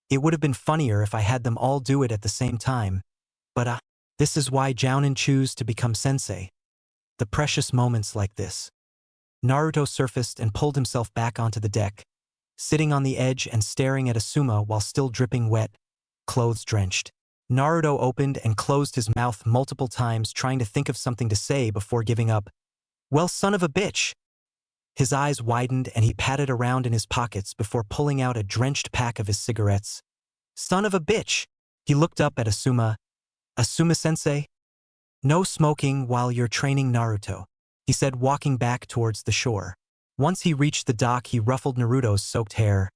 Speaker 1: It would have been funnier if I had them all do it at the same time. But this is why Jounin choose to become sensei. The precious moments like this. Naruto surfaced and pulled himself back onto the deck, sitting on the edge and staring at Asuma while still dripping wet, clothes drenched. Naruto opened and closed his mouth multiple times trying to think of something to say before giving up. Well, son of a bitch! His eyes widened and he patted around in his pockets before pulling out a drenched pack of his cigarettes. Son of a bitch! He looked up at Asuma. Asuma-sensei? No smoking while you're training Naruto, he said, walking back towards the shore. Once he reached the dock, he ruffled Naruto's soaked hair.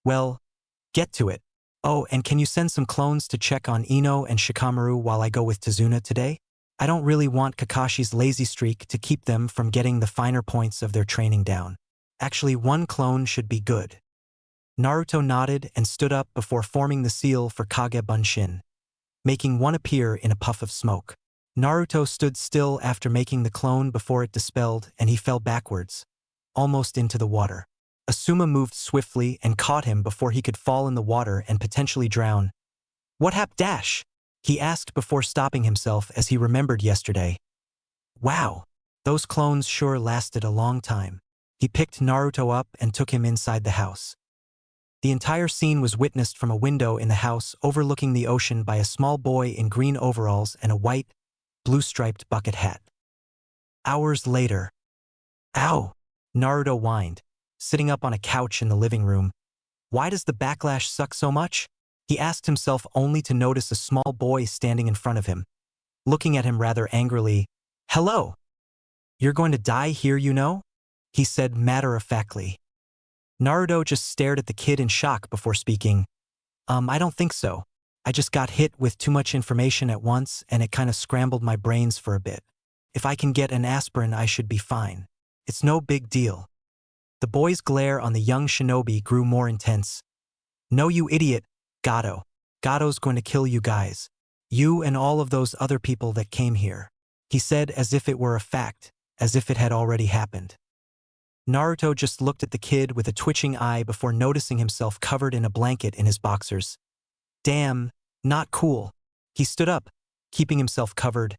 Speaker 1: Well, get to it. Oh, and can you send some clones to check on Ino and Shikamaru while I go with Tazuna today? I don't really want Kakashi's lazy streak to keep them from getting the finer points of their training down. Actually, one clone should be good. Naruto nodded and stood up before forming the seal for Kage Bunshin, making one appear in a puff of smoke. Naruto stood still after making the clone before it dispelled, and he fell backwards, almost into the water. Asuma moved swiftly and caught him before he could fall in the water and potentially drown. What happened, Dash? He asked before stopping himself as he remembered yesterday. Wow, those clones sure lasted a long time. He picked Naruto up and took him inside the house. The entire scene was witnessed from a window in the house overlooking the ocean by a small boy in green overalls and a white, blue-striped bucket hat. Hours later. Ow! Naruto whined, sitting up on a couch in the living room. Why does the backlash suck so much? He asked himself only to notice a small boy standing in front of him, looking at him rather angrily. Hello! You're going to die here, you know? He said matter-of-factly. Naruto just stared at the kid in shock before speaking. I don't think so. I just got hit with too much information at once and it kind of scrambled my brains for a bit. If I can get an aspirin, I should be fine. It's no big deal. The boy's glare on the young shinobi grew more intense. No, you idiot, Gato. Gato's going to kill you guys. You and all of those other people that came here. He said as if it were a fact, as if it had already happened. Naruto just looked at the kid with a twitching eye before noticing himself covered in a blanket in his boxers. Damn, not cool. He stood up, keeping himself covered.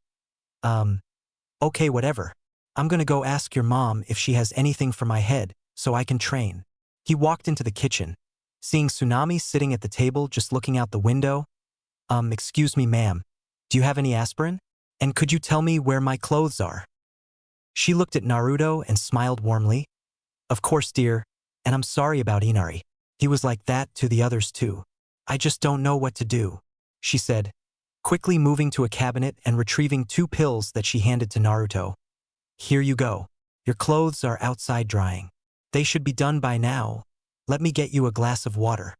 Speaker 1: Okay, whatever. I'm gonna go ask your mom if she has anything for my head, so I can train. He walked into the kitchen, seeing Tsunami sitting at the table just looking out the window. Excuse me, ma'am. Do you have any aspirin? And could you tell me where my clothes are? She looked at Naruto and smiled warmly. Of course, dear, and I'm sorry about Inari. He was like that to the others too. I just don't know what to do, she said, quickly moving to a cabinet and retrieving 2 pills that she handed to Naruto. Here you go. Your clothes are outside drying. They should be done by now. Let me get you a glass of water.